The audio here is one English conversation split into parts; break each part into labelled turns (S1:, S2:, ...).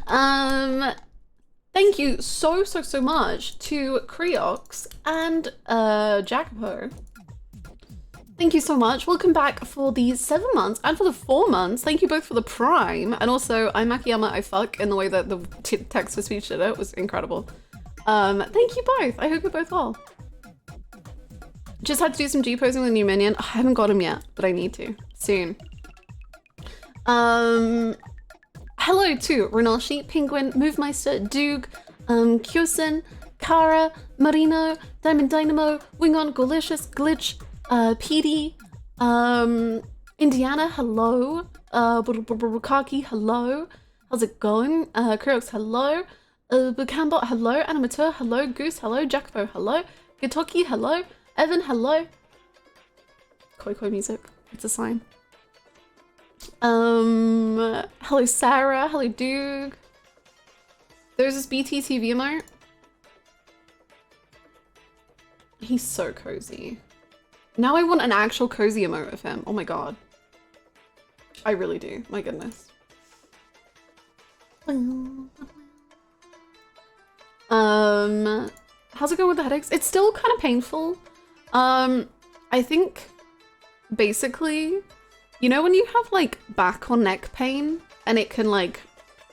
S1: Thank you so much to Creox and Jacopo. Thank you so much. Welcome back for the 7 months and for the 4 months. Thank you both for the Prime. And also, I'm Akiyama, I fuck, in the way that the text-to-speech did it was incredible. Thank you both. I hope you're both well. Just had to do some G-posing with a new minion. I haven't got him yet, but I need to. Soon. Hello to Renashi, Penguin, Movemeister, Doog, Kyosen, Kara, Marino, Diamond Dynamo, Wingon, Golicious, Glitch, PD, Indiana, hello, Bukaki, hello, how's it going? Kurox, hello, Bukambot, hello, Animateur, hello, Goose, hello, Jacopo, hello, Gitoki, hello, Evan, hello, Koi Koi music, it's a sign. Hello Sarah, hello Doog. There's this BTTV emote. He's so cozy. Now I want an actual cozy emote of him. Oh my god. I really do. My goodness. How's it going with the headaches? It's still kind of painful. I think basically, you know when you have like back or neck pain and it can like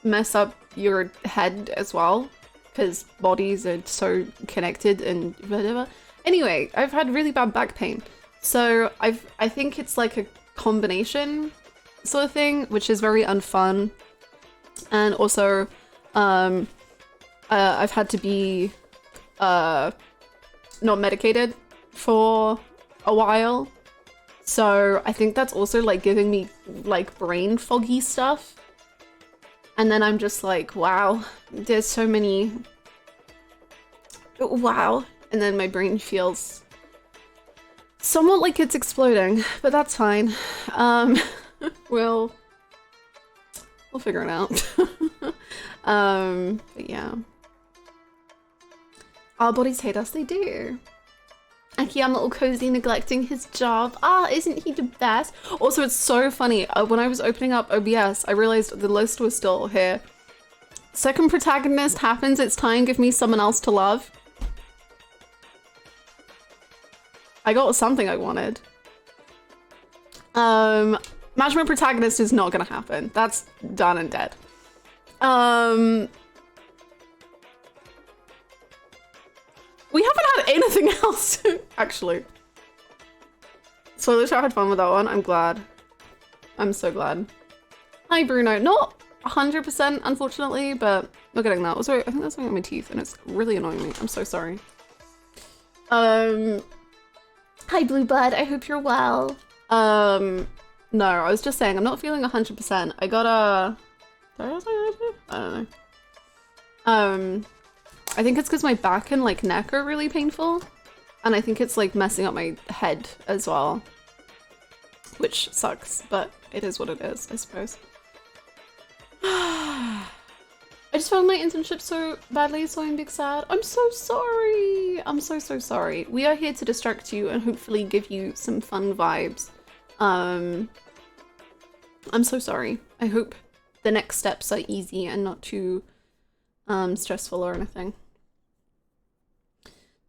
S1: mess up your head as well because bodies are so connected and whatever. Anyway, I've had really bad back pain. So I think it's like a combination sort of thing, which is very unfun. And also, I've had to be not medicated for a while. So I think that's also like giving me like brain foggy stuff. And then I'm just like, wow, there's so many, wow. And then my brain feels somewhat like it's exploding, but that's fine. We'll figure it out. But yeah. Our bodies hate us, they do. Akiyama all cozy neglecting his job. Ah, isn't he the best? Also, it's so funny. When I was opening up OBS, I realized the list was still here. Second protagonist happens, it's time, give me someone else to love. I got something I wanted. Management protagonist is not gonna happen. That's done and dead. We haven't had anything else, actually. So I had fun with that one. I'm glad. I'm so glad. Hi, Bruno. Not 100%, unfortunately, but we're getting that. Also, I think that's something on my teeth, and it's really annoying me. I'm so sorry. Hi, Bluebird. I hope you're well. No, I was just saying, I'm not feeling 100%. I got a... I don't know. I think it's because my back and like neck are really painful, and I think it's like messing up my head as well, which sucks, but it is what it is, I suppose. I just found my internship so badly, so I'm big sad. I'm so sorry. I'm so sorry. We are here to distract you and hopefully give you some fun vibes. I'm so sorry. I hope the next steps are easy and not too stressful or anything.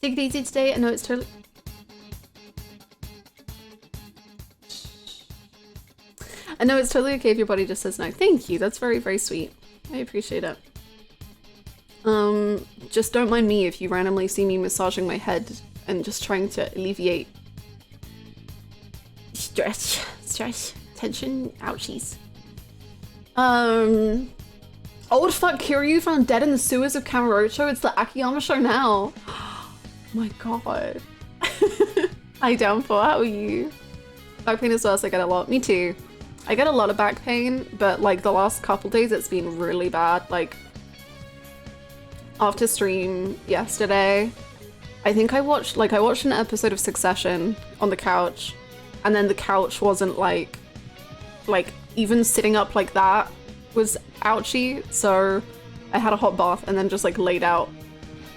S1: Take it easy today. I know it's totally... I know it's totally okay if your body just says no. Thank you. That's very, very sweet. I appreciate it. Just don't mind me if you randomly see me massaging my head and just trying to alleviate stress, tension, ouchies. Old fuck Kiryu found dead in the sewers of Cabaret. It's the Akiyama show now. Oh my god. Hi Downfall, how are you? Back pain is worse, I get a lot. Me too. I get a lot of back pain, but like the last couple days it's been really bad. Like after stream yesterday, I think I watched an episode of Succession on the couch, and then the couch wasn't like even sitting up like that was ouchy, so I had a hot bath and then just like laid out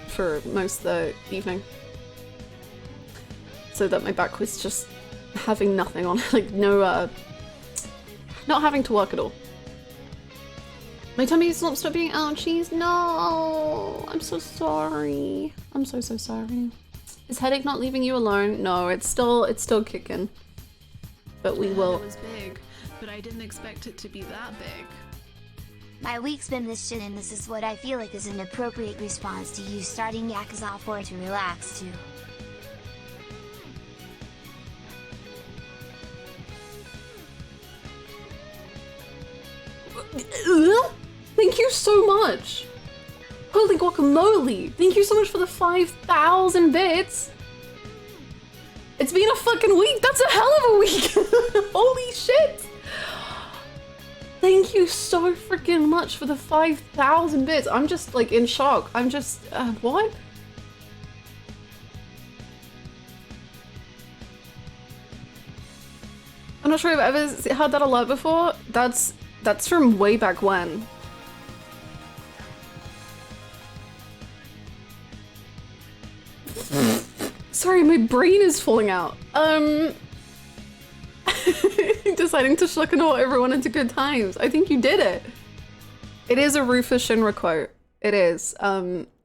S1: for most of the evening so that my back was just having nothing on, like no not having to work at all. My tummy stop being ouchies. No, I'm so sorry. I'm so sorry. Is headache not leaving you alone? No, it's still kicking. But we will.
S2: It was big, but I didn't expect it to be that big.
S3: My week's been this shit, and this is what I feel like is an appropriate response to you starting Yakuza 4 to relax too.
S1: Thank you so much. Holy guacamole. Thank you so much for the 5,000 bits. It's been a fucking week. That's a hell of a week. Holy shit. Thank you so freaking much for the 5,000 bits. I'm just like in shock. I'm just, what? I'm not sure if I've ever had that alert before. That's from way back when. Sorry, my brain is falling out. Deciding to shuckanore everyone into good times. I think you did it. It is a Rufus Shinra quote. It is.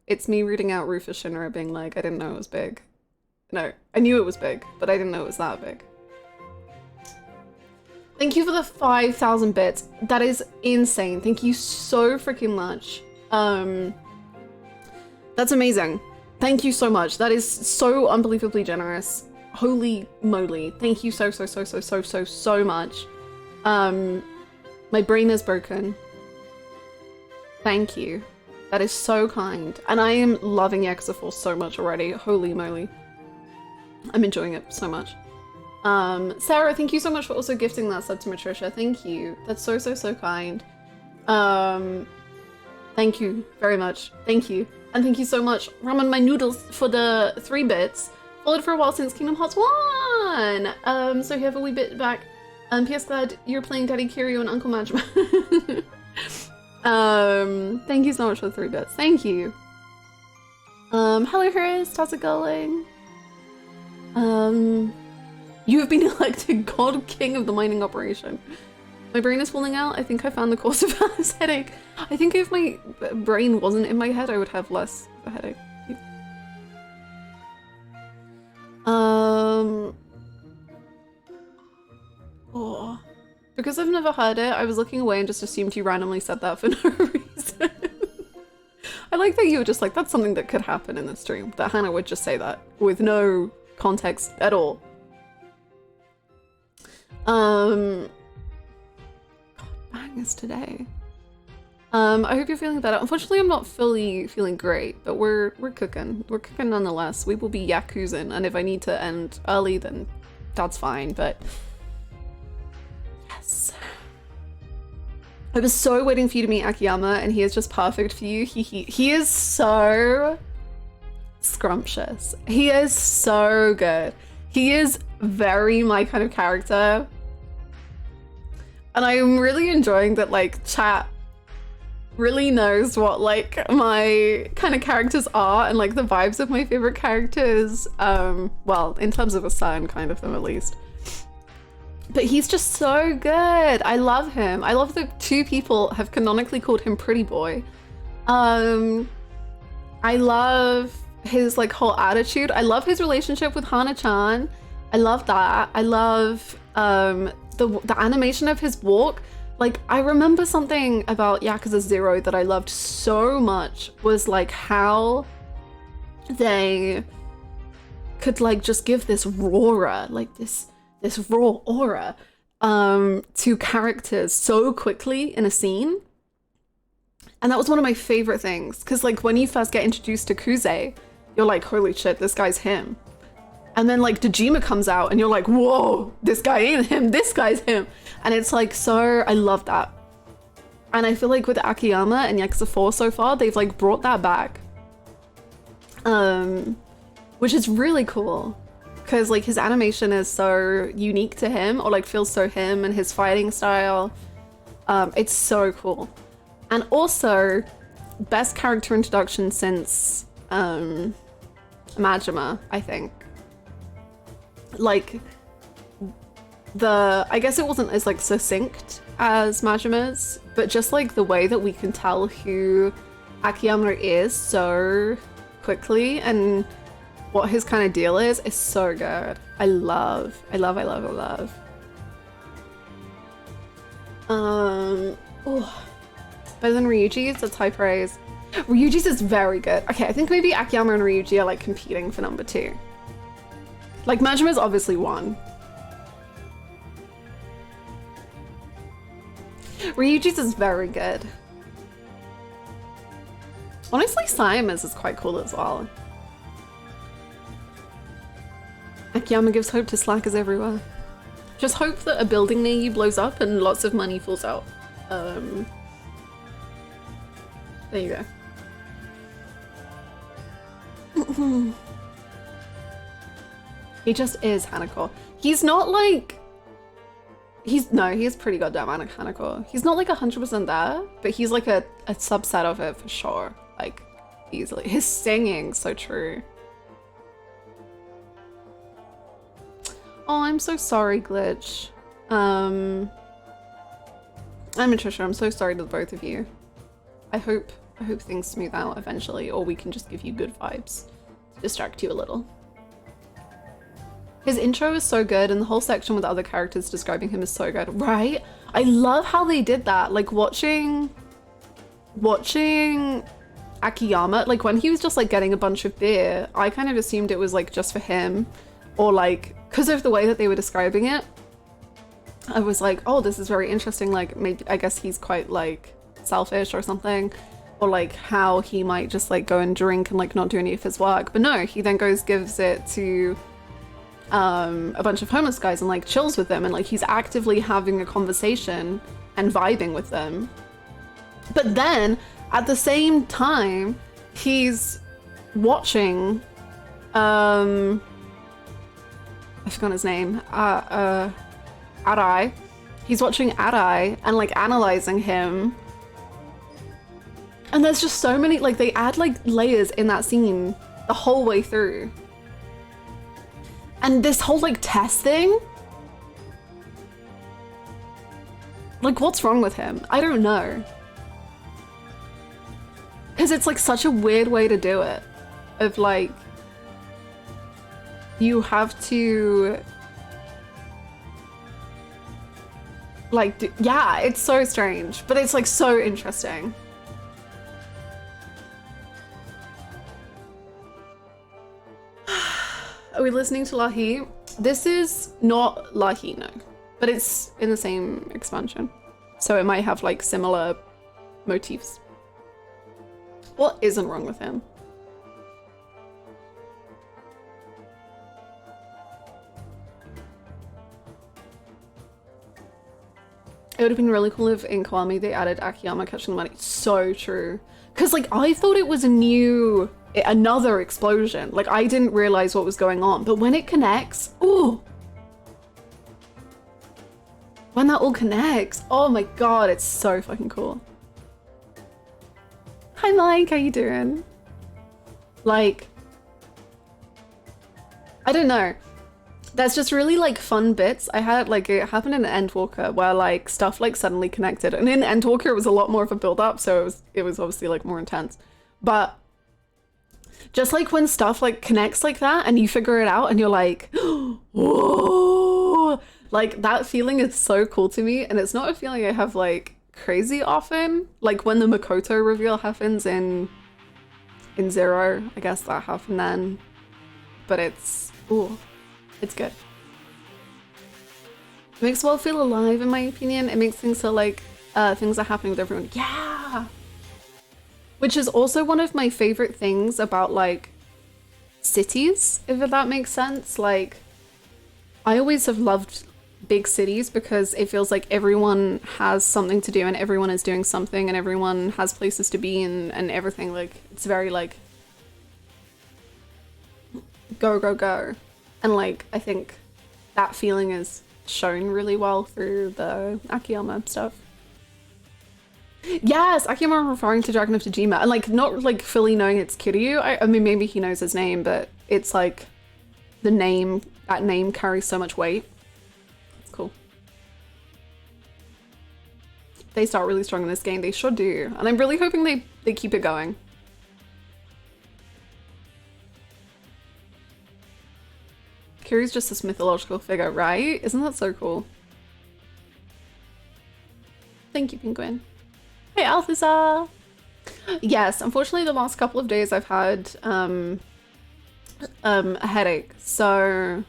S1: It's me reading out Rufus Shinra being like, I didn't know it was big. No, I knew it was big, but I didn't know it was that big. Thank you for the 5,000 bits. That is insane. Thank you so freaking much. That's amazing. Thank you so much. That is so unbelievably generous. Holy moly. Thank you so much. My brain is broken. Thank you. That is so kind. And I am loving Yakuza 4 so much already. Holy moly. I'm enjoying it so much. Sarah, thank you so much for also gifting that sub to Matricia. Thank you. That's so kind. Thank you very much. Thank you. And thank you so much, Ramen My Noodles, for the 3 bits. Followed for a while since Kingdom Hearts 1! So you have a wee bit back. P.S. glad you're playing Daddy Kiryu and Uncle Majima. Thank you so much for the 3 bits. Thank you. Hello Chris, how's it going? You have been elected God King of the mining operation. My brain is falling out. I think I found the cause of this headache. I think if my brain wasn't in my head, I would have less of a headache. Oh. Because I've never heard it, I was looking away and just assumed you randomly said that for no reason. I like that you were just like, that's something that could happen in the stream. That Hannah would just say that with no context at all. God, bangers today. I hope you're feeling better. Unfortunately, I'm not fully feeling great, but we're cooking. We're cooking nonetheless. We will be Yakuzing, and if I need to end early, then that's fine, but yes. I was so waiting for you to meet Akiyama, and he is just perfect for you. He is so scrumptious. He is so good. He is very my kind of character. And I'm really enjoying that, like, chat really knows what, like, my kind of characters are and, like, the vibes of my favorite characters. Well, in terms of a certain kind of them, at least. But he's just so good. I love him. I love that 2 people have canonically called him Pretty Boy. I love his, like, whole attitude. I love his relationship with Hana-chan. I love that. I love the animation of his walk. Like, I remember something about Yakuza 0 that I loved so much was like how they could like just give this aura, like this raw aura to characters so quickly in a scene. And that was one of my favorite things, because like when you first get introduced to Kuze, you're like, holy shit, this guy's him. And then like Dejima comes out and you're like, whoa, this guy ain't him, this guy's him. And it's like, so, I love that. And I feel like with Akiyama and Yakuza 4 so far, they've like brought that back. Which is really cool. Because like his animation is so unique to him, or like feels so him, and his fighting style. It's so cool. And also, best character introduction since Majima, I think. Like, I guess it wasn't as like succinct as Majima's, but just like the way that we can tell who Akiyama is so quickly and what his kind of deal is so good. I love. Oh, better than Ryuji's, that's high praise. Ryuji's is very good. Okay, I think maybe Akiyama and Ryuji are like competing for number 2. Like Majima's obviously 1. Ryuji's is very good. Honestly, Sayama's is quite cool as well. Akiyama gives hope to slackers everywhere. Just hope that a building near you blows up and lots of money falls out. There you go. He just is Hanako. He's not like... he's pretty goddamn Hanako. He's not like 100% there, but he's like a subset of it for sure. Like, easily. His singing, so true. Oh, I'm so sorry, Glitch. I'm Patricia, I'm so sorry to the both of you. I hope things smooth out eventually, or we can just give you good vibes to distract you a little. His intro is so good, and the whole section with other characters describing him is so good, right? I love how they did that. Like watching Akiyama, like when he was just like getting a bunch of beer, I kind of assumed it was like just for him, or like because of the way that they were describing it. I was like, oh, this is very interesting. Like maybe, I guess he's quite like selfish or something, or like how he might just like go and drink and like not do any of his work. But no, he then gives it to a bunch of homeless guys and like chills with them, and like he's actively having a conversation and vibing with them. But then at the same time, he's watching I forgot his name. Arai. He's watching Arai and like analyzing him. And there's just so many, like they add like layers in that scene the whole way through. And this whole like test thing, like what's wrong with him? I don't know. Because it's like such a weird way to do it. Of like, you have to like, yeah, it's so strange, but it's like so interesting. Are we listening to Lahi? This is not Lahi, no, but it's in the same expansion, so it might have like similar motifs. What isn't wrong with him? It would have been really cool if in Kiwami they added Akiyama catching the money. So true. Because like I thought it was another explosion. Like I didn't realize what was going on. But when it connects, ooh. When that all connects, oh my god, it's so fucking cool. Hi Mike, how you doing? Like, I don't know. There's just really like fun bits. I had like, it happened in Endwalker where like stuff like suddenly connected, and in Endwalker it was a lot more of a build up, so it was obviously like more intense. But just like when stuff like connects like that and you figure it out and you're like, whoa, like that feeling is so cool to me. And it's not a feeling I have like crazy often. Like when the Makoto reveal happens in Zero, I guess that happened then. But it's, ooh. It's good. It makes the world feel alive, in my opinion. It makes things feel like things are happening with everyone. Yeah! Which is also one of my favorite things about like cities, if that makes sense. Like, I always have loved big cities because it feels like everyone has something to do and everyone is doing something and everyone has places to be and everything. Like, it's very like go, go, go. And like, I think that feeling is shown really well through the Akiyama stuff. Yes, Akiyama referring to Dragon of Tajima, and like not like fully knowing it's Kiryu. I mean, maybe he knows his name, but it's like the name, that name carries so much weight. It's cool. they start really strong in this game. They should do. And I'm really hoping they keep it going. Kiryu's just this mythological figure, right? Isn't that so cool? Thank you, Penguin. Hey, Althazar! Yes, unfortunately the last couple of days I've had a headache, so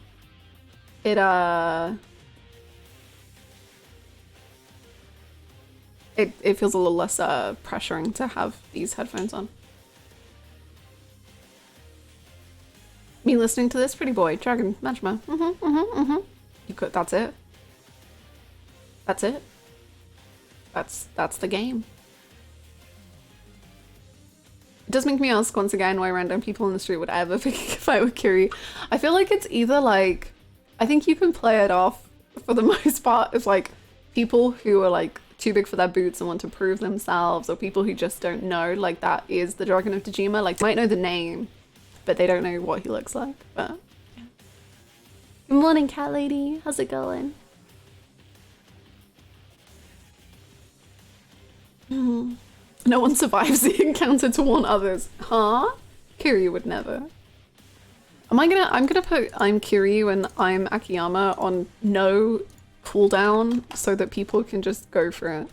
S1: it feels a little less pressuring to have these headphones on. Me listening to this, pretty boy, Dragon, Majima. You could, that's it. That's it. That's the game. It does make me ask once again why random people in the street would ever pick a fight with Kiryu. I feel like it's either like, I think you can play it off for the most part as like people who are like too big for their boots and want to prove themselves, or people who just don't know, like that is the Dragon of Dejima, like might know the name, but they don't know what he looks like. But yeah. Good morning, cat lady. How's it going? No one survives the encounter to warn others. Huh? Kiryu would never. I'm gonna put I'm Kiryu and I'm Akiyama on no cooldown so that people can just go for it.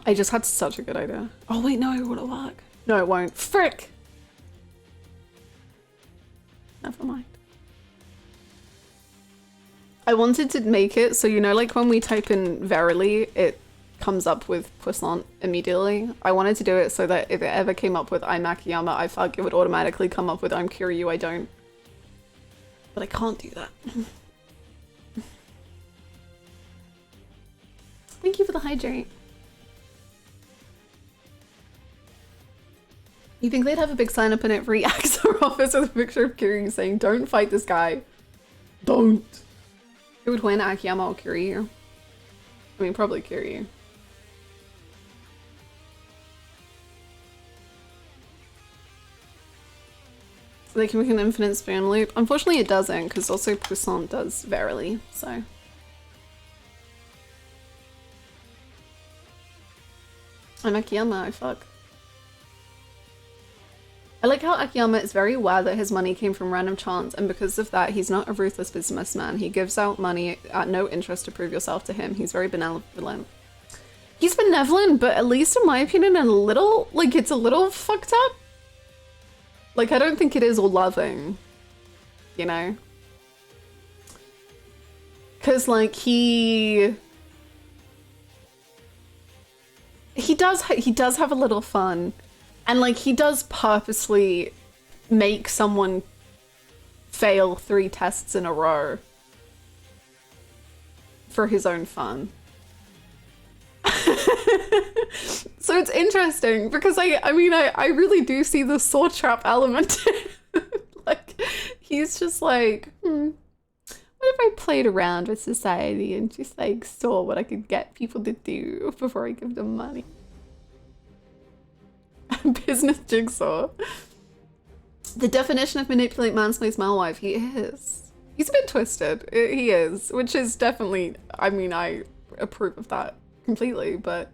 S1: I just had such a good idea. Oh wait, no, it won't work. No, it won't. Frick! Never mind. I wanted to make it so, you know, like when we type in Verily, it comes up with Puissant immediately. I wanted to do it so that if it ever came up with I'm Akiyama, I felt it would automatically come up with I'm Kiryu, I don't. But I can't do that. Thank you for the hydrate. You think they'd have a big sign up in every Yakuza office with a picture of Kiryu saying, don't fight this guy. Don't. Who would win, Akiyama or Kiryu? I mean, probably Kiryu. So they can make an infinite spoon loop. Unfortunately it doesn't, because also Puissant does Verily, so. I'm Akiyama, I fuck. I like how Akiyama is very aware that his money came from random chance, and because of that, he's not a ruthless businessman. He gives out money at no interest to prove yourself to him. He's very benevolent. He's benevolent, but at least in my opinion, a little, like, it's a little fucked up. Like, I don't think it is all loving, you know? Because, like, he does have a little fun. And like he does purposely make someone fail 3 tests in a row for his own fun. So it's interesting because I mean I really do see the saw trap element. Like he's just like, what if I played around with society and just like saw what I could get people to do before I give them money? Business jigsaw. The definition of manipulate mansplain smile wife. He is. He's a bit twisted. He is, which is definitely. I mean, I approve of that completely, but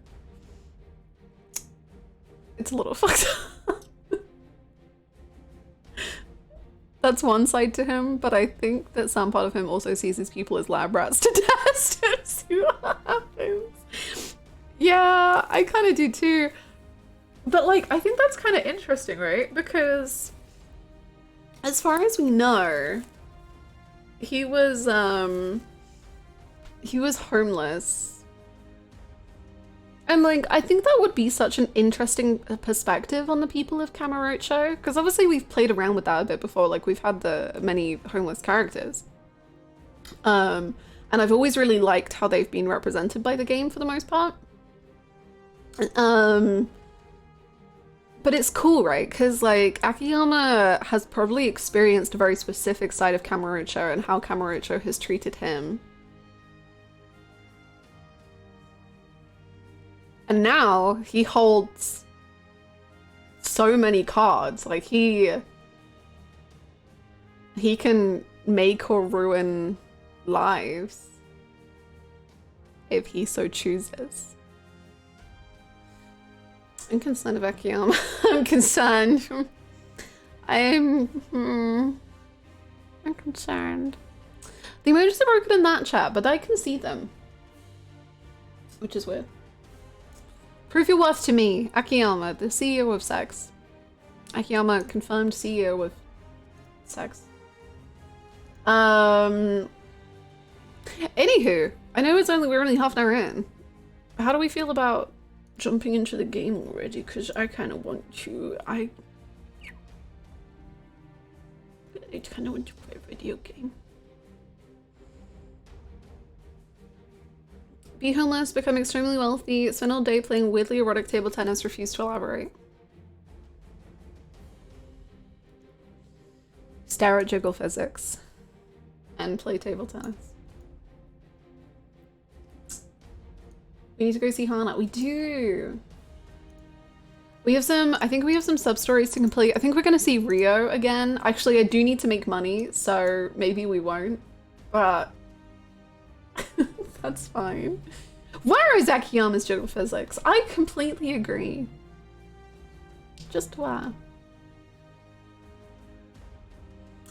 S1: it's a little fucked up. That's one side to him, but I think that some part of him also sees his people as lab rats to test and see what happens. Yeah, I kind of do too. But like, I think that's kind of interesting, right? Because as far as we know, he was homeless. And like, I think that would be such an interesting perspective on the people of Kamurocho, because obviously we've played around with that a bit before, like we've had the many homeless characters. And I've always really liked how they've been represented by the game for the most part. But it's cool, right? Because like Akiyama has probably experienced a very specific side of Kamurocho and how Kamurocho has treated him. And now he holds so many cards. Like he He can make or ruin lives if he so chooses. I'm concerned about Akiyama. I'm concerned. I'm concerned. The emojis are broken in that chat, but I can see them. Which is weird. Prove your worth to me. Akiyama, the CEO of sex. Akiyama, confirmed CEO of sex. Anywho, I know we're only half an hour in. How do we feel about jumping into the game already? Because I kind of want to. I kind of want to play a video game. Be homeless, become extremely wealthy, spend all day playing weirdly erotic table tennis, refuse to elaborate. Stare at jiggle physics. And play table tennis. We need to go see Hannah. We do. We have some, I think we have some sub-stories to complete. I think we're gonna see Rio again. Actually, I do need to make money, so maybe we won't. But that's fine. Where is Akiyama's jiggle physics? I completely agree. Just where?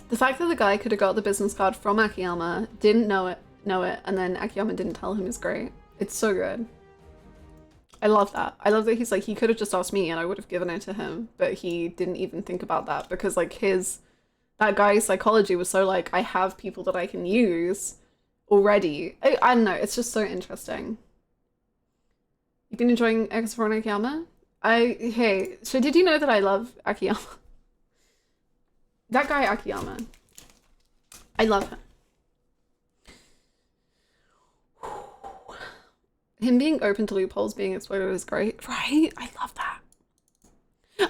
S1: The fact that the guy could have got the business card from Akiyama, didn't know it, and then Akiyama didn't tell him is great. It's so good. I love that. I love that he's like, he could have just asked me and I would have given it to him, but he didn't even think about that because like that guy's psychology was so like, I have people that I can use already. I don't know, it's just so interesting. You've been enjoying X4 and Akiyama? Hey, so did you know that I love Akiyama? That guy Akiyama. I love him. Him being open to loopholes being exploited is great, right? I love that.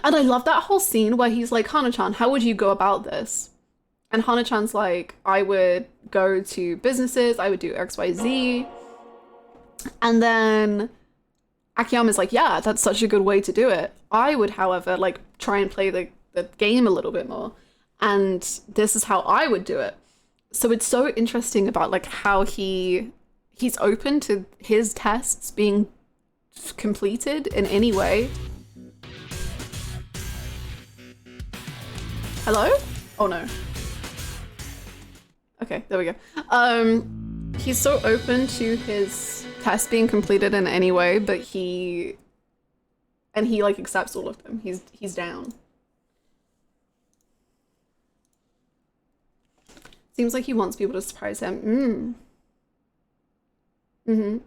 S1: And I love that whole scene where he's like, Hana-chan, how would you go about this? And Hana-chan's like, I would go to businesses, I would do XYZ. And then Akiyama's like, yeah, that's such a good way to do it. I would, however, like try and play the game a little bit more. And this is how I would do it. So it's so interesting about like how he's open to his tests being completed in any way. Hello? Oh no. Okay, there we go. He's so open to his tests being completed in any way, but he like accepts all of them. He's down. Seems like he wants people to surprise him. Can't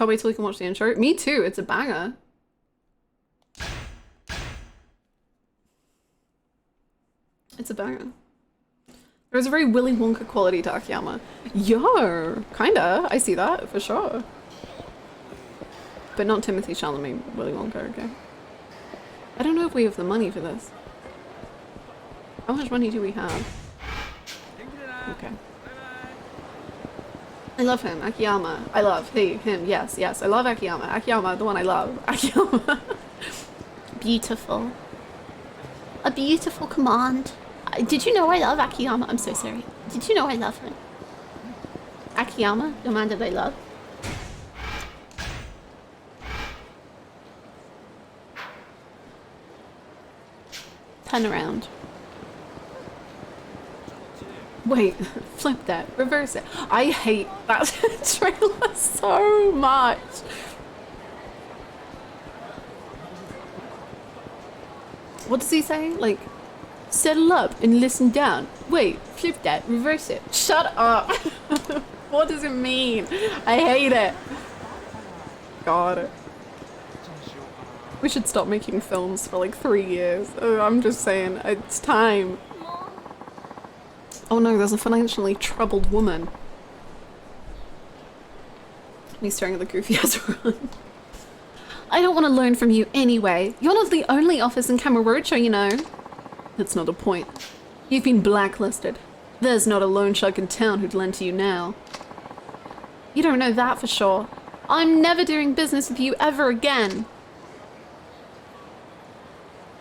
S1: wait till we can watch the intro. Me too, it's a banger. It's a banger. There's a very Willy Wonka quality to Akiyama. Yo, kinda. I see that for sure. But not Timothy Chalamet, Willy Wonka, okay? I don't know if we have the money for this. How much money do we have? Okay. I love him, Akiyama. I love him, yes. I love Akiyama. Akiyama, the one I love. Akiyama. Beautiful. A beautiful command. Did you know I love Akiyama? I'm so sorry. Did you know I love him? Akiyama, the man that I love. Turn around. Wait, flip that, reverse it. I hate that trailer so much. What does he say? Like, settle up and listen down. Wait, flip that, reverse it. Shut up. What does it mean? I hate it. God. We should stop making films for like 3 years. Oh, I'm just saying, it's time. Oh no, there's a financially troubled woman. Me staring at the goofy ass run. I don't want to learn from you anyway. You're not the only office in Cabaret, you know. That's not the point. You've been blacklisted. There's not a loan shark in town who'd lend to you now. You don't know that for sure. I'm never doing business with you ever again.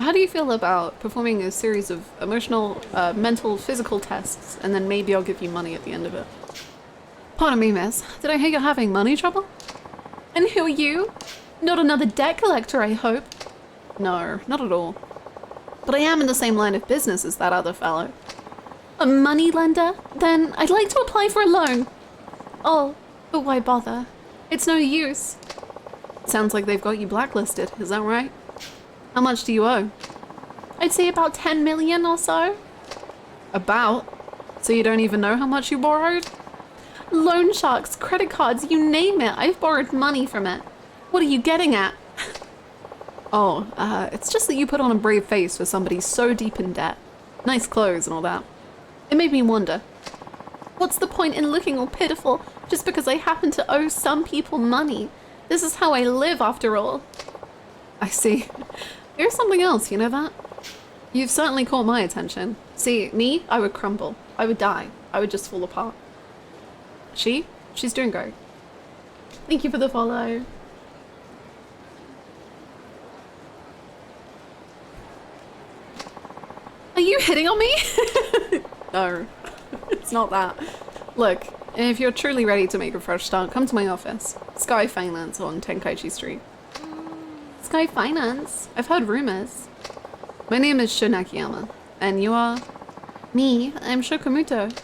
S1: How do you feel about performing a series of emotional, mental, physical tests, and then maybe I'll give you money at the end of it? Pardon me, miss. Did I hear you're having money trouble? And who are you? Not another debt collector, I hope. No, not at all. But I am in the same line of business as that other fellow. A money lender? Then I'd like to apply for a loan. Oh, but why bother? It's no use. Sounds like they've got you blacklisted, is that right? How much do you owe? I'd say about 10 million or so. About? So you don't even know how much you borrowed? Loan sharks, credit cards, you name it. I've borrowed money from it. What are you getting at? Oh, it's just that you put on a brave face for somebody so deep in debt. Nice clothes and all that. It made me wonder. What's the point in looking all pitiful just because I happen to owe some people money? This is how I live after all. I see. Here's something else, you know that? You've certainly caught my attention. See, me, I would crumble. I would die. I would just fall apart. She's doing great. Thank you for the follow. Are you hitting on me? No, it's not that. Look, if you're truly ready to make a fresh start, come to my office. Sky Finance on Tenkaichi Street. Sky Finance? I've heard rumors. My name is Shun Akiyama, and you are? Me, I'm Shokomuto.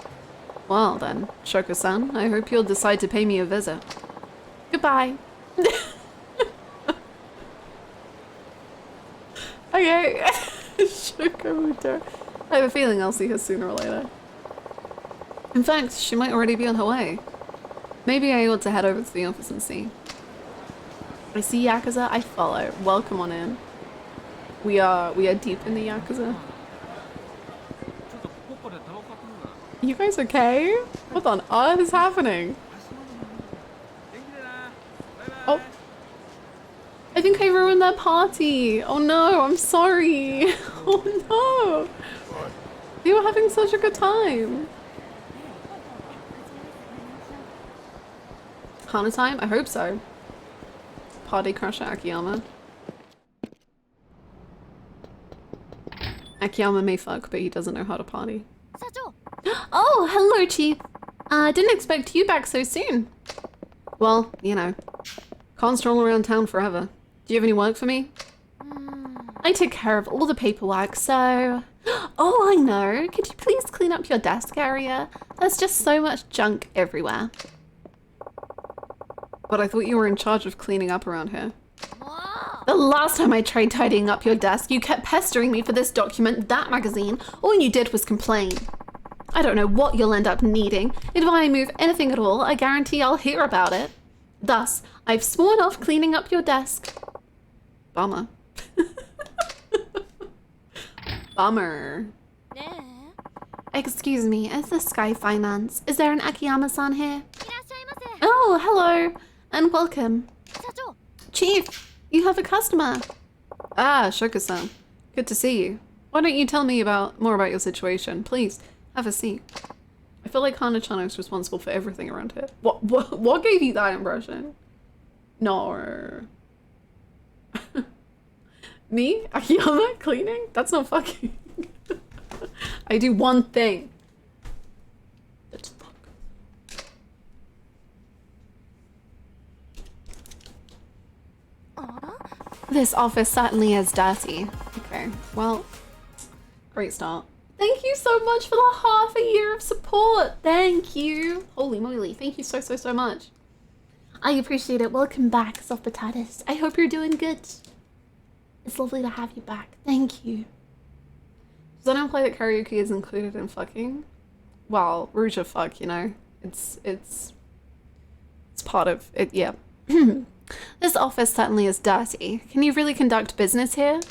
S1: Well then, Shoko-san, I hope you'll decide to pay me a visit. Goodbye. Okay. Shokomuto. I have a feeling I'll see her sooner or later. In fact, she might already be on her way. Maybe I ought to head over to the office and see. I see Yakuza, I follow. Welcome on in. We are deep in the Yakuza. You guys okay? What on earth is happening? Oh. I think I ruined their party. Oh no, I'm sorry. Oh no. They were having such a good time. Hana time? I hope so. Party crasher Akiyama. Akiyama may fuck, but he doesn't know how to party. Oh, hello, Chief. Didn't expect you back so soon. Well, you know, can't stroll around town forever. Do you have any work for me? I took care of all the paperwork, so... Oh, I know. Could you please clean up your desk area? There's just so much junk everywhere. But I thought you were in charge of cleaning up around here. The last time I tried tidying up your desk, you kept pestering me for this document, that magazine. All you did was complain. I don't know what you'll end up needing. If I move anything at all, I guarantee I'll hear about it. Thus, I've sworn off cleaning up your desk. Bummer. Bummer. Excuse me, is this Sky Finance? Is there an Akiyama-san here? Oh, hello, and welcome. Chief, you have a customer. Ah, Shoko-san. Good to see you. Why don't you tell me more about your situation? Please, have a seat. I feel like Hana-chan is responsible for everything around here. What gave you that impression? No. Me? Akiyama? Cleaning? That's not fucking... I do one thing. That's fuck. This office certainly is dirty. Okay, well, great start. Thank you so much for the half a year of support. Thank you. Holy moly, thank you so much. I appreciate it. Welcome back, Soft Potatoes. I hope you're doing good. It's lovely to have you back. Thank you. Does that imply that karaoke is included in fucking? Well, Rouge of fuck, you know. It's part of it, yeah. This office certainly is dirty. Can you really conduct business here?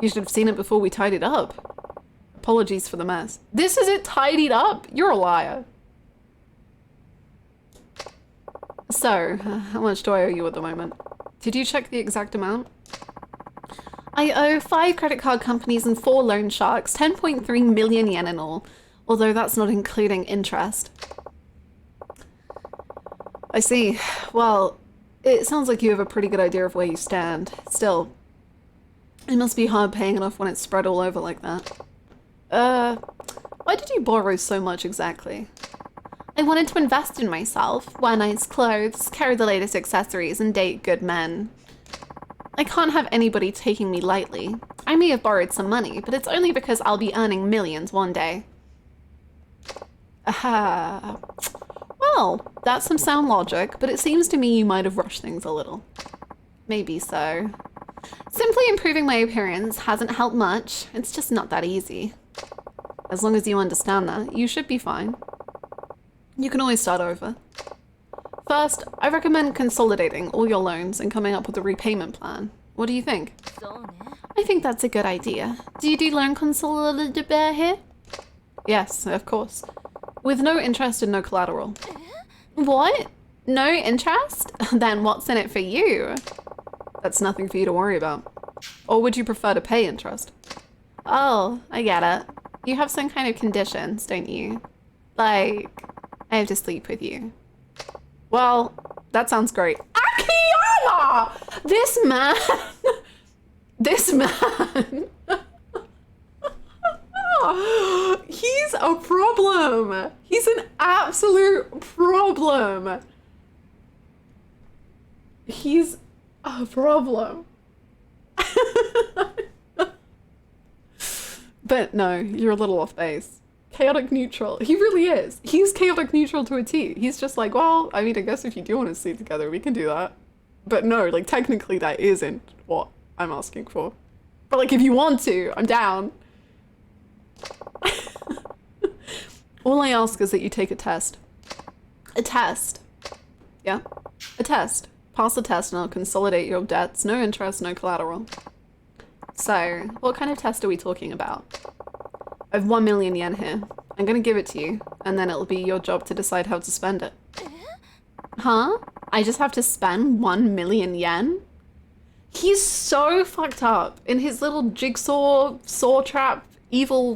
S1: You should have seen it before we tidied up. Apologies for the mess. This is it tidied up? You're a liar. So, how much do I owe you at the moment? Did you check the exact amount? I owe 5 credit card companies and 4 loan sharks, 10.3 million yen in all, although that's not including interest. I see. Well, it sounds like you have a pretty good idea of where you stand. Still, It must be hard paying it off when it's spread all over like that. Why did you borrow so much exactly? I wanted to invest in myself, wear nice clothes, carry the latest accessories, and date good men. I can't have anybody taking me lightly. I may have borrowed some money, but it's only because I'll be earning millions one day. Aha. Well, that's some sound logic, but it seems to me you might have rushed things a little. Maybe so. Simply improving my appearance hasn't helped much. It's just not that easy. As long as you understand that, you should be fine. You can always start over. First, I recommend consolidating all your loans and coming up with a repayment plan. What do you think? I think that's a good idea. Do you do loan consolidation here? Yes, of course. With no interest and no collateral. What? No interest? Then what's in it for you? That's nothing for you to worry about. Or would you prefer to pay interest? Oh, I get it. You have some kind of conditions, don't you? Like, I have to sleep with you. Well, that sounds great. Akiyama! This man! This man! He's a problem! He's an absolute problem! He's a problem. But no, you're a little off base. Chaotic neutral. He really is. He's chaotic neutral to a T. He's just like, well, I mean, I guess if you do want to sleep together, we can do that. But no, like, technically that isn't what I'm asking for. But like, if you want to, I'm down. All I ask is that you take a test. A test. Yeah? A test. Pass the test and I'll consolidate your debts. No interest, no collateral. So, what kind of test are we talking about? I have 1 million yen here. I'm gonna give it to you, and then it'll be your job to decide how to spend it. Huh? I just have to spend 1 million yen? He's so fucked up in his little jigsaw, saw trap, evil...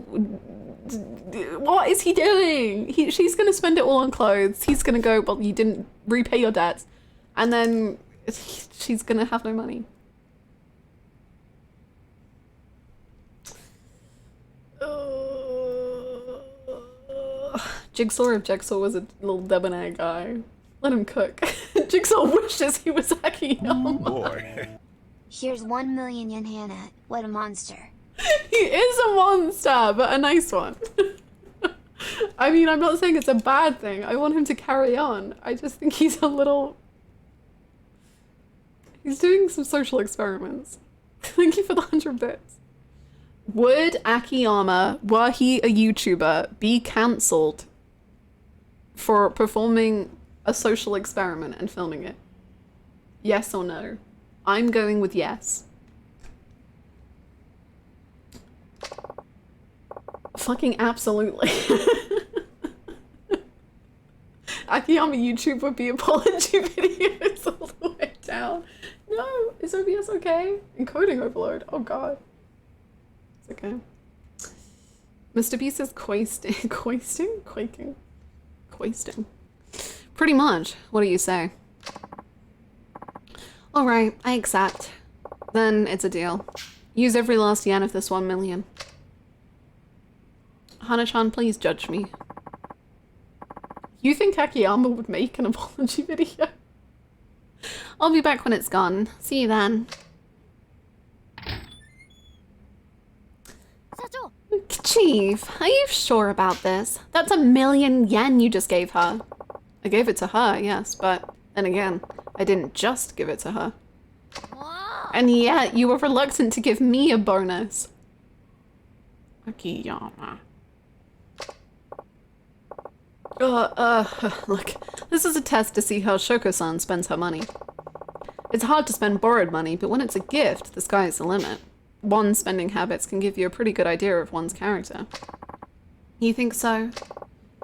S1: What is he doing? She's gonna spend it all on clothes. He's gonna go, well, you didn't repay your debts. And then she's gonna have no money. Jigsaw, if Jigsaw was a little debonair guy, let him cook. Jigsaw wishes he was Akiyama.
S4: Oh boy.
S3: Here's 1 million yen, Hannah. What a monster.
S1: He is a monster, but a nice one. I mean, I'm not saying it's a bad thing. I want him to carry on. I just think he's a little... He's doing some social experiments. Thank you for the 100 bits. Would Akiyama, were he a YouTuber, be cancelled for performing a social experiment and filming it? Yes or no? I'm going with yes. Fucking absolutely. Akiyama YouTube would be apology videos all the way down. No, is OBS okay? Encoding overload. Oh god. It's okay. Mr. Beast is quasting. Quaking? Quasting. Pretty much. What do you say? Alright, I accept. Then it's a deal. Use every last yen of this 1 million. Hana-chan, please judge me. You think Akiyama would make an apology video? I'll be back when it's gone. See you then. Chief, are you sure about this? That's 1 million yen you just gave her. I gave it to her, yes, but then again, I didn't just give it to her. And yet, you were reluctant to give me a bonus. Akiyama. Look, this is a test to see how Shoko-san spends her money. It's hard to spend borrowed money, but when it's a gift, the sky is the limit. One's spending habits can give you a pretty good idea of one's character. You think so?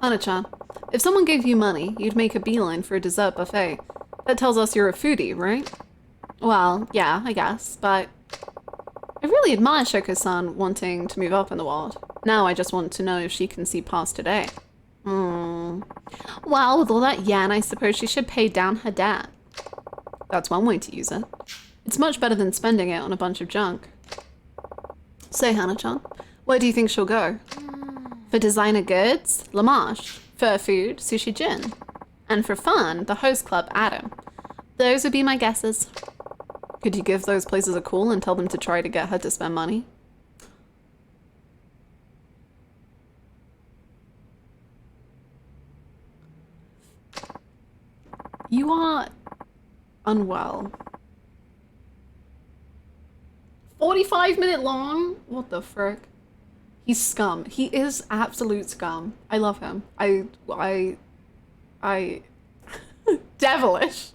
S1: Hana-chan, if someone gave you money, you'd make a beeline for a dessert buffet. That tells us you're a foodie, right? Well, yeah, I guess, but... I really admire Shoko-san wanting to move up in the world. Now I just want to know if she can see past today. Well, with all that yen, I suppose she should pay down her debt. That's one way to use it. It's much better than spending it on a bunch of junk. So, Hannah-chan, where do you think she'll go? For designer goods, La Marche. For food, Sushi Jin. And for fun, the host club, Adam. Those would be my guesses. Could you give those places a call and tell them to try to get her to spend money? You are unwell. 45-minute long? What the frick? He's scum. He is absolute scum. I love him. I devilish.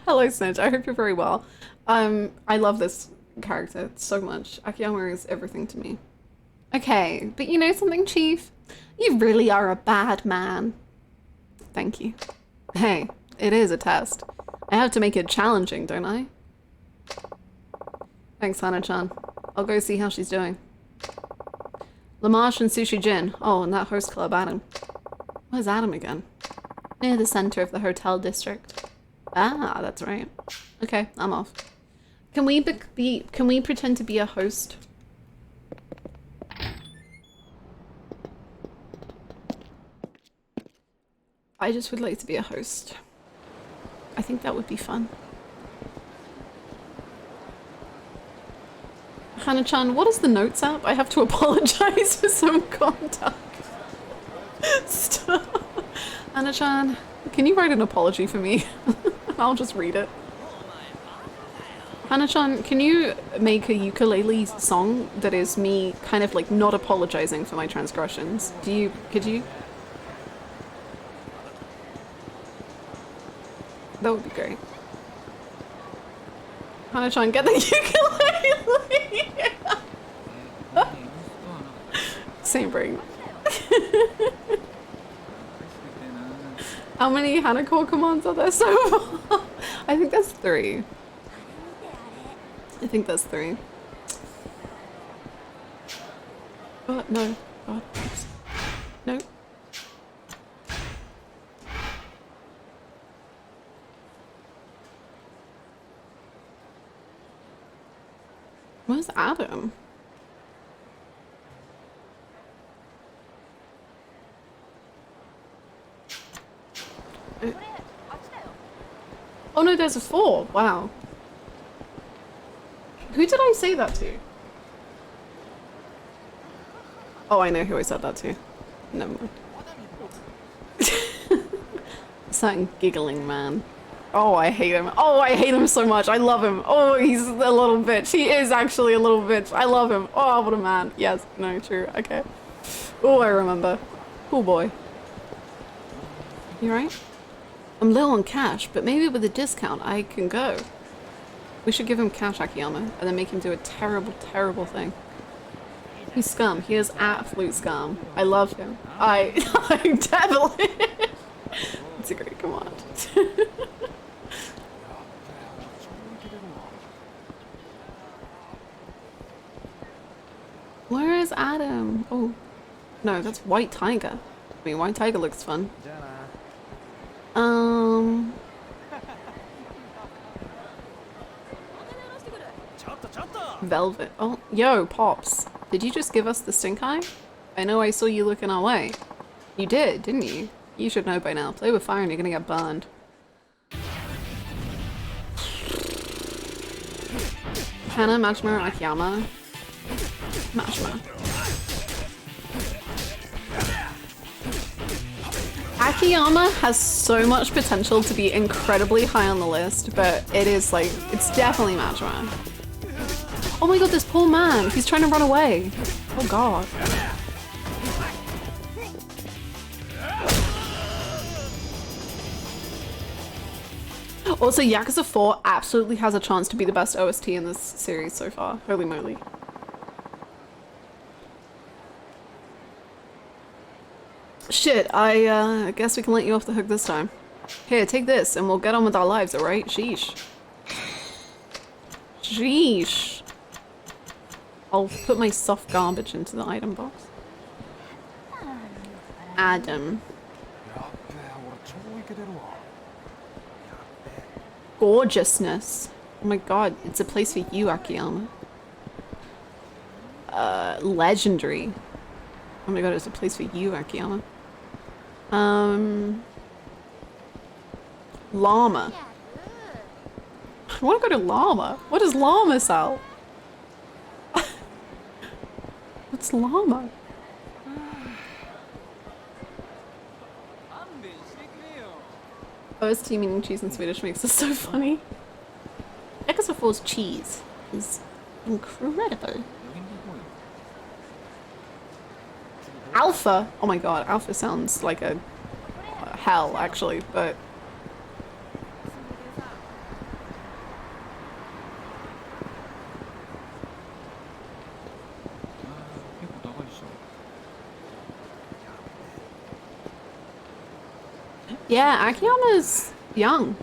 S1: Hello, Snitch. I hope you're very well. I love this character so much. Akiyama is everything to me. Okay, but you know something, Chief? You really are a bad man. Thank you. Hey, it is a test. I have to make it challenging, don't I? Thanks, Hannah-chan. I'll go see how she's doing. La Marche and Sushi Jin. Oh, and that host club, Adam. Where's Adam again? Near the center of the hotel district. Ah, that's right. Okay, I'm off. Can we pretend to be a host? I just would like to be a host. I think that would be fun. Hannah-chan, what is the notes app? I have to apologize for some contact. Stop. Hannah-chan, can you write an apology for me? I'll just read it. Hannah-chan, can you make a ukulele song that is me kind of like not apologizing for my transgressions? Could you? That would be great. Hannah-chan, get the ukulele! Same brain. How many Hannah core commands are there so far? I think that's 3. I think that's 3. Oh, no. God. Oops. No. Where's Adam? Oh no, there's a 4. Wow. Who did I say that to? Oh, I know who I said that to. Never mind. Certain giggling man. Oh, I hate him. Oh, I hate him so much. I love him. Oh, he's a little bitch. He is actually a little bitch. I love him. Oh, what a man. Yes. No, true. Okay. Oh, I remember. Cool boy. You right? I'm low on cash, but maybe with a discount I can go. We should give him cash, Akiyama, and then make him do a terrible, terrible thing. He's scum. He is absolute scum. I love him. I'm devilish. It's a great command. Where is Adam? Oh, no, that's White Tiger. I mean, White Tiger looks fun. Velvet. Oh, yo, Pops. Did you just give us the stink eye? I know I saw you looking our way. You did, didn't you? You should know by now. Play with fire and you're gonna get burned. Hannah, Majima, Akiyama. Majima. Akiyama has so much potential to be incredibly high on the list, but it is like, it's definitely Majima. Oh my god, this poor man. He's trying to run away. Oh god. Also, Yakuza 4 absolutely has a chance to be the best OST in this series so far. Holy moly. Shit, I guess we can let you off the hook this time. Here, take this and we'll get on with our lives, alright? Sheesh. Sheesh. I'll put my soft garbage into the item box. Adam. Gorgeousness. Oh my god, it's a place for you, Akiyama. legendary. Oh my god, there's a place for you, Akiyama. Llama. I want to go to Llama. What does Llama sell? What's Llama? OST meaning cheese in Swedish makes this so funny. Yakuza 4's cheese is incredible. Alpha! Oh my god, Alpha sounds like a hell actually, but yeah, Akiyama's young.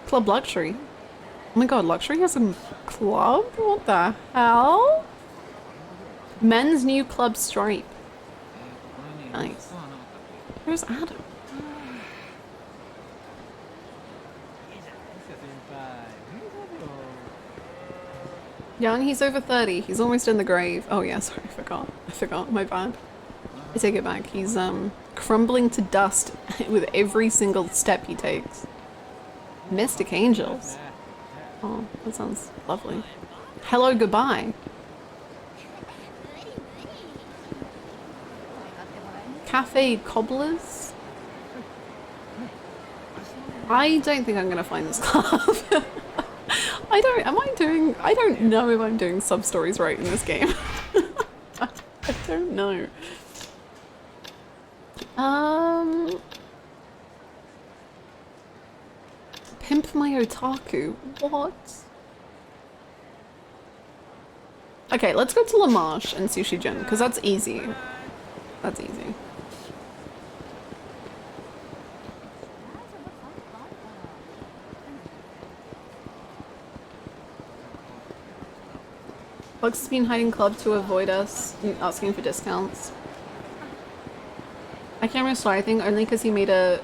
S1: Club Luxury. Oh my god, Luxury has a club? What the hell? Men's new club Stripe. Nice. Where's Adam? Young, he's over 30. He's almost in the grave. Oh yeah, sorry, I forgot. My bad. I take it back. He's crumbling to dust with every single step he takes. Mystic Angels. Oh, that sounds lovely. Hello, goodbye. Cafe Cobblers? I don't think I'm gonna find this club. I don't know if I'm doing sub-stories right in this game. I don't know. Pimp my otaku. What? Okay, let's go to La Marche and Sushi Jin, because that's easy. That's easy. Bugs has been hiding club to avoid us asking for discounts. I can't remember I think only because he made a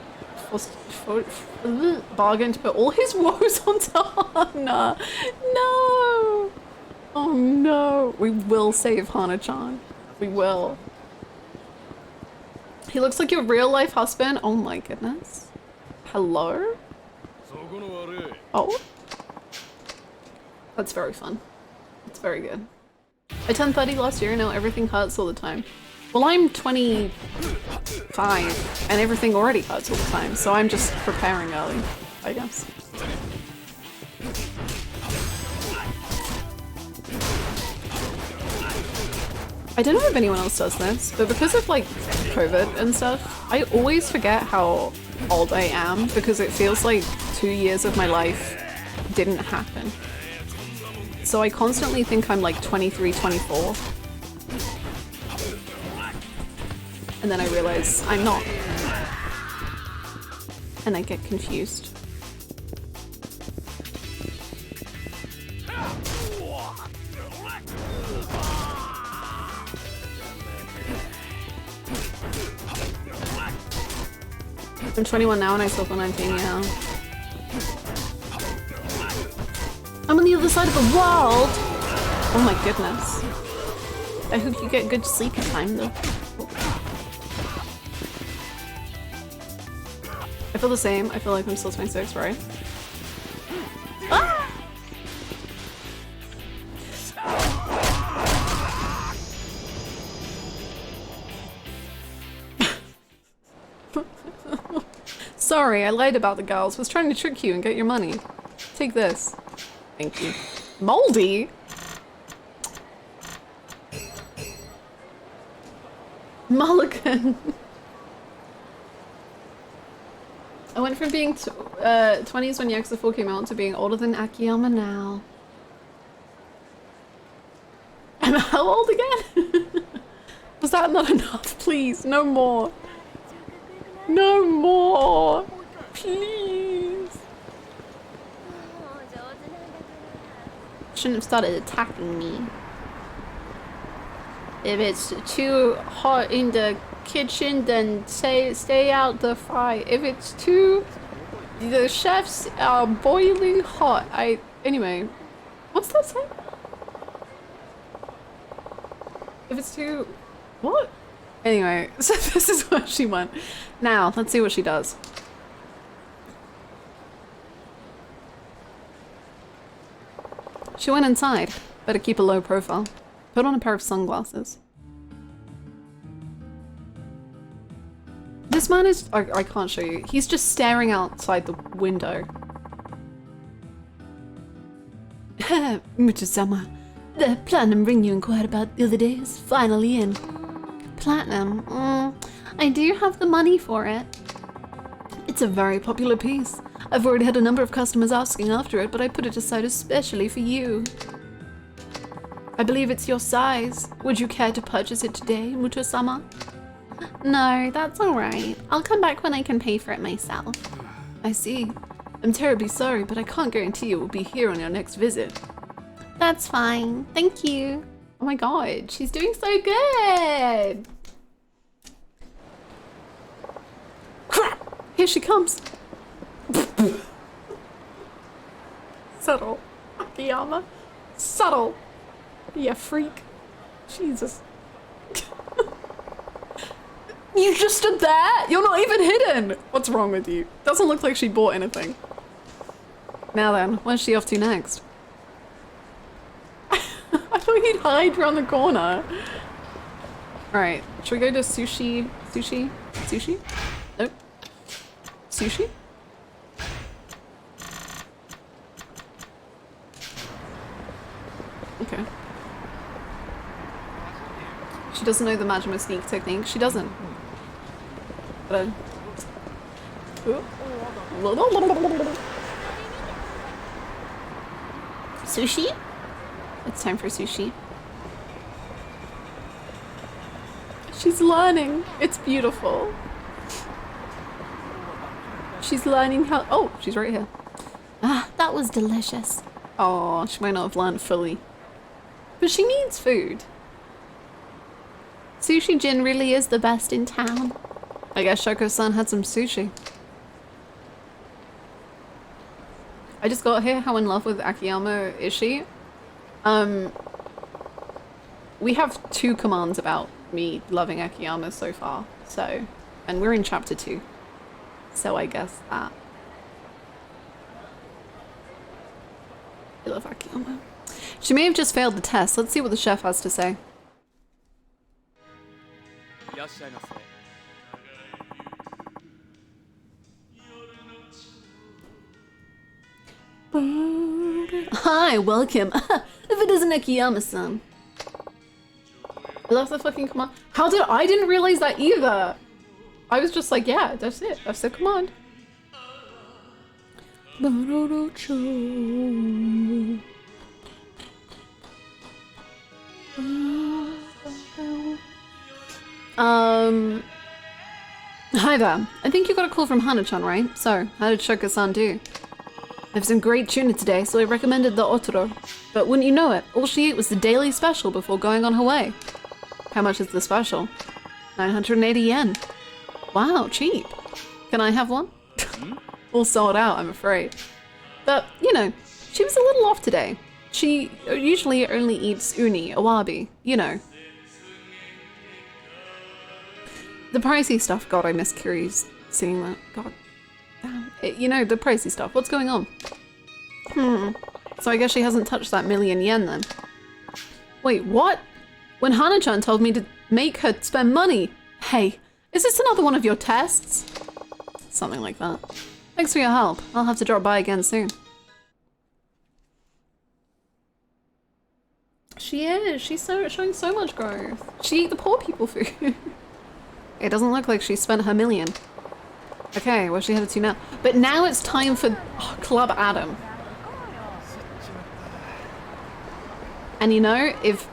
S1: bargain to put all his woes onto Hannah. No! Oh no! We will save Hannah-chan. We will. He looks like your real life husband. Oh my goodness. Hello? Oh. That's very fun. It's very good. I turned 30 last year and now everything hurts all the time. Well, I'm 25 and everything already hurts all the time, so I'm just preparing early, I guess. I don't know if anyone else does this, but because of like COVID and stuff, I always forget how old I am because it feels like 2 years of my life didn't happen. So I constantly think I'm like 23, 24. And then I realize I'm not. And I get confused. I'm 21 now and I still feel 19, yeah. I'm on the other side of the world! Oh my goodness. I hope you get good sleep time though. I feel the same. I feel like I'm still 26, right? Ah! Sorry, I lied about the girls. Was trying to trick you and get your money. Take this. Thank you. Moldy? Mulligan. I went from being 20s when Yakuza 4 came out to being older than Akiyama now. And how old again? Was that not enough? Please, no more. No more. Please. Shouldn't have started attacking me. If it's too hot in the kitchen, then stay out the fire. If it's too... the chefs are boiling hot. Anyway, What's that say? If it's too... What? Anyway, so this is where she went. Now, let's see what she does. She went inside. Better keep a low profile. Put on a pair of sunglasses. This man is... I can't show you. He's just staring outside the window. Muchasama, the platinum ring you inquired about the other day is finally in. Platinum? I do have the money for it. It's a very popular piece. I've already had a number of customers asking after it, but I put it aside especially for you. I believe it's your size. Would you care to purchase it today, Muto-sama? No, that's alright. I'll come back when I can pay for it myself. I see. I'm terribly sorry, but I can't guarantee it will be here on your next visit. That's fine. Thank you. Oh my god, she's doing so good! Crap! Here she comes. Subtle. Akiyama. Subtle. Yeah, freak. Jesus. You just stood there? You're not even hidden! What's wrong with you? Doesn't look like she bought anything. Now then, where's she off to next? I thought he'd hide around the corner. Alright, should we go to sushi? Sushi? Sushi? Nope. Sushi? Okay. She doesn't know the Majima sneak technique. She doesn't. But sushi? It's time for sushi. She's learning. It's beautiful. She's learning how... Oh, she's right here. Ah, that was delicious. Oh, she might not have learned fully. But she needs food. Sushi Jin really is the best in town. I guess Shoko-san had some sushi. I just got here. How in love with Akiyama is she? We have 2 commands about me loving Akiyama so far, so... And we're in chapter 2. So I guess that... I love Akiyama. She may have just failed the test. Let's see what the chef has to say. Hi, welcome. If it isn't Akiyama-san. I love the fucking command. I didn't realize that either. I was just like, yeah, that's it. That's the command. Hi there. I think you got a call from Hannah-chan, right? So, how did Shoko-san do? I have some great tuna today, so I recommended the otoro. But wouldn't you know it, all she ate was the daily special before going on her way. How much is the special? 980 yen. Wow, cheap. Can I have one? All sold out, I'm afraid. But, you know, she was a little off today. She usually only eats uni, awabi, you know. The pricey stuff, God, I miss Kiri's seeing that. God damn. You know, the pricey stuff. What's going on? So I guess she hasn't touched that 1,000,000 yen then. Wait, what? When Hannah-chan told me to make her spend money. Hey, is this another one of your tests? Something like that. Thanks for your help. I'll have to drop by again soon. She is. She's showing so much growth. She ate the poor people food. It doesn't look like she spent her 1,000,000. Okay, where's she headed to now? But now it's time for Club Adam. And you know, if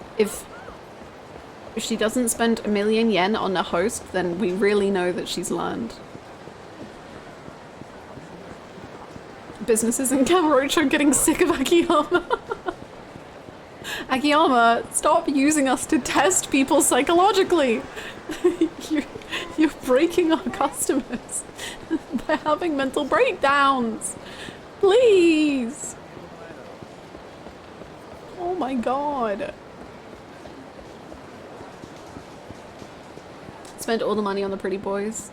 S1: she doesn't spend 1,000,000 yen on a host, then we really know that she's learned. Businesses in Cabaret are getting sick of Akiyama. Akiyama, stop using us to test people psychologically. You're breaking our customers. They're having mental breakdowns. Please. my god. Spent all the money on the pretty boys.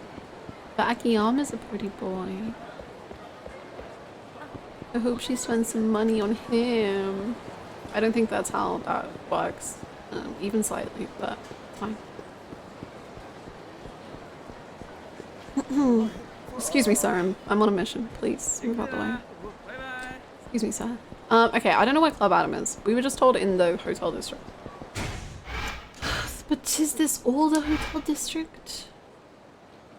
S1: But Akiyama's a pretty boy. I hope she spends some money on him. I don't think that's how that works. Even slightly, but fine. Excuse me, sir. I'm on a mission. Please move out the way. Excuse me, sir. Okay, I don't know where Club Adam is. We were just told in the hotel district. But is this all the hotel district?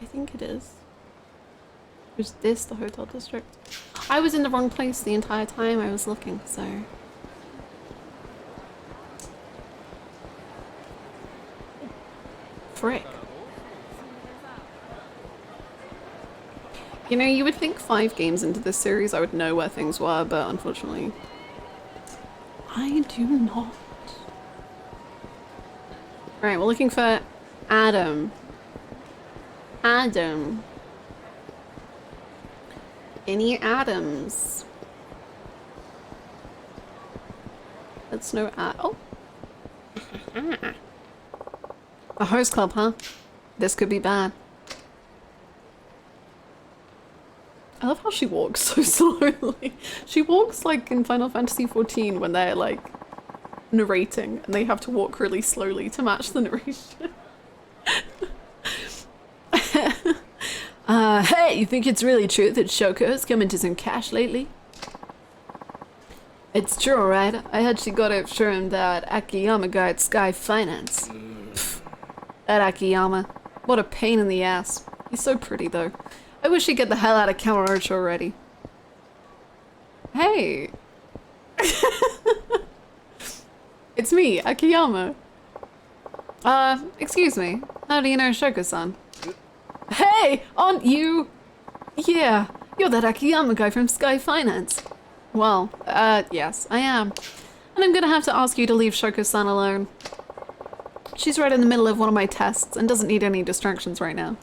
S1: I think it is. Is this the hotel district? I was in the wrong place the entire time I was looking, so... Frick. You know, you would think 5 games into this series I would know where things were, but unfortunately... I do not. Right, we're looking for Adam. Adam. Any Adams? That's no oh. A host club, huh? This could be bad. I love how she walks so slowly. She walks like in Final Fantasy XIV when they're like narrating and they have to walk really slowly to match the narration. Hey, you think it's really true that Shoko has come into some cash lately? It's true, right? I heard she got it from that Akiyama guy at Sky Finance. Pfft, that Akiyama. What a pain in the ass. He's so pretty though. I wish he'd get the hell out of Cabaret already. Hey! It's me, Akiyama. Excuse me. How do you know Shoko-san? Hey! Aren't you? Yeah, you're that Akiyama guy from Sky Finance. Well, yes, I am. And I'm gonna have to ask you to leave Shoko-san alone. She's right in the middle of one of my tests and doesn't need any distractions right now.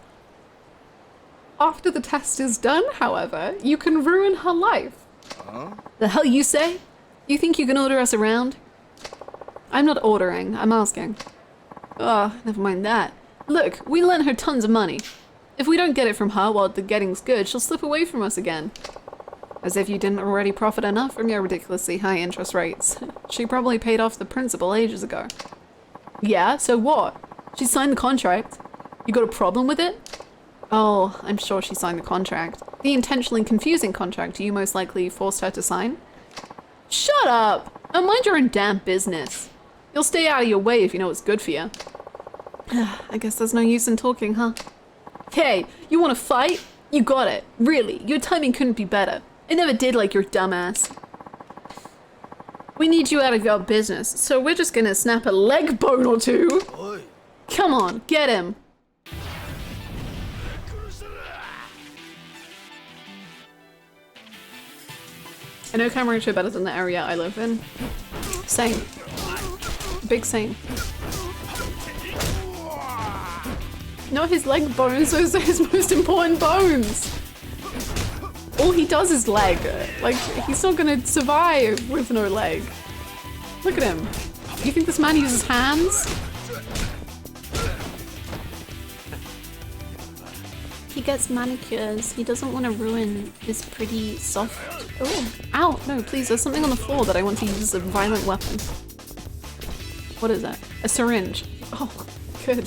S1: After the test is done, however, you can ruin her life. The hell you say? You think you can order us around? I'm not ordering, I'm asking. Oh, never mind that. Look, we lent her tons of money. If we don't get it from her while the getting's good, she'll slip away from us again. As if you didn't already profit enough from your ridiculously high interest rates. She probably paid off the principal ages ago. Yeah, so what? She signed the contract. You got a problem with it? Oh, I'm sure she signed the contract. The intentionally confusing contract you most likely forced her to sign? Shut up! And mind your own damn business. You'll stay out of your way if you know what's good for you. I guess there's no use in talking, huh? Hey, you wanna fight? You got it. Really, your timing couldn't be better. I never did like your dumbass. We need you out of your business, so we're just gonna snap a leg bone or two. Come on, get him. I know Cabaret better than the area I live in. Same. Big same. No, his leg bones, those are his most important bones. All he does is leg. Like, he's not gonna survive with no leg. Look at him. You think this man uses hands? He gets manicures. He doesn't want to ruin his pretty soft... Oh, ow, no, please, there's something on the floor that I want to use as a violent weapon. What is that? A syringe. Oh, good.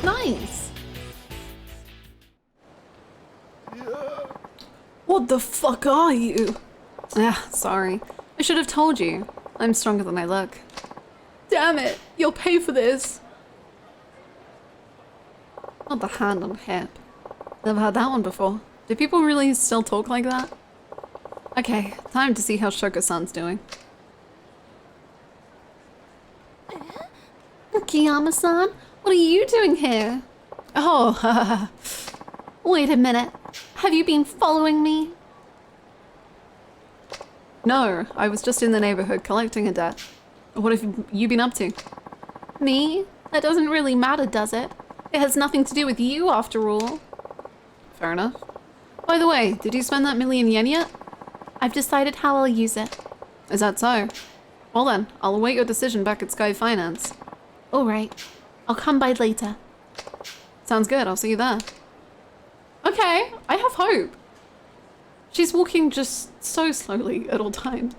S1: Nice. What the fuck are you? Ah, sorry. I should have told you. I'm stronger than I look. Damn it, you'll pay for this. Not the hand on hip. Never had that one before. Do people really still talk like that? Okay, time to see how Shoko-san's doing. Akiyama-san, what are you doing here? Oh, wait a minute. Have you been following me? No, I was just in the neighborhood collecting a debt. What have you been up to? Me? That doesn't really matter, does it? It has nothing to do with you, after all. Fair enough. By the way, did you spend that 1,000,000 yen yet? I've decided how I'll use it. Is that so? Well then, I'll await your decision back at Sky Finance. Alright. I'll come by later. Sounds good, I'll see you there. Okay, I have hope. She's walking just so slowly at all times.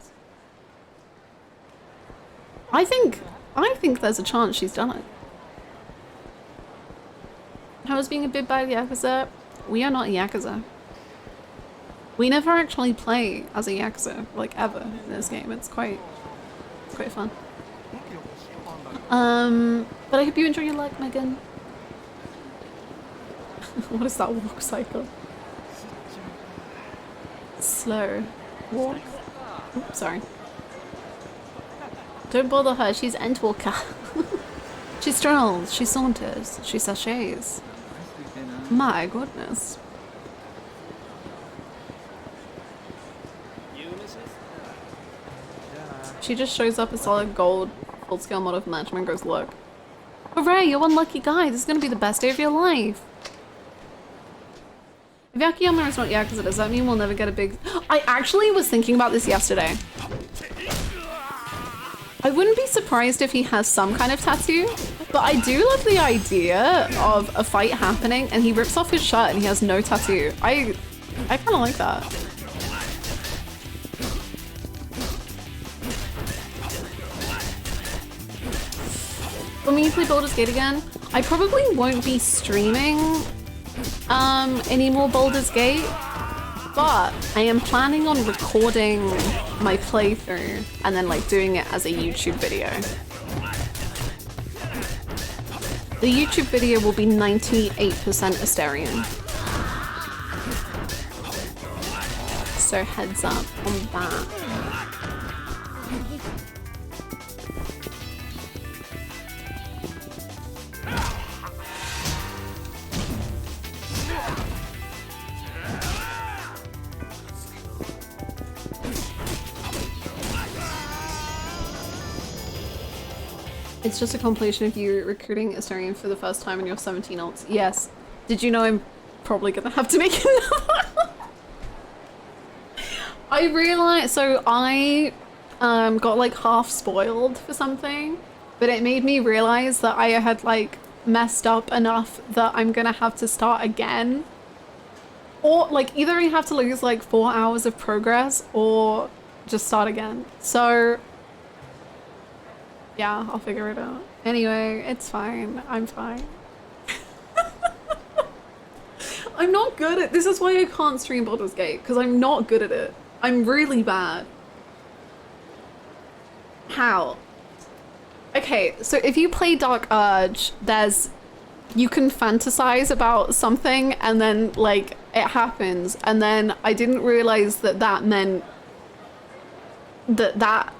S1: I think there's a chance she's done it. How is being a bit by the Yakuza? We are not Yakuza. We never actually play as a Yakuza, like ever, in this game. It's quite fun. But I hope you enjoy your luck, Megan. What is that walk cycle? Slow walk. Oops, sorry. Don't bother her, she's Endwalker. She strolls, she saunters, she sachets. My goodness. She just shows up a solid gold full-scale model of Manchman and goes, look. Hooray, you're one lucky guy. This is going to be the best day of your life. If Akiyama is not Yakuza, does that mean we'll never get a big... I actually was thinking about this yesterday. I wouldn't be surprised if he has some kind of tattoo, but I do love the idea of a fight happening and he rips off his shirt and he has no tattoo. I kind of like that. When we play Baldur's Gate again, I probably won't be streaming any more Baldur's Gate, but I am planning on recording my playthrough and then like doing it as a YouTube video. The YouTube video will be 98% Asterion. So heads up on that. It's just a compilation of you recruiting Asterion for the first time in your 17 alts. Yes. Did you know I'm probably gonna have to make another one? I realized, so I got like half spoiled for something, but it made me realize that I had like messed up enough that I'm gonna have to start again. Or like either I have to lose like 4 hours of progress or just start again. So yeah, I'll figure it out. Anyway, it's fine. I'm fine. I'm not good at this. Is why I can't stream Baldur's Gate, because I'm not good at it. I'm really bad. How? Okay, so if you play Dark Urge, you can fantasize about something and then like it happens, and then I didn't realize that meant that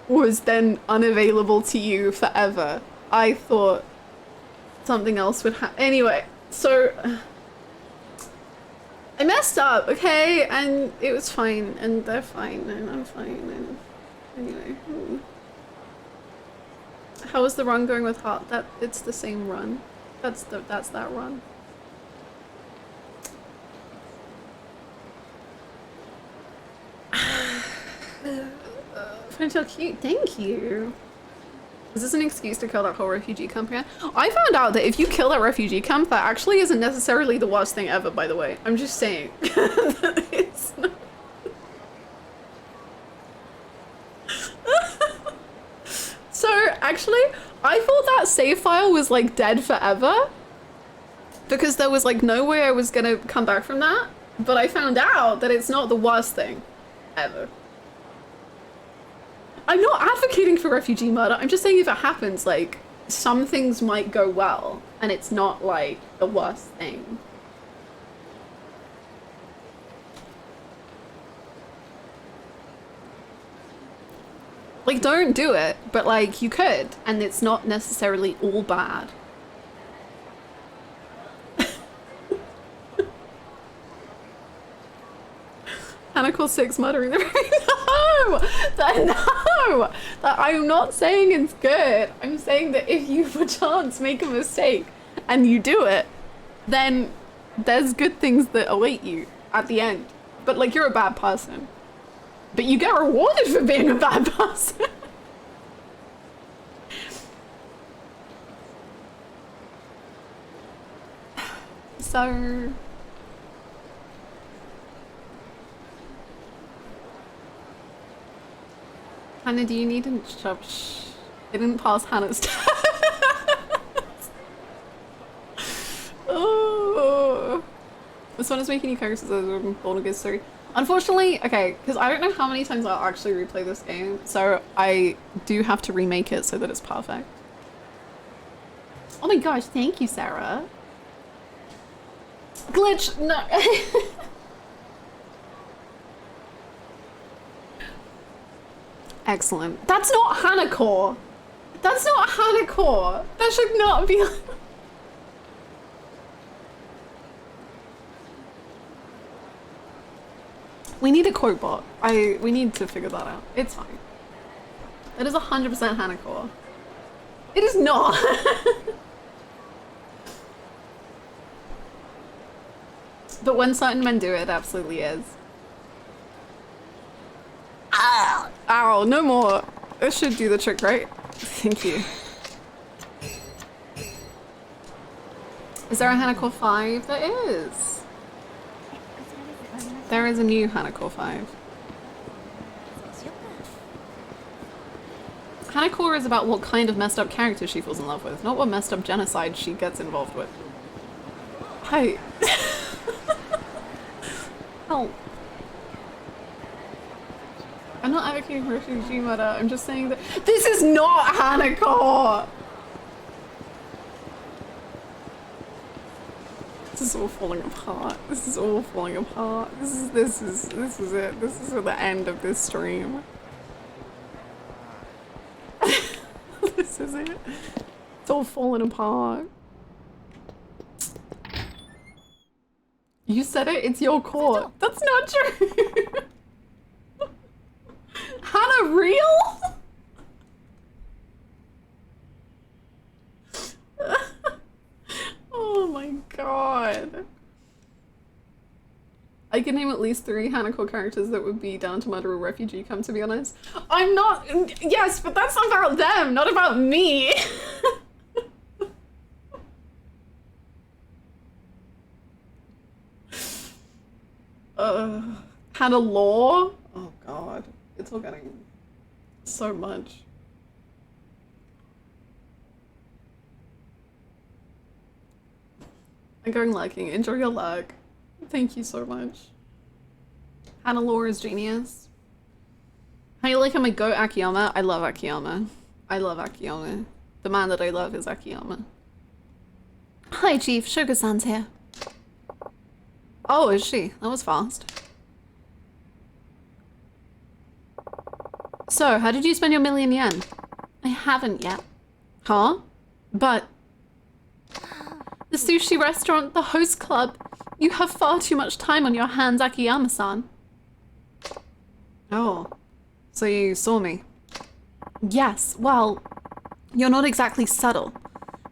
S1: was then unavailable to you forever. I thought something else would happen. Anyway, so I messed up, okay? And it was fine, and they're fine, and I'm fine, and anyway. How is the run going with Heart? It's the same run. That's that run. Find so cute. Thank you. Is this an excuse to kill that whole refugee camp again? I found out that if you kill that refugee camp, that actually isn't necessarily the worst thing ever, by the way. I'm just saying. It's not. So, actually, I thought that save file was, like, dead forever. Because there was, like, no way I was gonna come back from that. But I found out that it's not the worst thing ever. I'm not advocating for refugee murder. I'm just saying if it happens, like, some things might go well, and it's not like the worst thing. Like, don't do it, but like, you could, and it's not necessarily all bad. Hanako 6 muttering the no! No! That I'm not saying it's good. I'm saying that if you perchance make a mistake and you do it, then there's good things that await you at the end. But like, you're a bad person. But you get rewarded for being a bad person. So... Hannah, do you need a job? I didn't pass Hannah's test. Oh. This one is making you characters as Baldur's Gate 3. Unfortunately, okay, because I don't know how many times I'll actually replay this game, so I do have to remake it so that it's perfect. Oh my gosh, thank you, Sarah. Glitch, no. Excellent. That's not Hanako. That's not Hanako. That should not be. We need a quote bot. We need to figure that out. It's fine. That is 100% Hanako. It is not. But when certain men do it, it absolutely is. Ow! Ow, no more. This should do the trick, right? Thank you. Is there a Hanako 5? There is. There is a new Hanako 5. Hanako is about what kind of messed up character she falls in love with, not what messed up genocide she gets involved with. Hi. Oh. I'm not advocating for refugee murder, I'm just saying that this is not Hanako! This is all falling apart. This is all falling apart. This is it. This is the end of this stream. This is it. It's all falling apart. You said it, it's your court. That's not true. Hannah, real? Oh my god. I can name at least 3 Hanako characters that would be down to murder a refugee camp, to be honest. I'm not- yes, but that's about them, not about me! Hannah Law? Oh god. It's all getting so much. I'm going lurking. Enjoy your lurk. Thank you so much. Hannah Law is genius. How you like how I go Akiyama? I love Akiyama. I love Akiyama. The man that I love is Akiyama. Hi Chief, Sugar-san's here. Oh, is she? That was fast. So, how did you spend your $1,000,000 yen? I haven't yet. Huh? But... the sushi restaurant, the host club. You have far too much time on your hands, Akiyama-san. Oh. So you saw me? Yes, well, you're not exactly subtle.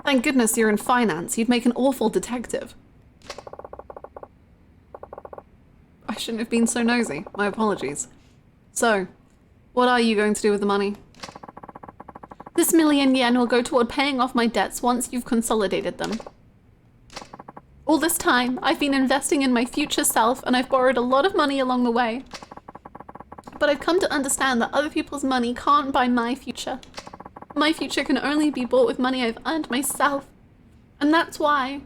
S1: Thank goodness you're in finance. You'd make an awful detective. I shouldn't have been so nosy. My apologies. So, what are you going to do with the money? This $1,000,000 will go toward paying off my debts once you've consolidated them. All this time, I've been investing in my future self and I've borrowed a lot of money along the way. But I've come to understand that other people's money can't buy my future. My future can only be bought with money I've earned myself. And that's why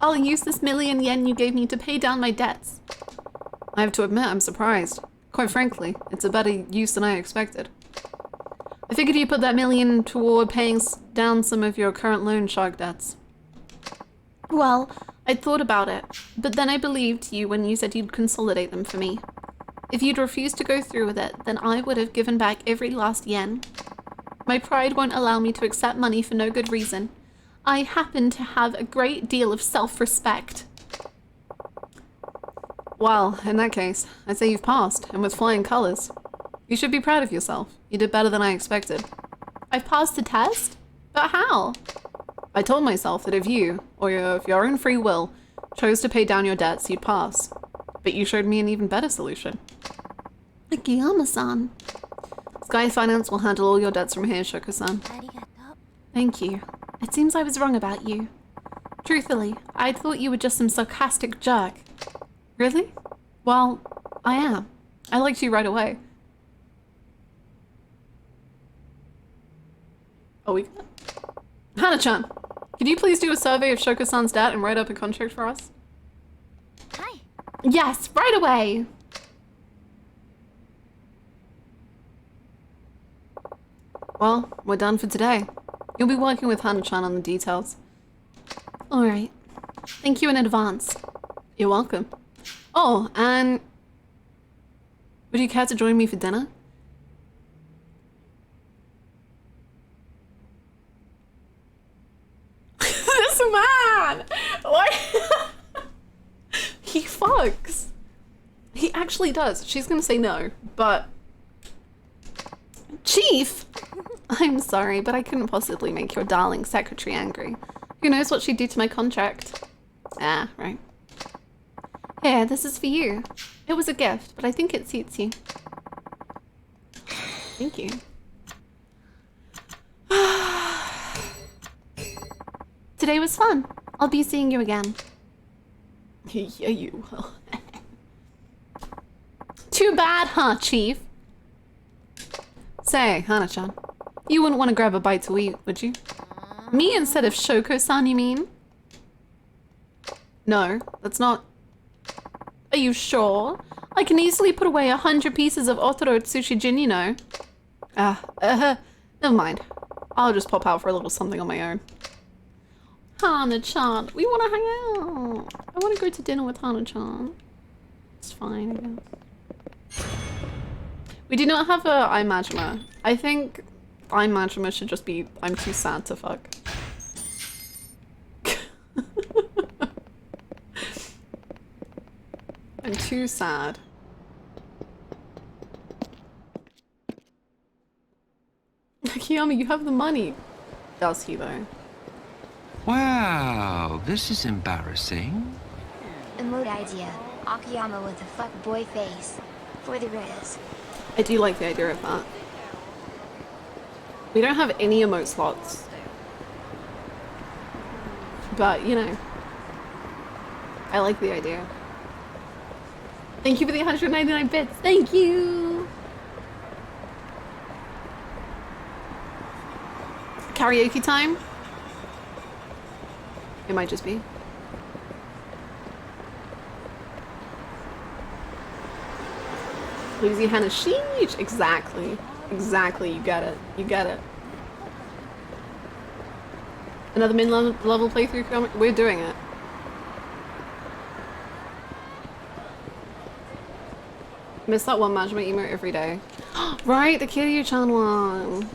S1: I'll use this $1,000,000 you gave me to pay down my debts. I have to admit, I'm surprised. Quite frankly, it's a better use than I expected. I figured you put that million toward paying down some of your current loan shark debts. Well, I'd thought about it, but then I believed you when you said you'd consolidate them for me. If you'd refused to go through with it, then I would have given back every last yen. My pride won't allow me to accept money for no good reason. I happen to have a great deal of self-respect. Well, in that case, I'd say you've passed, and with flying colors. You should be proud of yourself. You did better than I expected. I've passed the test? But how? I told myself that if you, or of your own free will, chose to pay down your debts, you'd pass. But you showed me an even better solution. Akiyama-san. Sky Finance will handle all your debts from here, Shoko-san. Thank you. It seems I was wrong about you. Truthfully, I thought you were just some sarcastic jerk. Really? Well, I am. I liked you right away. Oh, we got... Hannah-chan, could you please do a survey of Shoko-san's debt and write up a contract for us?
S3: Hi.
S1: Yes, right away! Well, we're done for today. You'll be working with Hannah-chan on the details. Alright. Thank you in advance. You're welcome. Oh, and... would you care to join me for dinner? This man! Why? He fucks. He actually does. She's gonna say no, but... Chief! I'm sorry, but I couldn't possibly make your darling secretary angry. Who knows what she'd do to my contract? Ah, right. Here, this is for you. It was a gift, but I think it suits you. Thank you. Today was fun. I'll be seeing you again. Yeah, you will. Too bad, huh, Chief? Say, Hannah-chan, you wouldn't want to grab a bite to eat, would you? Me instead of Shoko-san, you mean? No, that's not... Are you sure? I can easily put away 100 pieces of Otoro Tsushijin, you know. Never mind. I'll just pop out for a little something on my own. Hannah-chan, we want to hang out. I want to go to dinner with Hannah-chan. It's fine, I guess. We do not have a Imaginer. I think Imaginer should just be I'm too sad to fuck. I'm too sad. Akiyama, you have the money. Does he though?
S4: Wow, this is embarrassing.
S3: Emote idea. Akiyama with a fuckboy face. For the Riz.
S1: I do like the idea of that. We don't have any emote slots. But, you know. I like the idea. Thank you for the 199 bits. Thank you! Karaoke time? It might just be. Louiseyhannah, sheesh! Exactly. Exactly, you get it. You get it. Another mid-level playthrough coming? We're doing it. Miss that one Majima emote every day. Right, the Kiryu-chan one.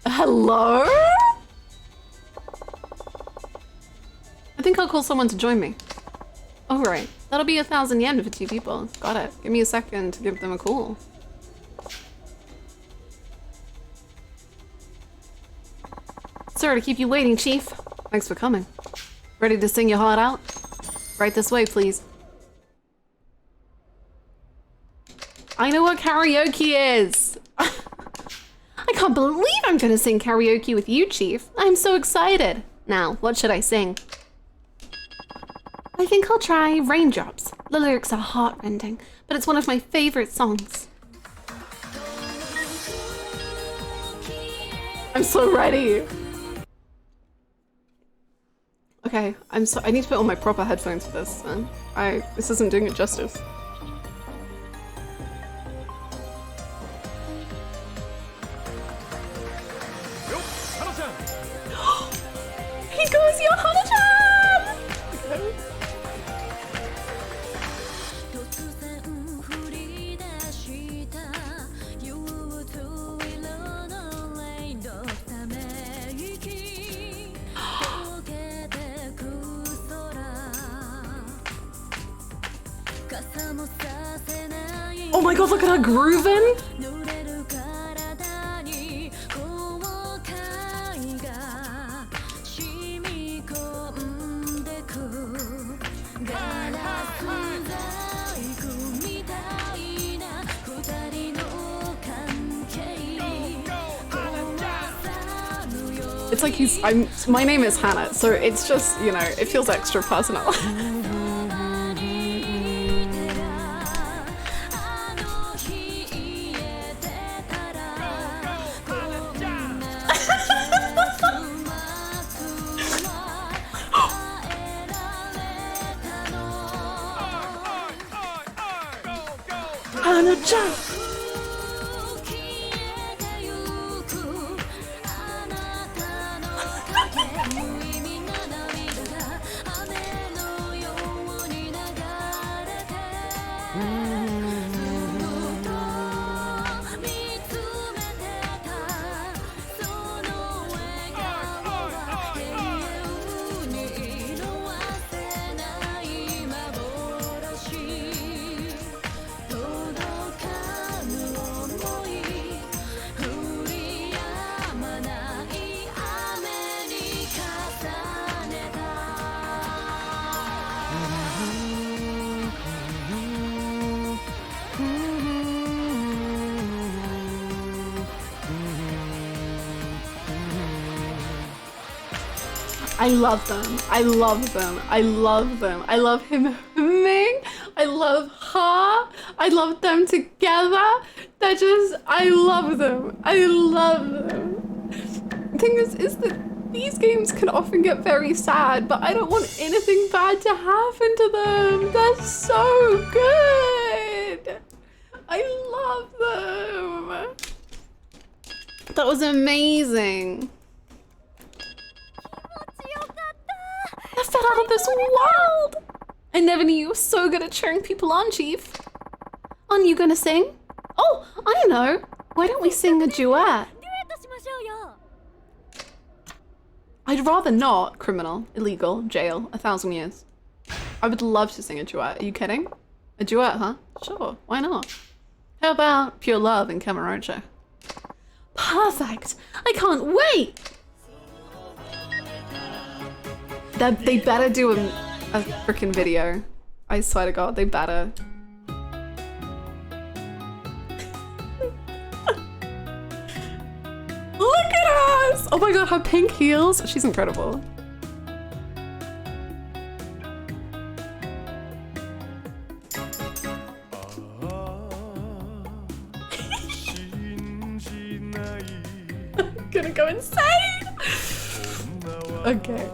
S1: Hello? I think I'll call someone to join me. All right, that'll be 1,000 yen for 2 people. Got it. Give me a second to give them a call. Sorry to keep you waiting, Chief. Thanks for coming. Ready to sing your heart out? Right this way, please. I know what karaoke is! I can't believe I'm gonna sing karaoke with you, Chief. I'm so excited. Now, what should I sing? I think I'll try Raindrops. The lyrics are heart-rending, but it's one of my favorite songs. I'm so ready. Okay, I need to put on my proper headphones for this, man. This isn't doing it justice. He goes, Yohana-chan! Okay. Oh my god, look at her grooving! It's like my name is Hannah, so it's just, you know, it feels extra personal. Hannah-chan! I love them. I love them. I love them. I love him humming. I love her. I love them together. They're just, I love them. I love them. The thing is that these games can often get very sad, but I don't want anything bad to happen to them. They're so good. I love them. That was amazing. I fell out of this world! I never knew you were so good at cheering people on, Chief. Aren't you gonna sing? Oh, I know. Why don't we sing a duet? I'd rather not. Criminal, illegal, jail, 1,000 years. I would love to sing a duet. Are you kidding? A duet, huh? Sure, why not? How about Pure Love and Cabaret? Perfect! I can't wait! They better do a freaking video. I swear to God, they better. Look at us! Oh my God, her pink heels. She's incredible. I'm gonna go insane! Okay.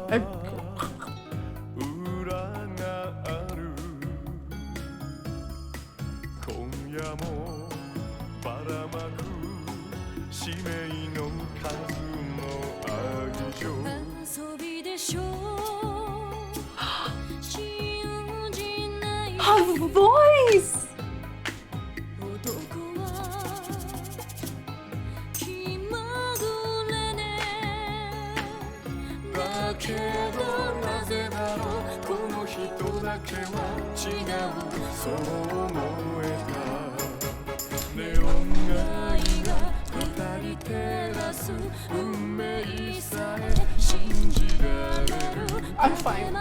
S1: Her voice! I'm fine.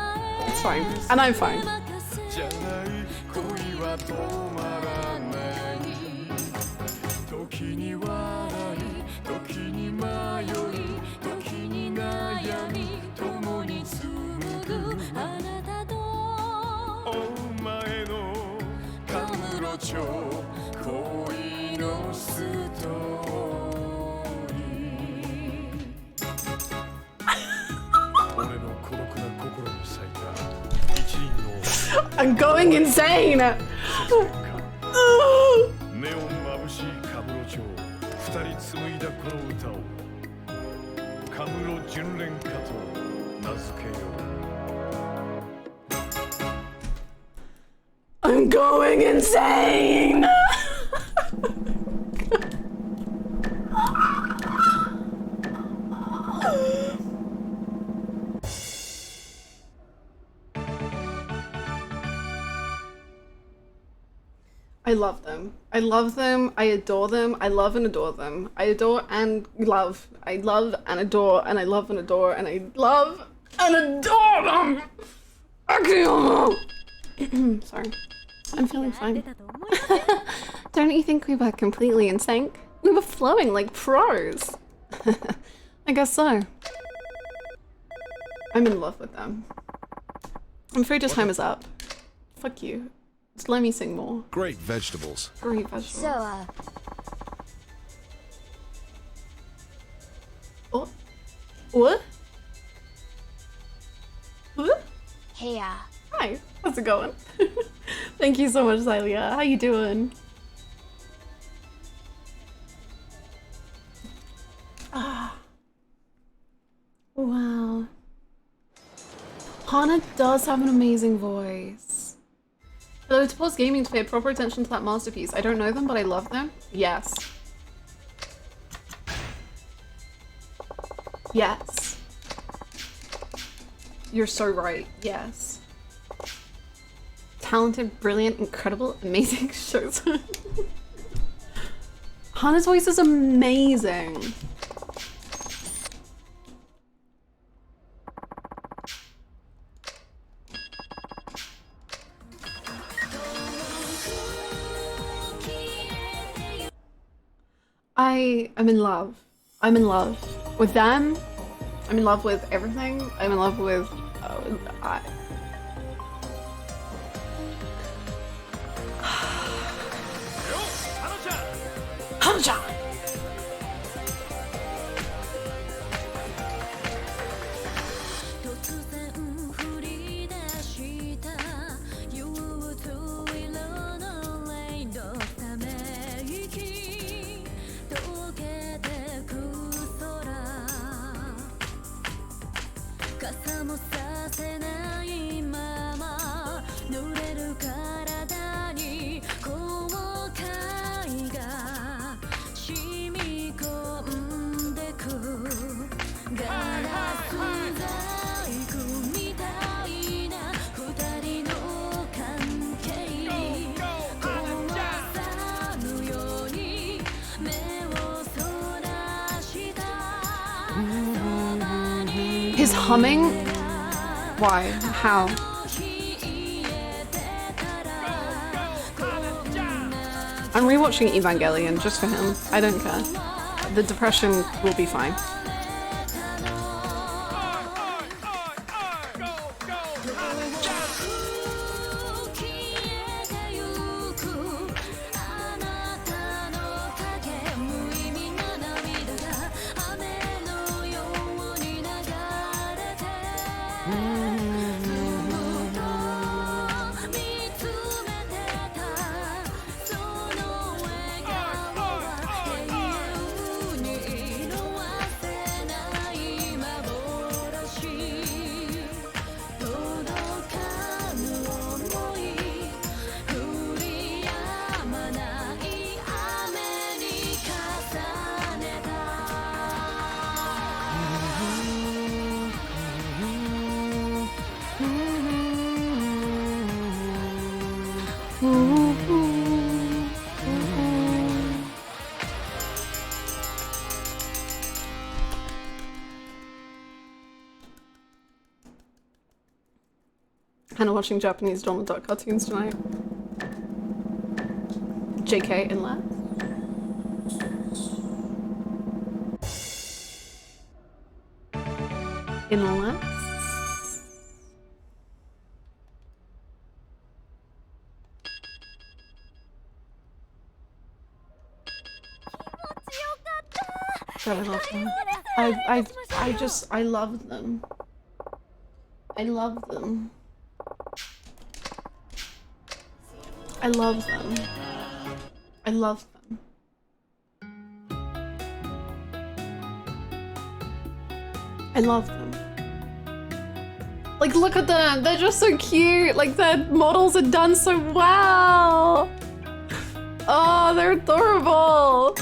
S1: It's fine. And I'm fine. I'm going insane!
S5: ネオン眩しいカムロ町二人紡いだこの歌をカムロ純恋歌と名付けよう
S1: I'm going insane! I love them. I love them. I adore them. I love and adore them. I adore and love. I love and adore and I love and adore and I love and adore them! Akiyama! Sorry. I'm feeling fine. Don't you think we were completely in sync? We were flowing like pros. I guess so. I'm in love with them. I'm afraid your time is up. Fuck you. Just let me sing more.
S5: Great vegetables.
S1: Great vegetables.
S3: So,
S1: Oh. What? What?
S3: hey,
S1: Hi. How's it going? Thank you so much, Xylia. How you doing? Ah. Wow. Hannah does have an amazing voice. Although to pause gaming to pay proper attention to that masterpiece. I don't know them, but I love them. Yes. Yes. You're so right. Yes. Talented, brilliant, incredible, amazing shows. Hannah's voice is amazing. I am in love. I'm in love with them. I'm in love with everything. I'm in love with Hanja! 'His humming? Why? How? I'm rewatching Evangelion just for him. I don't care. The depression will be fine. Kind of watching Japanese Donald Duck cartoons tonight. JK in left. In left. God, I love them. I love them. I love them. I love them. I love them. I love them. Like, look at them. They're just so cute. Like, their models are done so well. Oh, they're adorable.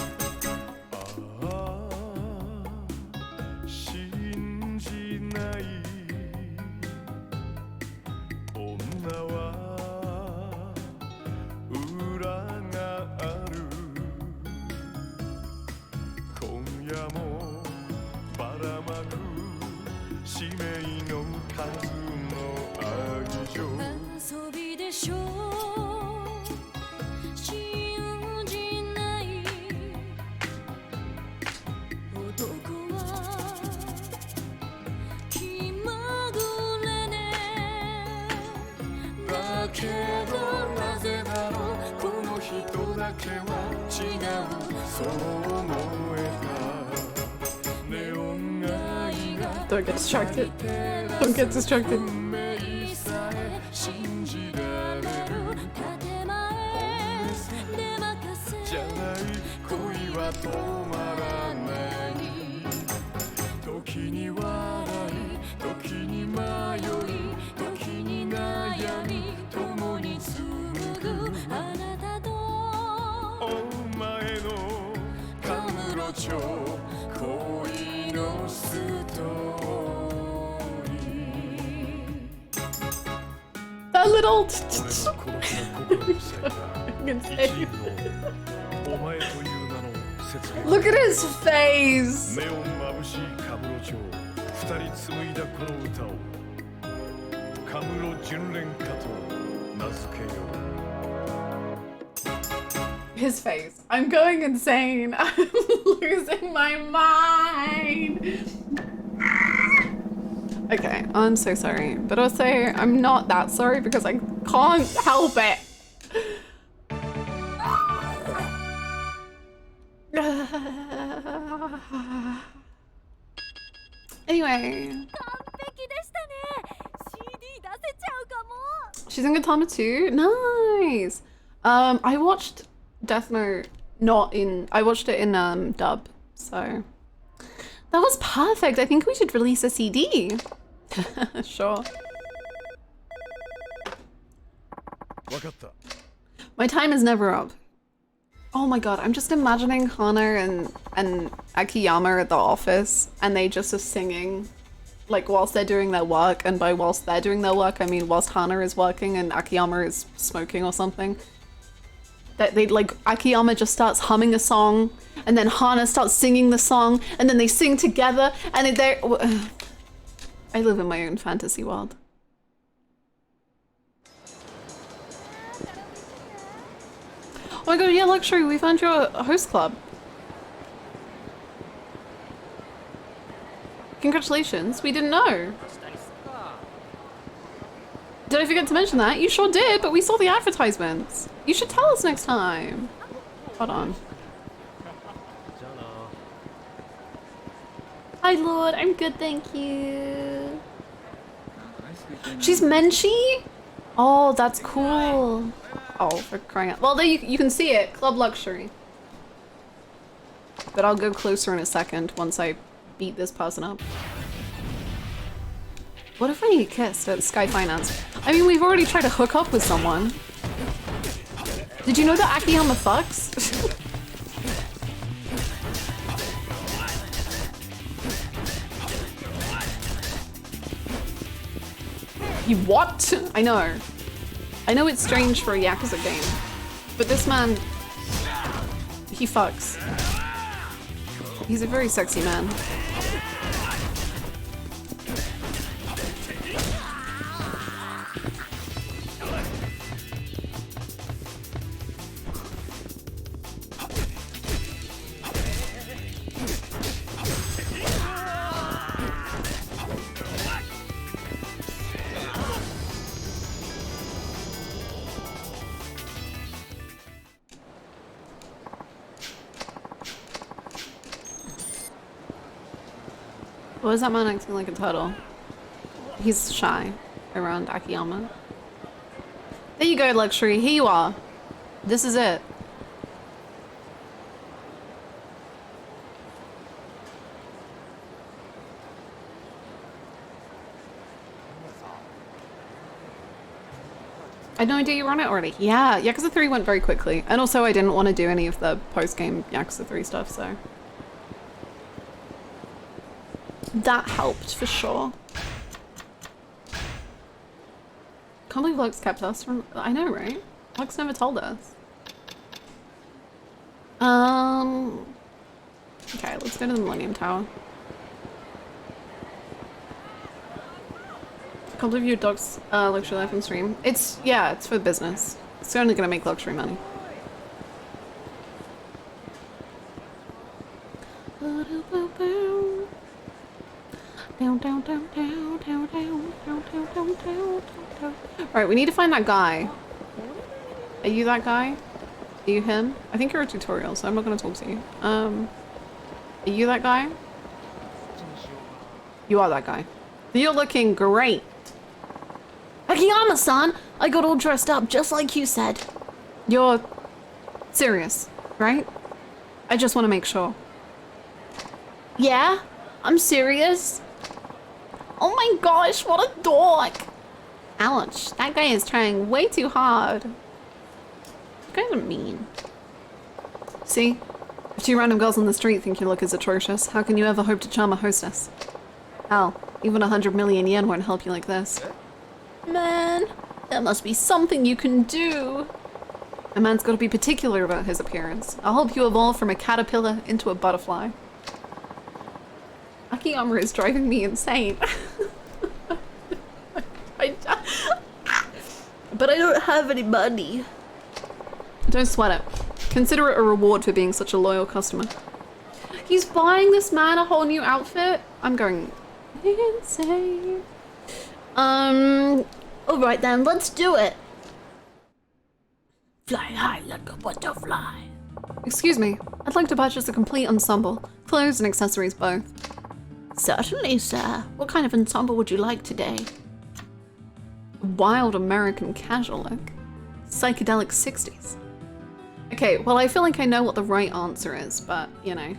S1: Don't get distracted. Don't get distracted. That little look at his face. His face. I'm going insane. I'm losing my mind. Okay, I'm so sorry. But also, I'm not that sorry because I can't help it. Anyway. She's in Gatama too? Nice! I watched Death Note I watched it in dub, so that was perfect. I think we should release a CD. Sure. My time is never up. Oh my god, I'm just imagining Hana and Akiyama at the office, and they just are singing, like, whilst they're doing their work, and by whilst they're doing their work, I mean whilst Hana is working and Akiyama is smoking or something. That they, like, Akiyama just starts humming a song, and then Hana starts singing the song, and then they sing together, and they're... I live in my own fantasy world. Oh my god, yeah, Luxury, we found your host club. Congratulations, we didn't know. Did I forget to mention that? You sure did, but we saw the advertisements. You should tell us next time. Hold on. Hi, Lord. I'm good, thank you. She's Menchie? Oh, that's cool. Oh, for crying out. Well, there you can see it. Club Luxury. But I'll go closer in a second once I beat this person up. What if we kissed at Sky Finance? I mean, we've already tried to hook up with someone. Did you know that Akiyama fucks? You what? I know. I know it's strange for a Yakuza game, but this man, he fucks. He's a very sexy man. What is that man acting like a turtle? He's shy around Akiyama. There you go, Luxury. Here you are. This is it. I had no idea you were on it already. Yeah, Yakuza 3 went very quickly. And also I didn't want to do any of the post-game Yakuza 3 stuff, so... that helped for sure. Can't believe Lux kept us from... I know, right? Lux never told us. Okay, let's go to the Millennium Tower. Can't believe your dog's luxury life on stream. It's, yeah, it's for business. It's only gonna make luxury money. Alright, we need to find that guy. Are you that guy? Are you him? I think you're a tutorial, so I'm not gonna talk to you. Are you that guy? You are that guy. You're looking great.
S6: Akiyama-san, I got all dressed up just like you said.
S1: You're serious, right? I just want to make sure.
S6: Yeah, I'm serious. Oh my gosh, what a dork.
S1: Ouch, that guy is trying way too hard. You guys are mean. See? If two random girls on the street think your look is atrocious, how can you ever hope to charm a hostess? Hell, even 100 million yen won't help you like this.
S6: Man, there must be something you can do.
S1: A man's got to be particular about his appearance. I'll help you evolve from a caterpillar into a butterfly. Akiyama is driving me insane.
S6: But I don't have any money.
S1: Don't sweat it. Consider it a reward for being such a loyal customer. He's buying this man a whole new outfit? I'm going insane.
S6: Alright then, let's do it. Fly high like a butterfly.
S1: Excuse me, I'd like to purchase a complete ensemble. Clothes and accessories both.
S6: Certainly, sir. What kind of ensemble would you like today?
S1: Wild American casual look. Psychedelic 60s. Okay, well I feel like I know what the right answer is, but you know.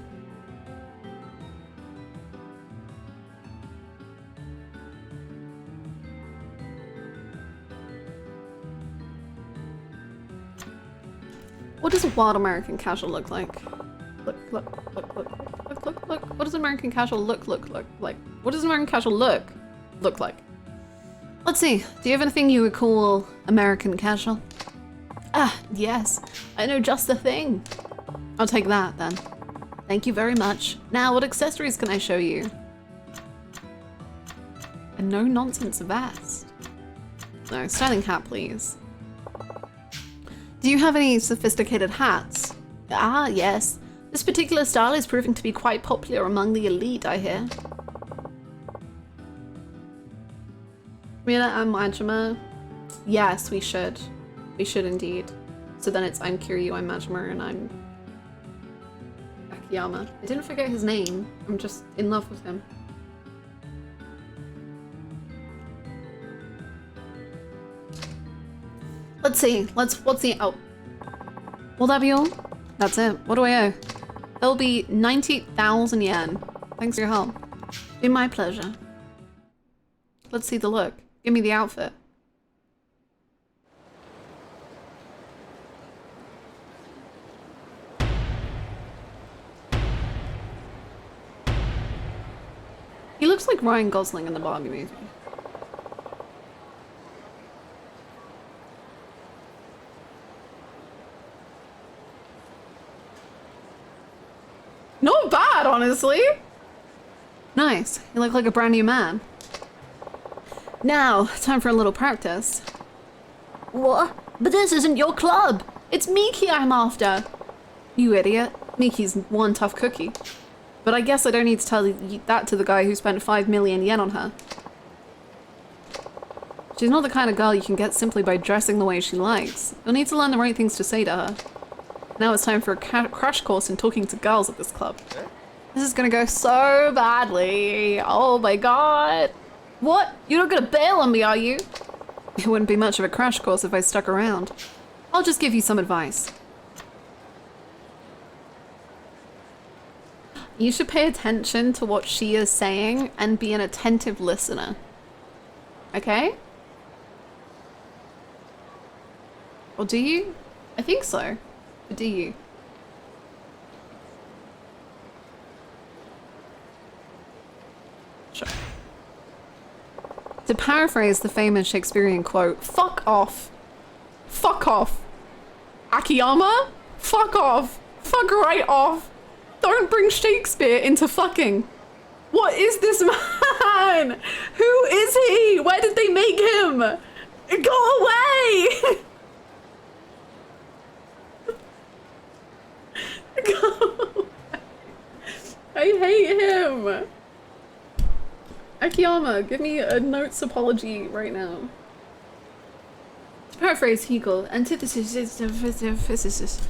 S1: What does a wild American casual look like? Look. What does American casual look like? What does American casual look like? Let's see. Do you have anything you would call American casual?
S6: Ah, yes. I know just the thing.
S1: I'll take that then.
S6: Thank you very much.
S1: Now, what accessories can I show you? A no-nonsense vest. No, styling hat, please. Do you have any sophisticated hats?
S6: Ah, yes. This particular style is proving to be quite popular among the elite, I hear.
S1: Mina and Majima? Yes, we should. We should indeed. So then it's I'm Kiryu, I'm Majima, and I'm Akiyama. I didn't forget his name. I'm just in love with him. Let's see. What's the, oh. Will that be all? That's it. What do I owe? It'll be 90,000 yen. Thanks for your help.
S6: Be my pleasure.
S1: Let's see the look. Give me the outfit. He looks like Ryan Gosling in the Barbie movie. Not bad, honestly. Nice. You look like a brand new man. Now, time for a little practice.
S6: What? But this isn't your club. It's Miki I'm after.
S1: You idiot. Miki's one tough cookie. But I guess I don't need to tell that to the guy who spent 5 million yen on her. She's not the kind of girl you can get simply by dressing the way she likes. You'll need to learn the right things to say to her. Now it's time for a crash course in talking to girls at this club. This is gonna go so badly. Oh my god. What? You're not gonna bail on me, are you? It wouldn't be much of a crash course if I stuck around.
S6: I'll just give you some advice. You should pay attention to what she is saying and be an attentive listener. Okay? Or do you? I think so. But do you? Sure. To paraphrase the famous Shakespearean quote, fuck off. Fuck off. Akiyama? Fuck off. Fuck right off. Don't bring Shakespeare into fucking. What is this man? Who is he? Where did they make him? Go away! Go away. I hate him. Akiyama, give me a notes apology right now. To paraphrase Hegel, antithesis is the physicist.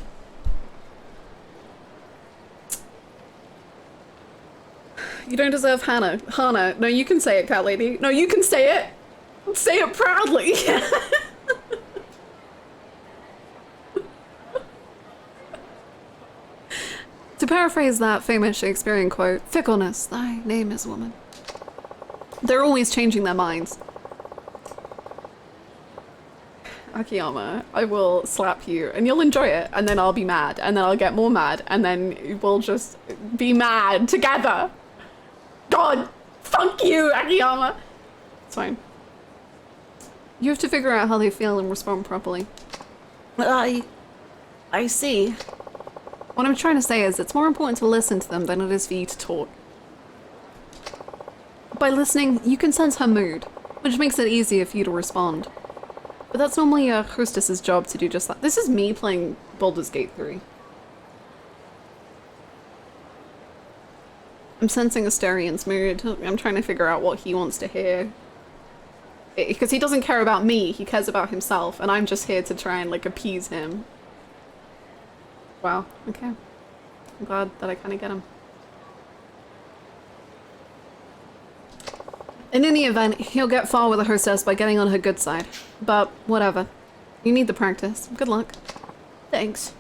S6: You don't deserve Hannah. Hannah. No, you can say it, cat lady. No, you can say it. Say it proudly. To paraphrase that famous Shakespearean quote, fickleness, thy name is woman. They're always changing their minds. Akiyama, I will slap you and you'll enjoy it, and then I'll be mad, and then I'll get more mad, and then we'll just be mad together. God, fuck you, Akiyama. It's fine. You have to figure out how they feel and respond properly. I see. What I'm trying to say is it's more important to listen to them than it is for you to talk. By listening, you can sense her mood, which makes it easier for you to respond. But that's normally a hostess's job to do just that. This is me playing Baldur's Gate 3. I'm sensing Asterian's mood. I'm trying to figure out what he wants to hear. Because he doesn't care about me, he cares about himself, and I'm just here to try and, like, appease him. Wow, okay. I'm glad that I kind of get him. In any event, he'll get far with a hostess by getting on her good side. But, whatever. You need the practice. Good luck. Thanks.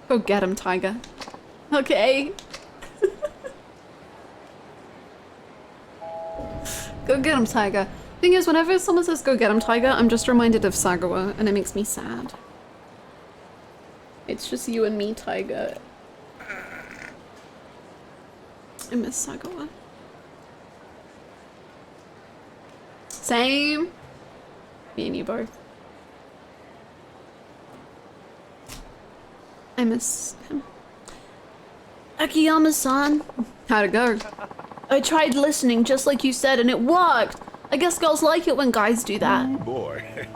S6: Go get him, Tiger. Okay. Go get him, Tiger. Thing is, whenever someone says go get him, Tiger, I'm just reminded of Sagawa, and it makes me sad. It's just you and me, Tiger. I miss Sagawa. Same. Me and you both. I miss him. Akiyama-san. How'd it go? I tried listening just like you said and it worked. I guess girls like it when guys do that.
S5: Oh boy.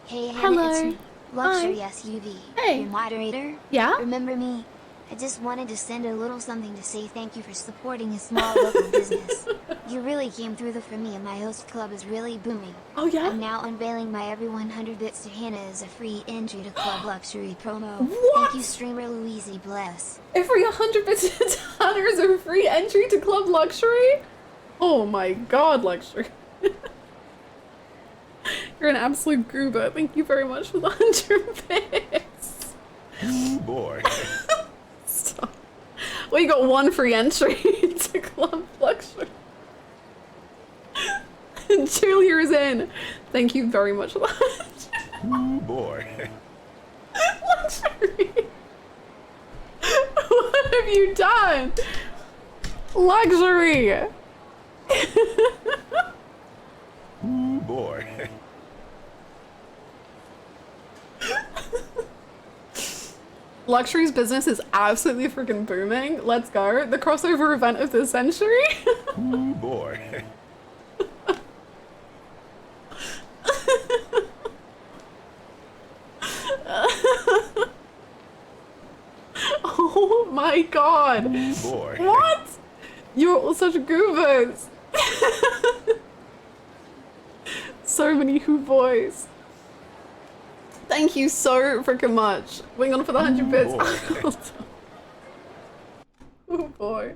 S3: Hey, Hannah,
S6: Hello.
S3: it's me, Luxury
S6: Hi.
S3: SUV.
S6: Hey.
S3: Your moderator.
S6: Yeah?
S3: Remember me? I just wanted to send a little something to say thank you for supporting a small local business. You really came through for me and my host club is really booming.
S6: Oh yeah?
S3: I'm now unveiling my every 100 bits to Hannah as a free entry to Club Luxury promo.
S1: What?
S3: Thank you, streamer Louise, bless.
S1: Every 100 bits of Tanner is a free entry to Club Luxury? Oh my god, Luxury. You're an absolute goober. Thank you very much for the 100 bits.
S5: Oh boy.
S1: Stop. Well, you got one free entry to Club Luxury. Julia is in. Thank you very much for that.
S5: Oh boy.
S1: Luxury. What have you done? Luxury.
S5: Oh boy.
S1: Luxury's business is absolutely freaking booming. Let's go. The crossover event of the century.
S5: Oh boy.
S1: Oh my god.
S5: Oh boy.
S1: What? You're all such goobers. So many who boys. Thank you so freaking much. Wing on for the 100 bits. Oh boy.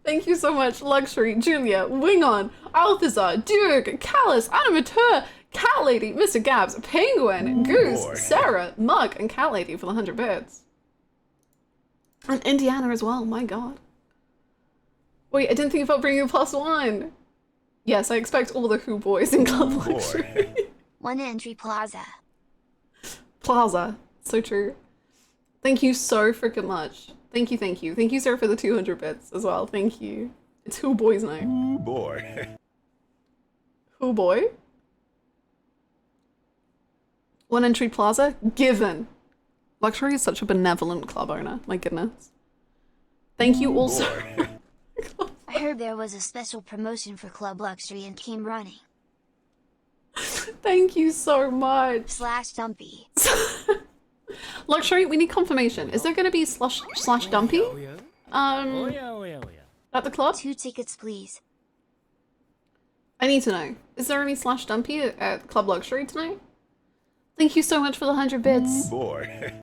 S1: Thank you so much, Luxury, Julia, Wing on, Althazar, Duke, Callus, Animateur,
S6: Cat Lady, Mr. Gabs, Penguin, Goose,
S5: boy.
S6: Sarah, Mug, and Cat Lady for the 100 bits. And Indiana as well, my god. Wait, I didn't think about bringing a +1. Yes, I expect all the Who boys in Club Luxury.
S3: One entry plaza.
S6: Plaza, so true. Thank you so freaking much. Thank you, thank you. Thank you, sir, for the 200 bits as well. Thank you. It's Who boys now.
S5: Ooh boy.
S6: Who boy? One entry plaza? Given. Luxury is such a benevolent club owner. My goodness. Thank you also.
S5: Boy.
S3: I heard there was a special promotion for Club Luxury and came running.
S6: Thank you so much.
S3: Slash Dumpy.
S6: Luxury, we need confirmation. Is there going to be slash dumpy? At the club?
S3: 2 tickets, please.
S6: I need to know. Is there any slash dumpy at Club Luxury tonight? Thank you so much for the 100 bits.
S5: Ooh boy.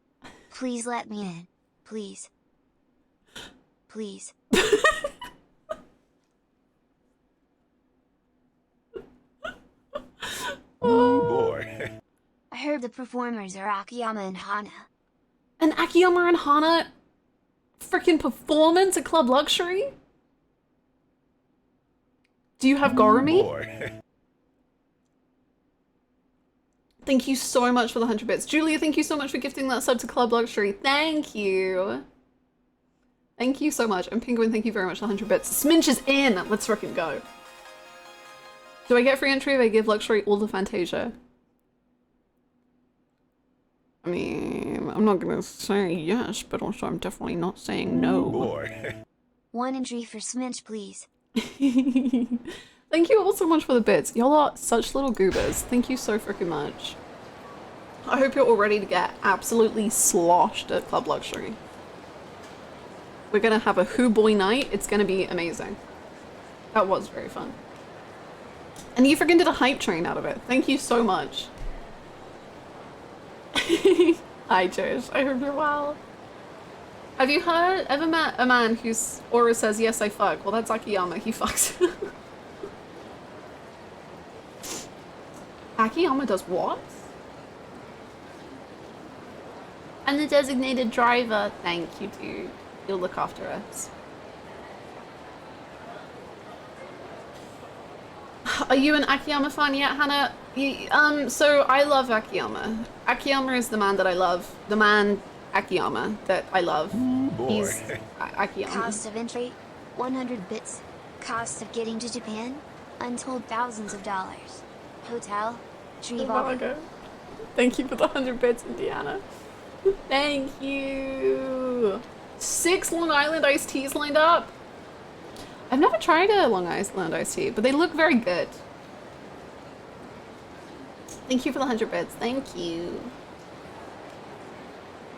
S3: Please let me in. Please. Please.
S5: Ooh boy.
S3: I heard the performers are Akiyama and Hana.
S6: An Akiyama and Hana freaking performance at Club Luxury? Do you have Gourmet?
S5: Boy.
S6: Thank you so much for the 100 bits. Julia, thank you so much for gifting that sub to Club Luxury. Thank you. Thank you so much. And Penguin, thank you very much for the 100 bits. Sminch is in! Let's frickin' go. Do I get free entry if I give Luxury all the Fantasia? I mean, I'm not gonna say yes, but also I'm definitely not saying no.
S5: Ooh boy.
S3: 1 entry for Sminch, please.
S6: Thank you all so much for the bits. Y'all are such little goobers. Thank you so freaking much. I hope you're all ready to get absolutely sloshed at Club Luxury. We're gonna have a Who Boy night. It's gonna be amazing. That was very fun. And you freaking did a hype train out of it. Thank you so much. Hi Josh, I hope you're well. Have you ever met a man whose aura says, yes, I fuck? Well, that's Akiyama, he fucks. Akiyama does what? I'm the designated driver. Thank you, dude. You'll look after us. Are you an Akiyama fan yet, Hannah? So I love Akiyama. Akiyama is the man that I love. The man Akiyama that I love.
S5: Ooh boy.
S6: He's Akiyama.
S3: Cost of entry, 100 bits. Cost of getting to Japan, untold thousands of dollars. Hotel, tree barber.
S6: Malaga. Thank you for the 100 bits, Indiana. Thank you. 6 Long Island iced teas lined up. I've never tried a Long Island iced tea, but they look very good. Thank you for the 100 bits. Thank you.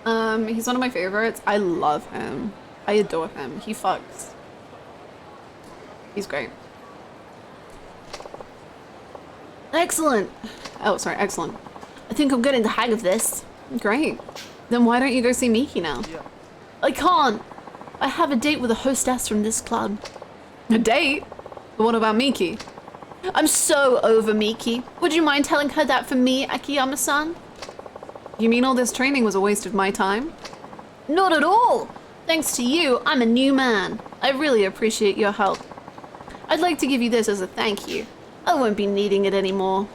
S6: He's one of my favorites. I love him. I adore him. He fucks. He's great. Excellent. Oh, sorry, excellent. I think I'm getting the hang of this. Great. Then why don't you go see Miki now? Yeah. I can't. I have a date with a hostess from this club. A date? But what about Miki? I'm so over Miki. Would you mind telling her that for me, Akiyama-san? You mean all this training was a waste of my time? Not at all! Thanks to you, I'm a new man. I really appreciate your help. I'd like to give you this as a thank you. I won't be needing it anymore.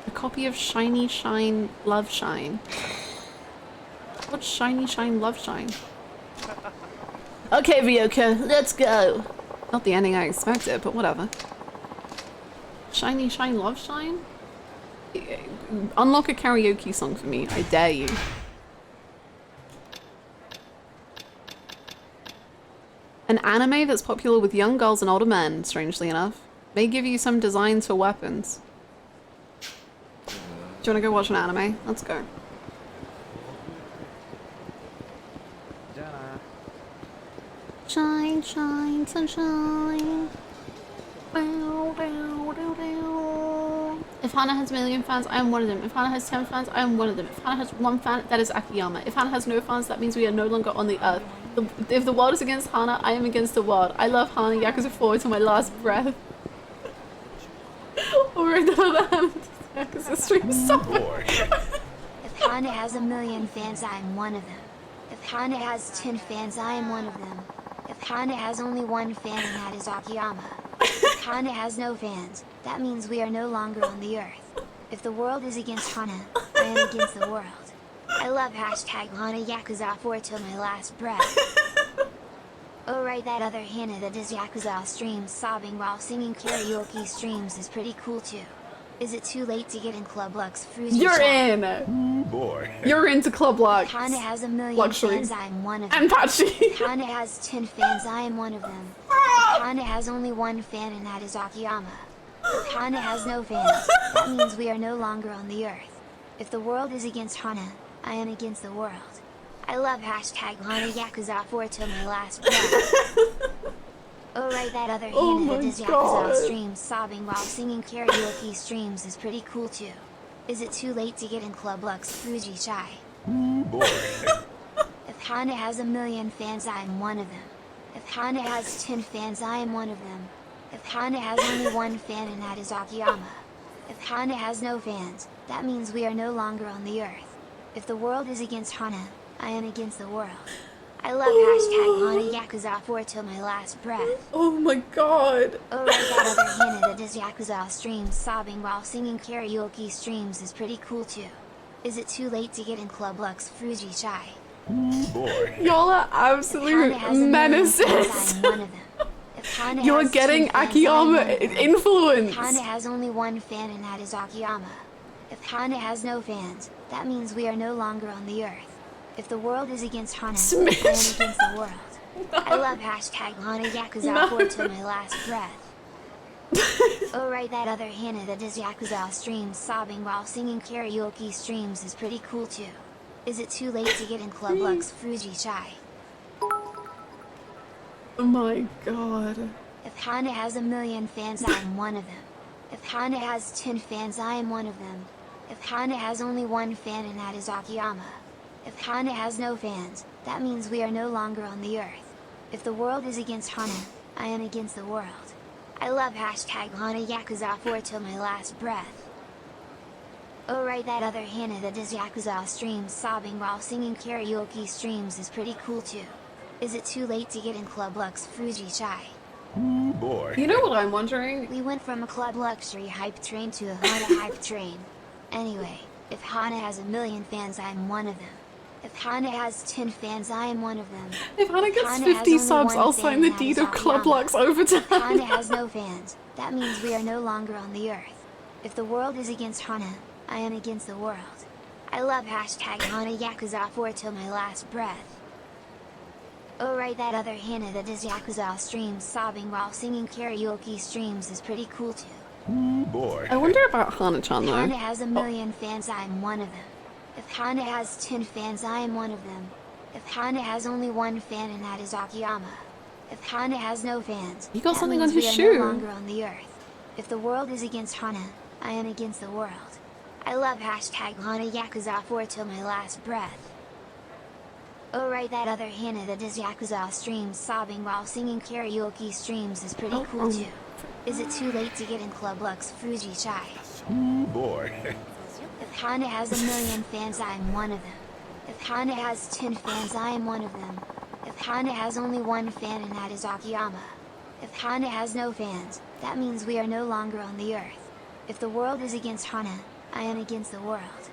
S6: A copy of Shiny Shine Love Shine. What's Shiny Shine Love Shine? Okay, Ryoko, let's go. Not the ending I expected, but whatever. Shiny Shine Love Shine? Unlock a karaoke song for me, I dare you. An anime that's popular with young girls and older men, strangely enough. May give you some designs for weapons. Do you wanna go watch an anime? Let's go. Shine, shine, sunshine. Bow, bow, bow, bow. If Hannah has a million fans, I am one of them. If Hannah has 10 fans, I am one of them. If Hannah has 1 fan, that is Akiyama. If Hannah has no fans, that means we are no longer on the earth. If the world is against Hannah, I am against the world. I love Hannah, Yakuza 4 to my last breath. Or right now the Yakuza stream somewhere.
S5: Boy.
S3: If Hannah has 1,000,000 fans, I'm one of them. If Hannah has 10 fans, I am one of them. If Hannah has only one fan, and that is Akiyama. If Hannah has no fans, that means we are no longer on the earth. If the world is against Hannah, I am against the world. I love hashtag Hannah Yakuza 4 till my last breath. Oh right, that other Hannah that does Yakuza streams sobbing while singing karaoke streams is pretty cool too. Is it too late to get in Club Lux Fruity?
S6: You're in!
S5: Boy.
S6: You're into Club Lux.
S3: Hannah has 1,000,000
S6: Luxury.
S3: fans, I am one of them.
S6: And Patchy.
S3: If Hannah has 10 fans, I am one of them. If Hannah has only one fan, and that is Akiyama. If Hannah has no fans, that means we are no longer on the earth. If the world is against Hannah, I am against the world. I love hashtag Hannah Yakuza 4 till my last breath. Oh right, that other
S6: Oh
S3: Hannah
S6: my
S3: that does
S6: God.
S3: Yakuza streams sobbing while singing karaoke streams is pretty cool too. Is it too late to get in Club Lux Fuji Chai?
S5: Boy.
S3: If Hannah has 1,000,000 fans, I am one of them. If Hannah has 10 fans, I am one of them. If Hannah has only one fan, and that is Akiyama. If Hannah has no fans, that means we are no longer on the earth. If the world is against Hannah, I am against the world. I love hashtag Hannah Yakuza 4 till my last breath.
S6: Oh my god.
S3: Oh right, that other Hannah that does Yakuza streams sobbing while singing karaoke streams is pretty cool too. Is it too late to get in Club Lux Fuji Chai?
S5: Boy.
S6: Y'all are
S3: If Hannah
S6: absolute
S3: has 1,000,000
S6: menaces.
S3: fans, I'm one of them. If Hannah
S6: You're
S3: has
S6: getting
S3: 10 fans,
S6: Akiyama
S3: I'm one of them.
S6: influence.
S3: If Hannah has only one fan, and that is Akiyama. If Hannah has no fans, that means we are no longer on the earth. If the world is against Hannah, I am
S6: Smash.
S3: against the world. I love hashtag Hannah Yakuza 4 till my last breath. Oh right, that other Hannah that does Yakuza streams sobbing while singing karaoke streams is pretty cool too. Is it too late to get in Club Lux Fuji Chai?
S6: Oh my god.
S3: If Hannah has 1,000,000 fans, I am one of them. If Hannah has 10 fans, I am one of them. If Hannah has only one fan, and that is Akiyama. If Hannah has no fans, that means we are no longer on the earth. If the world is against Hannah, I am against the world. I love hashtag Hannah Yakuza 4 till my last breath. Oh right, that other Hannah that does Yakuza streams sobbing while singing karaoke streams is pretty cool too. Is it too late to get in Club Lux Fuji Chai?
S5: Boy.
S6: You know what I'm wondering?
S3: We went from a Club Luxury hype train to a Hannah hype train. Anyway, if Hannah has 1,000,000 fans, I am one of them. If Hannah has 10 fans, I am one of them.
S6: If Hannah gets
S3: Hannah has
S6: 50
S3: only
S6: subs,
S3: one
S6: I'll
S3: fan,
S6: sign the
S3: and that
S6: deed
S3: is
S6: of Club
S3: Akiyama.
S6: Lux over to
S3: If Hannah
S6: Hannah.
S3: has no fans, that means we are no longer on the earth. If the world is against Hannah, I am against the world. I love hashtag Hannah Yakuza 4 till my last breath. Oh right, that other Hannah that does Yakuza streams sobbing while singing karaoke streams is pretty cool too.
S5: Boy.
S6: I wonder about Hannah-chan
S3: If Hannah
S6: though.
S3: has 1,000,000 fans, I am one of them. If Hannah has 10 fans, I am one of them. If Hannah has only one fan, and that is Akiyama. If Hannah has no fans,
S6: He got
S3: that
S6: something
S3: means
S6: on his
S3: we are
S6: shoe.
S3: no longer on the earth. If the world is against Hannah, I am against the world. I love hashtag Hannah Yakuza 4 till my last breath. Oh right, that other Hannah that does Yakuza streams sobbing while singing karaoke streams is pretty cool too. Is it too late to get in Club Lux Fuji Chai?
S5: Boy.
S3: If Hannah has 1,000,000 fans, I am one of them. If Hannah has 10 fans, I am one of them. If Hannah has only one fan, and that is Akiyama. If Hannah has no fans, that means we are no longer on the earth. If the world is against Hannah, I am against the world.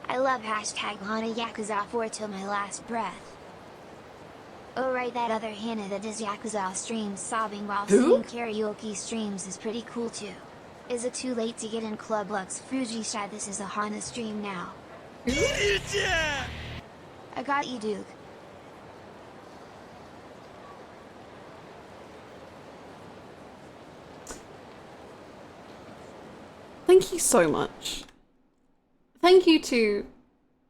S3: I love hashtag Hannah Yakuza 4 till my last breath. Oh right, that other Hannah that does Yakuza streams sobbing while
S6: Who?
S3: singing karaoke streams is pretty cool too. Is it too late to get in Club Lux Fuji Chai? This is a Hannah stream now. I got you, Duke.
S6: Thank you so much. Thank you to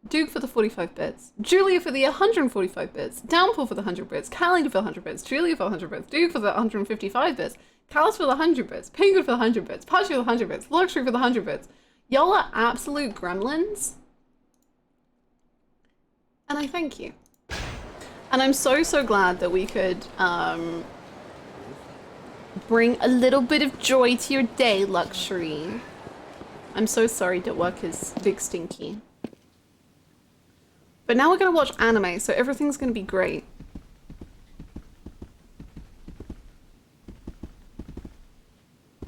S6: Duke for the 45 bits, Julia for the 145 bits, Downpour for the 100 bits, Callie for the 100 bits, Julia for the 100 bits, Duke for the 155 bits, Callus for the 100 bits, Penguin for the 100 bits, Patchy for the 100 bits, Luxury for the 100 bits. Y'all are absolute gremlins. And I thank you. And I'm so glad that we could bring a little bit of joy to your day, Luxury.
S1: I'm so sorry that work is big stinky. But now we're gonna watch anime, so everything's gonna be great.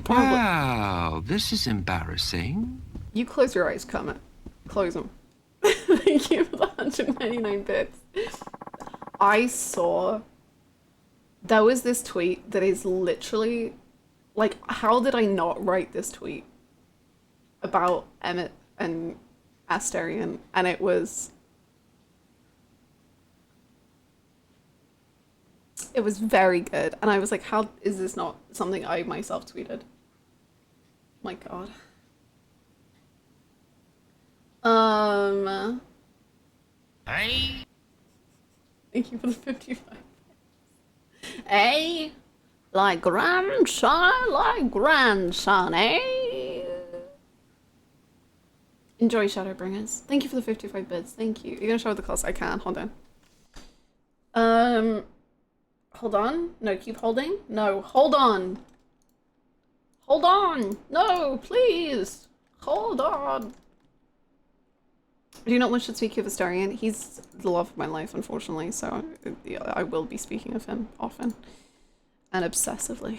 S4: Wow, this is embarrassing.
S1: You close your eyes, Kermit. Close them. Thank you for the 199 bits. I saw... There was this tweet that is literally... Like, how did I not write this tweet? About Emmett and Asterion, and it was... It was very good, and I was like, how is this not something I myself tweeted? My god.
S4: Hey.
S1: Thank you for the 55. Hey, like grandson, eh? Enjoy Shadowbringers. Thank you for the 55 bits. Thank you. You're gonna show the class? I can. Hold on. Hold on. No, keep holding. No, hold on. Hold on. No, please. Hold on. I do not wish to speak of Asterion. He's the love of my life, unfortunately, so I will be speaking of him often and obsessively.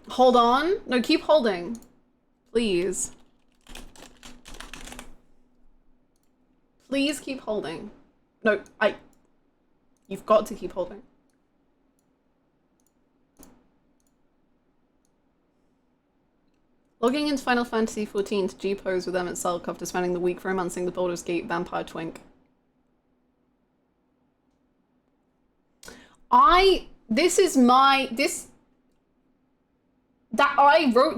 S1: Hold on. No, keep holding. Please. Please keep holding. No, you've got to keep holding. Logging into Final Fantasy XIV to G-pose with Emmett Selk after spending the week romancing the Baldur's Gate vampire twink. I wrote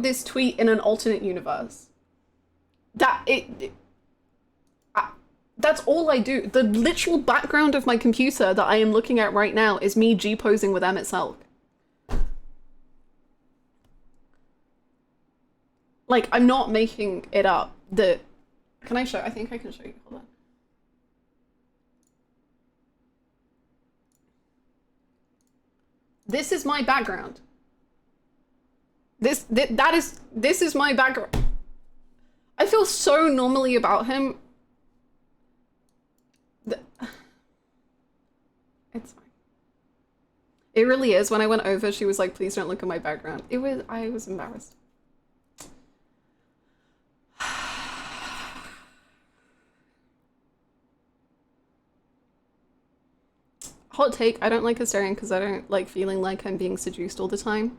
S1: this tweet in an alternate universe. That's all I do. The literal background of my computer that I am looking at right now is me G-posing with Emmett Selk. Like, I'm not making it up. Can I show? I think I can show you. Hold on. This is my background. This is my background. I feel so normally about him. It's fine. It really is. When I went over, she was like, please don't look at my background. I was embarrassed. Hot take, I don't like Asterion because I don't like feeling like I'm being seduced all the time.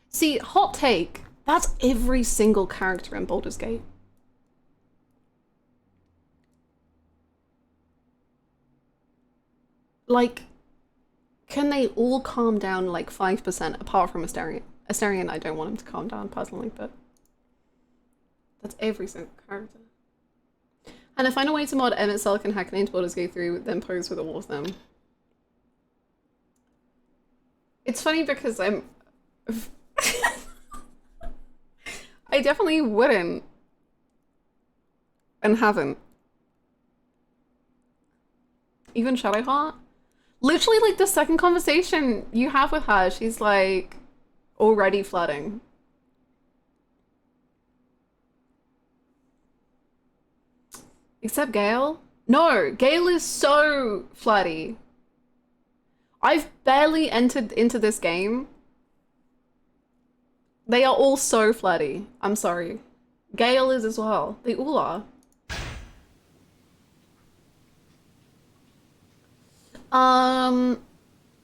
S1: See, hot take, that's every single character in Baldur's Gate. Like, can they all calm down like 5% apart from Asterion? Asterion, I don't want him to calm down personally, but that's every single character. And I find a way to mod Emmett Selk and Hackney into Baldur's Gate 3, then pose with all of them. It's funny because I definitely wouldn't and haven't. Even Shadowheart? Literally, like, the second conversation you have with her, she's like already flirting. Except Gale? No, Gale is so flirty. I've barely entered into this game. They are all so flirty. I'm sorry. Gale is as well. They all are.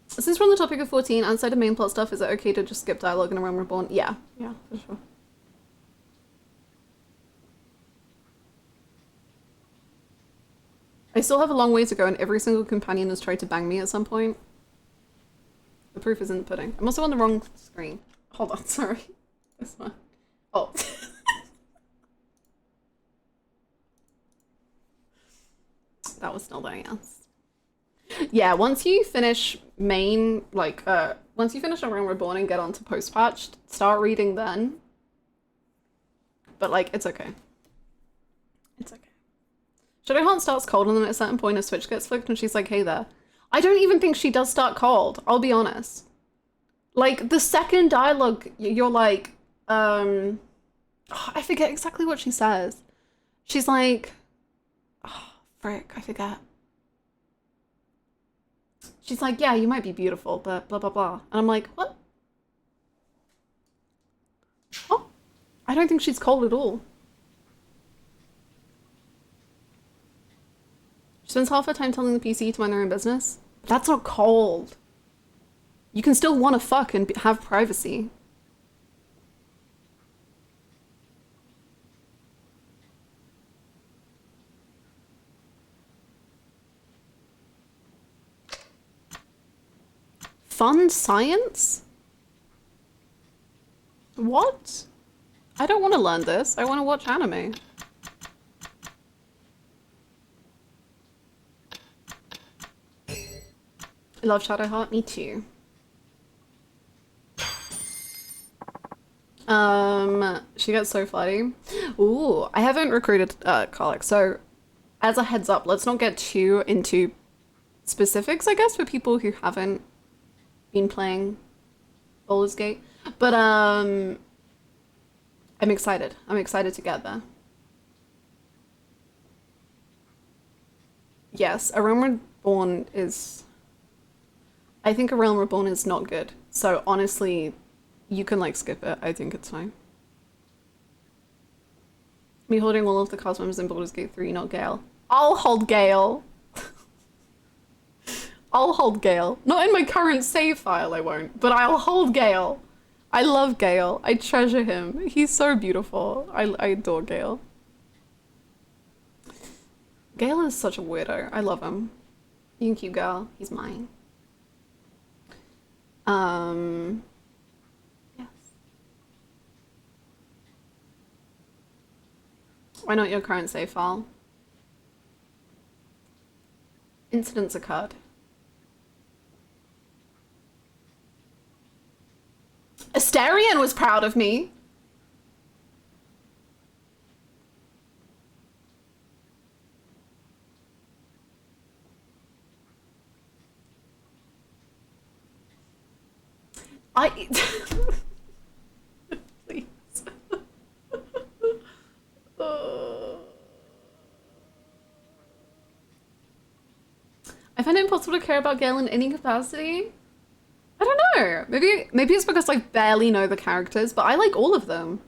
S1: Since we're on the topic of 14, outside of main plot stuff, is it okay to just skip dialogue in A Realm Reborn? Yeah, for sure. I still have a long way to go and every single companion has tried to bang me at some point. The proof is in the pudding. I'm also on the wrong screen. Hold on, sorry. This one. Oh. That was still there, yes. Yeah, once you finish main, like, once you finish A Realm Reborn and get onto post-patch, start reading then. But, like, it's okay. It's okay. Shadowheart starts cold and then at a certain point a switch gets flicked and she's like, hey there. I don't even think she does start cold, I'll be honest. Like, the second dialogue, you're like, oh, I forget exactly what she says. She's like, oh, frick, I forget. She's like, yeah, you might be beautiful, but blah, blah, blah. And I'm like, what? Oh, I don't think she's cold at all. She spends half her time telling the PC to mind their own business. That's not cold. You can still want to fuck and have privacy. Fun science? What? I don't want to learn this. I want to watch anime. I love Shadowheart. Me too. She gets so flirty. Ooh, I haven't recruited Karlak, so as a heads up, let's not get too into specifics, I guess, for people who haven't been playing Baldur's Gate. But I'm excited. I'm excited to get there. Yes, A Realm Reborn is... I think A Realm Reborn is not good. So honestly, you can like skip it. I think it's fine. Me holding all of the cast members in Baldur's Gate 3, not Gale. I'll hold Gale. I'll hold Gale. Not in my current save file, I won't, but I'll hold Gale. I love Gale. I treasure him. He's so beautiful. I adore Gale. Gale is such a weirdo. I love him. You can keep Gale. He's mine. Yes. Why not your current save file? Incidents occurred. Asterion was proud of me. Please. I find it impossible to care about Gale in any capacity. I don't know. Maybe it's because I barely know the characters, but I like all of them.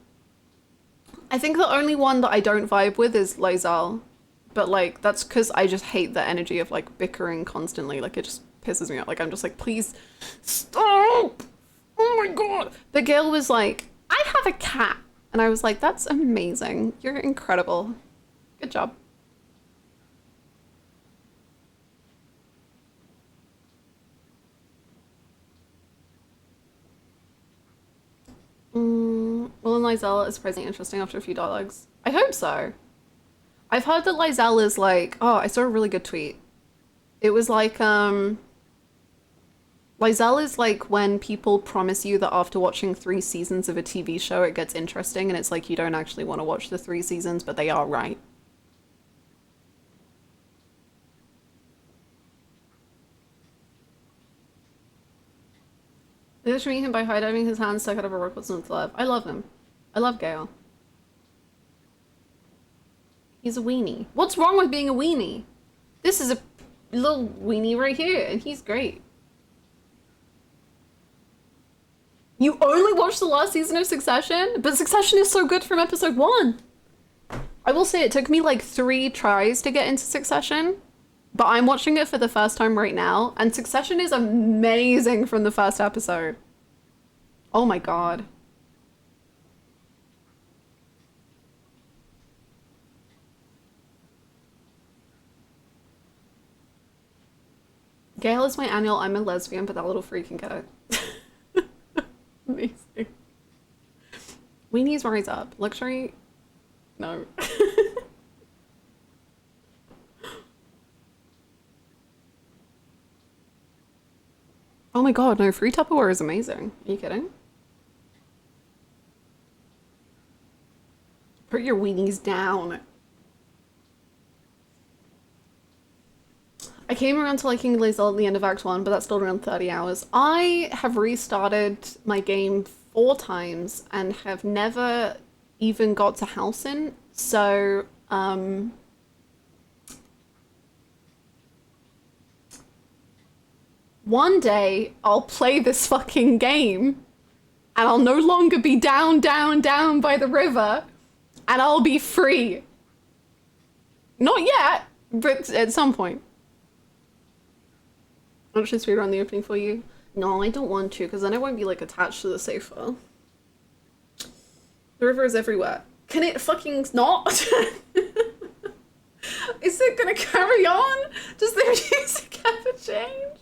S1: I think the only one that I don't vibe with is Lae'zel. But like, that's because I just hate the energy of like bickering constantly. Like, it just pisses me off. Like, I'm just like, please stop. Oh my god. But Gale was like, I have a cat. And I was like, that's amazing. You're incredible. Good job. Well, and Lae'zel is surprisingly interesting after a few dialogues. I hope so. I've heard that Lae'zel is like, oh, I saw a really good tweet. It was like, Lae'zel is like when people promise you that after watching 3 seasons of a TV show, it gets interesting, and it's like you don't actually want to watch the 3 seasons, but they are right. They just meet him by high-diving his hands stuck out of a rock with some love. I love him. I love Gale. He's a weenie. What's wrong with being a weenie? This is a little weenie right here, and he's great. You only watched the last season of Succession? But Succession is so good from episode 1. I will say it took me like 3 tries to get into Succession, but I'm watching it for the first time right now, and Succession is amazing from the first episode. Oh my god. Gale is my annual I'm a lesbian, but that little freak can get it. Amazing. Weenies rise up. Luxury? No. Oh my god, no, free Tupperware is amazing. Are you kidding? Put your weenies down. I came around to liking Lae'zel at the end of Act 1, but that's still around 30 hours. I have restarted my game 4 times and have never even got to Halcyon, so, one day I'll play this fucking game and I'll no longer be down, down, down by the river and I'll be free. Not yet, but at some point. I'll just rerun the opening for you. No, I don't want to, because then I won't be, like, attached to the safe file. The river is everywhere. Can it fucking not? Is it gonna carry on? Does the music ever change?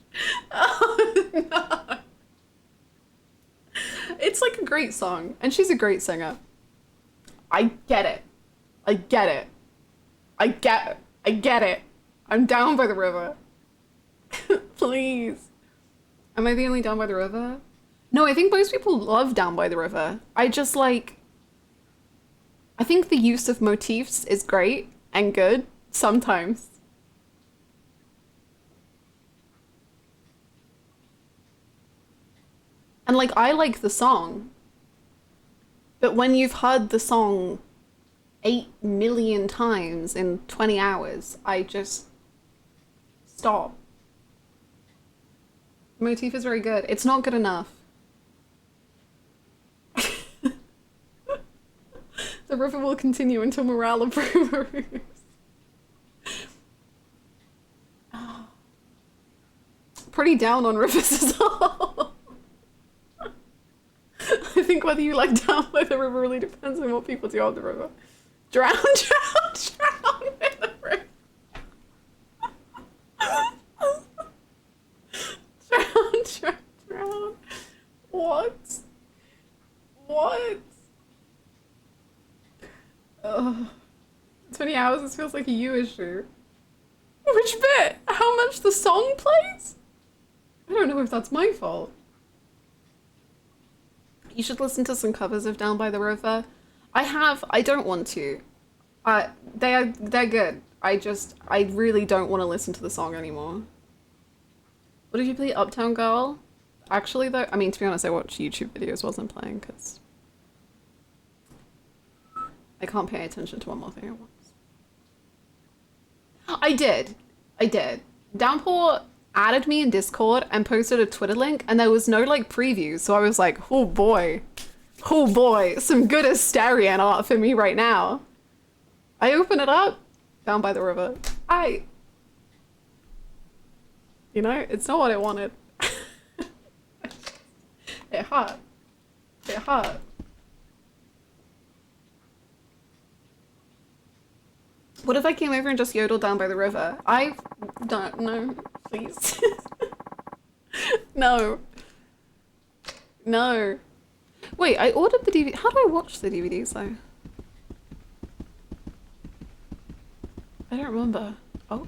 S1: Oh, no. It's, like, a great song, and she's a great singer. I get it. I get it. I get it. I'm down by the river. Please. Am I the only down by the river? No, I think most people love Down by the River. I just like... I think the use of motifs is great and good sometimes. And like, I like the song. But when you've heard the song 8 million times in 20 hours, I just stop. The motif is very good. It's not good enough. The river will continue until morale improves. Oh. Pretty down on rivers as well. I think whether you like Down by the River really depends on what people do on the river. Drown, drown, drown in the river. Drown, drown, drown. What? What? Ugh. 20 hours, this feels like a you issue. Which bit? How much the song plays? I don't know if that's my fault. You should listen to some covers of Down by the River. I don't want to. They're good. I really don't want to listen to the song anymore. What did you play? Uptown Girl? Actually though, I mean, to be honest, I watch YouTube videos whilst I'm playing, because I can't pay attention to one more thing at once. I did. Downpour added me in Discord and posted a Twitter link, and there was no like preview, so I was like, oh boy, some good Asterian art for me right now. I open it up, Down by the River. You know, it's not what I wanted. It hurt. It hurt. What if I came over and just yodeled Down by the River? I don't know, please. No. No. Wait, I ordered the DVD. How do I watch the DVDs though? I don't remember. Oh.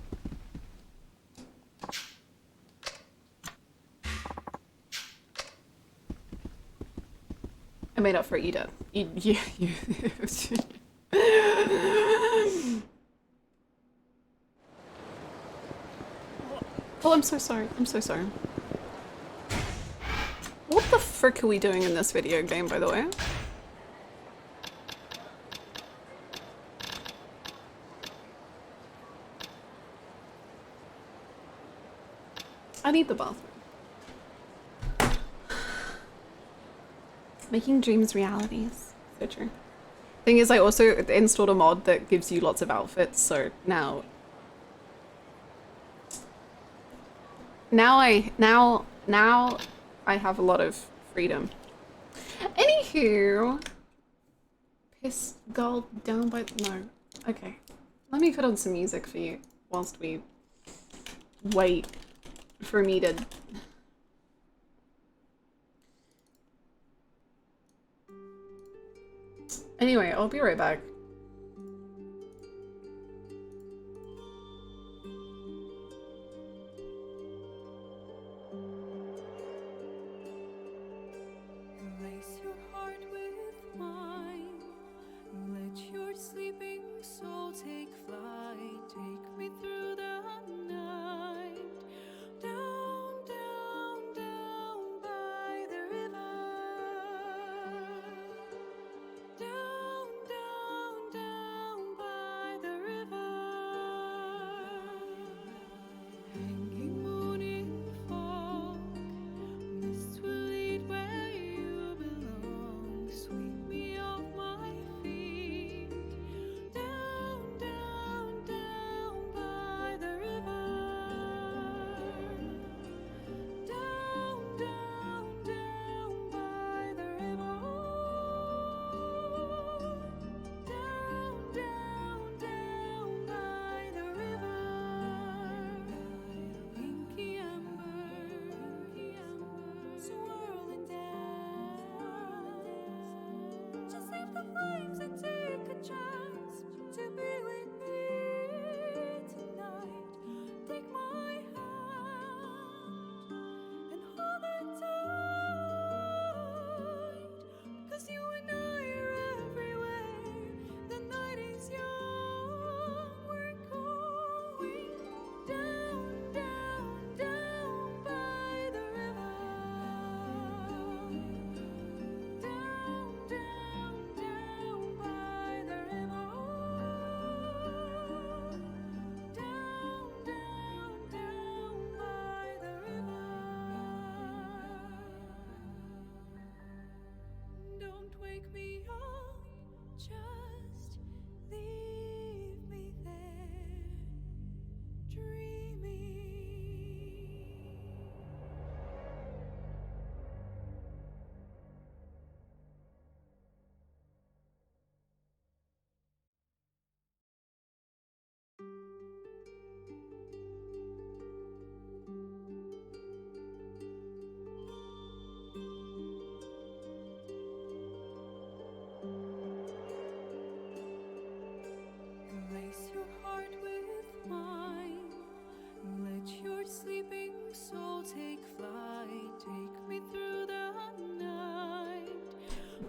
S1: I made up for Eda. You. Oh, I'm so sorry. I'm so sorry. What the frick are we doing in this video game, by the way? I need the bathroom. Making dreams realities. So true. Thing is, I also installed a mod that gives you lots of outfits, so now I have a lot of freedom. Anywho, piss girl down by no. Okay, let me put on some music for you whilst we wait for me to. Anyway, I'll be right back.
S7: Lace your heart with mine. Let your sleeping soul take flight. Take me through the night.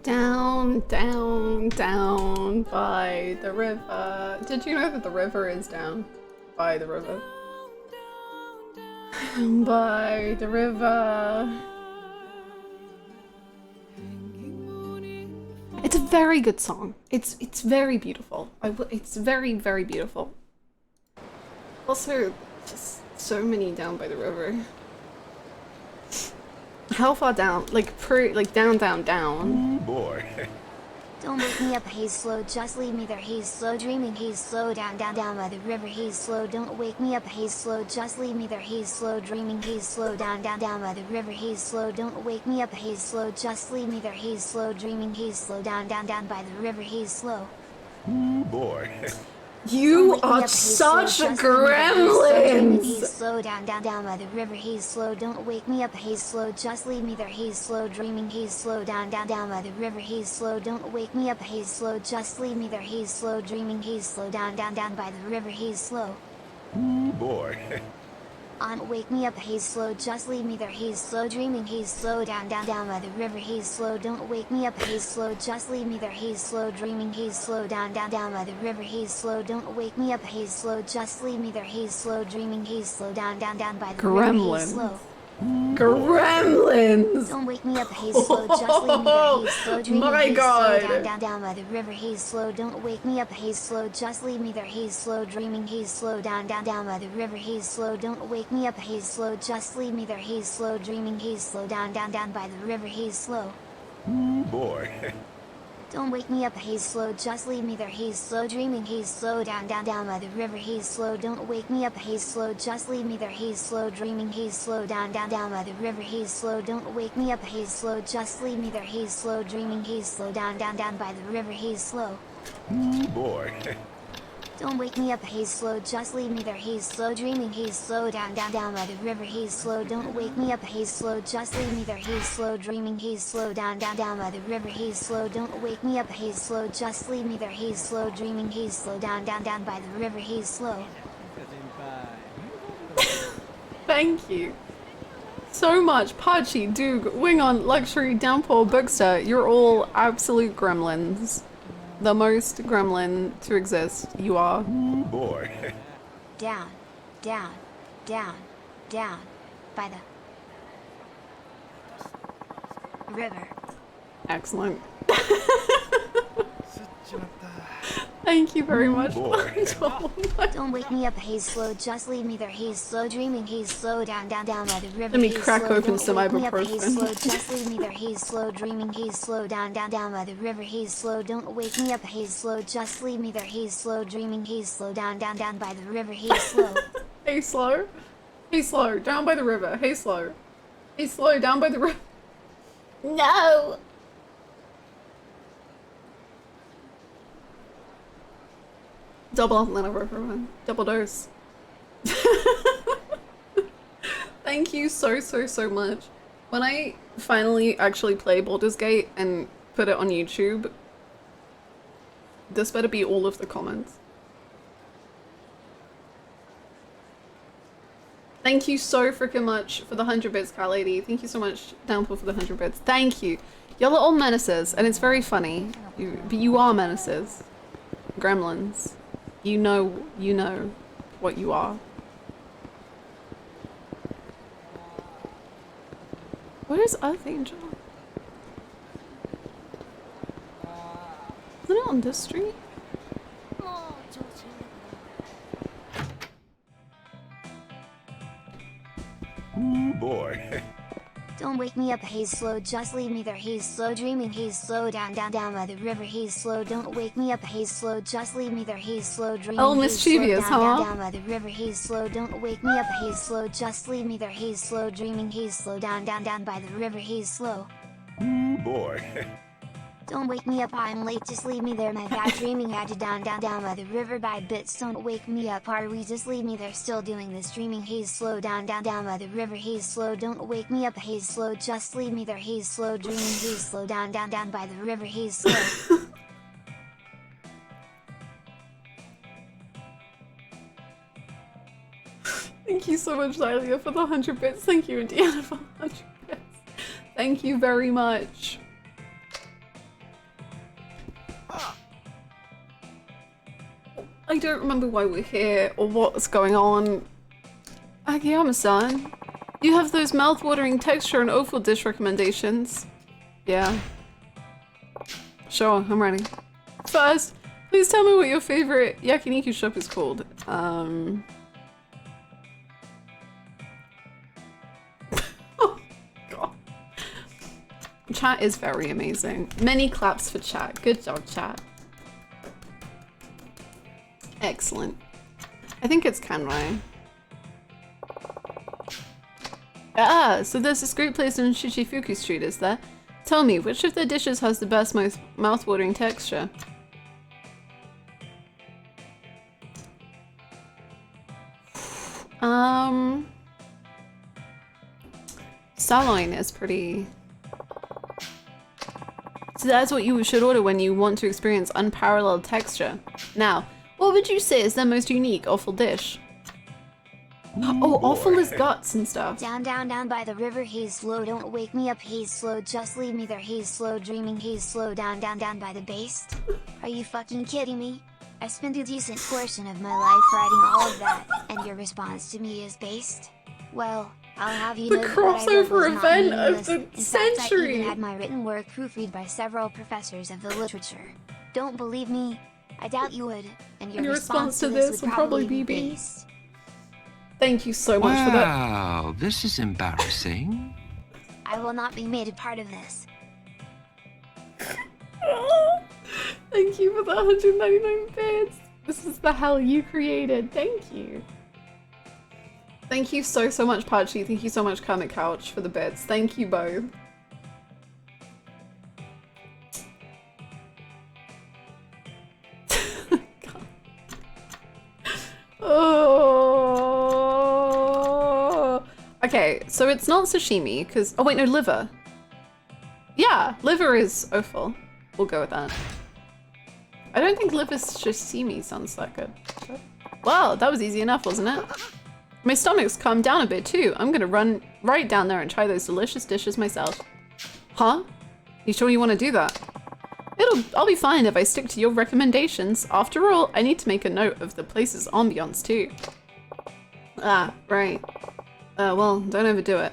S6: Down, down, down by the river. Did you know that the river is down by the river? By the river. It's a very good song. It's very beautiful. It's very, very beautiful. Also, just so many down by the river. How far down? Like down, down, down.
S5: Ooh, boy.
S3: Don't wake me up, he's slow, just leave me there, he's slow, dreaming, he's slow, down, down, down by the river, he's slow, don't wake me up, he's slow, just leave me there, he's slow, dreaming, he's slow, down, down, down by the river, he's slow, don't wake me up, he's slow, just leave me there, he's slow, dreaming, he's slow, down, down, down by the river, he's slow.
S5: Ooh, boy.
S6: You are such gremlins!
S3: He's slow, down, down, down by the river, he's slow, don't wake me up, he's slow, just leave me there, he's slow, dreaming, he's slow, down, down, down by the river, he's slow, don't wake me up, he's slow, just leave me there, he's slow, dreaming, he's slow, down, down, down by the river, he's slow.
S5: Ooh, boy.
S3: On wake me up, he's slow, just leave me there, he's slow, dreaming, he's slow, down, down, down by the river, he's slow, don't wake me up, he's slow, just leave me there, he's slow, dreaming, he's slow, down, down, down by the river, he's slow, don't wake me up, he's slow, just leave me there, he's slow, dreaming, he's slow, down, down, down by the river, he's slow.
S6: Gremlins!
S3: Don't wake me up, he's slow, just leave me there, he's slow, dreaming,
S6: My
S3: he's
S6: God.
S3: slow, down, down, down by the river, he's slow, don't wake me up, he's slow, just leave me there, he's slow, dreaming, he's slow, down, down, down by the river, he's slow, don't wake me up, he's slow, just leave me there, he's slow, dreaming, he's slow, down, down, down by the river, he's slow.
S5: Ooh, boy.
S3: Don't wake me up, he's slow, just leave me there, he's slow, dreaming, he's slow, down, down, down by the river, he's slow, don't wake me up, he's slow, just leave me there, he's slow, dreaming, he's slow, down, down, down by the river, he's slow, don't wake me up, he's slow, just leave me there, he's slow, dreaming, he's slow, down, down, down by the river, he's slow.
S5: Ooh, boy.
S3: Don't wake me up, he's slow, just leave me there, he's slow, dreaming, he's slow, down, down, down by the river, he's slow, don't wake me up, he's slow, just leave me there, he's slow, dreaming, he's slow, down, down, down by the river, he's slow, don't wake me up, he's slow, just leave me there, he's slow, dreaming, he's slow, down, down, down by the river, he's slow.
S6: Thank you so much, Pachi, Doog, Wing On, Luxury, Downpour, Bookster. You're all absolute gremlins. The most gremlin to exist. You are.
S5: Ooh, boy.
S3: Down, down, down, down by the river.
S6: Excellent. Thank you very much.
S5: Boy.
S3: Don't wake me up, he's slow, just leave me there, he's slow, dreaming, he's slow, down, down, down by the river,
S6: Let me
S3: he's
S6: crack
S3: slow,
S6: open
S3: don't
S6: some
S3: wake me up, he's
S6: ibuprofen.
S3: slow, just leave me there, he's slow, dreaming, he's slow, down, down, down by the river, he's slow, don't wake me up, he's slow, just leave me there, he's slow, dreaming, he's slow, down, down, down by the river, he's slow.
S6: Hey, slow. Hey, slow. Down by the river. Hey, slow. Hey, slow. Down by the river.
S3: No!
S6: Double Atlanta everyone. Double dose. Thank you so much. When I finally actually play Baldur's Gate and put it on YouTube, this better be all of the comments. Thank you so freaking much for the 100 bits, Cat Lady. Thank you so much, Downpour, for the 100 bits. Thank you. Y'all are all menaces, and it's very funny. But you are menaces. Gremlins. You know what you are. Where is Earth Angel? Isn't it on this street?
S5: Ooh, boy.
S3: Don't wake me up, he's slow, just leave me there, he's slow, dreaming, he's slow, down, down, down by the river, he's slow, don't wake me up, he's slow, just leave me there, he's slow, dreaming,
S6: Oh,
S3: he's slow,
S6: mischievous,
S3: down, down,
S6: huh?
S3: down by the river, he's slow, don't wake me up, he's slow, just leave me there, he's slow, dreaming, he's slow, down, down, down by the river, he's slow.
S5: Ooh, boy.
S3: Don't wake me up, I'm late, just leave me there, my bad dreaming, had to down, down, down by the river by bits, don't wake me up, are we, just leave me there, still doing this, dreaming, he's slow, down, down, down by the river, he's slow, don't wake me up, he's slow, just leave me there, he's slow, dreaming, he's slow, down, down, down by the river, he's slow.
S6: Thank you so much, Xylia, for the 100 bits. Thank you, Indiana, for the 100 bits. Thank you very much. don't remember why we're here or what's going on. Akiyama-san, you have those mouth-watering texture and offal dish recommendations. Yeah. Sure, I'm ready. First, please tell me what your favorite yakiniku shop is called. Oh, God. Chat is very amazing. Many claps for chat. Good job, chat. Excellent. I think it's Kanrai. Ah, so there's this great place in Shichifuku Street, is there? Tell me, which of their dishes has the best, most mouth-watering texture? Sirloin is pretty... So that's what you should order when you want to experience unparalleled texture. Now, what would you say is their most unique offal dish? Oh, offal is guts and stuff.
S3: Down, down, down by the river, haze slow, don't wake me up, haze slow, just leave me there, haze slow, dreaming, haze slow, down, down, down by the base. Are you fucking kidding me? I spent a decent portion of my life writing all of that, and your response to me is based? Well, I'll have you
S6: The
S3: know that what I wrote
S6: crossover
S3: was not
S6: event of
S3: meaningless.
S6: the
S3: In fact, I
S6: century.
S3: even had my written work proofread by several professors of the literature. Don't believe me? I doubt you would, and your response to this would probably be based.
S6: Thank you so much for that.
S4: Wow, this is embarrassing.
S3: I will not be made a part of this.
S6: Thank you for the 199 bits. This is the hell you created. Thank you. Thank you so much, Pachi. Thank you so much, Kermit Couch, for the bits. Thank you both. Oh. Okay, so it's not sashimi, because... Oh wait, no, liver. Yeah, liver is offal. We'll go with that. I don't think liver sashimi sounds that good. Well, that was easy enough, wasn't it? My stomach's calmed down a bit too. I'm gonna run right down there and try those delicious dishes myself. Huh? You sure you want to do that? I'll be fine if I stick to your recommendations. After all, I need to make a note of the place's ambiance too. Ah, right. Well, don't overdo it.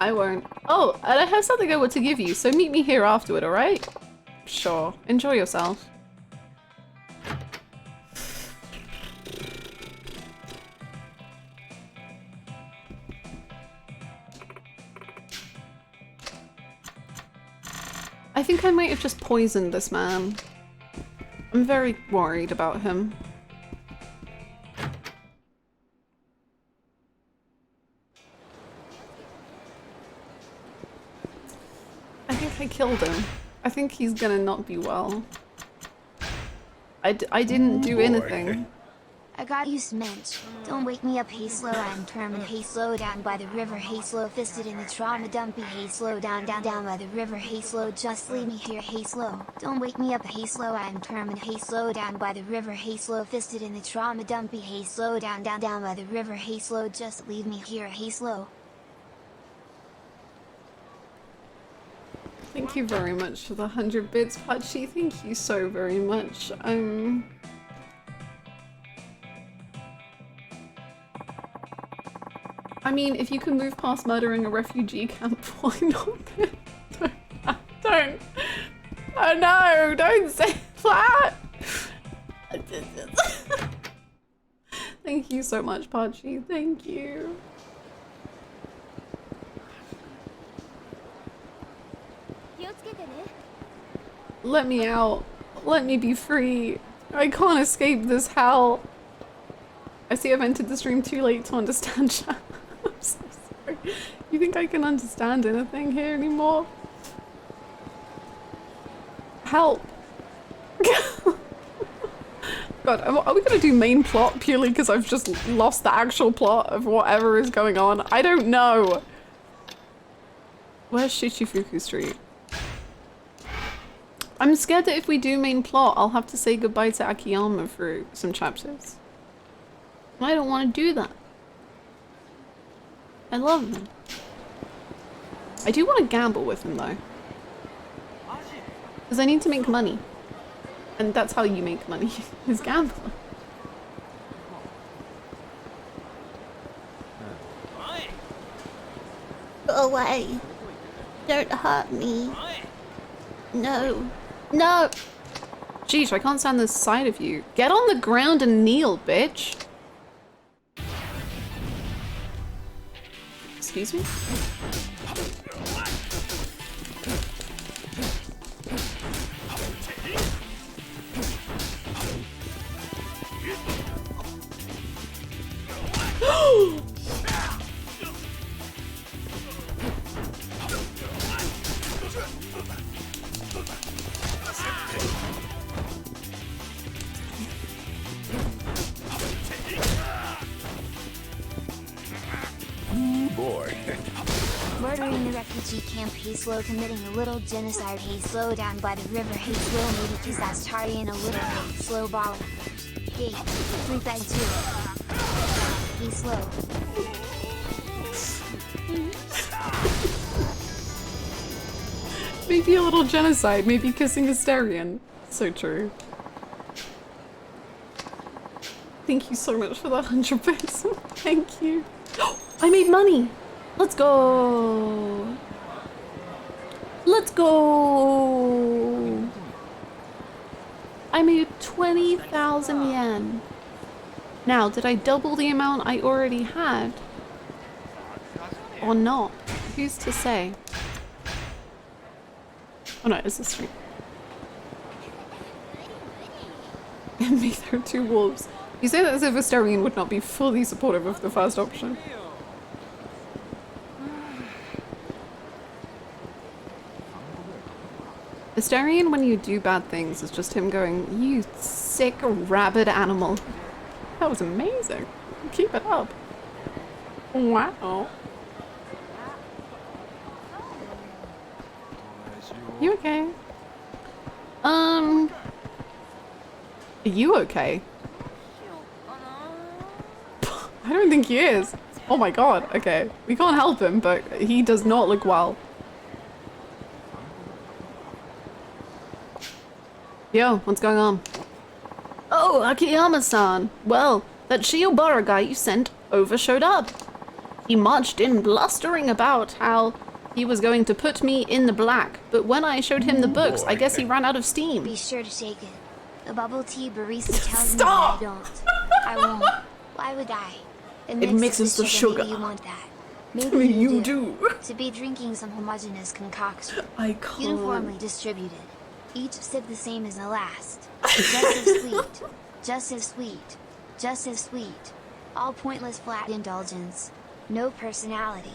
S6: I won't. Oh, and I have something I want to give you, so meet me here afterward, alright? Sure. Enjoy yourself. I think I might have just poisoned this man. I'm very worried about him. I think I killed him. I think he's gonna not be well. I didn't do anything.
S3: I got you, Smench. Don't wake me up, hey slow, I'm Termin, hey slow, down by the river, hey slow, fisted in the trauma dumpy, hey slow, down, down, down by the river, hey slow, just leave me here, hey slow. Don't wake me up, hey slow, I'm Termin, hey slow, down by the river, hey slow, fisted in the trauma dumpy, hey slow, down, down, down by the river, hey slow, just leave me here, hey slow.
S6: Thank you very much for the 100 bits, Pachi. Thank you so very much. I mean, if you can move past murdering a refugee camp, why not? Don't. Oh no, don't say that! Thank you so much, Pachi. Thank you. Let me out. Let me be free. I can't escape this hell. I see I've entered the stream too late to understand chat. I'm so sorry. You think I can understand anything here anymore? Help. God, are we gonna do main plot purely because I've just lost the actual plot of whatever is going on? I don't know. Where's Shichifuku Street? I'm scared that if we do main plot, I'll have to say goodbye to Akiyama for some chapters. I don't want to do that. I love him. I do want to gamble with him though. Because I need to make money. And that's how you make money, is gambling.
S8: Go away. Don't hurt me. No. No!
S6: Jeez, I can't stand this side of you. Get on the ground and kneel, bitch. Excuse me?
S5: Boy.
S3: Murdering the refugee camp, he's slow. Committing a little genocide, he's slow. Down by the river, he's slow. Maybe cause that's tardy and a little bit slow. Balling. Gate. 3 He's slow.
S6: Maybe a little genocide, maybe kissing a Starion. So true. Thank you so much for that 100 bits. Thank you. I made money. Let's go. Let's go. I made 20,000 yen. Now, did I double the amount I already had? Or not? Who's to say? Oh no, it's the street. And me, there are 2 wolves. You say that as if Asterion would not be fully supportive of the first option. Asterion, when you do bad things, is just him going, "You sick rabid animal." That was amazing. Keep it up. Wow. You okay? Are you okay? I don't think he is. Oh my god, okay. We can't help him, but he does not look well. Yo, what's going on? Oh, Akiyama-san. Well, that Shiobara guy you sent over showed up. He marched in blustering about how he was going to put me in the black, but when I showed him the books, I guess he ran out of steam.
S3: Be sure to shake it. The bubble tea barista tells
S6: Stop!
S3: me that I don't. I won't. Why would I? It
S6: mixes the sugar.
S3: Maybe you want that. Maybe
S6: You do.
S3: To be drinking some homogeneous concoction.
S6: I can't.
S3: Uniformly distributed. Each sip the same as the last. Just as sweet. Just as sweet. Just as sweet. All pointless flat indulgence. No personality.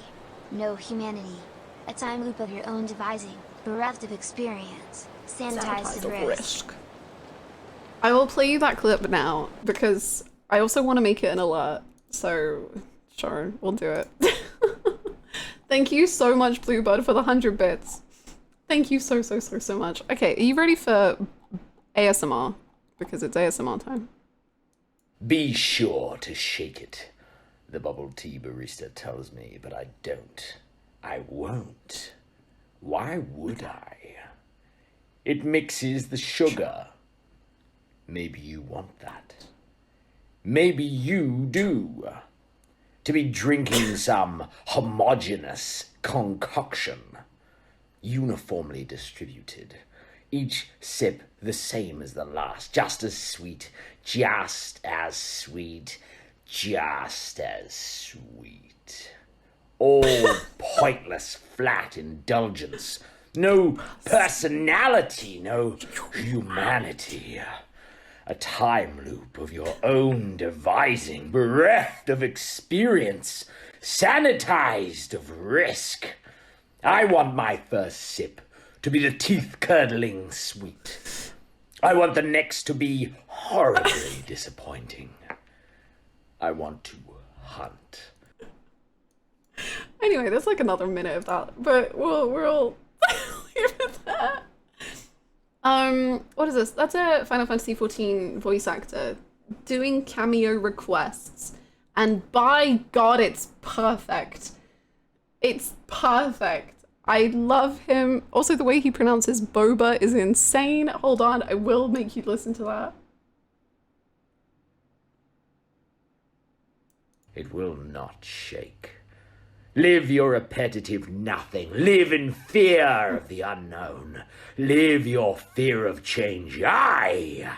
S3: No humanity. A time loop of your own devising. Bereft of experience. Sanitized of risk.
S6: I will play you that clip now because I also want to make it an alert. So, sure, we'll do it. Thank you so much, Bluebird, for the 100 bits. Thank you so much. Okay, are you ready for ASMR? Because it's ASMR time.
S9: Be sure to shake it. The bubble tea barista tells me, but I don't. I won't. Why would I? It mixes the sugar. Maybe you want that. Maybe you do. To be drinking some homogeneous concoction. Uniformly distributed. Each sip the same as the last. Just as sweet. Just as sweet. Just as sweet. All pointless, flat indulgence. No personality, no humanity. A time loop of your own devising, bereft of experience, sanitized of risk. I want my first sip to be the teeth-curdling sweet. I want the next to be horribly disappointing. I want to hunt.
S6: Anyway, there's like another minute of that, but we'll leave it there. What is this? That's a Final Fantasy XIV voice actor doing cameo requests, and by God, it's perfect. It's perfect.
S1: I love him. Also, the way he pronounces boba is insane. Hold on, I will make you listen to that.
S9: It will not shake. Live your repetitive nothing. Live in fear of the unknown. Live your fear of change. I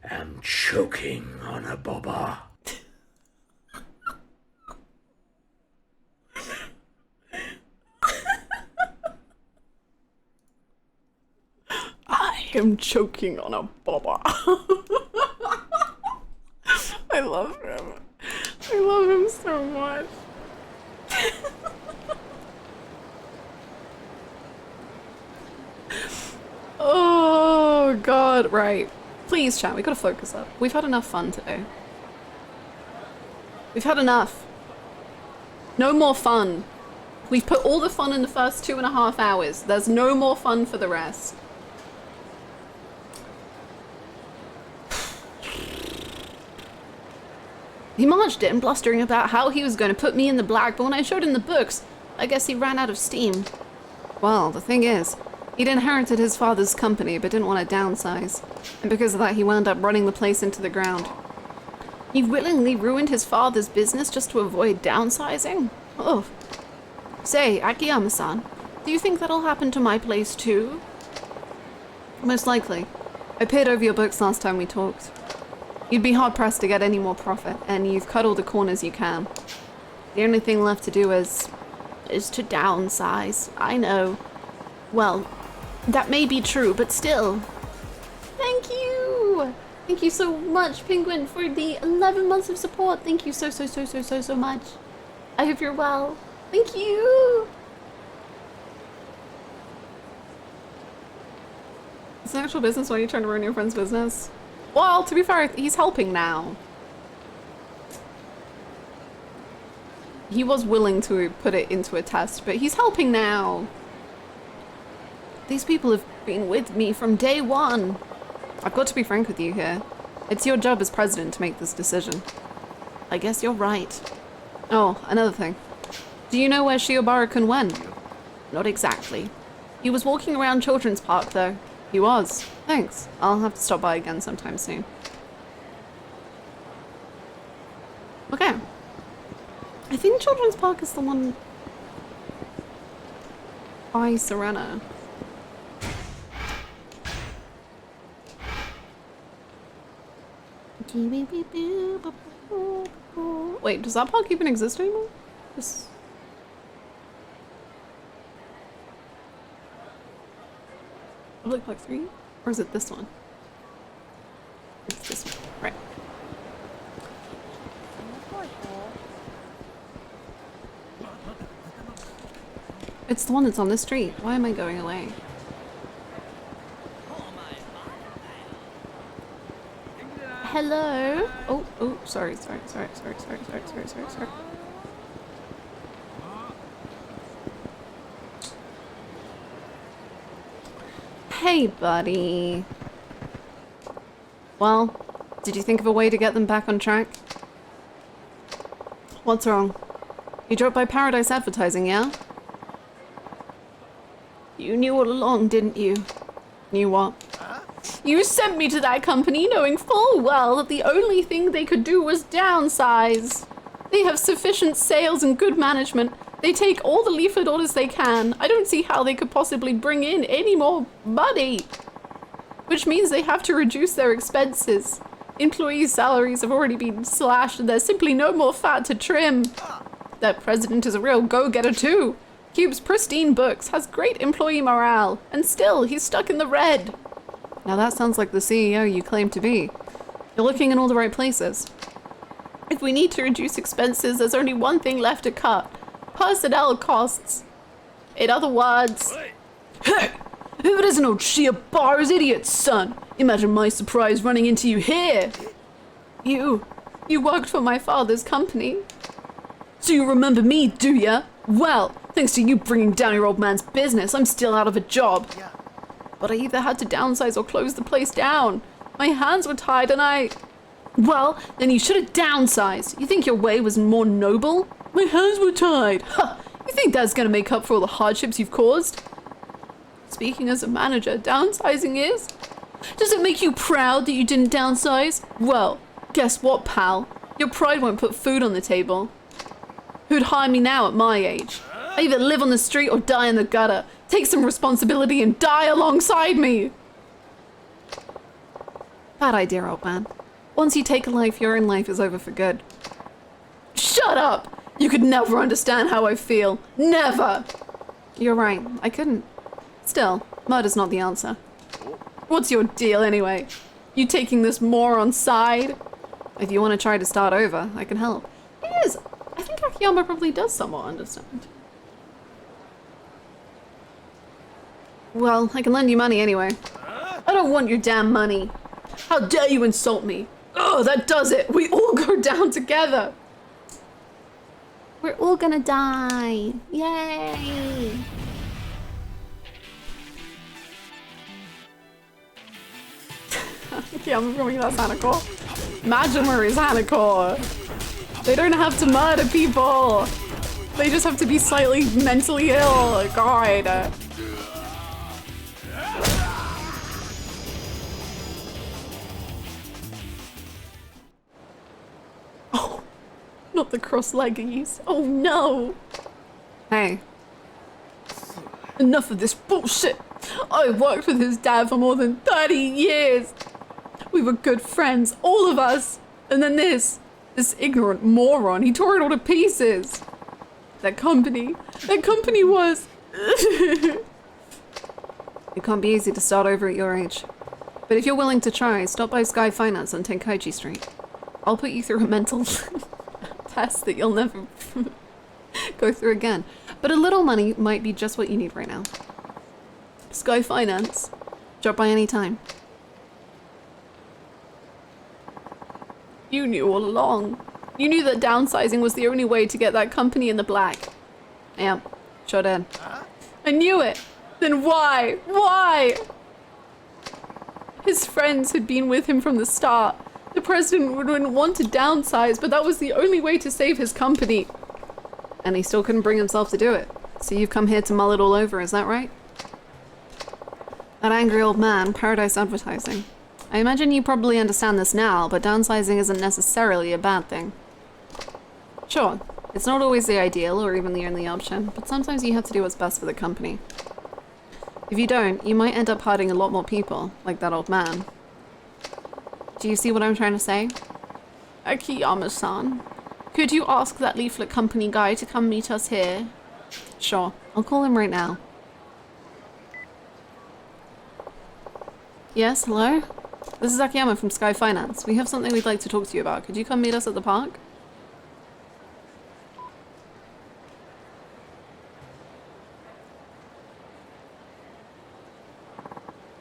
S9: am choking on a boba.
S1: I am choking on a boba. I love him. I love him so much. Oh god, right. Please, chat, we gotta focus up. We've had enough fun today. We've had enough. No more fun. We've put all the fun in the first 2.5 hours. There's no more fun for the rest. He marched in, blustering about how he was going to put me in the black, but when I showed him the books, I guess he ran out of steam. Well, the thing is, he'd inherited his father's company, but didn't want to downsize. And because of that, he wound up running the place into the ground. He willingly ruined his father's business just to avoid downsizing? Oh. Say, Akiyama-san, do you think that'll happen to my place too? Most likely. I paid over your books last time we talked. You'd be hard-pressed to get any more profit, and you've cut all the corners you can. The only thing left to do is to downsize. I know. Well, that may be true, but still. Thank you! Thank you so much, Penguin, for the 11 months of support. Thank you so much. I hope you're well. Thank you! It's an actual business when you're trying to ruin your friend's business. Well, to be fair, he's helping now. He was willing to put it into a test, but he's helping now. These people have been with me from day one. I've got to be frank with you here. It's your job as president to make this decision. I guess you're right. Oh, another thing. Do you know where Shiobara-kun went? Not exactly. He was walking around Children's Park, though. He was. Thanks. I'll have to stop by again sometime soon. Okay. I think Children's Park is the one by Serena. Wait, does that park even exist anymore? Public Park 3? Or is it this one? It's this one, right. It's the one that's on this street. Why am I going away? Hello? Oh, sorry. Hey, buddy. Well, did you think of a way to get them back on track? What's wrong? You dropped by Paradise Advertising, yeah? You knew all along, didn't you? Knew what? You sent me to that company knowing full well that the only thing they could do was downsize. They have sufficient sales and good management. They take all the leaflet orders they can. I don't see how they could possibly bring in any more money. Which means they have to reduce their expenses. Employees' salaries have already been slashed and there's simply no more fat to trim. That president is a real go-getter too. Keeps pristine books, has great employee morale, and still he's stuck in the red. Now that sounds like the CEO you claim to be. You're looking in all the right places. If we need to reduce expenses, there's only one thing left to cut. Personnel costs. In other words... Hey! Who doesn't know Shiobara's idiot, son? Imagine my surprise running into you here. You worked for my father's company. So you remember me, do ya? Well, thanks to you bringing down your old man's business, I'm still out of a job. But I either had to downsize or close the place down. My hands were tied and Well, then you should have downsized. You think your way was more noble? My hands were tied. Ha!
S6: You think that's gonna make up for all the hardships you've caused? Speaking as a manager, downsizing is? Does it make you proud that you didn't downsize? Well, guess what, pal? Your pride won't put food on the table. Who'd hire me now at my age? I either live on the street or die in the gutter. Take some responsibility and die alongside me! Bad idea, old man. Once you take a life, your own life is over for good. Shut up! You could never understand how I feel. Never! You're right, I couldn't. Still, murder's not the answer. What's your deal anyway? You taking this moron's side? If you want to try to start over, I can help. It is. I think Akiyama probably does somewhat understand. Well, I can lend you money anyway. I don't want your damn money. How dare you insult me? Oh, that does it. We all go down together.
S8: We're all gonna die. Yay!
S6: Akiyama from that's Hanako. Imagine where is Hanako. They don't have to murder people. They just have to be slightly mentally ill. God. Oh, not the cross-leggies. Oh no. Hey. Enough of this bullshit. I worked with his dad for more than 30 years. We were good friends, all of us. And then this ignorant moron, he tore it all to pieces. That company was... It can't be easy to start over at your age. But if you're willing to try, stop by Sky Finance on Tenkaichi Street. I'll put you through a mental test that you'll never go through again. But a little money might be just what you need right now. Sky Finance. Drop by any time. You knew all along. You knew that downsizing was the only way to get that company in the black. Yeah, sure did. I knew it. Then why? Why? His friends had been with him from the start. The president wouldn't want to downsize, but that was the only way to save his company. And he still couldn't bring himself to do it. So you've come here to mull it all over, is that right? That angry old man, Paradise Advertising. I imagine you probably understand this now, but downsizing isn't necessarily a bad thing. Sure, it's not always the ideal or even the only option, but sometimes you have to do what's best for the company. If you don't, you might end up hurting a lot more people, like that old man. Do you see what I'm trying to say? Akiyama-san, could you ask that leaflet company guy to come meet us here? Sure, I'll call him right now. Yes, hello? This is Akiyama from Sky Finance. We have something we'd like to talk to you about. Could you come meet us at the park?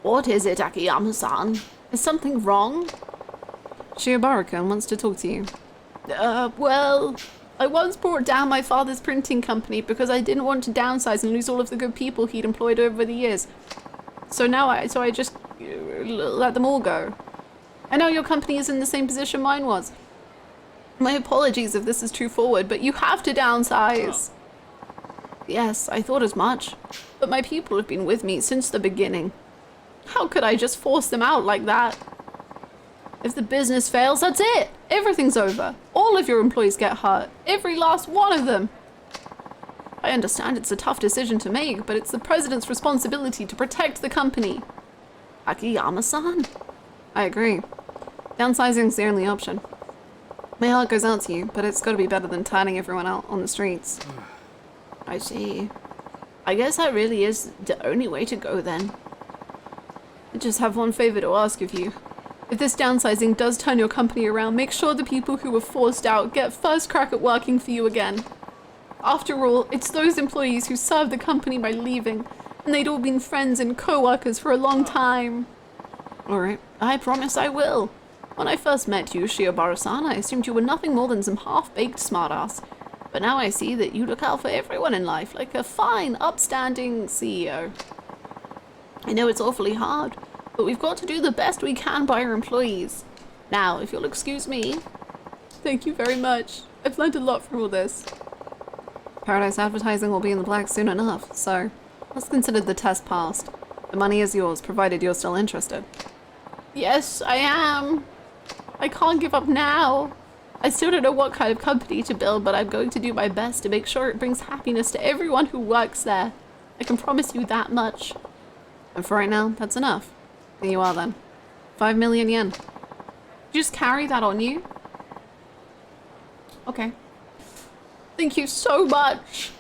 S6: What is it, Akiyama-san? Is something wrong? Shiobara-kun wants to talk to you. Well, I once brought down my father's printing company because I didn't want to downsize and lose all of the good people he'd employed over the years. So now I just let them all go. I know your company is in the same position mine was. My apologies if this is too forward, but you have to downsize. Yes, I thought as much. But my people have been with me since the beginning. How could I just force them out like that? If the business fails, that's it. Everything's over. All of your employees get hurt. Every last one of them. I understand it's a tough decision to make, but it's the president's responsibility to protect the company. Akiyama-san? I agree. Downsizing's the only option. My heart goes out to you, but it's gotta be better than turning everyone out on the streets. I see. I guess that really is the only way to go then. I just have one favor to ask of you. If this downsizing does turn your company around, make sure the people who were forced out get first crack at working for you again. After all, it's those employees who served the company by leaving, and they'd all been friends and co-workers for a long time. Alright, I promise I will. When I first met you, Shiobara-san, I assumed you were nothing more than some half-baked smartass. But now I see that you look out for everyone in life, like a fine, upstanding CEO. I know it's awfully hard, but we've got to do the best we can by our employees. Now, if you'll excuse me. Thank you very much. I've learned a lot from all this.
S1: Paradise advertising will be in the black soon enough, so let's consider the test passed. The money is yours, provided you're still interested. Yes, I am. I can't give up now. I still don't know what kind of company to build, but I'm going to do my best to make sure it brings happiness to everyone who works there. I can promise you that much. And for right now, that's enough. There you are then. 5 million yen. You just carry that on you? Okay. Thank you so much.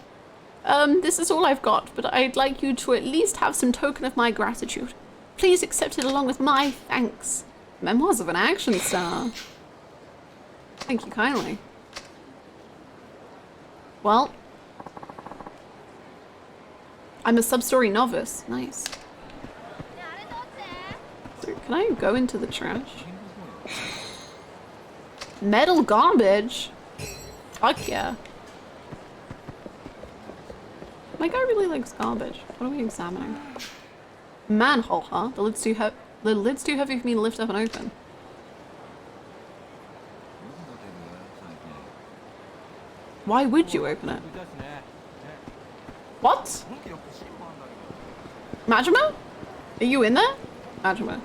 S1: This is all I've got, but I'd like you to at least have some token of my gratitude. Please accept it along with my thanks. Memoirs of an action star. Thank you kindly. Well, I'm a sub-story novice. Nice. So, can I go into the trash? Metal garbage? Fuck yeah. My guy really likes garbage. What are we examining? Manhole, huh? The lid's too heavy for me to lift up and open. Why would you open it? What? Majima? Are you in there? Majima.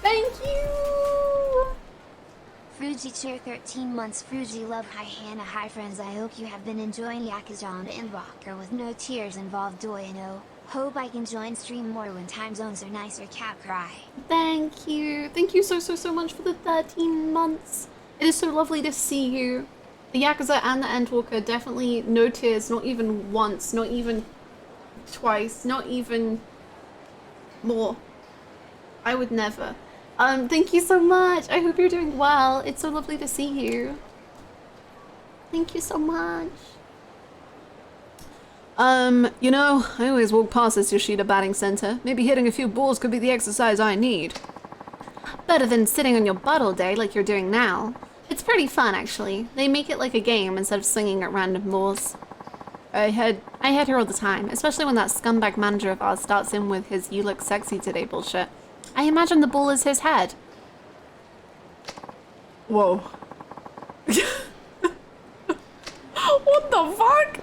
S8: Thank you!
S3: Fruji cheer 13 months. Fruji love. Hi Hannah. Hi friends. I hope you have been enjoying Yakuza on the Invoker with no tears involved. Doyano. Hope I can join stream more when time zones are nicer. Cat cry.
S8: Thank you. Thank you so much for the 13 months.
S1: It is so lovely to see you. The Yakuza and the Endwalker, definitely no tears, not even once, not even twice, not even more. I would never. Thank you so much. I hope you're doing well. It's so lovely to see you.
S8: Thank you so much.
S1: You know, I always walk past this Yoshida batting center. Maybe hitting a few balls could be the exercise I need.
S8: Better than sitting on your butt all day like you're doing now. It's pretty fun, actually. They make it like a game instead of swinging at random balls.
S1: I head
S8: here all the time, especially when that scumbag manager of ours starts in with his "you look sexy today" bullshit. I imagine the ball is his head.
S1: Whoa. What the fuck?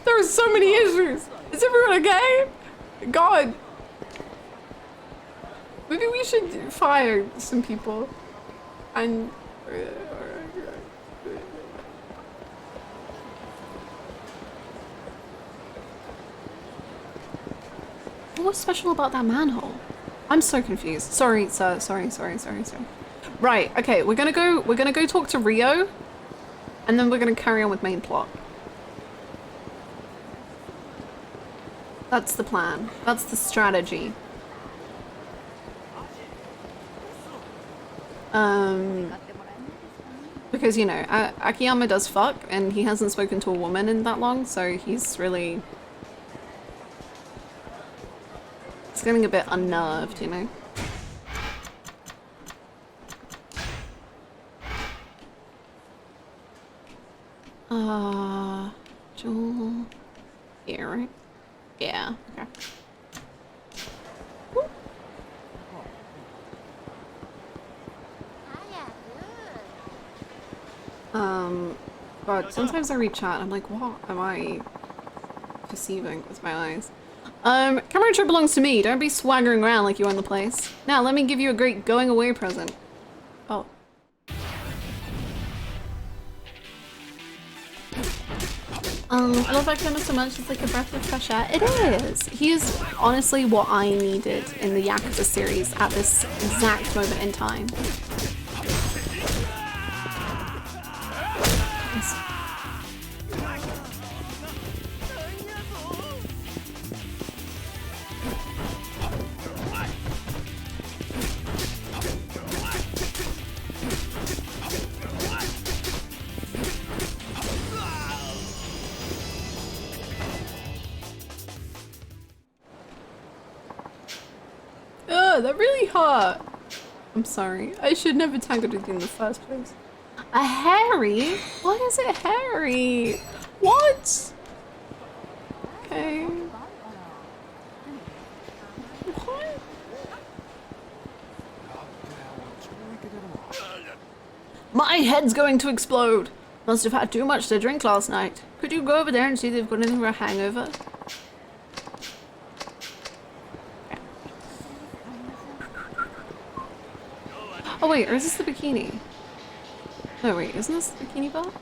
S1: There are so many issues. Is everyone okay? God. Maybe we should fire some people. And...
S8: What's special about that manhole?
S1: I'm so confused. Sorry, sir. Sorry. Right, okay, we're gonna go talk to Rio, and then we're gonna carry on with main plot. That's the plan. That's the strategy. Because, you know, Akiyama does fuck, and he hasn't spoken to a woman in that long, so he's really... It's getting a bit unnerved, you know? Jewel... Here, right? Yeah, okay. God, sometimes I read chat, I'm like, what am I perceiving with my eyes? Cabaret belongs to me. Don't be swaggering around like you own the place. Now, let me give you a great going away present. Oh.
S8: I love Akiyama so much, it's like a breath of fresh air. It is! He is honestly what I needed in the Yakuza series at this exact moment in time.
S1: That really hurt.
S6: I'm sorry. I should never tangled with you in the first place. A Harry? What is it, Harry? What? Okay. What? My head's going to explode. Must have had too much to drink last night. Could you go over there and see if they've got anything for a hangover? Oh wait, or is this the bikini? No wait, isn't this the bikini bar?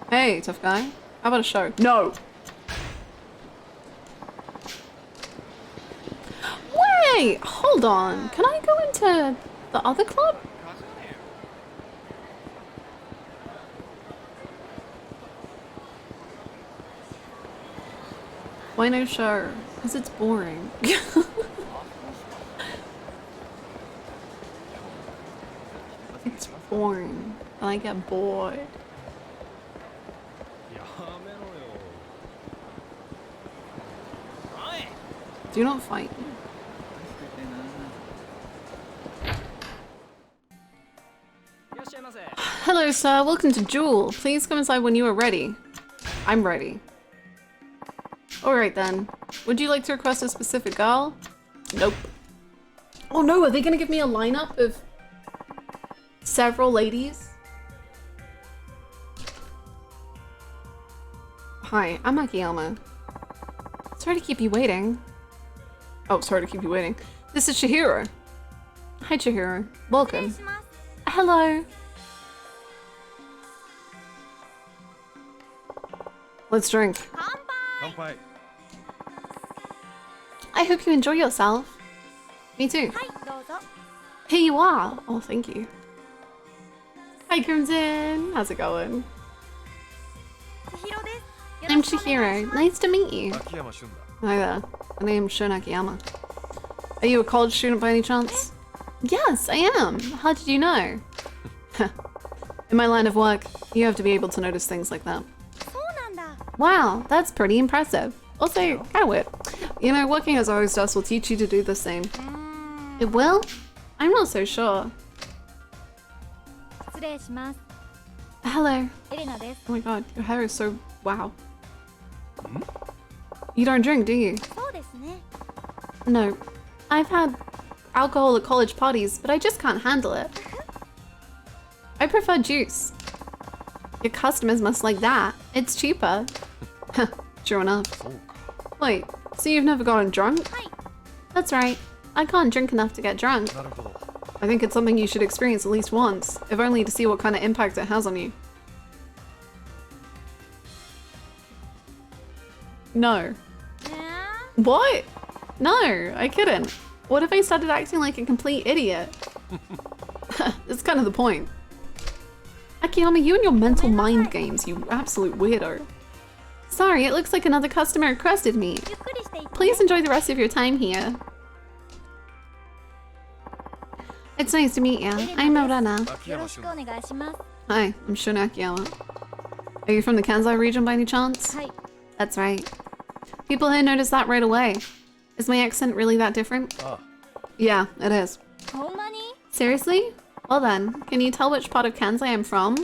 S6: Hey, tough guy. How about a show? No! Wait! Hold on. Can I go into the other club? Why no show? Because it's boring. It's boring. And I get bored. Do not fight me. Hello, sir. Welcome to Jewel. Please come inside when you are ready. I'm ready. Alright then. Would you like to request a specific girl? Nope. Oh no, are they gonna give me a lineup of several ladies? Hi, I'm Akiyama. Sorry to keep you waiting. Oh, sorry to keep you waiting. This is Chihiro. Hi, Chihiro. Welcome. Hello. Let's drink. I hope you enjoy yourself. Me too. Here you are. Oh, thank you. Hi, Crimson. How's it going? I'm Chihiro. Nice to meet you. Hi there. My name's Shun Akiyama. Are you a college student by any chance? Yes, I am. How did you know? In my line of work, you have to be able to notice things like that. Wow, that's pretty impressive. Also, kind of weird. You know, working as a hostess will teach you to do the same. It will? I'm not so sure. Hello. Oh my god, your hair is so... wow. You don't drink, do you? No. I've had alcohol at college parties, but I just can't handle it. I prefer juice. Your customers must like that. It's cheaper. True enough. Wait, so you've never gotten drunk? That's right. I can't drink enough to get drunk. I think it's something you should experience at least once, if only to see what kind of impact it has on you. No. What? No, I couldn't. What if I started acting like a complete idiot? That's kind of the point. Akiyama, you and your mental mind games, you absolute weirdo. Sorry, it looks like another customer requested me. Please enjoy the rest of your time here. It's nice to meet you. I'm Norana. Hi, I'm Shun Akiyama. Are you from the Kansai region by any chance? That's right. People here notice that right away. Is my accent really that different? Yeah, it is. Seriously? Well then, can you tell which part of Kansai I'm from?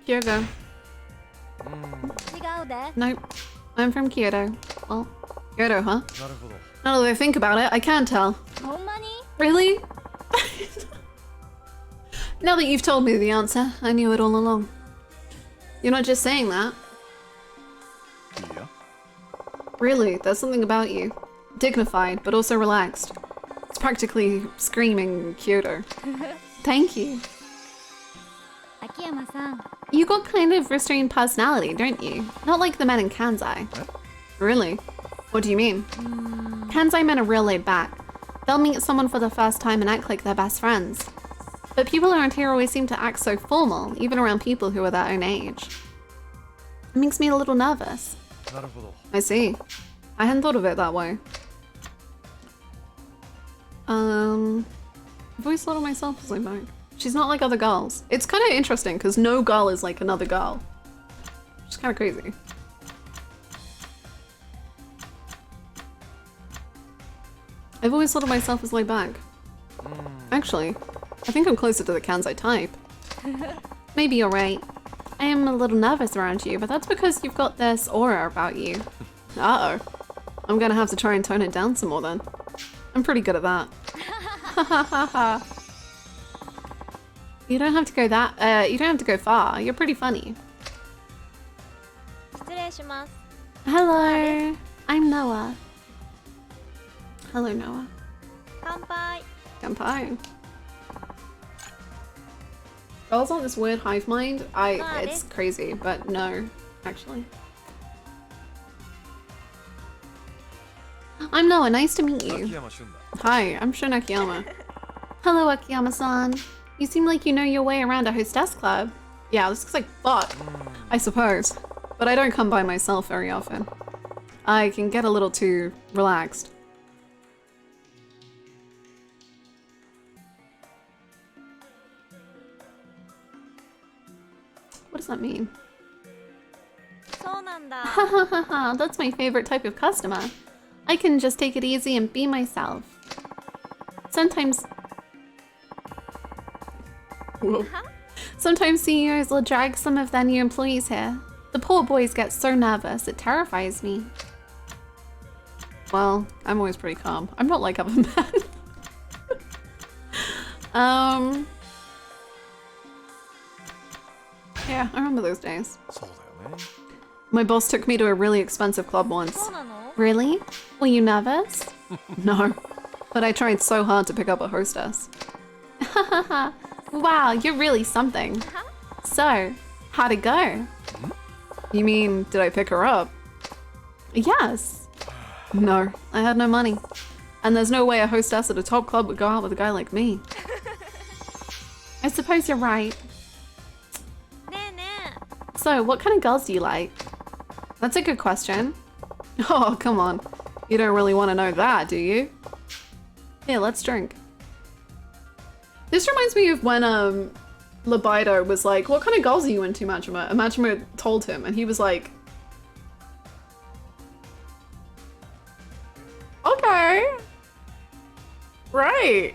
S6: Kyoto. Nope. I'm from Kyoto. Well, Kyoto, huh? Now that I think about it, I can tell. Really? Now that you've told me the answer, I knew it all along. You're not just saying that. Really, there's something about you. Dignified, but also relaxed. It's practically screaming Kyoto. Thank you. You got kind of restrained personality, don't you? Not like the men in Kansai. Really? What do you mean? Kansai men are real laid back. They'll meet someone for the first time and act like they're best friends. But people around here always seem to act so formal, even around people who are their own age. It makes me a little nervous. I see. I hadn't thought of it that way. Voice a little myself as I might. She's not like other girls. It's kind of interesting because no girl is like another girl. Which is kind of crazy.
S1: I've always thought of myself as laid back. Actually, I think I'm closer to the Kansai type.
S8: Maybe you're right. I am a little nervous around you, but that's because you've got this aura about you.
S1: Uh-oh. I'm gonna have to try and tone it down some more then. I'm pretty good at that. You don't have to go that, you don't have to go far. You're pretty funny.
S10: 失礼します。
S8: Hello, I'm Noah.
S1: Hello, Noah.
S10: 乾杯。
S1: Kampai. Girls on this weird hive mind. It's crazy, but no, actually.
S8: I'm Noah, nice to meet you.
S5: 秋山俊だ。
S1: Hi, I'm Shun Akiyama.
S8: Hello, Akiyama-san. You seem like you know your way around a hostess club.
S1: Yeah, this looks like fuck, I suppose. But I don't come by myself very often. I can get a little too relaxed. What does that mean?
S10: そうなんだ。
S8: Hahaha, that's my favorite type of customer. I can just take it easy and be myself. Sometimes CEOs will drag some of their new employees here. The poor boys get so nervous, it terrifies me.
S1: Well, I'm always pretty calm. I'm not like other men. Yeah, I remember those days.
S5: そうだよね。
S1: My boss took me to a really expensive club once.
S10: そうなの？
S8: Really? Were you nervous?
S1: No, but I tried so hard to pick up a hostess.
S8: Wow, you're really something. So, how'd it go?
S1: You mean, did I pick her up?
S8: Yes.
S1: No, I had no money. And there's no way a hostess at a top club would go out with a guy like me.
S8: I suppose you're right.
S10: ねえねえ。
S8: So, what kind of girls do you like?
S1: That's a good question. Oh, come on. You don't really want to know that, do you? Here, let's drink. This reminds me of when, Libido was like, what kind of girls are you into, Majima? And Majima told him, and he was like, okay. Right.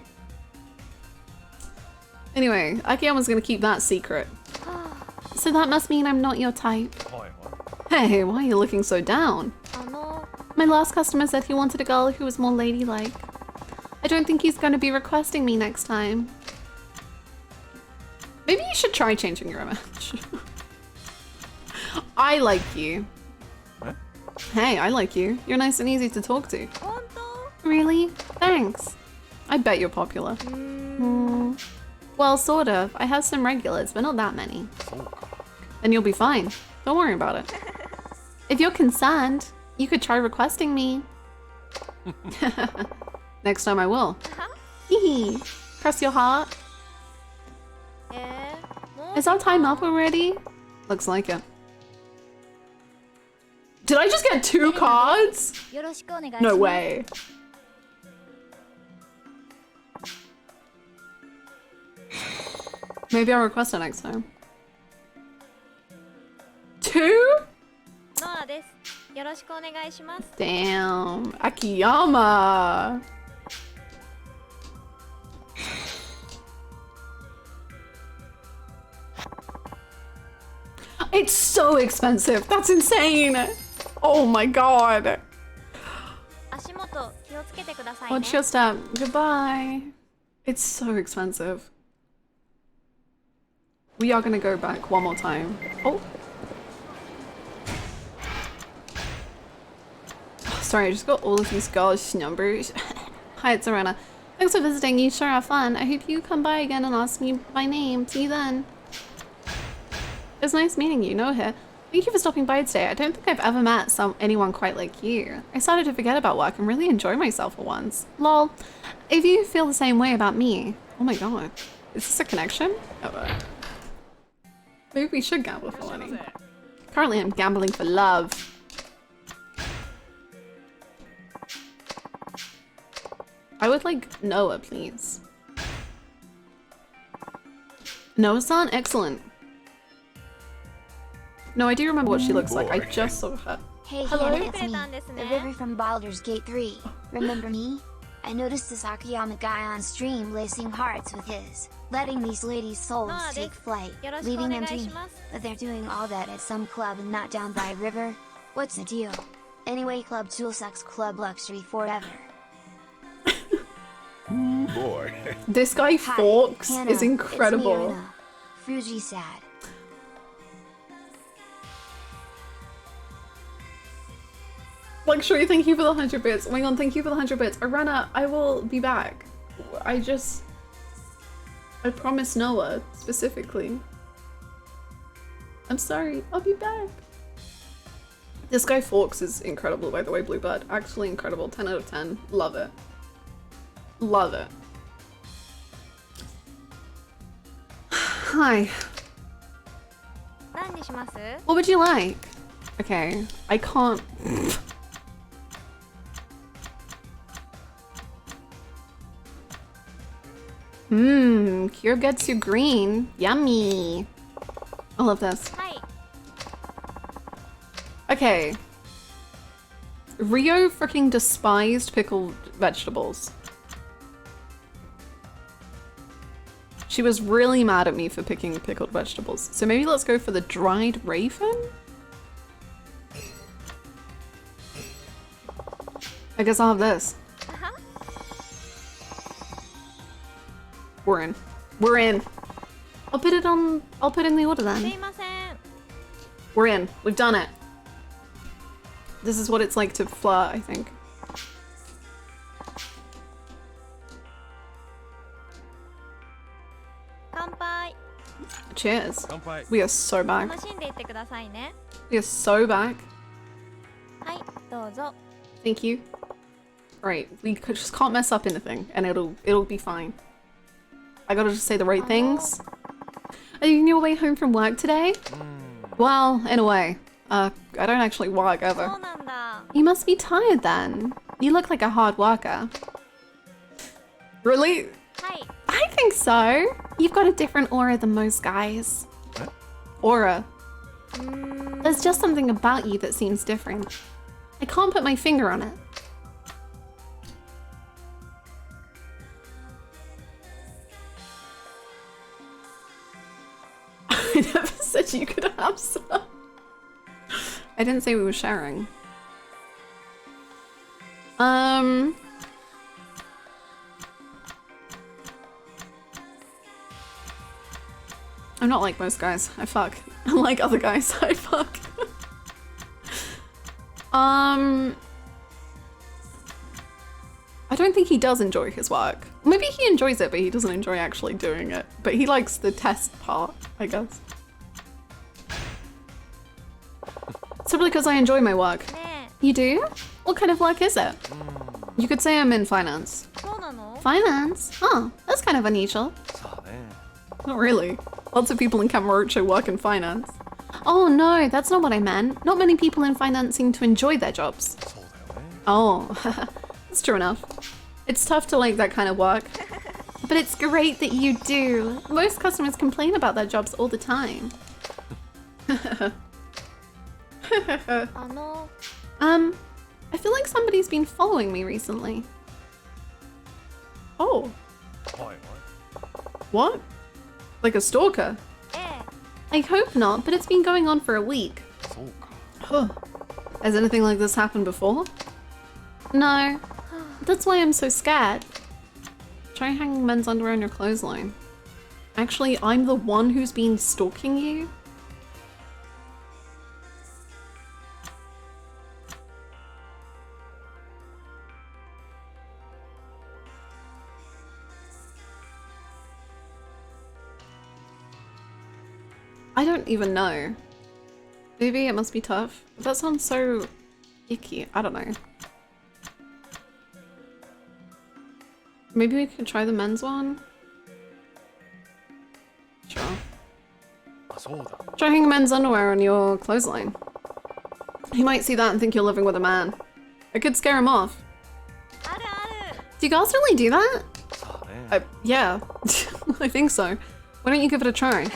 S1: Anyway, Akiyama's gonna keep that secret.
S8: So that must mean I'm not your type.
S5: はいはい。
S1: Hey, why are you looking so down?
S8: My last customer said he wanted a girl who was more ladylike. I don't think he's going to be requesting me next time.
S1: Maybe you should try changing your image. I like you.
S5: What?
S1: Hey, I like you. You're nice and easy to talk to.
S10: 本当？
S8: Really? Thanks.
S1: I bet you're popular.
S8: Well, sort of. I have some regulars, but not that many.
S5: そうか。
S1: And you'll be fine. Don't worry about it.
S8: If you're concerned, you could try requesting me.
S1: Next time I will.
S8: Hee. Cross your heart.
S10: もう
S8: Is our time up already?
S1: Looks like it. Did I just get 2 cards?
S10: よろしくお願いします。
S1: No way. Maybe I'll request it next time. 2?
S10: ノアです。よろしくお願いします。
S1: Damn. Akiyama. It's so expensive. That's insane. Oh my god.
S10: 足元気をつけてくださいね。
S1: Watch your step. Goodbye. It's so expensive. We are gonna go back one more time. Oh. Sorry, I just got all of these girls' numbers. Hi, it's Arena. Thanks for visiting. You sure are fun. I hope you come by again and ask me my name. See you then. It was nice meeting you. No here. Thank you for stopping by today. I don't think I've ever met anyone quite like you. I started to forget about work and really enjoy myself for once. Lol. If you feel the same way about me. Oh my god. Is this a connection? Oh, maybe we should gamble for money. Currently I'm gambling for love. I would like Noah, please. Noah-san? Excellent. No, I do remember what she looks like. I just saw her.
S3: Hey,
S1: Hello?
S3: Hannah, it's me, the River from Baldur's Gate 3. Remember me? I noticed this Akiyama guy on stream lacing hearts with his, letting these ladies' souls take flight, leaving them dreaming. But they're doing all that at some club and not down by a river? What's the deal? Anyway, Club Tool sucks, Club Luxury forever.
S5: Boy.
S6: This guy
S3: Hi,
S6: Forks
S3: Hannah,
S6: is incredible.
S3: It's me, Fuji sad.
S6: Luxury, thank you for the 100 bits. Wing on, thank you for the 100 bits. Arana, I will be back. I promised Noah, specifically. I'm sorry, I'll be back. This guy Forks is incredible, by the way, Bluebird. Actually incredible, 10 out of 10. Love it. Love it. Hi. What would you like? Okay, I can't... Cure gets you green. Yummy. I love this. Okay. Rio freaking despised pickled vegetables. She was really mad at me for picking pickled vegetables. So maybe let's go for the dried raven? I guess I'll have this. We're in. We're in. I'll put it in the order then. We're in. We've done it. This is what it's like to flirt, I think. Cheers. We are so back. We are so back. Thank you. Right, we just can't mess up anything, and it'll be fine. I gotta just say the right things. Are you on your way home from work today? Well, in a way. I don't actually work ever. You must be tired then. You look like a hard worker. Really? I think so. You've got a different aura than most guys.
S5: What?
S6: Aura. There's just something about you that seems different. I can't put my finger on it. I never said you could have some. I didn't say we were sharing. I'm not like most guys. I fuck. Unlike other guys, I fuck. I don't think he does enjoy his work. Maybe he enjoys it, but he doesn't enjoy actually doing it. But he likes the test part, I guess. Simply because I enjoy my work. You do? What kind of work is it? You could say I'm in finance. Finance? Huh, that's kind of unusual. Not really. Lots of people in Cabaret work in finance. Oh no, that's not what I meant. Not many people in finance seem to enjoy their jobs. Oh, that's true enough. It's tough to like that kind of work. But it's great that you do. Most customers complain about their jobs all the time. I feel like somebody's been following me recently. Oh. What? Like a stalker? I hope not, but it's been going on for a week. Huh. Has anything like this happened before? No. That's why I'm so scared. Try hanging men's underwear on your clothesline. Actually, I'm the one who's been stalking you? I don't even know. Maybe it must be tough. But that sounds so icky. I don't know. Maybe we could try the men's one? Sure. Try hanging men's underwear on your clothesline. He might see that and think you're living with a man. It could scare him off. Do you girls really do that? Yeah, I think so. Why don't you give it a try?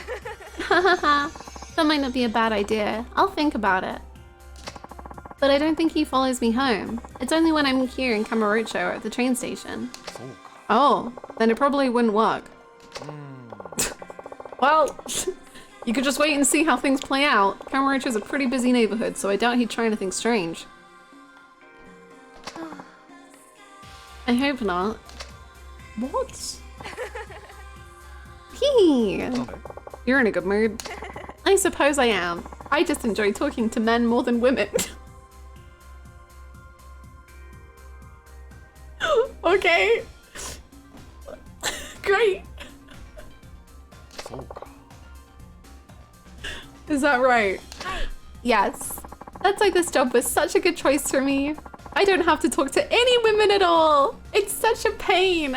S6: That might not be a bad idea. I'll think about it.
S8: But I don't think he follows me home. It's only when I'm here in Cabaret at the train station. Oh, then it probably wouldn't work. Well, you could just wait and see how things play out. Cabaret is a pretty busy neighborhood, so I doubt he'd try anything strange. I hope not. What? Hee! You're in a good mood. I suppose I am. I just enjoy talking to men more than women. Okay. Great. Is that right? Yes. That's why this job was such a good choice for me. I don't have to talk to any women at all. It's such a pain.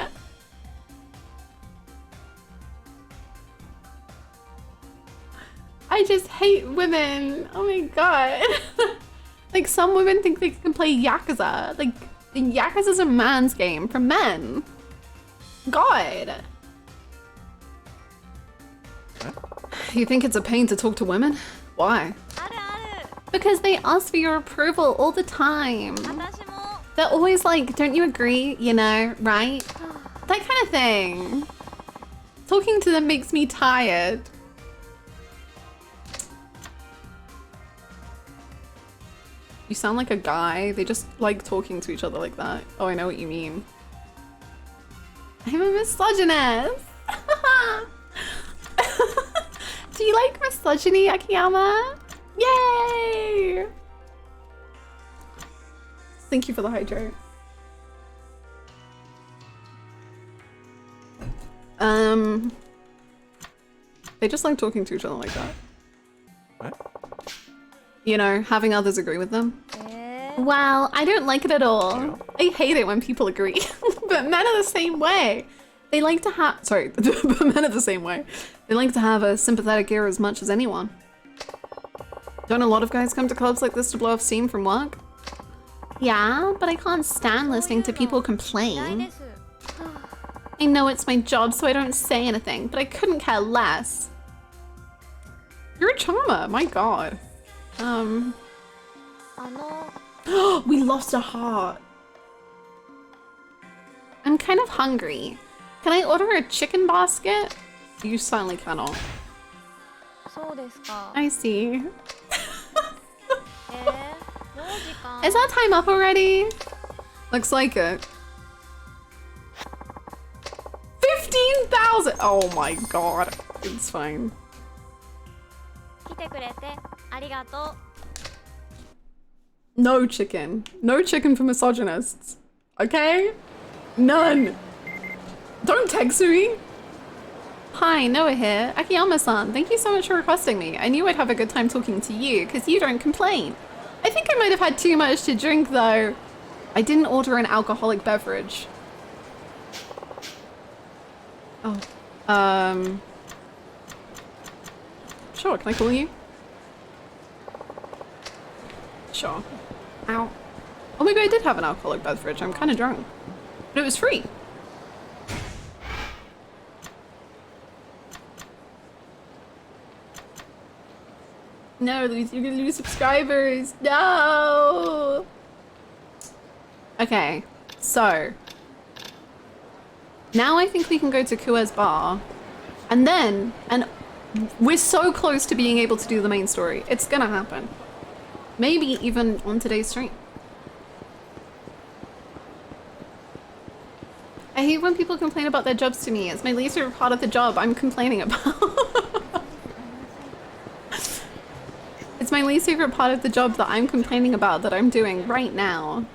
S8: I just hate women. Oh my god. Like, some women think they can play Yakuza. Like, Yakuza's a man's game for men. God. You think it's a pain to talk to women? Why? Because they ask for your approval all the time. They're always like, don't you agree? You know, right? That kind of thing. Talking to them makes me tired. You sound like a guy. They just like talking to each other like that. Oh, I know what you mean. I'm a misogynist. Do you like misogyny, Akiyama? Yay! Thank you for the hydrate. They just like talking to each other like that.
S5: What?
S8: You know, having others agree with them. Well, I don't like it at all. I hate it when people agree. But men are the same way. They like to have, sorry, but men are the same way. They like to have a sympathetic ear as much as anyone. Don't a lot of guys come to clubs like this to blow off steam from work? Yeah, but I can't stand listening to people complain. I know it's my job, so I don't say anything, but I couldn't care less. You're a charmer, my god. We lost a heart. I'm kind of hungry. Can I order a chicken basket? You certainly cannot. I see. Is our time up already? Looks like it. 15,000! Oh my god. It's fine. No chicken. No chicken for misogynists. Okay? None. Don't text me. Hi, Noah here. Akiyama-san, thank you so much for requesting me. I knew I'd have a good time talking to you, because you don't complain. I think I might have had too much to drink, though. I didn't order an alcoholic beverage. Oh. Sure, can I call you? Sure. Ow. Oh, maybe I did have an alcoholic beverage. I'm kind of drunk. But it was free. No, Louise, you're gonna lose subscribers. No! Okay, so. Now I think we can go to Kue's bar. And then, we're so close to being able to do the main story. It's gonna happen. Maybe even on today's stream. I hate when people complain about their jobs to me. It's my least favorite part of the job I'm complaining about. It's my least favorite part of the job that I'm complaining about that I'm doing right now.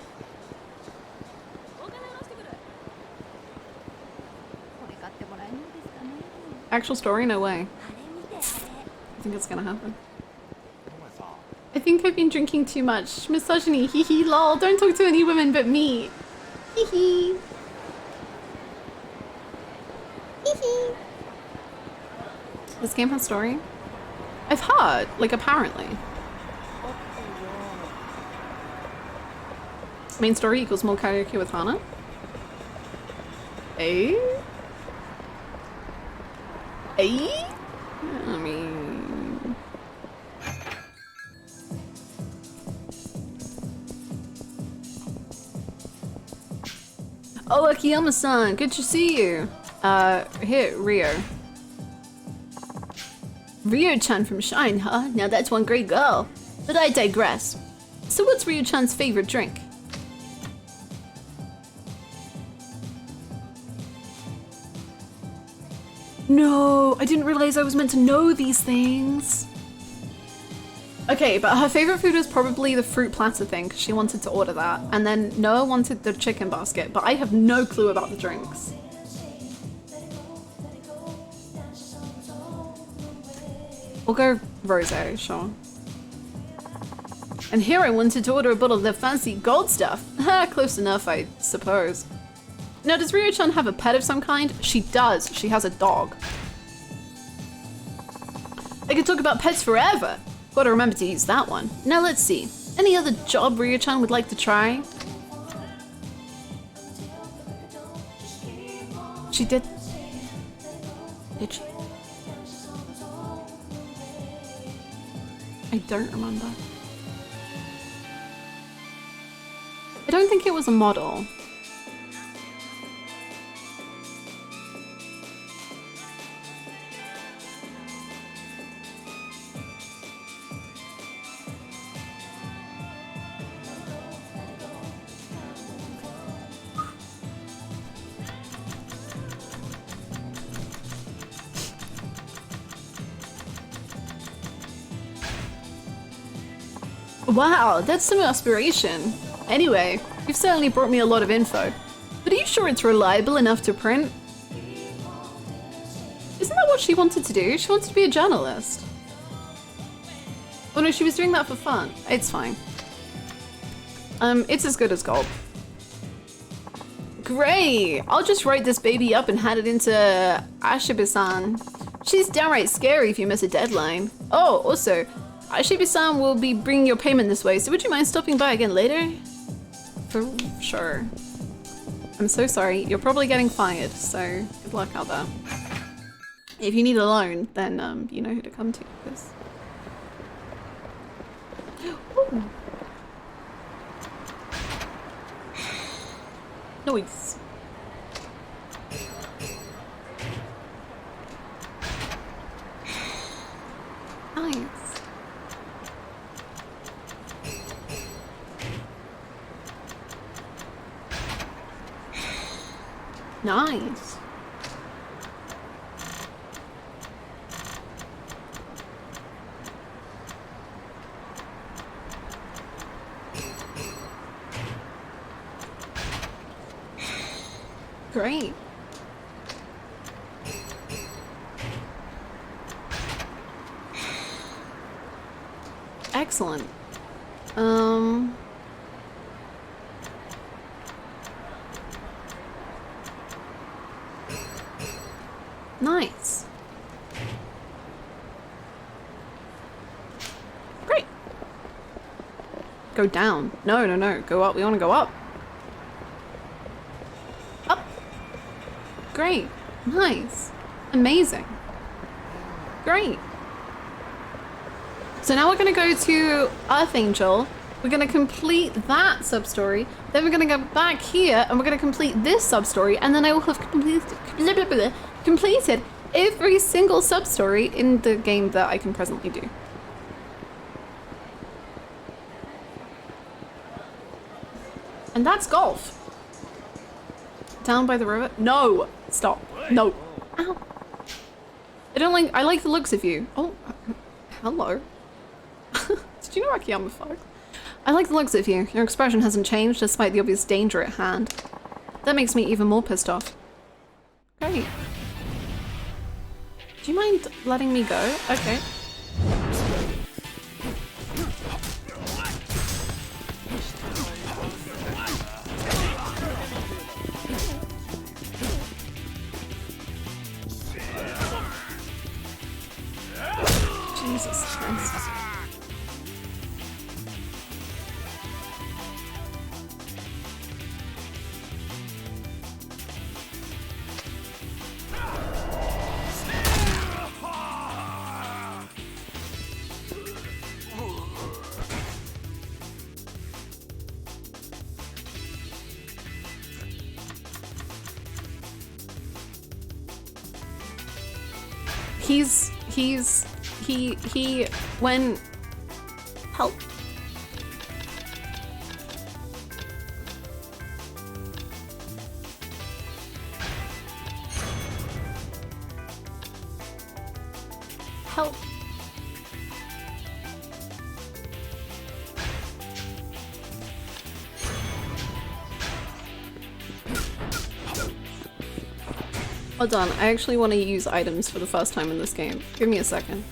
S8: Actual story? No way. I think it's gonna happen. I think I've been drinking too much. Misogyny, hee hee, lol. Don't talk to any women but me. Hee hee. Hee hee. This game has story? I've heard, like, apparently. Main story equals more karaoke with Hannah. Eh? Eh? I mean... Oh, Akiyama-san, good to see you. Here, Rio. Rio-chan from Shine, huh? Now that's one great girl. But I digress. So what's Rio-chan's favorite drink? No, I didn't realize I was meant to know these things. Okay, but her favorite food was probably the fruit platter thing, because she wanted to order that. And then Noah wanted the chicken basket, but I have no clue about the drinks. We'll go rosé, sure. And here I wanted to order a bottle of the fancy gold stuff. Ha, close enough, I suppose. Now, does Rio-chan have a pet of some kind? She does. She has a dog. I could talk about pets forever. Gotta remember to use that one. Now let's see. Any other job Rio-chan would like to try? She did. Did she? I don't remember. I don't think it was a model. Wow, that's some aspiration. Anyway, you've certainly brought me a lot of info. But are you sure it's reliable enough to print? Isn't that what she wanted to do? She wanted to be a journalist. Oh no, she was doing that for fun. It's fine. It's as good as gold. Great! I'll just write this baby up and hand it into Ashibi-san. She's downright scary if you miss a deadline. Oh, also, Ashibi-san will be bringing your payment this way, so would you mind stopping by again later? For sure. I'm so sorry. You're probably getting fired, so good luck out there. If you need a loan, then you know who to come to. Cause... Ooh. Noise. Nice. Nice. Great. Excellent. Nice. Great. Go down. No, no, no. Go up. We want to go up. Up. Great. Nice. Amazing. Great. So now we're going to go to Earth Angel. We're going to complete that sub-story. Then we're going to go back here and we're going to complete this sub-story. And then I will have completed every single sub-story in the game that I can presently do. And that's golf. Down by the river? No! Stop. No. Ow. I like the looks of you. Oh, hello. Did you know Akiyama fucked? I like the looks of you. Your expression hasn't changed despite the obvious danger at hand. That makes me even more pissed off. Great. Do you mind letting me go? Okay. Jesus Christ. when help. Help. Hold on, I actually want to use items for the first time in this game. Give me a second.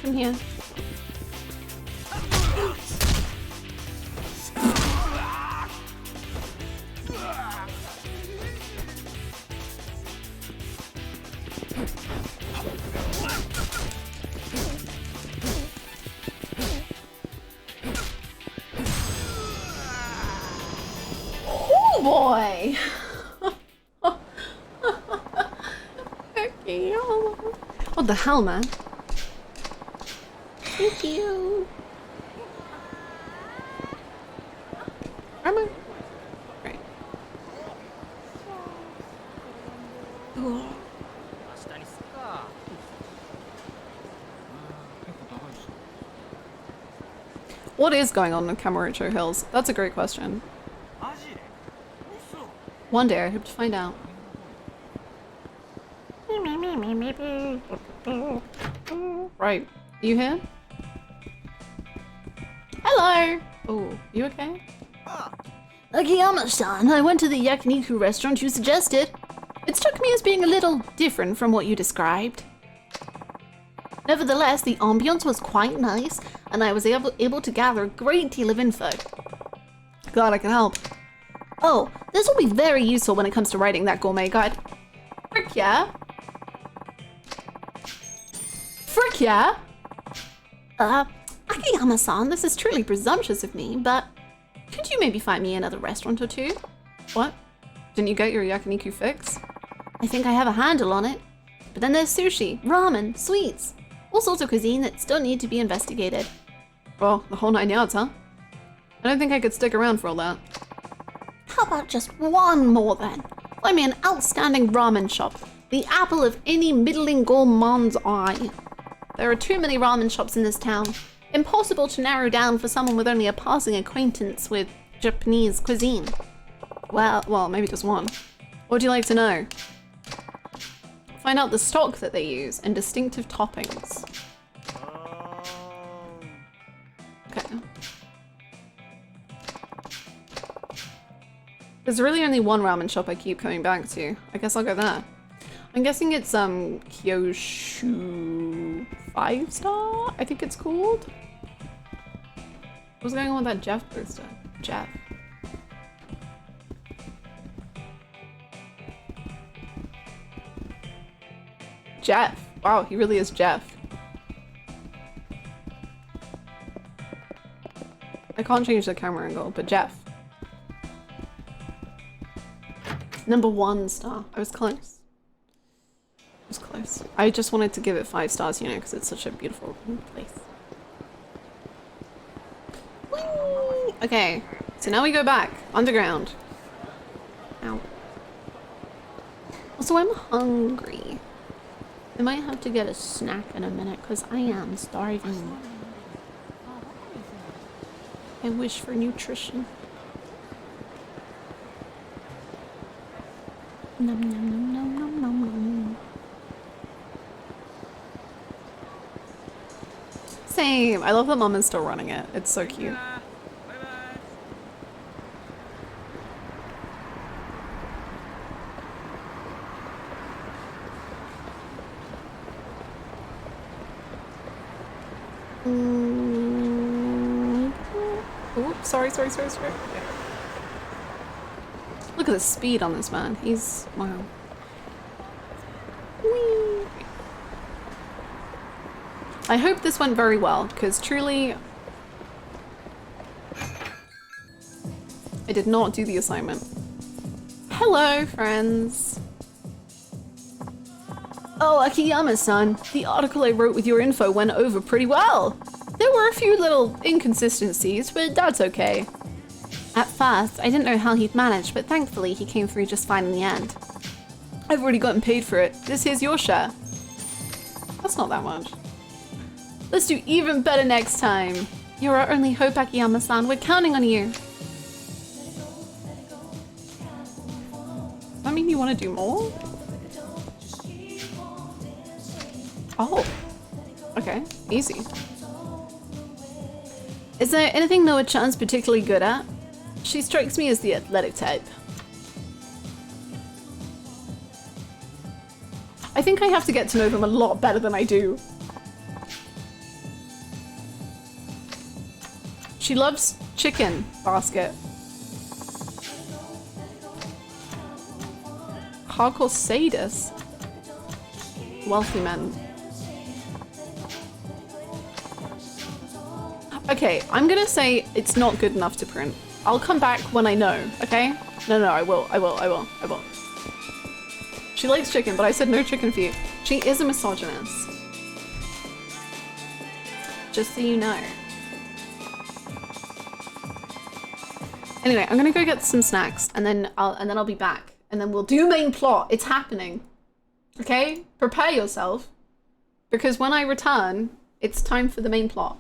S8: Come here. Oh boy! Okay. What the hell, man? Thank you. Armor. Right. Ooh. What is going on in Cabaret Hills? That's a great question. One day I hope to find out. Right. You here? Hello! Oh, you okay? Akiyama-san, I went to the yakiniku restaurant you suggested. It struck me as being a little different from what you described. Nevertheless, the ambience was quite nice, and I was able to gather a great deal of info. Glad I could help. Oh, this will be very useful when it comes to writing that gourmet guide. Frick yeah? Frick yeah? Akiyama-san, this is truly presumptuous of me, but could you maybe find me another restaurant or two? What? Didn't you get your yakiniku fix? I think I have a handle on it. But then there's sushi, ramen, sweets, all sorts of cuisine that still need to be investigated. Well, the whole 9 yards, huh? I don't think I could stick around for all that. How about just one more then? Find me an outstanding ramen shop, the apple of any middling gourmand's eye. There are too many ramen shops in this town. Impossible to narrow down for someone with only a passing acquaintance with Japanese cuisine. Well, maybe just one. What would you like to know? Find out the stock that they use and distinctive toppings. Okay. There's really only one ramen shop I keep coming back to. I guess I'll go there. I'm guessing it's Kyoshu 5-star, I think it's called. What's going on with that Jeff poster? Jeff. Jeff. Wow, he really is Jeff. I can't change the camera angle, but Jeff. Number 1 star. I was close. It was close. I just wanted to give it 5 stars, you know, because it's such a beautiful place. Whee! Okay, so now we go back underground. Ow. Also, I'm hungry. I might have to get a snack in a minute because I am starving. I wish for nutrition. Nom nom nom nom nom nom nom. Same. I love that Mom is still running it. It's so cute. Oops, sorry. Okay. Look at the speed on this man. He's wow. Whee. I hope this went very well, because truly
S6: I did not do the assignment. Hello, friends. Oh, Akiyama-san, the article I wrote with your info went over pretty well. There were a few little inconsistencies, but that's okay. At first, I didn't know how he'd manage, but thankfully he came through just fine in the end. I've already gotten paid for it. This here's your share. That's not that much. Let's do even better next time. You're our only hope, Akiyama-san. We're counting on you. I mean, you want to do more? Oh. Okay, easy. Is there anything Noa-chan's particularly good at? She strikes me as the athletic type. I think I have to get to know them a lot better than I do. She loves chicken basket. Hardcore sadist. Wealthy men. Okay, I'm gonna say it's not good enough to print. I'll come back when I know, okay? No, I will. She likes chicken, but I said no chicken for you. She is a misogynist. Just so you know. Anyway, I'm gonna go get some snacks and then I'll be back. And then we'll do main plot. It's happening. Okay? Prepare yourself. Because when I return, it's time for the main plot.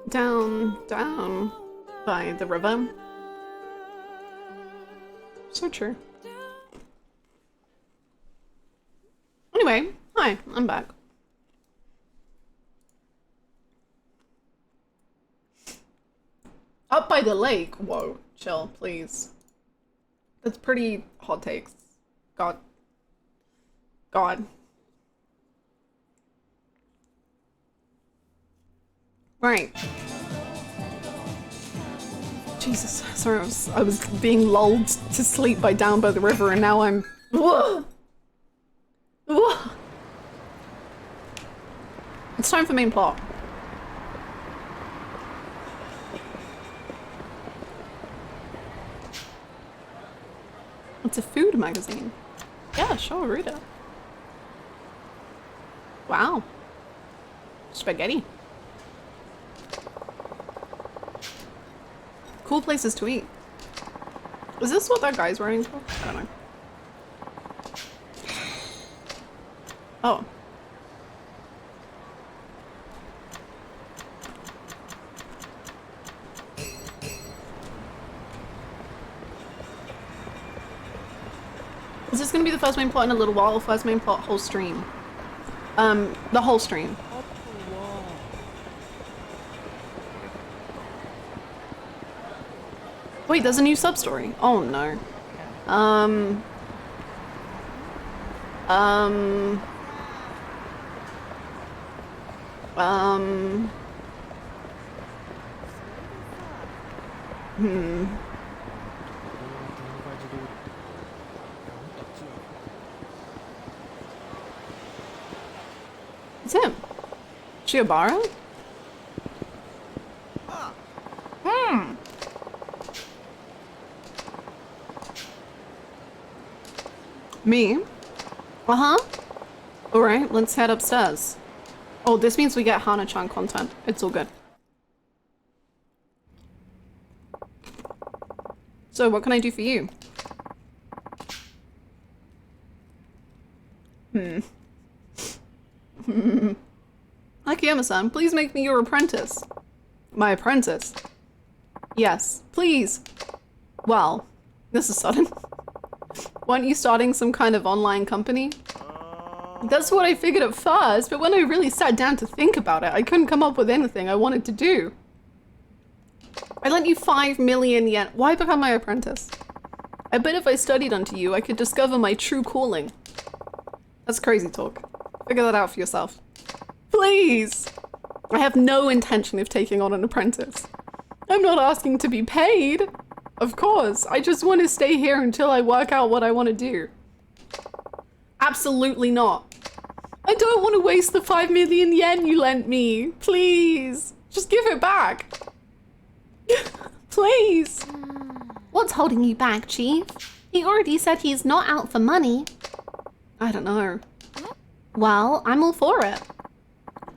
S6: Down by the river. So true. Anyway, hi, I'm back. Up by the lake. Whoa, chill, please. That's pretty hot takes. God. Right. Jesus, sorry, I was being lulled to sleep by Down by the River, and now I'm... Whoa! Whoa! It's time for main plot. It's a food magazine. Yeah, sure, read it. Wow. Spaghetti. Cool places to eat. Is this what that guy's wearing? I don't know. Oh.
S1: Is this gonna be the first main plot in a little while or first main plot whole stream? The whole stream. Wait, there's a new sub-story. Oh no. It's him. Shiobara? Me? Uh-huh. Alright, let's head upstairs. Oh, this means we get Hannah-chan content. It's all good. So, what can I do for you? Akiyama-san, please make me your apprentice. My apprentice? Yes, please. Well, this is sudden. Weren't you starting some kind of online company? That's what I figured at first, but when I really sat down to think about it, I couldn't come up with anything I wanted to do. I lent you 5 million yen. Why become my apprentice? I bet if I studied under you, I could discover my true calling. That's crazy talk. Figure that out for yourself. Please! I have no intention of taking on an apprentice. I'm not asking to be paid. Of course, I just want to stay here until I work out what I want to do. Absolutely not. I don't want to waste the 5 million yen you lent me. Please, just give it back. Please.
S8: What's holding you back, Chief? He already said he's not out for money.
S1: I don't know.
S8: Well, I'm all for it.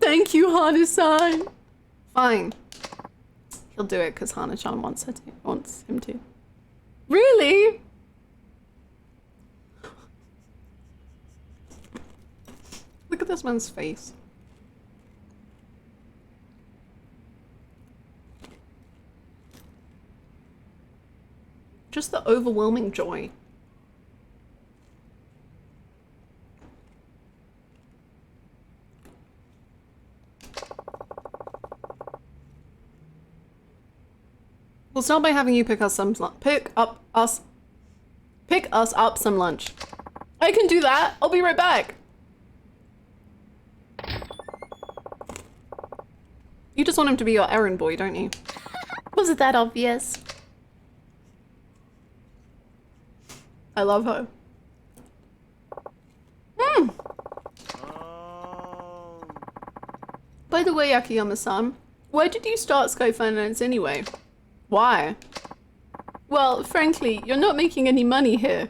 S1: Thank you, Hannah-san. Fine. He'll do it because Hannah-chan wants him to. Really? Look at this man's face. Just the overwhelming joy. We'll start by having you pick us up some lunch. I can do that. I'll be right back. You just want him to be your errand boy, don't you?
S8: Was it that obvious?
S1: I love her. By the way, Akiyama-san, why did you start Sky Finance anyway? Why? Well, frankly, you're not making any money here.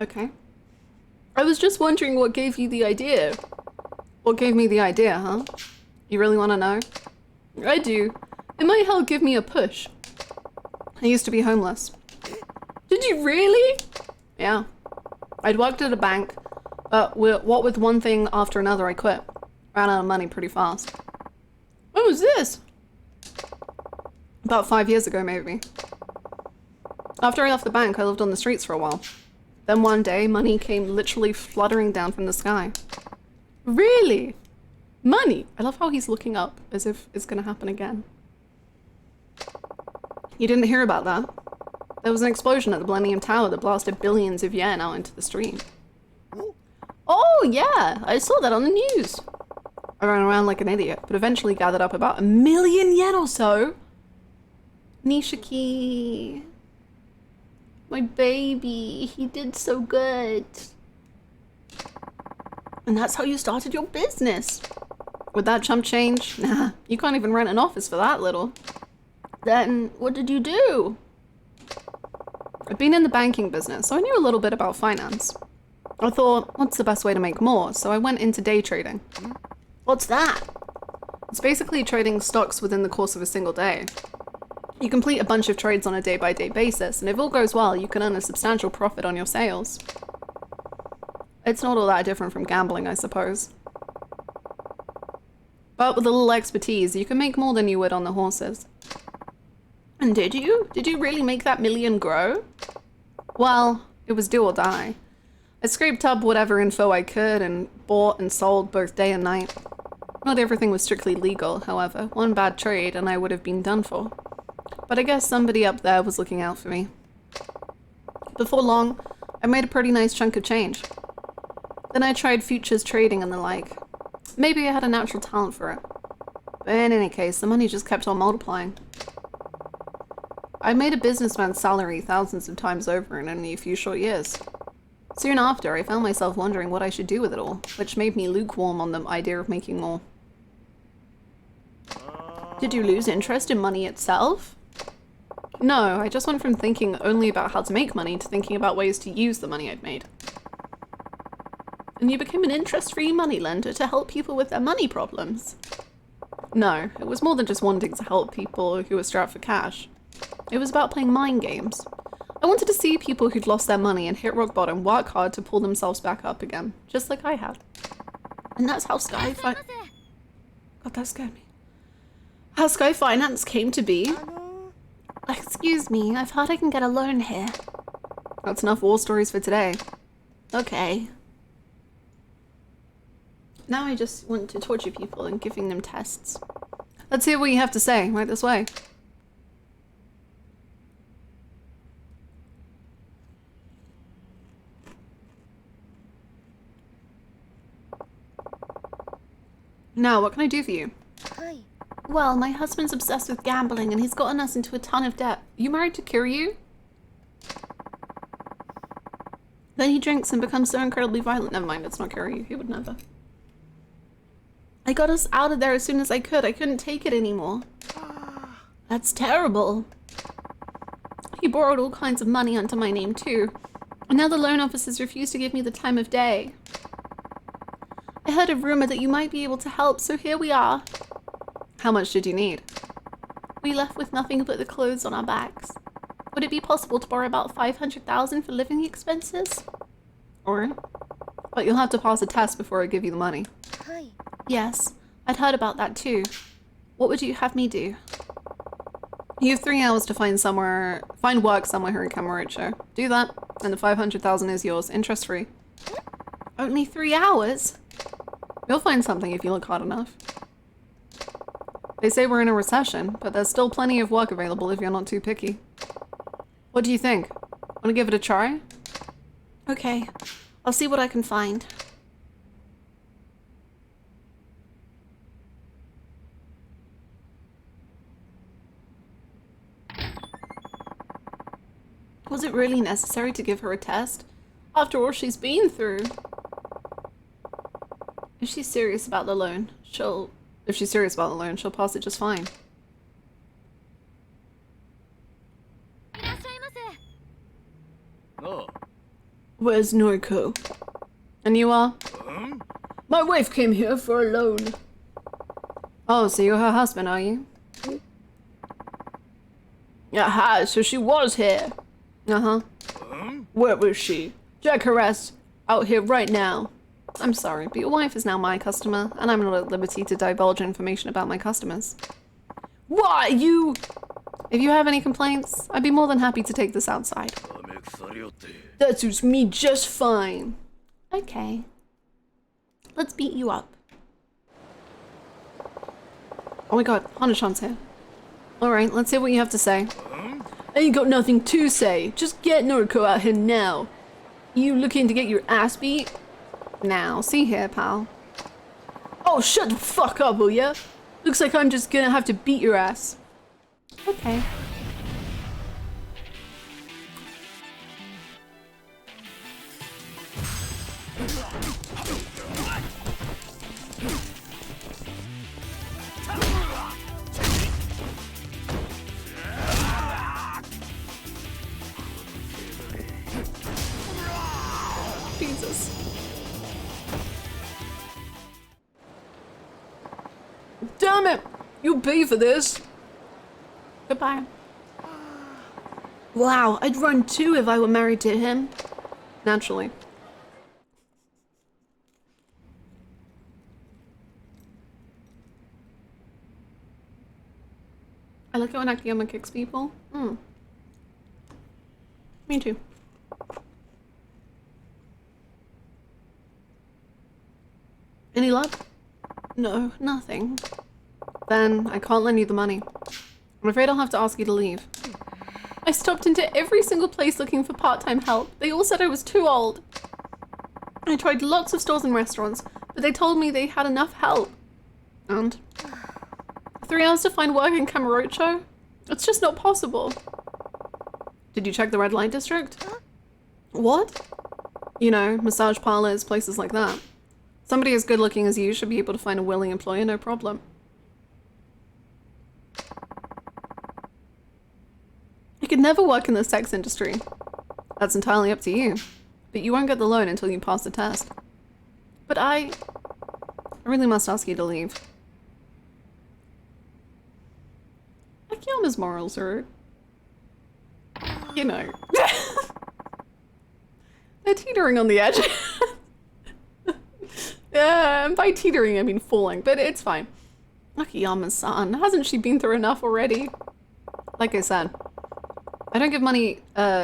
S1: Okay. I was just wondering what gave you the idea. What gave me the idea, huh? You really want to know? I do. It might help give me a push. I used to be homeless. Did you really? Yeah. I'd worked at a bank, but what with one thing after another, I quit. Ran out of money pretty fast. When was this? About 5 years ago, maybe. After I left the bank, I lived on the streets for a while. Then one day, money came literally fluttering down from the sky. Really? Money? I love how he's looking up as if it's gonna happen again. You didn't hear about that? There was an explosion at the Millennium Tower that blasted billions of yen out into the stream. Oh yeah, I saw that on the news. I ran around like an idiot, but eventually gathered up about 1 million yen or so. Nishiki. My baby, he did so good. And that's how you started your business. With that chump change? Nah, you can't even rent an office for that little. Then, what did you do? I've been in the banking business, so I knew a little bit about finance. I thought, what's the best way to make more? So I went into day trading. What's that? It's basically trading stocks within the course of a single day. You complete a bunch of trades on a day-by-day basis, and if all goes well, you can earn a substantial profit on your sales. It's not all that different from gambling, I suppose. But with a little expertise, you can make more than you would on the horses. And did you? Did you really make that million grow? Well, it was do or die. I scraped up whatever info I could and bought and sold both day and night. Not everything was strictly legal, however. One bad trade and I would have been done for. But I guess somebody up there was looking out for me. Before long, I made a pretty nice chunk of change. Then I tried futures trading and the like. Maybe I had a natural talent for it. But in any case, the money just kept on multiplying. I made a businessman's salary thousands of times over in only a few short years. Soon after, I found myself wondering what I should do with it all, which made me lukewarm on the idea of making more. Did you lose interest in money itself? No, I just went from thinking only about how to make money to thinking about ways to use the money I'd made. And you became an interest-free moneylender to help people with their money problems? No, it was more than just wanting to help people who were strapped for cash. It was about playing mind games. I wanted to see people who'd lost their money and hit rock bottom work hard to pull themselves back up again, just like I had. And that's how God, that scared me. How Sky Finance came to be. Excuse me, I've heard I can get a loan here. That's enough war stories for today. Okay. Now I just want to torture people and giving them tests. Let's hear what you have to say, right this way. Now, what can I do for you?
S3: Hi.
S1: Well, my husband's obsessed with gambling and he's gotten us into a ton of debt. You married to Kiryu? Then he drinks and becomes so incredibly violent. Never mind, it's not Kiryu. He would never. I got us out of there as soon as I could. I couldn't take it anymore. That's terrible. He borrowed all kinds of money under my name too. And now the loan officers refuse to give me the time of day. I heard a rumor that you might be able to help, so here we are. How much did you need? We left with nothing but the clothes on our backs. Would it be possible to borrow about 500,000 for living expenses? Or? But you'll have to pass a test before I give you the money.
S3: Hi.
S1: Yes, I'd heard about that too. What would you have me do? You have 3 hours to find work somewhere here in Cabaret. Do that, and the 500,000 is yours, interest-free. Only 3 hours? You'll find something if you look hard enough. They say we're in a recession, but there's still plenty of work available if you're not too picky. What do you think? Want to give it a try? Okay, I'll see what I can find. Was it really necessary to give her a test? After all she's been through. If she's serious about the loan, she'll pass it just fine.
S5: Oh.
S1: Where's Noriko? And you are? My wife came here for a loan. Oh, so you're her husband, are you? Aha, so she was here. Uh-huh. Where was she? Jack her ass out here right now. I'm sorry, but your wife is now my customer, and I'm not at liberty to divulge information about my customers. What, you? If you have any complaints, I'd be more than happy to take this outside. That suits me just fine. Okay. Let's beat you up. Oh my god, Hana-chan's here. Alright, let's hear what you have to say. I ain't got nothing to say. Just get Noriko out here now. You looking to get your ass beat? Now, see here, pal. Oh, shut the fuck up, will ya? Looks like I'm just gonna have to beat your ass. Okay. Jesus. Damn it! You'll pay for this. Goodbye. Wow, I'd run too if I were married to him. Naturally. I like it when Akiyama kicks people. Me too.
S8: Any luck? No, nothing. Then I can't lend you the money. I'm afraid I'll have to ask you to leave. I stopped into every single place looking for part-time help. They all said I was too old. I tried lots of stores and restaurants, but they told me they had enough help. And 3 hours to find work in Cabaret? It's just not possible. Did you check the red light district? What? You know, massage parlors, places like that. Somebody as good looking as you should be able to find a willing employer, no problem. You could never work in the sex industry. That's entirely up to you. But you won't get the loan until you pass the test. But I really must ask you to leave. Akiyama's morals are, you know, they're teetering on the edge. Yeah, and by teetering I mean falling, but it's fine. Akiyama's son, hasn't she been through enough already? Like I said, I don't give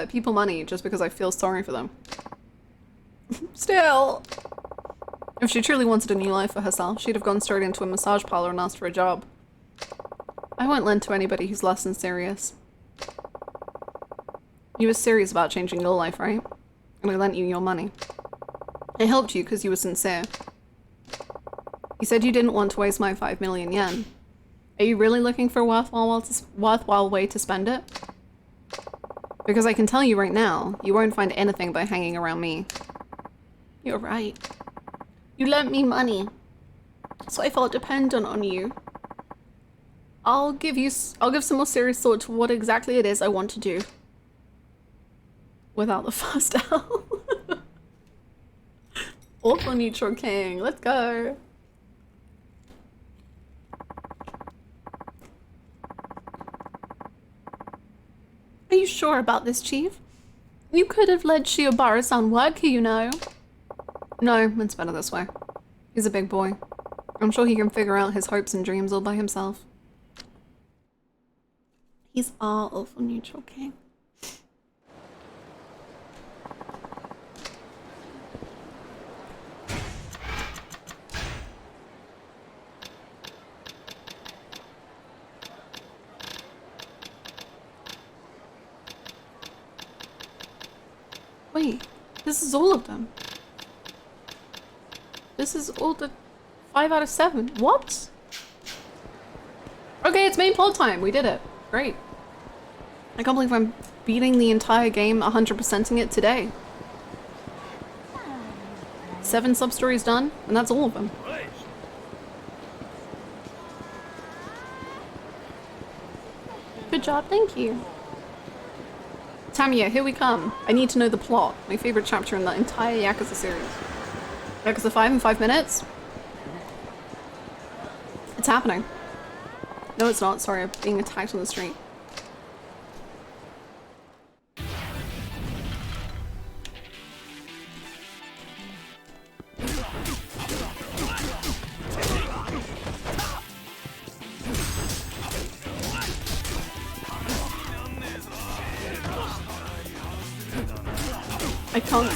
S8: people money just because I feel sorry for them. Still, if she truly wanted a new life for herself, she'd have gone straight into a massage parlor and asked for a job. I won't lend to anybody who's less than serious. You were serious about changing your life, right? And I lent you your money. I helped you because you were sincere. You said you didn't want to waste my 5 million yen. Are you really looking for a worthwhile way to spend it? Because I can tell you right now, you won't find anything by hanging around me. You're right. You lent me money, so I felt dependent on you. I'll give some more serious thought to what exactly it is I want to do. Without the first L. Awful neutral king, let's go. Are you sure about this, Chief? You could have let Shiobara-san work here, you know. No, it's better this way. He's a big boy. I'm sure he can figure out his hopes and dreams all by himself. He's our awful neutral king. Wait, this is all of them. This is all the 5 out of 7. What? Okay, it's main plot time. We did it. Great. I can't believe I'm beating the entire game, 100%ing it today. 7 sub-stories done, and that's all of them. Good job, thank you. Tamiya, here we come. I need to know the plot. My favorite chapter in the entire Yakuza series. Yakuza 5 in 5 minutes? It's happening. No, it's not. Sorry, I'm being attacked on the street.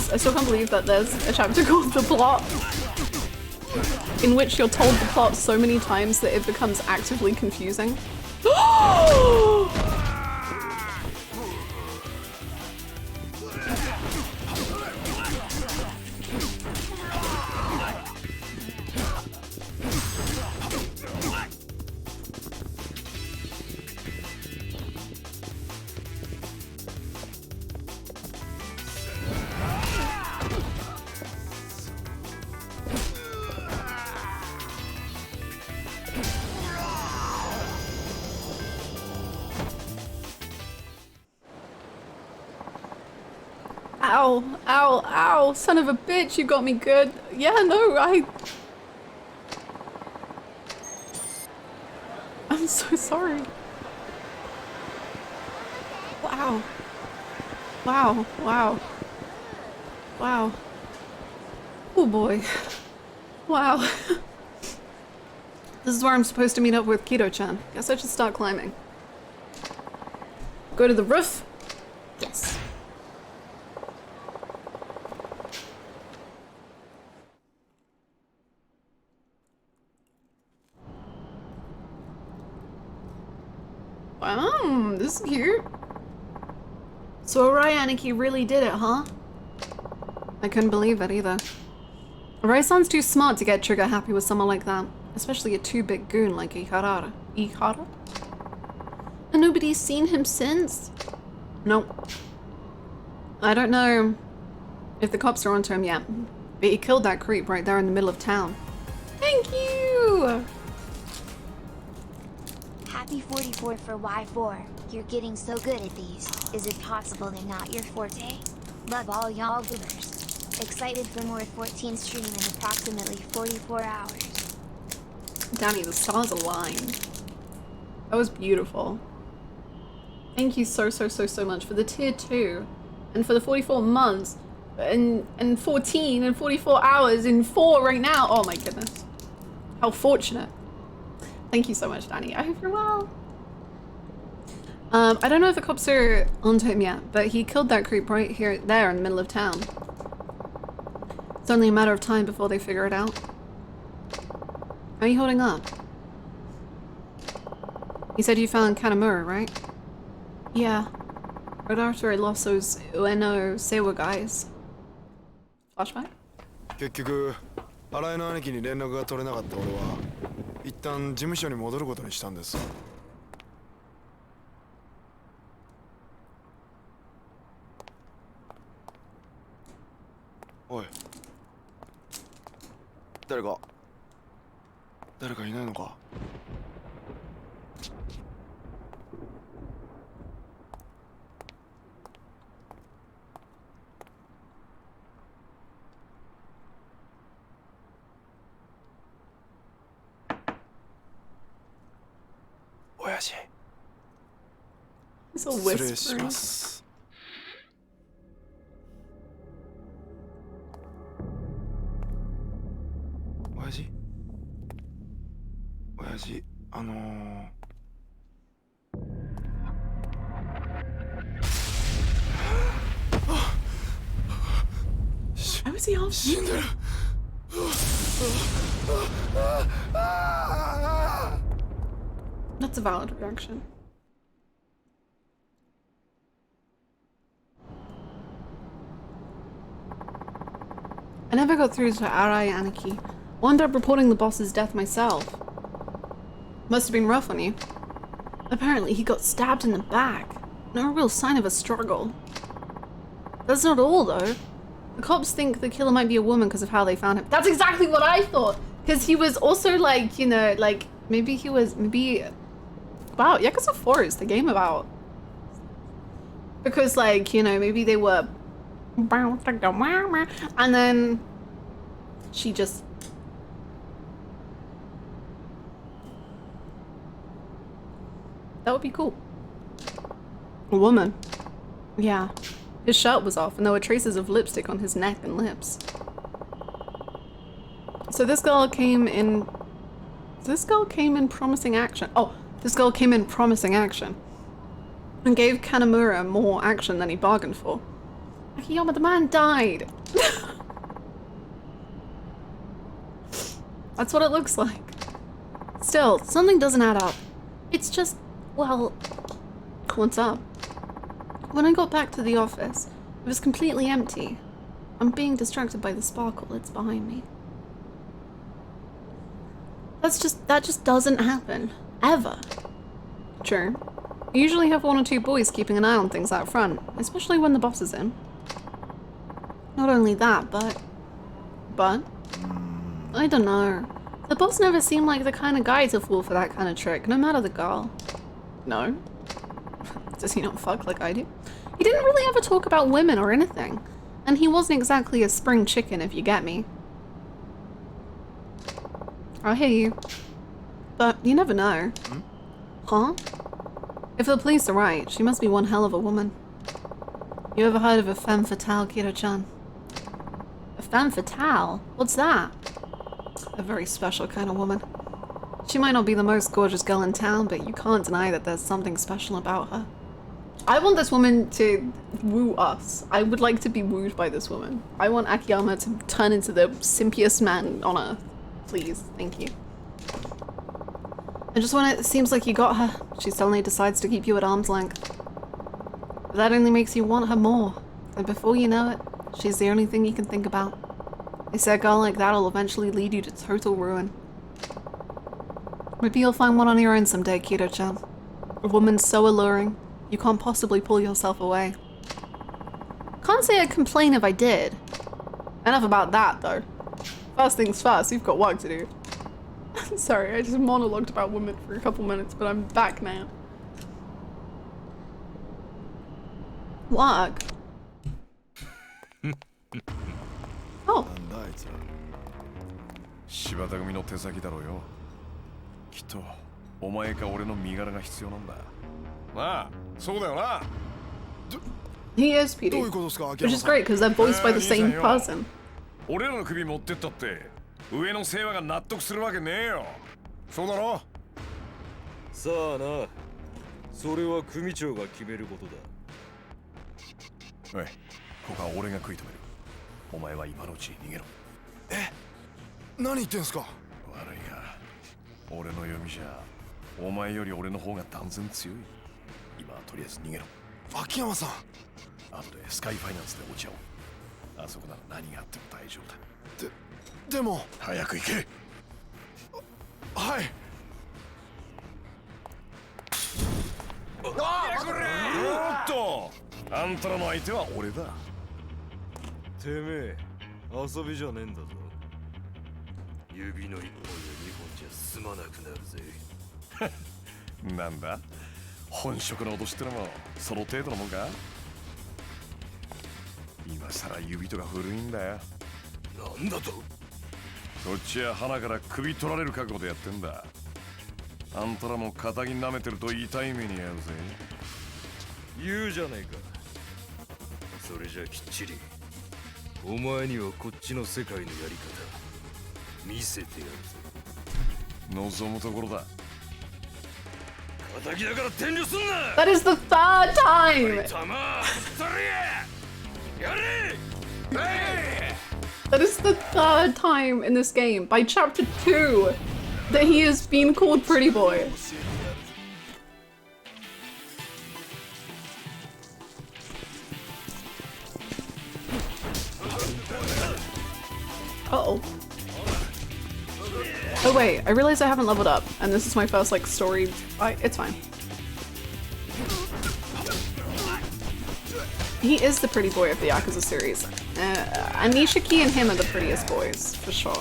S8: I still can't believe that there's a chapter called The Plot, in which you're told the plot so many times that it becomes actively confusing. Ow, ow, ow, son of a bitch, you got me good. Yeah, no, I'm so sorry. Wow. Wow, wow. Wow. Oh boy. Wow. This is where I'm supposed to meet up with Kido-chan. Guess I should start climbing. Go to the roof? Yes. This is cute. So Aryaniki really did it, huh? I couldn't believe it either. Arai-san's too smart to get trigger happy with someone like that. Especially a too-big goon like Ihara. Ihara? And nobody's seen him since? Nope. I don't know if the cops are onto him yet, but he killed that creep right there in the middle of town. Thank you!
S3: Happy 44 for Y4. You're getting so good at these. Is it possible they're not your forte? Love all y'all givers. Excited for more 14 stream in approximately 44 hours.
S8: Danny, the stars aligned. That was beautiful. Thank you so much for the tier 2 and for the 44 months and 14 and 44 hours in 4 right now. Oh my goodness. How fortunate. Thank you so much, Danny. I hope you're well. I don't know if the cops are onto him yet, but he killed that creep right here, there in the middle of town. It's only a matter of time before they figure it out. How are you holding up? You said you found Kanamura, right? Yeah. Right after I lost those Ueno Seiwa guys. Flashback?
S5: 結局新井の兄貴に連絡が取れなかった俺は一旦事務所に戻ることにしたんです。おい、誰かいないのか？親父。失礼します。親父、
S8: How is he off?
S5: 死んでる。
S8: That's a valid reaction. I never got through to Arai Aniki. Wound up reporting the boss's death myself. Must have been rough on you. Apparently he got stabbed in the back. No real sign of a struggle. That's not all though. The cops think the killer might be a woman because of how they found him. That's exactly what I thought! Because he was also like, you know, like, maybe... Wow, Yakuza 4 is the game about. Because like, you know, maybe they were... And then... she just... That would be cool. A woman. Yeah. His shirt was off and there were traces of lipstick on his neck and lips. So this girl came in promising action. Oh, this girl came in promising action. And gave Kanamura more action than he bargained for. Akiyama, the man died. That's what it looks like. Still, something doesn't add up. It's just, well, what's up? When I got back to the office, it was completely empty. I'm being distracted by the sparkle that's behind me. That just doesn't happen. Ever. True. You usually have 1 or 2 boys keeping an eye on things out front, especially when the boss is in. Not only that, but... I don't know. The boss never seemed like the kind of guy to fall for that kind of trick, no matter the girl. No? Does he not fuck like I do? He didn't really ever talk about women or anything. And he wasn't exactly a spring chicken, if you get me. I hear you. But you never know. Huh? If the police are right, she must be one hell of a woman. You ever heard of a femme fatale, Kiro-chan? A femme fatale? What's that? A very special kind of woman. She might not be the most gorgeous girl in town, but you can't deny that there's something special about her. I want this woman to woo us. I would like to be wooed by this woman. I want Akiyama to turn into the simpiest man on earth. Please, thank you. And just when it seems like you got her, she suddenly decides to keep you at arm's length. But that only makes you want her more. And before you know it, she's the only thing you can think about. They say a girl like that will eventually lead you to total ruin. Maybe you'll find one on your own someday, Kiro-chan. A woman so alluring, you can't possibly pull yourself away. Can't say I'd complain if I did. Enough about that, though. First things first, you've got work to do. Sorry, I just monologued about women for a couple minutes, but I'm back now. Work? Oh.
S5: なんだあいつは。柴田組の手先だろうよ。きっとお前か俺の身柄が必要なんだ。なあ、そうだよな。
S8: He is PD, which is great because they're voiced by the same person.
S5: 俺らの首持ってったって上の世話が納得するわけねえよ。そうだろ。
S11: さあな、それは組長が決めることだ。
S5: おい、ここは俺が食い止める。お前は今のうちに逃げろ。え、何言ってんすか。悪いが、俺の読みじゃお前より俺の方が断然強い。今はとりあえず逃げろ。秋山さん。後でスカイファイナンスで落ち合おう。あそこなら何があっても大丈夫だ。でも早く行け。はい。おっと、あんたらの相手は俺だ。
S11: てめえ、遊びじゃねえんだぞ。指の一本や二本じゃ済まなくなるぜ。
S5: なんだ、本職の脅しってのもその程度のもんか。今さら指とか古いんだよ。なんだと。こっちは花から首取られる覚悟でやってんだ。あんたらも肩に舐めてると痛い目に遭うぜ。
S11: 言うじゃねえか。それじゃきっちりお前にはこっちの世界のやり方見せてやるぜ。
S5: 望むところだ。
S11: 敵だから遠慮すんな。
S8: That is the third time!
S11: たま、それやれ。
S8: That is the third time in this game, by chapter 2, that he has been called Pretty Boy. Uh-oh. Oh wait, I realized I haven't leveled up, and this is my first, like, story. It's fine. He is the pretty boy of the Yakuza series. Anishiki and him are the prettiest boys, for sure.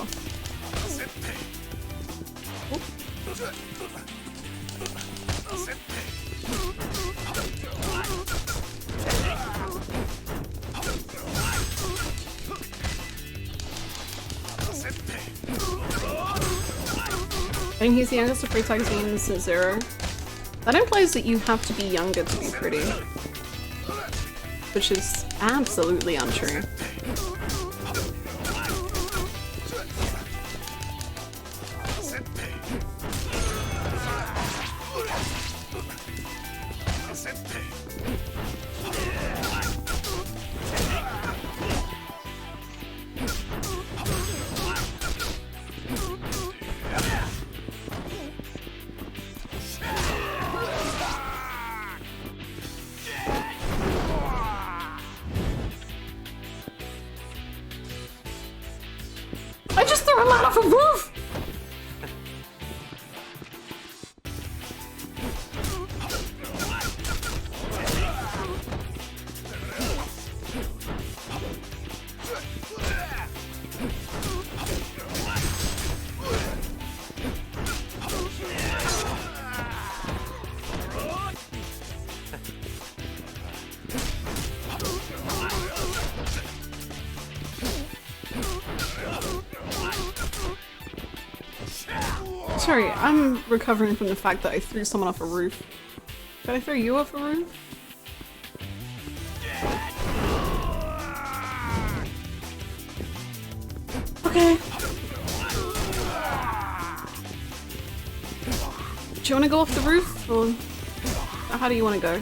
S8: I think he's the youngest of protagonist since Zero. That implies that you have to be younger to be pretty. Which is absolutely untrue. I just threw him out of a roof! Sorry, I'm recovering from the fact that I threw someone off a roof. Did I throw you off a roof? Okay. Do you want to go off the roof, or how do you want to go?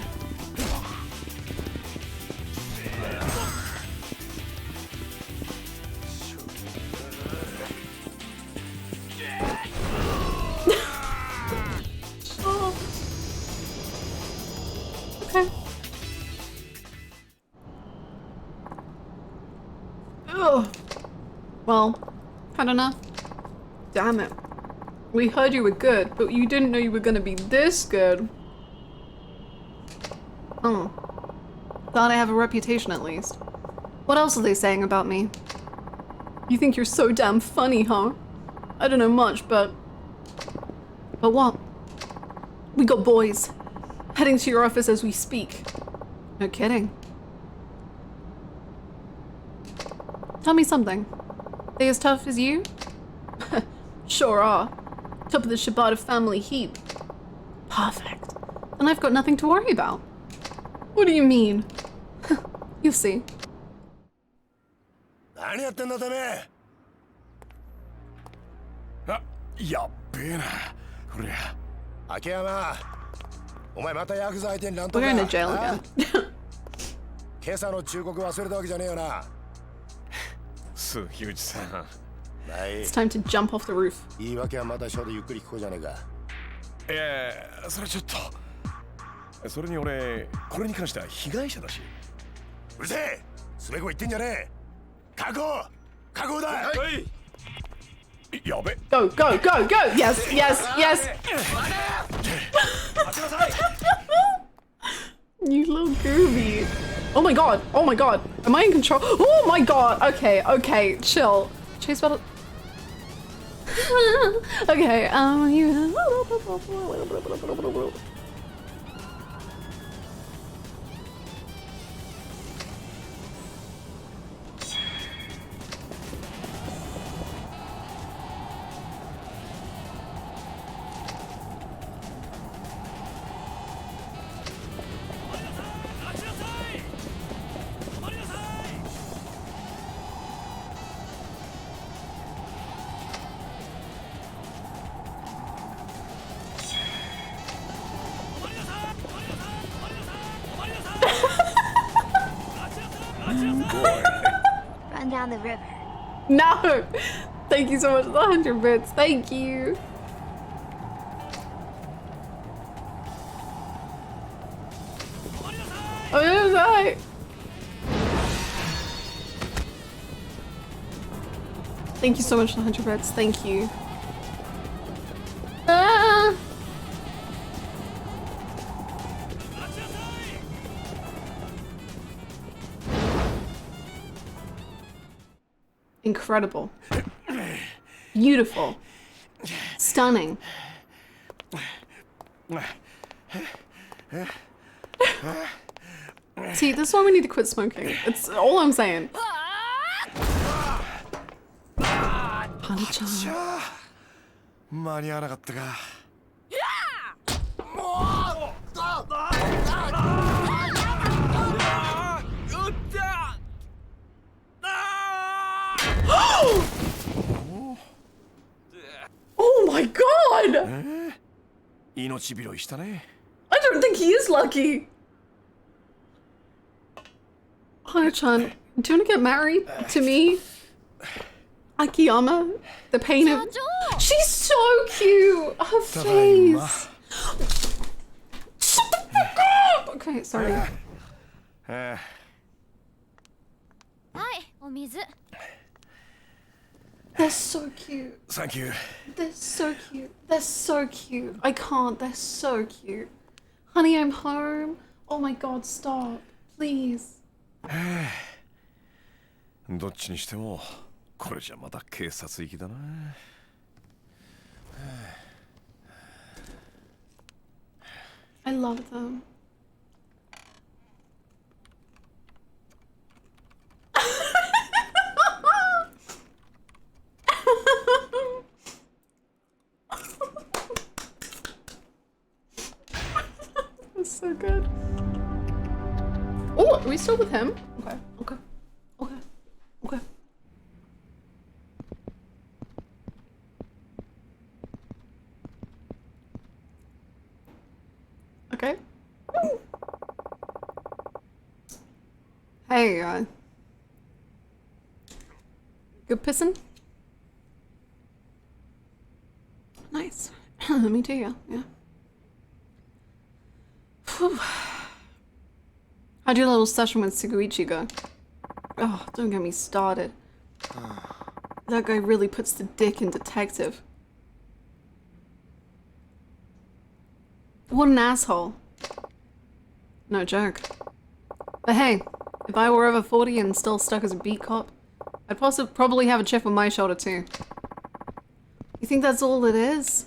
S1: Ugh. Well, had enough? Damn it. We heard you were good, but you didn't know you were gonna be this good. Oh. Thought I have a reputation at least. What else are they saying about me? You think you're so damn funny, huh? I don't know much, but... But what? We got boys. Heading to your office as we speak. No kidding. Tell me something. They as tough as you? Sure are. Top of the Shibata family heap. Perfect. Then I've got nothing to worry about. What do you mean? You'll see.
S5: 何やってんだてめえ。あ、やっべえな。こりゃ。秋山。お前またヤクザ相手に乱闘か。
S1: We're going to jail again.
S5: 今朝の忠告忘れたわけじゃねえよな。杉内さん。
S1: It's time to jump off the roof.
S5: 言い訳はまたショーでゆっくり聞こうじゃねえか。それちょっと。それに俺、これに関しては被害者だし。うるせえ。すべこ言ってんじゃねえ。確保だ。はい。やべ。
S1: Go, go, go, go! Yes, yes, yes! You little groovy. Oh my god, oh my god. Am I in control? Oh my god! Okay, okay, chill. Chase battle. Okay, you.
S3: Run down the river.
S1: No! Thank you so much for the 100 bits. Thank you. Oh, yeah, right. Thank you so much for the 100 bits. Thank you. Ah! Incredible. Beautiful. Stunning. See, this is why we need to quit smoking. It's all I'm saying. Punch on.
S5: 間に合わなかったか。
S1: Oh my god!
S5: 命拾いしたね。
S1: I don't think he is lucky. Hana-chan, do you want to get married to me? Akiyama? The pain of... She's so cute! Her face! Shut the fuck up! Okay, sorry.
S10: はい、お水。
S1: They're so cute.
S5: Thank you.
S1: They're so cute. They're so cute. I can't. They're so cute. Honey, I'm home. Oh my god, stop. Please.
S5: どっちにしてもこれじゃまた警察行きだな。
S1: I love them. That's so good. Oh, are we still with him? Okay, okay, okay, okay. Okay. Hey, good pissing? Nice. Me too, yeah. Whew. How'd your little session with Suguichi go? Oh, don't get me started.
S8: That guy really puts the dick in detective. What an asshole. No joke. But hey, if I were over 40 and still stuck as a beat cop, I'd probably have a chip on my shoulder too. You think that's all it is?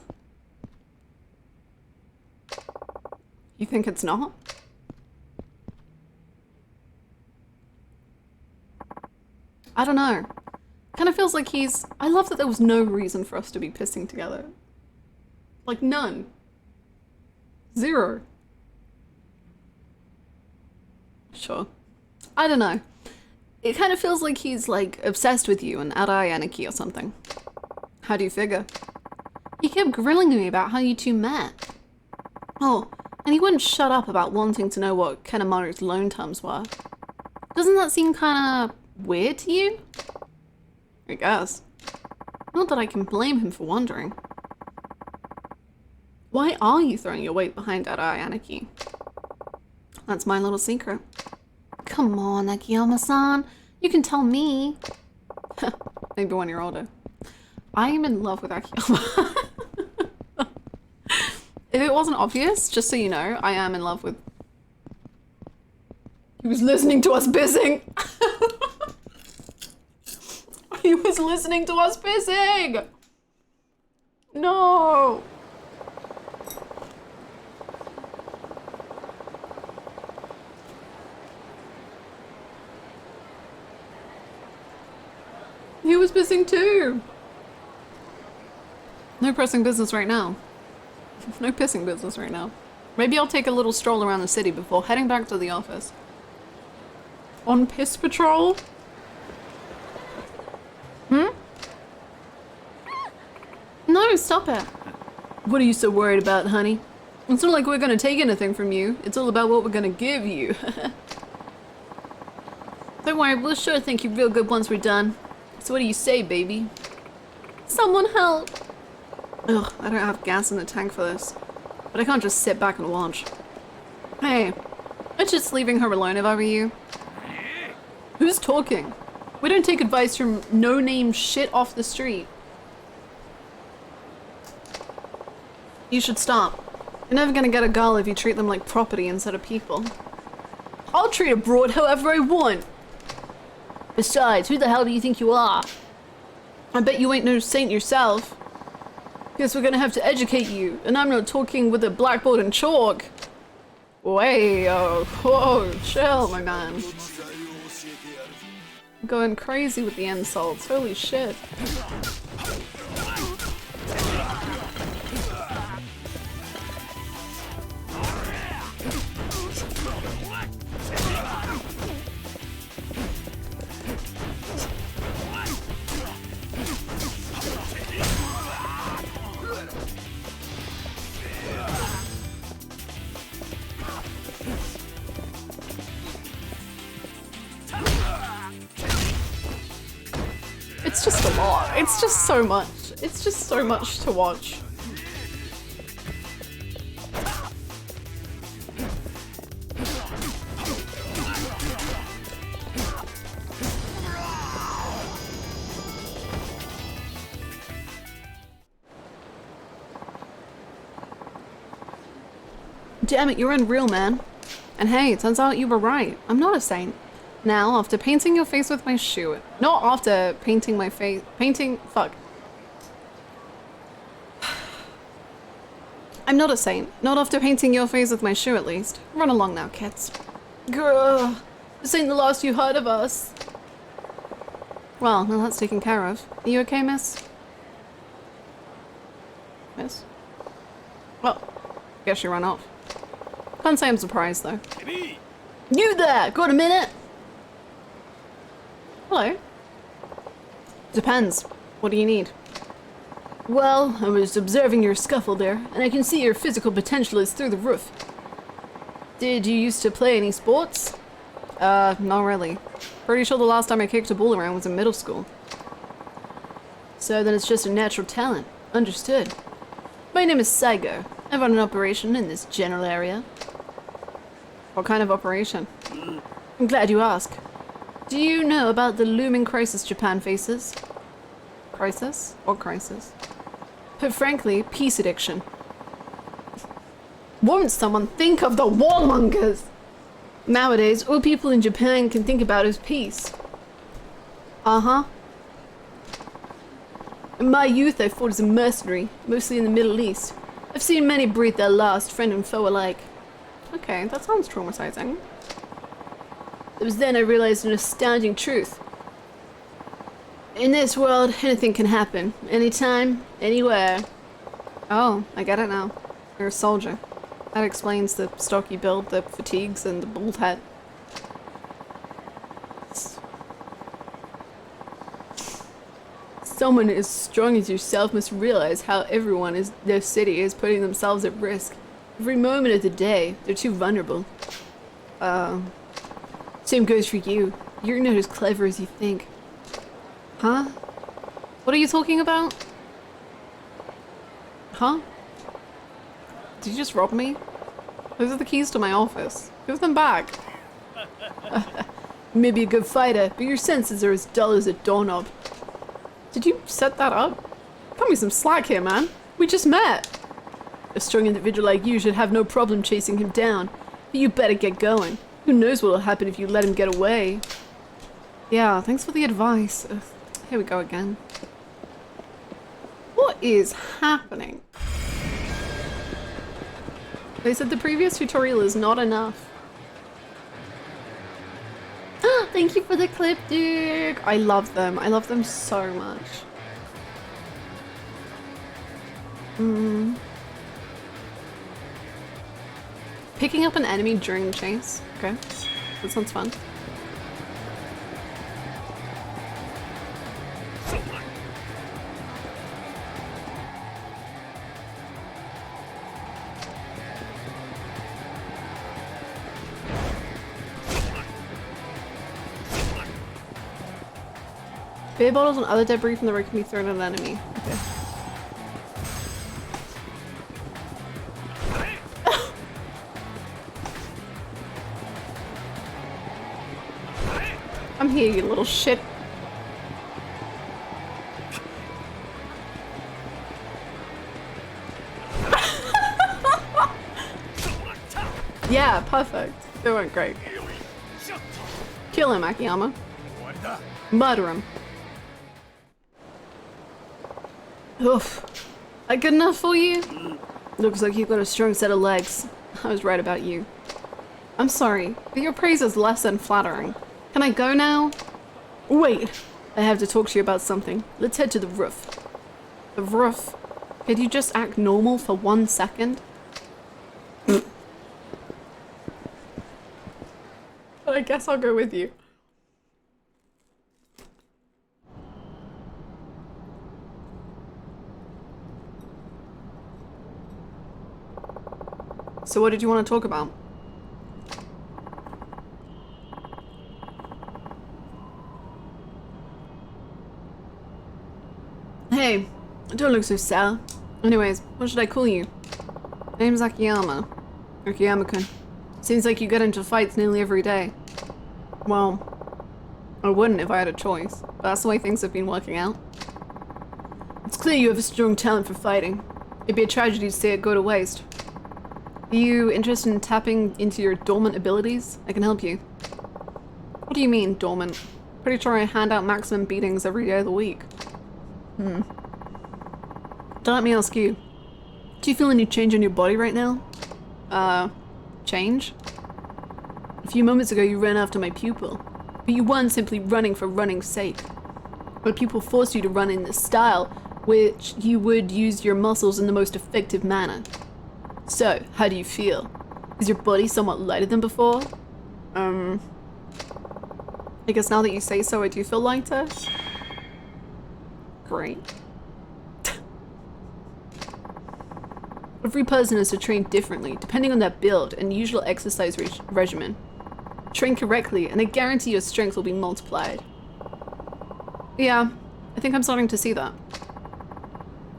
S8: You think it's not? I don't know. Kind of feels like he's... I love that there was no reason for us to be pissing together. Like, none. Zero. Sure. I don't know. It kind of feels like he's, like, obsessed with you and errands or something. How do you figure? He kept grilling me about how you two met. Oh, and he wouldn't shut up about wanting to know what Kanemaru's loan terms were. Doesn't that seem kind of weird to you? I guess. Not that I can blame him for wondering. Why are you throwing your weight behind errands? That's my little secret. Come on, Akiyama-san. You can tell me. Maybe when you're older. I am in love with Akiyama. If it wasn't obvious, just so you know, I am in love with... He was listening to us pissing! He was listening to us pissing! No! He was pissing too! No pressing business right now. No pissing business right now. Maybe I'll take a little stroll around the city before heading back to the office. On piss patrol? Hmm? No, stop it. What are you so worried about, honey? It's not like we're gonna take anything from you. It's all about what we're gonna give you. Don't worry, we'll sure think you're real good once we're done. So what do you say, baby? Someone help! Ugh, I don't have gas in the tank for this. But I can't just sit back and watch. Hey, I'm just leaving her alone if I were you. Who's talking? We don't take advice from no-name shit off the street. You should stop. You're never gonna get a girl if you treat them like property instead of people. I'll treat a broad however I want. Besides, who the hell do you think you are? I bet you ain't no saint yourself. Guess we're gonna have to educate you, and I'm not talking with a blackboard and chalk. Way, whoa, chill, my man. Going crazy with the insults, holy shit. It's just a lot. It's just so much. It's just so much to watch. Damn it, you're unreal, man. And hey, it turns out you were right. I'm not a saint. Now, after painting your face with my shoe, not after painting my face, fuck. I'm not a saint. Not after painting your face with my shoe, at least. Run along now, kids. Grr, this ain't the last you heard of us. Well, now that's taken care of. Are you okay, miss? Miss? Well, guess you ran off. Can't say I'm surprised, though. You there! Got a minute? Hello. Depends. What do you need? Well, I was observing your scuffle there, and I can see your physical potential is through the roof. Did you used to play any sports? Not really. Pretty sure the last time I kicked a ball around was in middle school. So then it's just a natural talent. Understood. My name is Saigo. I run an operation in this general area. What kind of operation? I'm glad you asked. Do you know about the looming crisis Japan faces? Crisis? Or crisis? But frankly, peace addiction. Won't someone think of the warmongers? Nowadays, all people in Japan can think about is peace. Uh-huh. In my youth, I fought as a mercenary, mostly in the Middle East. I've seen many breathe their last, friend and foe alike. Okay, that sounds traumatizing. It was then I realized an astounding truth. In this world, anything can happen. Anytime, anywhere. Oh, I get it now. You're a soldier. That explains the stocky build, the fatigues, and the bald head. Someone as strong as yourself must realize how everyone in their city is putting themselves at risk. Every moment of the day, they're too vulnerable. Same goes for you. You're not as clever as you think. Huh? What are you talking about? Huh? Did you just rob me? Those are the keys to my office. Give them back. Maybe a good fighter, but your senses are as dull as a doorknob. Did you set that up? Cut me some slack here, man. We just met. A strong individual like you should have no problem chasing him down, but you better get going. Who knows what'll happen if you let him get away? Yeah, thanks for the advice. Ugh, here we go again. What is happening? They said the previous tutorial is not enough. Thank you for the clip, dude. I love them. I love them so much. Picking up an enemy during the chase. Okay, that sounds fun. Beer bottles and other debris from the road can be thrown at an enemy. Okay. I'm here, you little shit. Yeah, perfect. They went great. Kill him, Akiyama. Murder him. Oof. That good enough for you? Looks like you've got a strong set of legs. I was right about you. I'm sorry, but your praise is less than flattering. Can I go now? Wait, I have to talk to you about something. Let's head to the roof. The roof? Could you just act normal for 1 second? But I guess I'll go with you. So what did you want to talk about? Hey, don't look so sad. Anyways, what should I call you? My name's Akiyama. Akiyama-kun. Seems like you get into fights nearly every day. Well, I wouldn't if I had a choice, but that's the way things have been working out. It's clear you have a strong talent for fighting. It'd be a tragedy to see it go to waste. Are you interested in tapping into your dormant abilities? I can help you. What do you mean, dormant? Pretty sure I hand out maximum beatings every day of the week. Don't let me ask you. Do you feel any change in your body right now? Change? A few moments ago you ran after my pupil, but you weren't simply running for running's sake. My pupil forced you to run in this style, which you would use your muscles in the most effective manner. So, how do you feel? Is your body somewhat lighter than before? I guess now that you say so, I do feel lighter. Great. Every person is to train differently, depending on their build and usual exercise regimen. Train correctly, and I guarantee your strength will be multiplied. Yeah, I think I'm starting to see that.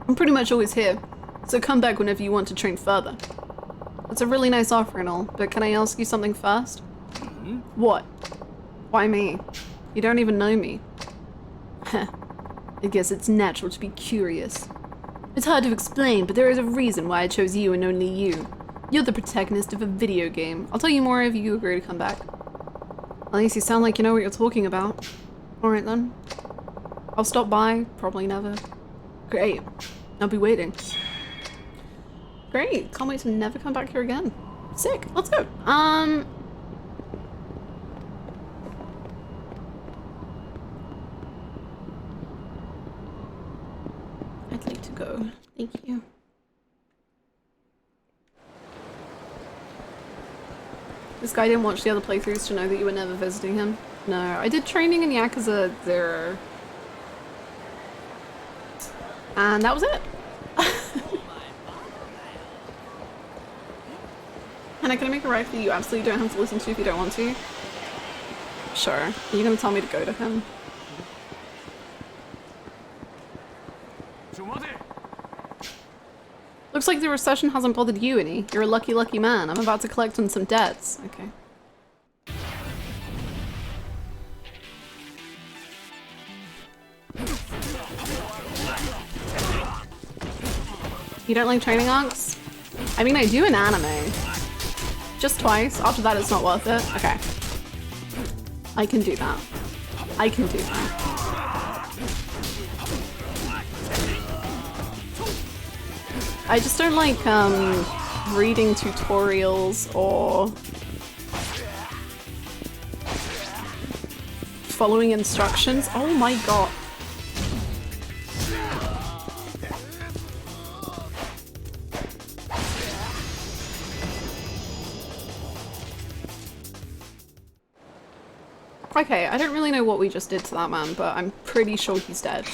S8: I'm pretty much always here, so come back whenever you want to train further. It's a really nice offer and all, but can I ask you something first? What? Why me? You don't even know me. Heh. I guess it's natural to be curious. It's hard to explain, but there is a reason why I chose you and only you. You're the protagonist of a video game. I'll tell you more if you agree to come back. At least you sound like you know what you're talking about. Alright then. I'll stop by. Probably never. Great. I'll be waiting. Great. Can't wait to never come back here again. Sick. Let's go. I'd like to go. Thank you. This guy didn't watch the other playthroughs to know that you were never visiting him. No, I did training in Yakuza 0. And that was it. And can I make a ride that you absolutely don't have to listen to if you don't want to? Sure. Are you gonna tell me to go to him? Looks like the recession hasn't bothered you any. You're a lucky, lucky man. I'm about to collect on some debts. Okay. You don't like training arcs? I mean, I do in anime. Just twice. After that, it's not worth it. Okay. I can do that. I can do that. I just don't like reading tutorials or following instructions. Oh my god. Okay, I don't really know what we just did to that man, but I'm pretty sure he's dead.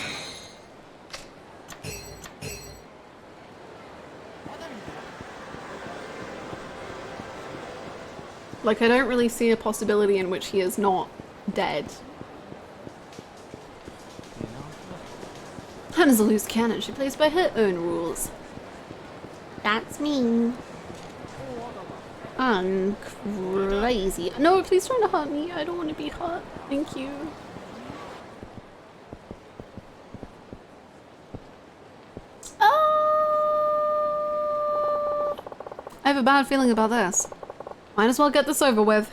S8: Like, I don't really see a possibility in which he is not dead. Hannah's a loose cannon. She plays by her own rules. That's me. I'm crazy. No, please try to hurt me. I don't want to be hurt. Thank you. I have a bad feeling about this. Might as well get this over with.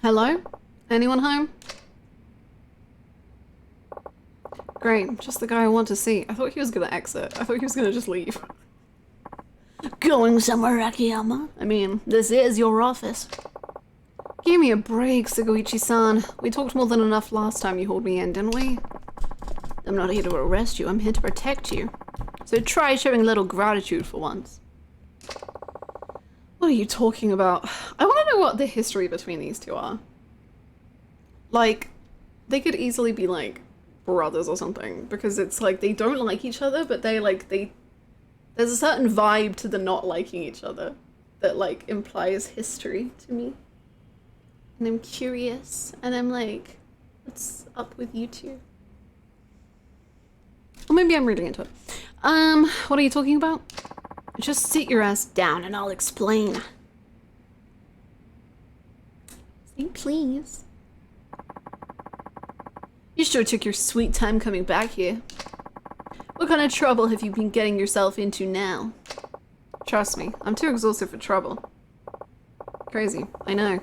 S8: Hello? Anyone home? Great, just the guy I want to see. I thought he was gonna exit. I thought he was gonna just leave. Going somewhere, Akiyama? I mean, this is your office. Give me a break, Sugoichi-san. We talked more than enough last time you hauled me in, didn't we? I'm not here to arrest you, I'm here to protect you. So try showing a little gratitude for once. What are you talking about? I want to know what the history between these two are. Like, they could easily be like brothers or something, because it's like they don't like each other, but there's a certain vibe to the not liking each other that like implies history to me. And I'm curious, and I'm like, what's up with you two? Or maybe I'm reading into it. What are you talking about? Just sit your ass down and I'll explain. Say please. You sure took your sweet time coming back here. What kind of trouble have you been getting yourself into now? Trust me, I'm too exhausted for trouble. Crazy, I know.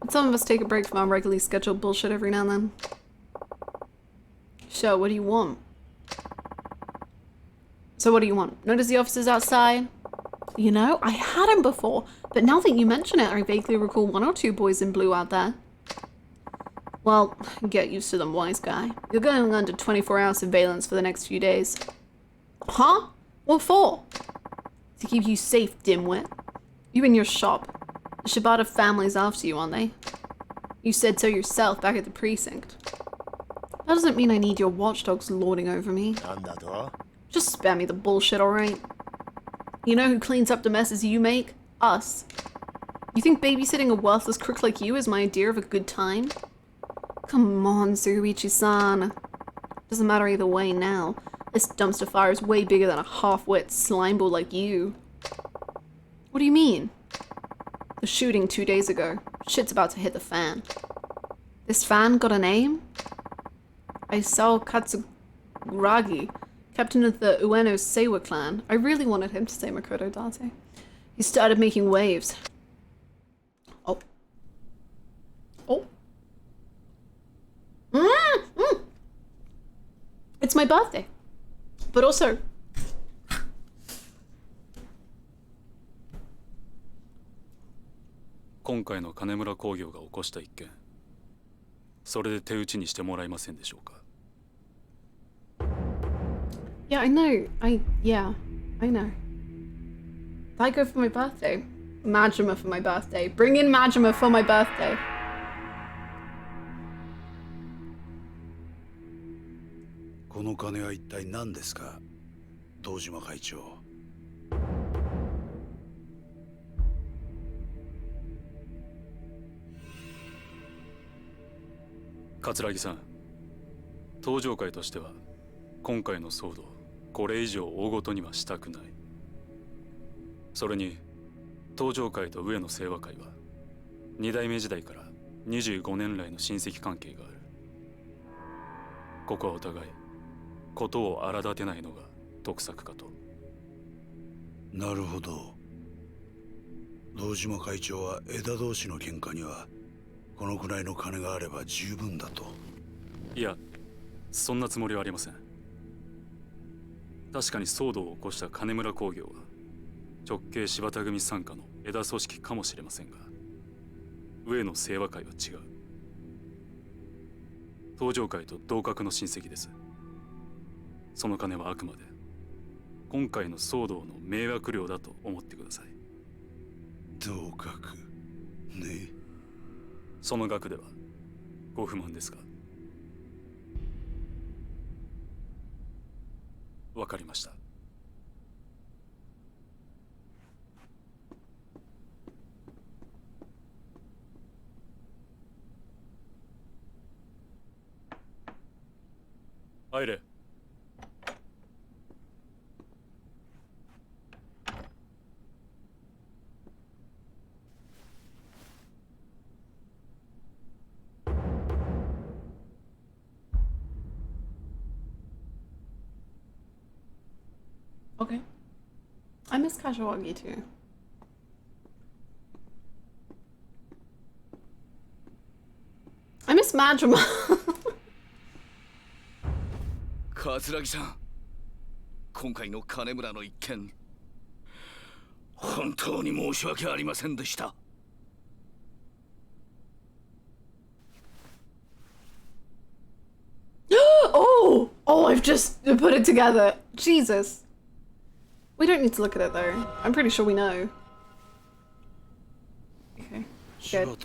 S8: But some of us take a break from our regularly scheduled bullshit every now and then. So, what do you want? So what do you want? Notice the officers outside? You know, I had him before, but now that you mention it, I vaguely recall 1 or 2 boys in blue out there. Well, get used to them, wise guy. You're going under 24-hour surveillance for the next few days. Huh? What for? To keep you safe, dimwit. You and your shop. The Shibata family's after you, aren't they? You said so yourself back at the precinct. That doesn't mean I need your watchdogs lording over me. Just spare me the bullshit, alright? You know who cleans up the messes you make? Us. You think babysitting a worthless crook like you is my idea of a good time? Come on, Suruichi-san. Doesn't matter either way now. This dumpster fire is way bigger than a half-wit slimeball like you. What do you mean? The shooting 2 days ago. Shit's about to hit the fan. This fan got a name? Isao Katsuragi, captain of the Ueno Seiwa clan. I really wanted him to say Makoto Date. He started making waves. Oh. Oh. It's my birthday. But also... Yeah, I know. I know. Did I go for my birthday? Majima for my birthday. Bring in Majima for my birthday.
S11: この金は一体何ですか、堂島会長。
S12: 桂木さん、登場会としては今回の騒動、これ以上大ごとにはしたくない。それに登場会と上野清和会は2代目時代から25年来の親戚関係がある。ここはお互いことを荒立てないのが得策かと。
S11: なるほど。堂島会長は枝同士の喧嘩にはこのくらいの金があれば十分だと。
S12: いや、そんなつもりはありません。確かに騒動を起こした金村工業は直系柴田組傘下の枝組織かもしれませんが、上野清和会は違う。登場会と同格の親戚です。その金はあくまで今回の騒動の迷惑料だと思ってください。
S11: 同格ね。
S12: その額ではご不満ですか？わかりました。入れ。
S8: Okay. I miss Kashiwagi too. I miss Majima.
S11: 桂木さん、今回の金村の一件、本当に申し訳ありませんでした。
S8: Oh! Oh, I've just put it together. Jesus. We don't need to look at it though. I'm pretty sure we know. Okay. Good.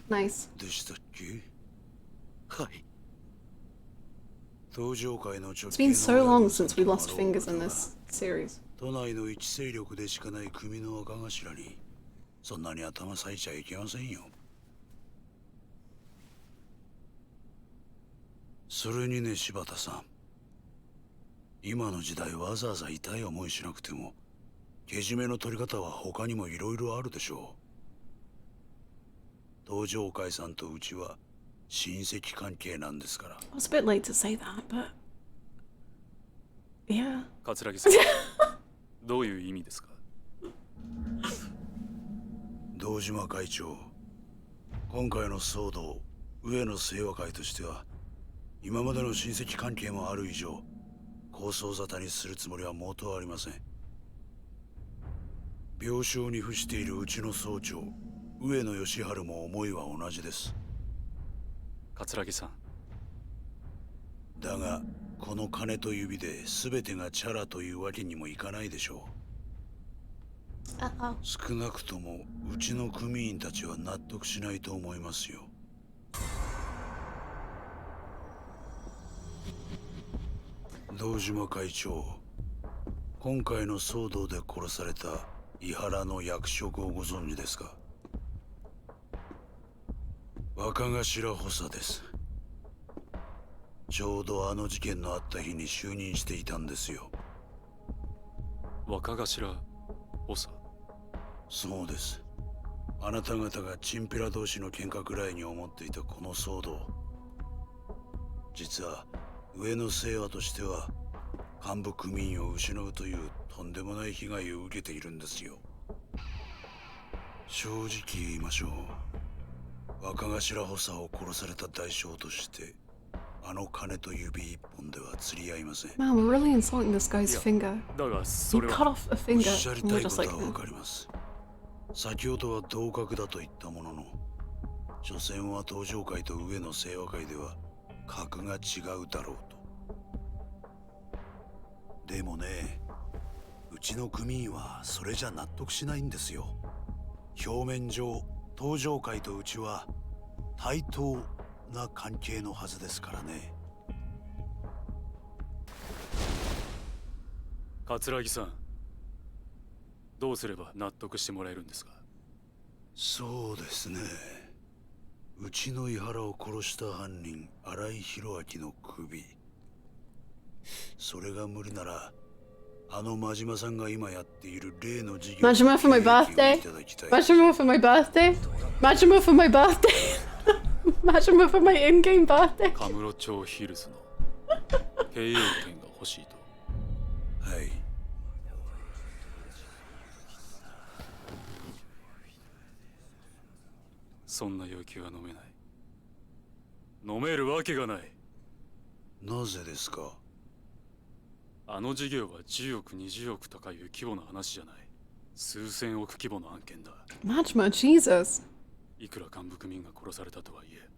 S8: Nice.
S11: でしたっけ？はい。It's
S8: been so long since we lost fingers in this series.
S11: 都内の一勢力でしかない組の若頭にそんなに頭割いちゃいけませんよ。それにね、柴田さん、今の時代わざわざ痛い思いしなくてもけじめの取り方は他にもいろいろあるでしょう。登場会さんとうちは親戚関係なんですから。
S8: I was a bit late to say that, but yeah.
S12: 桂木さん、どういう意味ですか？
S11: 堂島会長、今回の騒動、上野清和会としては今までの親戚関係もある以上、抗争沙汰にするつもりは毛頭ありません。病床に伏しているうちの総長、上野義治も思いは同じです。
S12: 桂木さん。
S11: だが、この金と指で全てがチャラというわけにもいかないでしょう。少なくともうちの組員たちは納得しないと思いますよ。堂島会長、今回の騒動で殺された井原の役職をご存知ですか？若頭補佐です。ちょうどあの事件のあった日に就任していたんですよ。
S12: 若頭補佐？
S11: そうです。あなた方がチンピラ同士の喧嘩くらいに思っていたこの騒動、実は上の清和としては幹部組員を失うというとんでもない被害を受けているんですよ。正直言いましょう。若頭補佐を殺された代償としてあの金と指一本では釣り合いません。
S8: Man, we're really insulting this guy's finger.
S12: だがそ
S8: You
S12: れ
S8: cut
S12: は
S8: off a
S11: おっ
S8: finger
S11: しゃり
S8: and
S11: た
S8: we're
S11: いこ
S8: just
S11: と
S8: like,
S11: はわかります。先ほどは同格だと言ったものの、所詮は東上界と上の清和界では格が違うだろうと。でもね、うちの組員はそれじゃ納得しないんですよ。表面上東上界とうちは対等な関係のはずですからね。
S12: 桂木さん、どうすれば納得してもらえるんですか？
S11: そうですね。うちの井原を殺した犯人新井宏明の首、それが無理ならあの真島さんが今やっている例の事業
S8: Majima for my birthday. Majima for my birthday. Majima for my birthday. Majima for my in-game birthday.
S12: カムロ町ヒルズの経営権が欲しいと。
S11: はい。
S12: そんな要求は飲めない。飲めるわけがない。
S11: なぜですか？
S12: あの事業は10億20億とかいう規模の話じゃない。数千億規模の案件だ。
S8: Majima, Jesus.
S12: いくら幹部組員が殺されたとはいえ、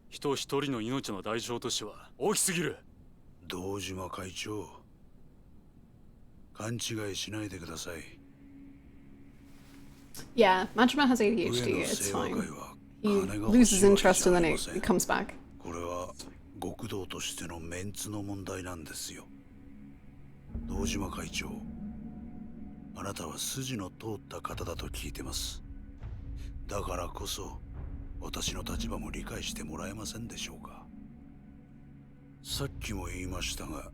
S12: 人一人の命の代償としては大きすぎる。
S11: 堂島会長、勘違いしないでください。
S8: Yeah, Majima has ADHD. It's fine. He loses interest and then it comes back.
S11: これは極道としてのメンツの問題なんですよ。堂島会長、あなたは筋の通った方だと聞いてます。だからこそ私の立場も理解してもらえませんでしょうか。さっきも言いましたが、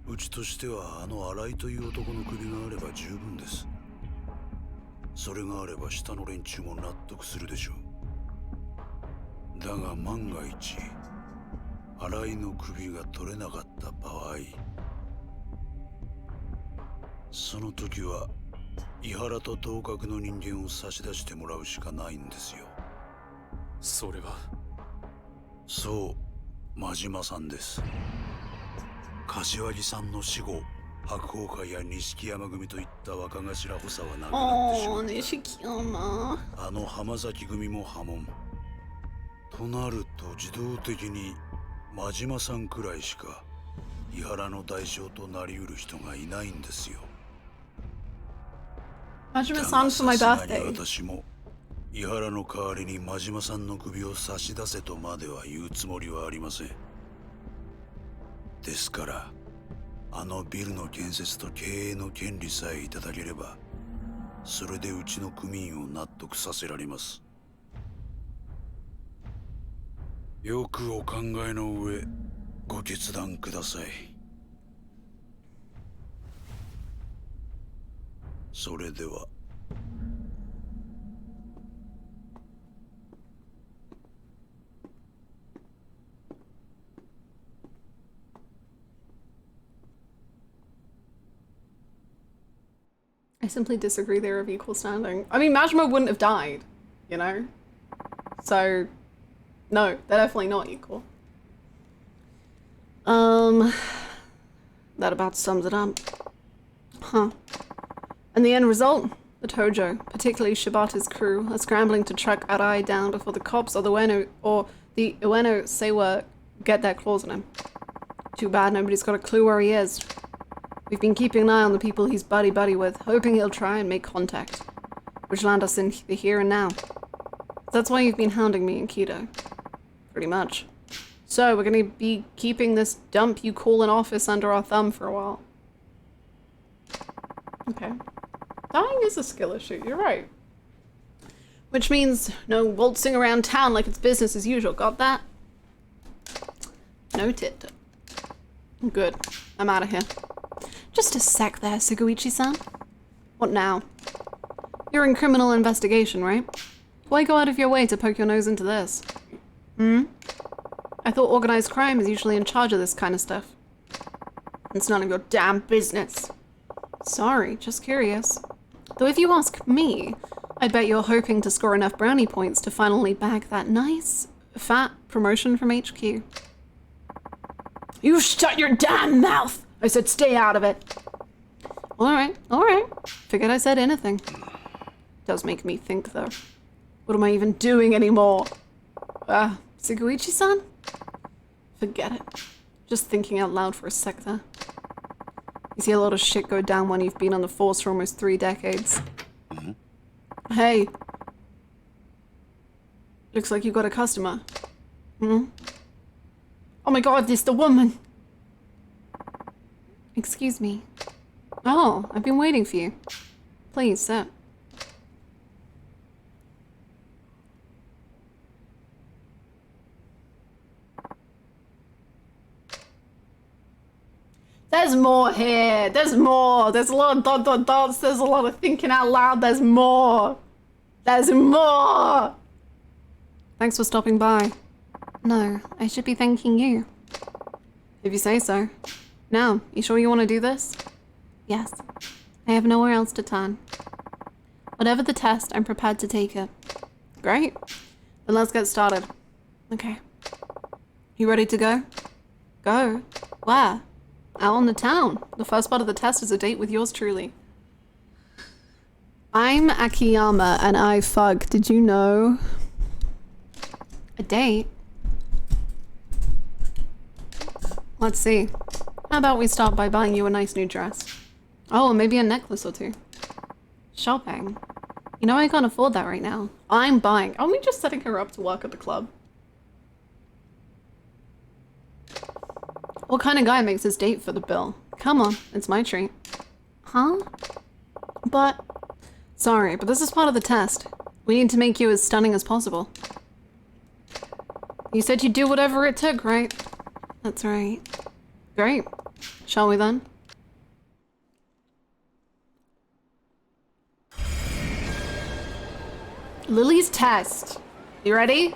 S11: うちとしてはあの新井という男の首があれば十分です。それがあれば下の連中も納得するでしょう。だが万が一新井の首が取れなかった場合、その時は井原と同格の人間を差し出してもらうしかないんですよ。
S12: それは？
S11: そう、真島さんです。柏木さんの死後、白鵬会や錦山組といった若頭補佐はなくなってしまった。
S8: 錦山。
S11: あの浜崎組も破門。となると自動的に真島さんくらいしか井原の代償となりうる人がいないんですよ。
S8: Majima san for my birthday.
S11: 私も井原の代わりに真島さんの首を差し出せとまでは言うつもりはありません。ですからあのビルの建設と経営の権利さえいただければ、それでうちの組員を納得させられます。よくお考えの上ご決断ください。それでは。
S8: I simply disagree they're of equal standing. I mean, Majima wouldn't have died, you know? So, no, they're definitely not equal. That about sums it up. Huh. And the end result? The Tojo, particularly Shibata's crew, are scrambling to track Arai down before the cops or the Ueno Seiwa get their claws on him. Too bad nobody's got a clue where he is. We've been keeping an eye on the people he's buddy-buddy with, hoping he'll try and make contact, which land us in the here and now. That's why you've been hounding me in Keto. Pretty much. So, we're gonna be keeping this dump you call an office under our thumb for a while. Okay. Dying is a skill issue, you're right. Which means no waltzing around town like it's business as usual, got that? Noted. Good. I'm out of here. Just a sec there, Suguichi-san. What now? You're in criminal investigation, right? Why go out of your way to poke your nose into this? Hmm? I thought organized crime is usually in charge of this kind of stuff. It's none of your damn business. Sorry, just curious. Though if you ask me, I bet you're hoping to score enough brownie points to finally bag that nice, fat promotion from HQ. You shut your damn mouth! I said stay out of it. Alright, alright. Figured I said anything. Does make me think though. What am I even doing anymore? Seguichi-san? Forget it. Just thinking out loud for a sec there. You see a lot of shit go down when you've been on the force for almost 3 decades. Hey. Looks like you got a customer. Hmm? Oh my god, this the woman! Excuse me. Oh, I've been waiting for you. Please, sit. There's more here. There's more. There's a lot of dot dot dots. There's a lot of thinking out loud. There's more. There's more. Thanks for stopping by. No, I should be thanking you. If you say so. Now, you sure you want to do this? Yes. I have nowhere else to turn. Whatever the test, I'm prepared to take it. Great. Then let's get started. Okay. You ready to go? Go? Where? Out on the town. The first part of the test is a date with yours truly. I'm Akiyama and I fuck. Did you know? A date? Let's see. How about we start by buying you a nice new dress? Oh, maybe a necklace or two. Shopping. You know I can't afford that right now. I'm buying. Aren't we just setting her up to work at the club? What kind of guy makes his date for the bill? Come on, it's my treat. Huh? But... Sorry, but this is part of the test. We need to make you as stunning as possible. You said you'd do whatever it took, right? That's right. Great. Shall we then? Lily's test. You ready?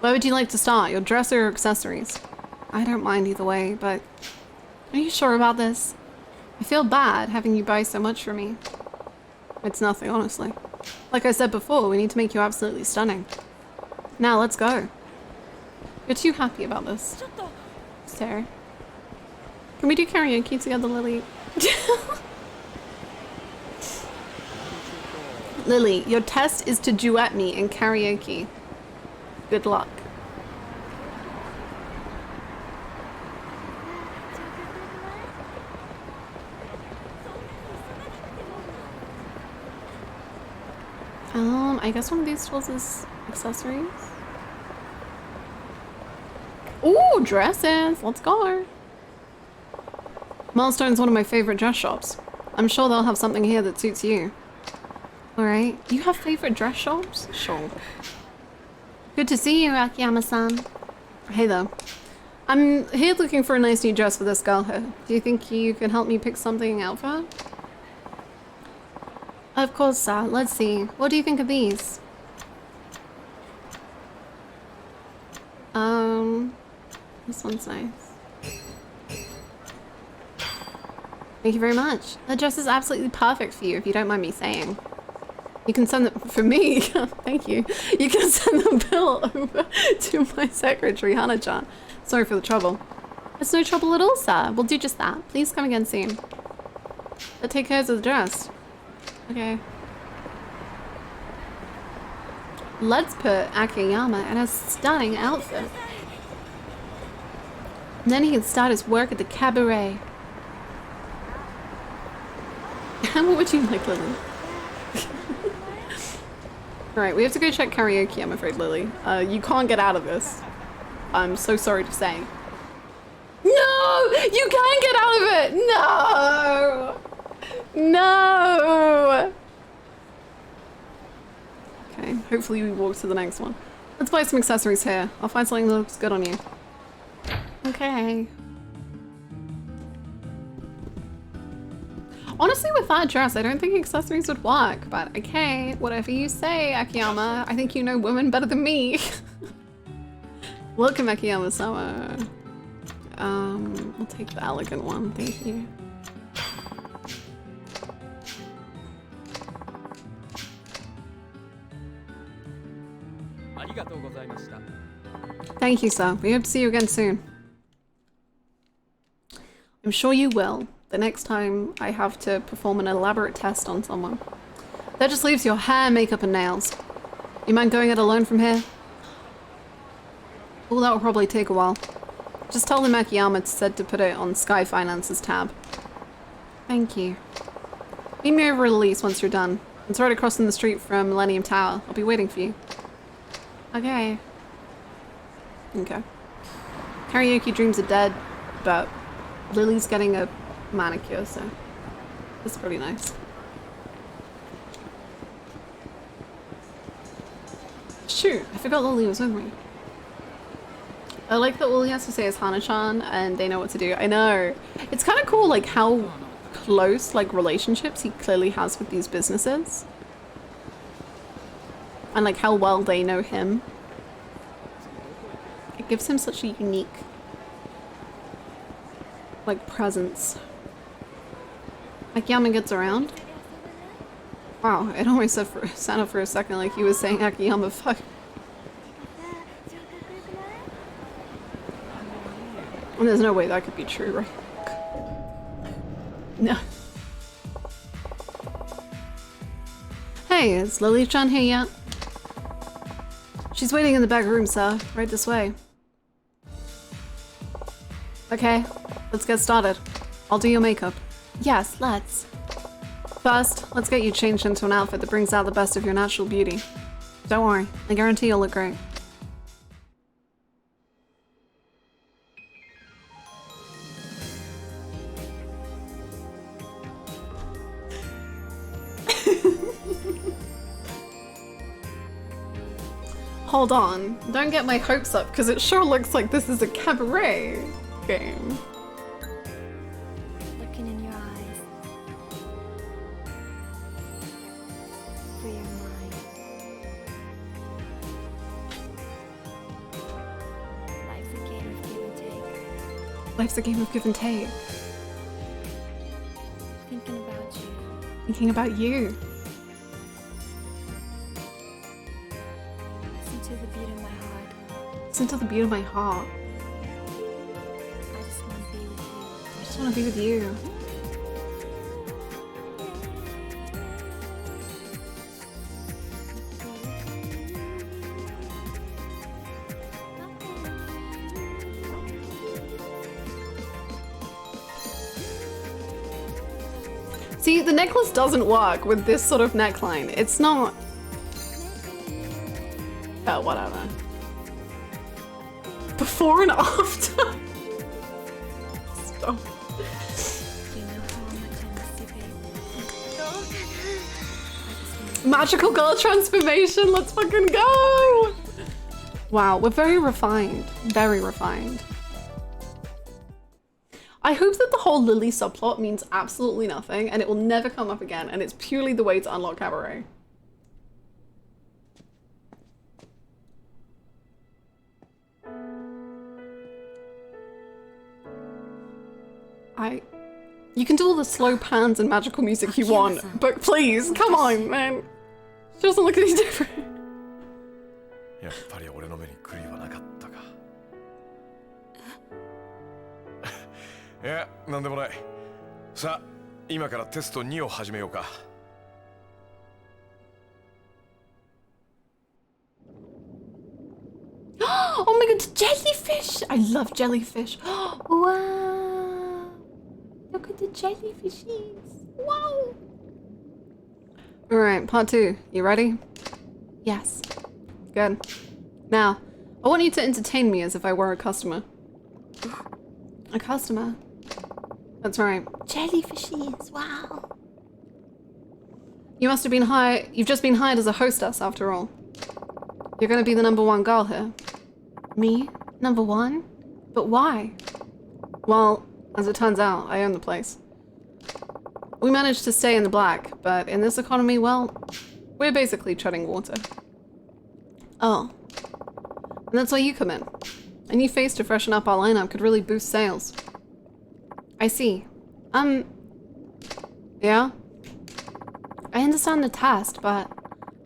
S8: Where would you like to start? Your dress or your accessories? I don't mind either way, but... Are you sure about this? I feel bad having you buy so much for me. It's nothing, honestly. Like I said before, we need to make you absolutely stunning. Now, let's go. You're too happy about this. Sarah. Can we do karaoke together, Lily? Lily, your test is to duet me in karaoke. Good luck. I guess one of these tools is accessories. Ooh, dresses! Let's go! Milestone's one of my favorite dress shops. I'm sure they'll have something here that suits you. Alright, you have favorite dress shops? Sure. Good to see you, Akiyama-san. Hey there. I'm here looking for a nice new dress for this girl here. Do you think you can help me pick something out for her? Of course, sir. Let's see. What do you think of these? This one's nice. Thank you very much. The dress is absolutely perfect for you, if you don't mind me saying. You can send it for me. Thank you. You can send the bill over to my secretary, Hannah-chan. Sorry for the trouble. It's no trouble at all, sir. We'll do just that. Please come again soon. But take care of the dress. Okay. Let's put Akiyama in a stunning outfit. And then he can start his work at the Cabaret. What would you like, Lily? Alright, we have to go check karaoke, I'm afraid, Lily. You can't get out of this. I'm so sorry to say. No! You can't get out of it! No! No! Okay, hopefully we walk to the next one. Let's buy some accessories here. I'll find something that looks good on you. Okay. Honestly, with that dress. I don't think accessories would work, but okay, whatever you say, Akiyama. I think you know women better than me. Welcome, Akiyama-sama. We'll take the elegant one, thank you. Thank you, sir. We hope to see you again soon. I'm sure you will, the next time I have to perform an elaborate test on someone. That just leaves your hair, makeup, and nails. You mind going it alone from here? Well, that will probably take a while. Just tell them Akiyama said to put it on Sky Finance's tab. Thank you. Meet me over at Elise once you're done. It's right across in the street from Millennium Tower. I'll be waiting for you. Okay. Okay. Karaoke dreams are dead, but Lily's getting a manicure, so it's pretty nice. Shoot, I forgot Lily was with me. I like that all he has to say is Hana-chan and they know what to do. I know. It's kind of cool like how close like relationships he clearly has with these businesses. And like how well they know him. It gives him such a unique like presence. Akiyama gets around. Wow, it almost sounded for a second like he was saying Akiyama fuck. And there's no way that could be true, right? No. Hey, is Lily-chan here yet? She's waiting in the back room, sir. Right this way. Okay, let's get started. I'll do your makeup. Yes, let's. First, let's get you changed into an outfit that brings out the best of your natural beauty. Don't worry, I guarantee you'll look great. Hold on, don't get my hopes up because it sure looks like this is a cabaret game.
S3: Looking in your eyes. For your mind. Life's a game of give and take.
S8: Life's a game of give and take.
S3: Thinking about you.
S8: Thinking about you.
S3: Listen to the beat of my heart.
S8: Listen to the beat of my heart.
S3: I just want to be with you.
S8: I just want to be with you. See, the necklace doesn't work with this sort of neckline. It's not... Oh, whatever. Before and after? Stop. Magical girl transformation, let's fucking go! Wow, we're very refined. Very refined. I hope that the whole Lily subplot means absolutely nothing and it will never come up again and it's purely the way to unlock Cabaret. You can do all the slow pans and magical music you want, but please, come on, man. She doesn't look any different.
S5: やっぱり俺の目に狂いはなかったか。いや、なんでもない。さあ、今からテスト2を始めようか。
S8: Oh my god, jellyfish! I love jellyfish. Wow. Look at the jellyfishes. Wow. Alright, part 2. You ready? Yes. Good. Now, I want you to entertain me as if I were a customer. A customer? That's right. Jellyfishes, wow. You must have been hired. You've just been hired as a hostess after all. You're gonna be the #1 girl here. Me? #1? But why? Well, as it turns out, I own the place.
S1: We managed to stay in the black, but in this economy, well, we're basically treading water. Oh. And that's where you come in. A new face to freshen up our lineup could really boost sales. I see. Yeah? I understand the test, but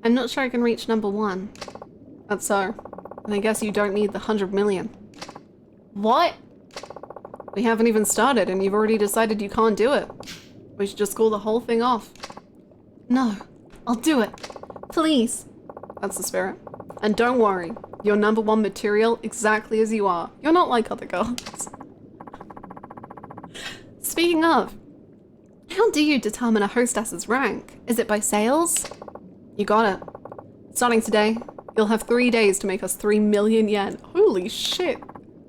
S1: I'm not sure I can reach #1. That's so. And I guess you don't need the 100 million. What? We haven't even started and you've already decided you can't do it. We should just call the whole thing off. No, I'll do it. Please. That's the spirit. And don't worry, you're #1 material exactly as you are. You're not like other girls. Speaking of, how do you determine a hostess's rank? Is it by sales? You got it. Starting today, you'll have 3 days to make us 3 million yen. Holy shit.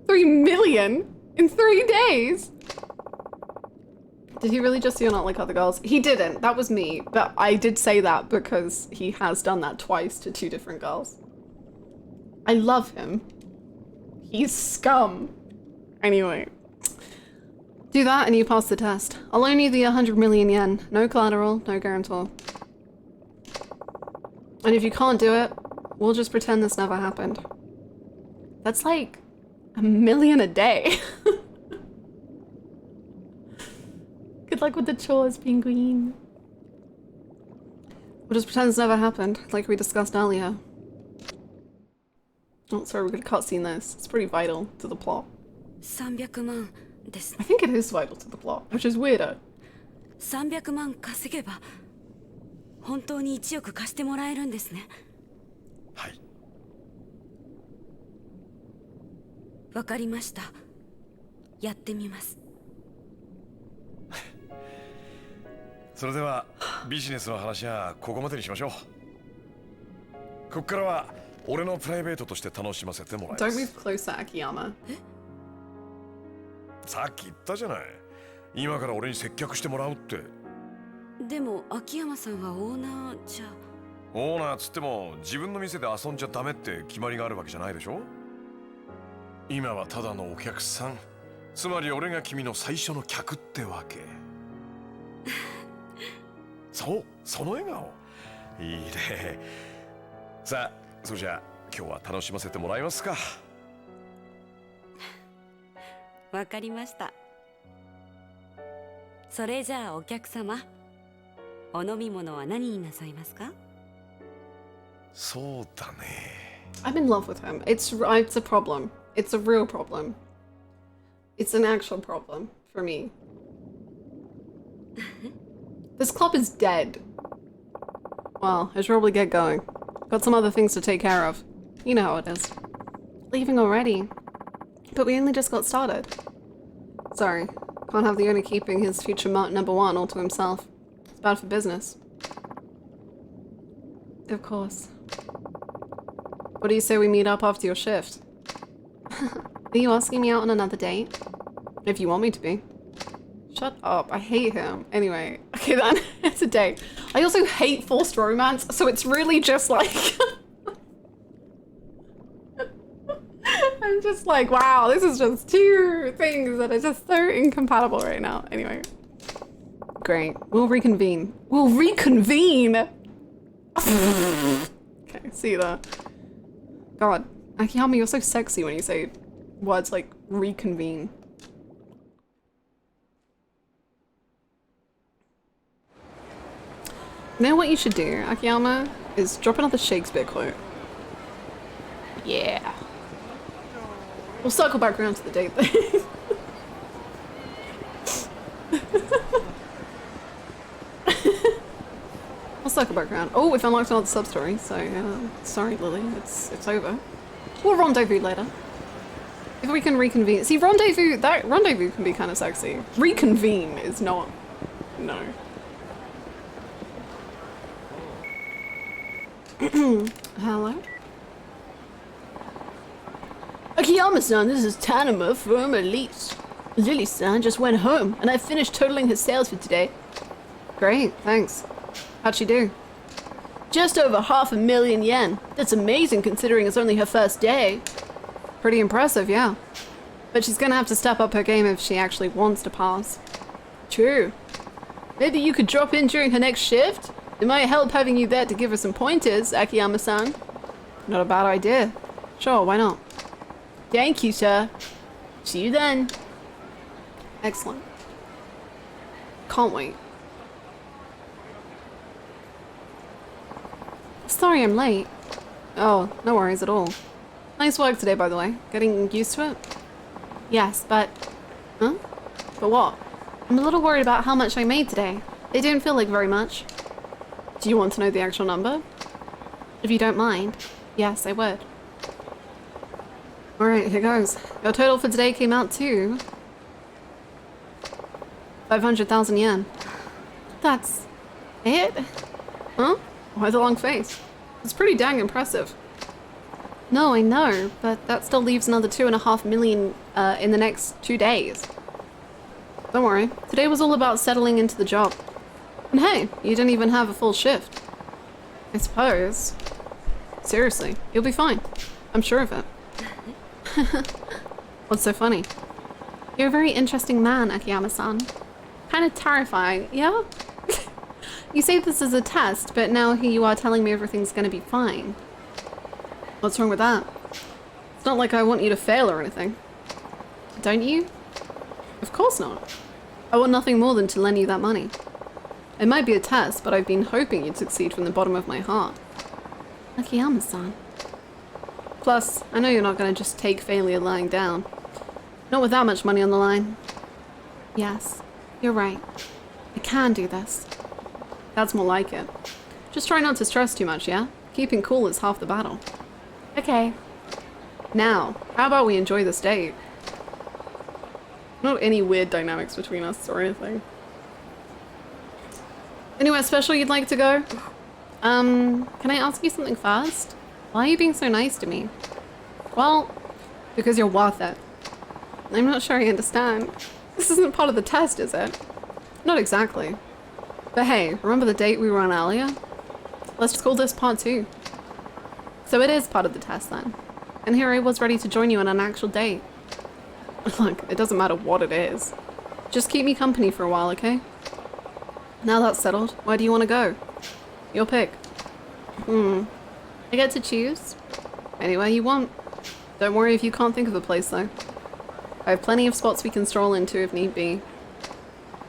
S1: 3 million in 3 days? Did he really just say you're not like other girls? He didn't. That was me. But I did say that because he has done that twice to 2 different girls. I love him. He's scum. Anyway. Do that and you pass the test. I'll loan you the 100 million yen. No collateral, no guarantor. And if you can't do it, we'll just pretend this never happened. That's like $1 million a day. Good luck with the chores, penguin. We'll just pretend this never happened, like we discussed earlier. Oh, sorry, we're gonna cutscene this. It's pretty vital to the plot.
S13: 300万です。
S1: I think it is vital to the plot, which is weirder.
S13: 300万稼げば本当に1億貸してもらえるんですね。
S5: はい。
S13: わかりました。やってみます。
S5: それではビジネスの話はここまでにしましょう。ここからは俺のプライベートとして楽しませてもらいます。
S1: Don't move closer, Akiyama.
S5: さっき言ったじゃない。今から俺に接客してもらうって。
S13: でも秋山さんはオーナーじゃ。
S5: オーナーつっても自分の店で遊んじゃダメって決まりがあるわけじゃないでしょ。今はただのお客さん。つまり俺が君の最初の客ってわけ。そう、その笑顔。いいね。さあ、それじゃあ今日は楽しませてもらえますか。
S13: わかりました。それじゃあお客様、お飲み物は何になさいますか？
S5: そうだね。
S1: I'm in love with him. It's a problem. It's a real problem. It's an actual problem for me. This club is dead. Well, I should probably get going. Got some other things to take care of. You know how it is. Leaving already? But we only just got started. Sorry, can't have the owner keeping his future #1 all to himself. It's bad for business. Of course. What do you say we meet up after your shift? Are you asking me out on another date? If you want me to be. Shut up, I hate him. Anyway, okay then, it's a date. I also hate forced romance, so it's really just like... I'm just like, wow, this is just 2 things that are just so incompatible right now. Anyway. Great, we'll reconvene. We'll reconvene! Okay, see you there. God, Akiyama, you're so sexy when you say words like reconvene. You know what you should do, Akiyama? Is drop another Shakespeare quote. Yeah. We'll circle back around to the date thing. We'll circle back around. Oh, we've unlocked another sub-story, so sorry Lily, it's over. We'll rendezvous later. If we can reconvene. See, that rendezvous can be kind of sexy. Reconvene is not. No. Hello? Akiyama-san, this is Tanama from Elite. Lily-san just went home, and I finished totaling her sales for today. Great, thanks. How'd she do? Just over 500,000 yen. That's amazing considering it's only her first day. Pretty impressive, yeah. But she's gonna have to step up her game if she actually wants to pass. True.
S8: Maybe you could drop in during her next shift? It might help having you there to give her some pointers, Akiyama-san. Not a bad idea. Sure, why not? Thank you, sir. See you then. Excellent. Can't wait. Sorry I'm late. Oh, no worries at all. Nice work today, by the way. Getting used to it? Yes, but... Huh? But what? I'm a little worried about how much I made today. It didn't feel like very much. Do you want to know the actual number? If you don't mind. Yes, I would. Alright, here goes. Your total for today came out to... 500,000 yen. That's... it? Huh? Why the long face? It's pretty dang impressive. No, I know, but that still leaves another 2.5 million in the next 2 days. Don't worry, today was all about settling into the job. And hey, you didn't even have a full shift. I suppose. Seriously, you'll be fine. I'm sure of it. What's so funny? You're a very interesting man, Akiyama-san. Kind of terrifying, yeah? You say this is a test, but now here you are telling me everything's gonna be fine. What's wrong with that? It's not like I want you to fail or anything. Don't you? Of course not. I want nothing more than to lend you that money. It might be a test, but I've been hoping you'd succeed from the bottom of my heart. Akiyama-san. Plus, I know you're not gonna just take failure lying down. Not with that much money on the line. Yes, you're right. I can do this. That's more like it. Just try not to stress too much, yeah? Keeping cool is half the battle. Okay. Now, how about we enjoy this date? Not any weird dynamics between us or anything. Anywhere special you'd like to go? Can I ask you something first? Why are you being so nice to me? Well, because you're worth it. I'm not sure I understand. This isn't part of the test, is it? Not exactly. But hey, remember the date we were on earlier? Let's just call this part 2. So it is part of the test then. And here I was ready to join you on an actual date. Look, it doesn't matter what it is. Just keep me company for a while, okay? Now that's settled, where do you want to go? Your pick. I get to choose? Anywhere you want. Don't worry if you can't think of a place though. I have plenty of spots we can stroll into if need be.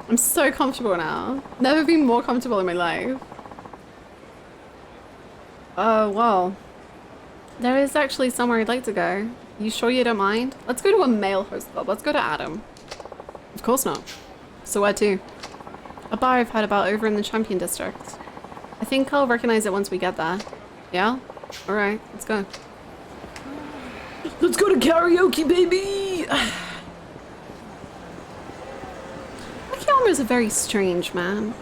S8: I'm so comfortable now. Never been more comfortable in my life. Well. There is actually somewhere I'd like to go. You sure you don't mind? Let's go to a male host club. Let's go to Adam. Of course not. So where to? A bar I've heard about over in the Champion District. I think I'll recognize it once we get there. Yeah? Alright, let's go. Let's go to karaoke, baby! Akiyama's a very strange man.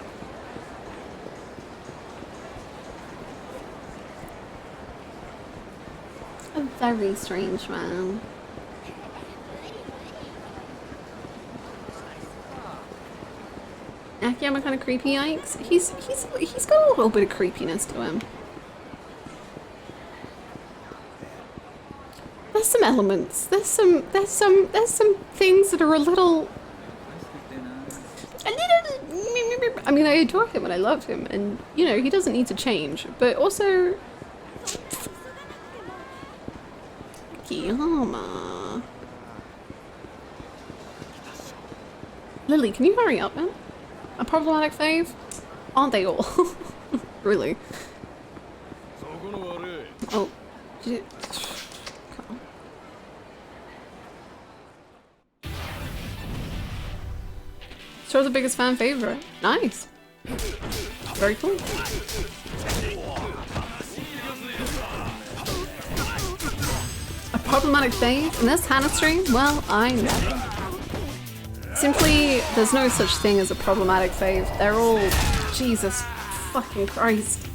S8: A very strange man. Akiyama kind of creepy, yikes. He's got a little bit of creepiness to him. There's some elements. There's some things that are a little. I mean, I adore him and I love him, and you know he doesn't need to change. But also, Akiyama. Lily, can you hurry up, man? A problematic fave? Aren't they all? Really? Oh. Show's the biggest fan favorite. Nice. Very cool. A problematic fave? In this Hannah stream? Well, I know. Simply, there's no such thing as a problematic fave. They're all... Jesus fucking Christ.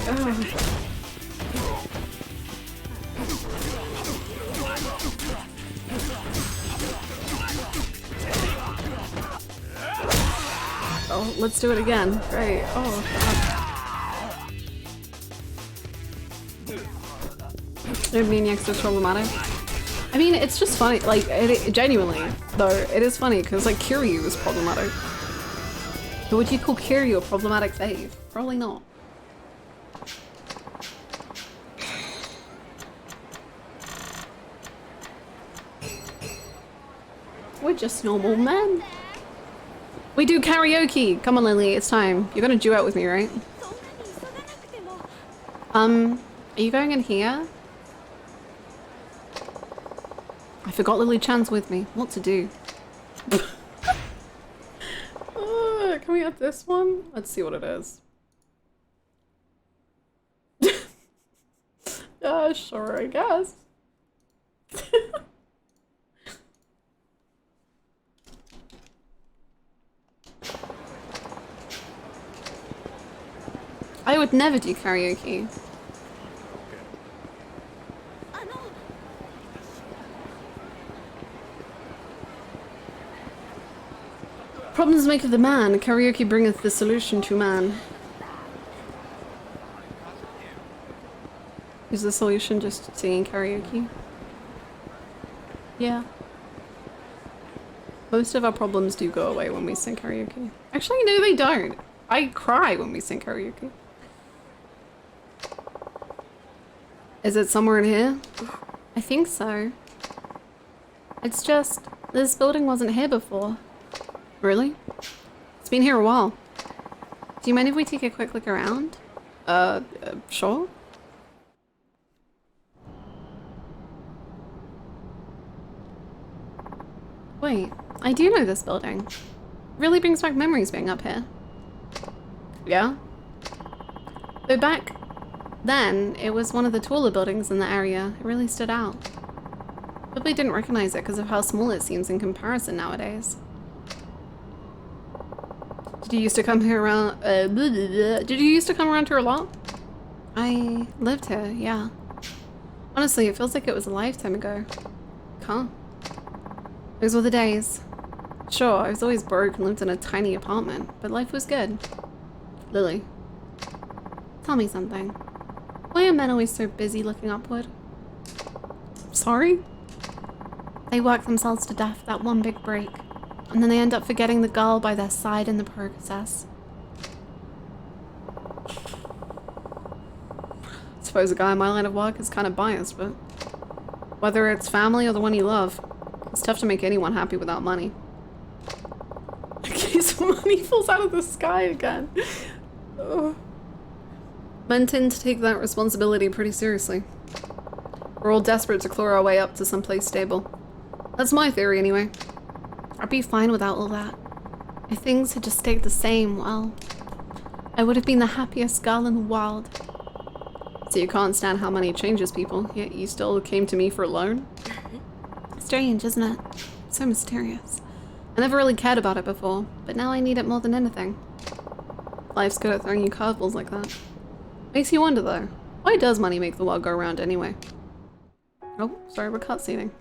S8: Ugh. Oh, let's do it again. Great. Oh, God. No maniacs are problematic.
S1: I mean, it's just funny, like, genuinely, though, it is funny, because, like, Kiryu was problematic. But would you call Kiryu a problematic fave? Probably not. We're just normal men. We do karaoke! Come on, Lily, it's time. You're gonna duet with me, right? Are you going in here? I forgot Lily Chan's with me. What to do? Can we have this one? Let's see what it is. Sure, I guess. I would never do karaoke. Problems make of the man, karaoke bringeth the solution to man. Is the solution just singing karaoke? Yeah. Most of our problems do go away when we sing karaoke. Actually, no, they don't. I cry when we sing karaoke. Is it somewhere in here? I think so. It's just, this building wasn't here before. Really? It's been here a while. Do you mind if we take a quick look around? Sure. Wait, I do know this building. Really brings back memories being up here. Yeah? Though back then, it was one of the taller buildings in the area. It really stood out. Probably didn't recognize it because of how small it seems in comparison nowadays. Did you used to come here around, did you used to come around here a lot? I lived here, yeah. Honestly, it feels like it was a lifetime ago. Huh? Those were the days. Sure, I was always broke and lived in a tiny apartment, but life was good. Lily. Tell me something. Why are men always so busy looking upward? Sorry? They work themselves to death that one big break. And then they end up forgetting the girl by their side in the process. I suppose a guy in my line of work is kind of biased, but whether it's family or the one you love, it's tough to make anyone happy without money. In case money falls out of the sky again. Ugh. Men tend to take that responsibility pretty seriously. We're all desperate to claw our way up to someplace stable. That's my theory anyway. I'd be fine without all that. If things had just stayed the same, well, I would have been the happiest girl in the world. So you can't stand how money changes people, yet you still came to me for a loan? Strange, isn't it? So mysterious. I never really cared about it before, but now I need it more than anything. Life's good at throwing you curveballs like that. Makes you wonder though, why does money make the world go round anyway? Oh, sorry, we're cutscening.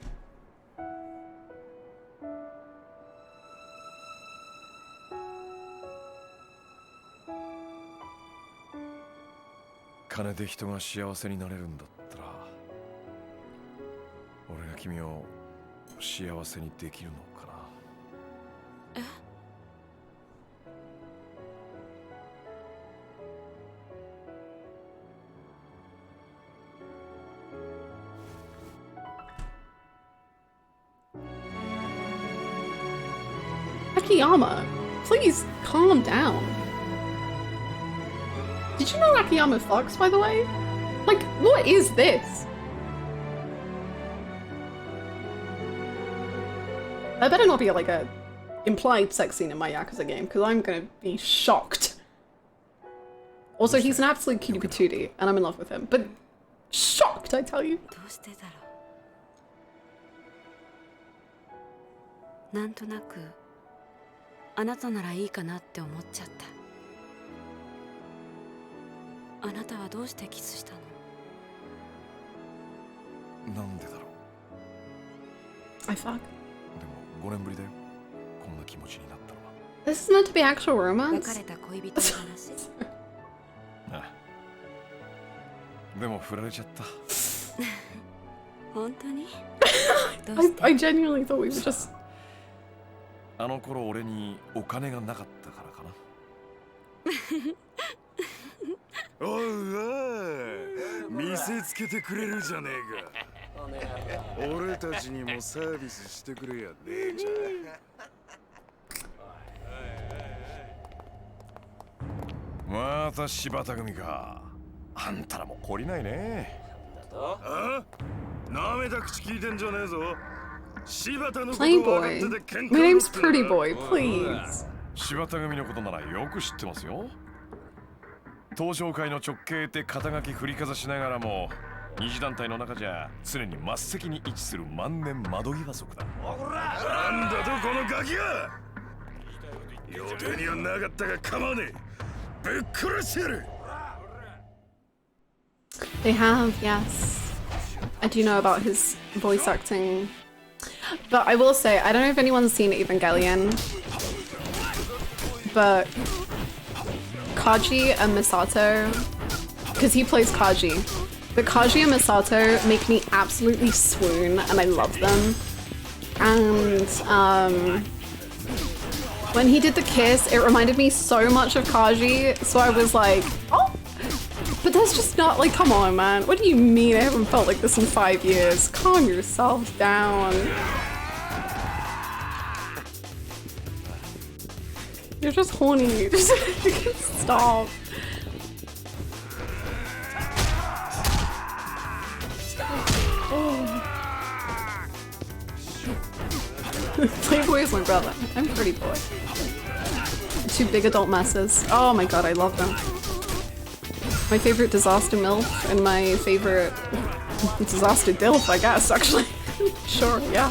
S5: 金で人が幸せになれるんだったら、俺が君を幸せにできるのかな。え？Akiyama,
S1: please calm down. Did you know Akiyama fucks, by the way? Like, what is this? There better not be like a implied sex scene in my Yakuza game, because I'm gonna be shocked. Also, he's an absolute cutie patootie, and I'm in love with him, but shocked, I tell you.
S13: なんとなくあなたならいいかなって思っちゃった。あなたはどうしてキスしたの？
S5: なんでだろう。
S1: I fuck.
S5: でも5年ぶりだよ。こんな気持ちになったのは。
S1: This is meant to be actual romance?
S13: 別れた恋人の話。
S5: ああ。でも振られちゃった。
S8: I genuinely thought we were just...
S5: あの頃俺にお金がなかったからかな。おいおい、見せつけてくれるじゃねえか。俺たちにもサービスしてくれや姉ちゃん。また柴田組か。あんたらも懲りないね。あ？なめた口聞いてんじゃねえぞ。柴田のことを分かってて喧嘩を売ってんだ。
S8: My name's Pretty Boy, please.
S5: 柴田組のことならよく知ってますよ。東上会の直系って肩書き振りかざしながらも、二次団体の中じゃ常に末席に位置する万年窓際族だ。なんだとこのガキが。予定にはなかったが構わねえ。ぶっ殺してやる。
S8: They have, yes. I do know about his voice acting. But I will say, I don't know if anyone's seen Evangelion, but Kaji and Misato, because he plays Kaji, but Kaji and Misato make me absolutely swoon, and I love them. And when he did the kiss, it reminded me so much of Kaji, so I was like, oh! But that's just not, like, come on, man. What do you mean I haven't felt like this in 5 years? Calm yourself down. You're just horny. Just stop. Oh. Playboy is my brother. I'm Pretty Boy. Two big adult messes. Oh my god, I love them. My favorite disaster MILF and my favorite disaster DILF, I guess, actually. Sure, yeah.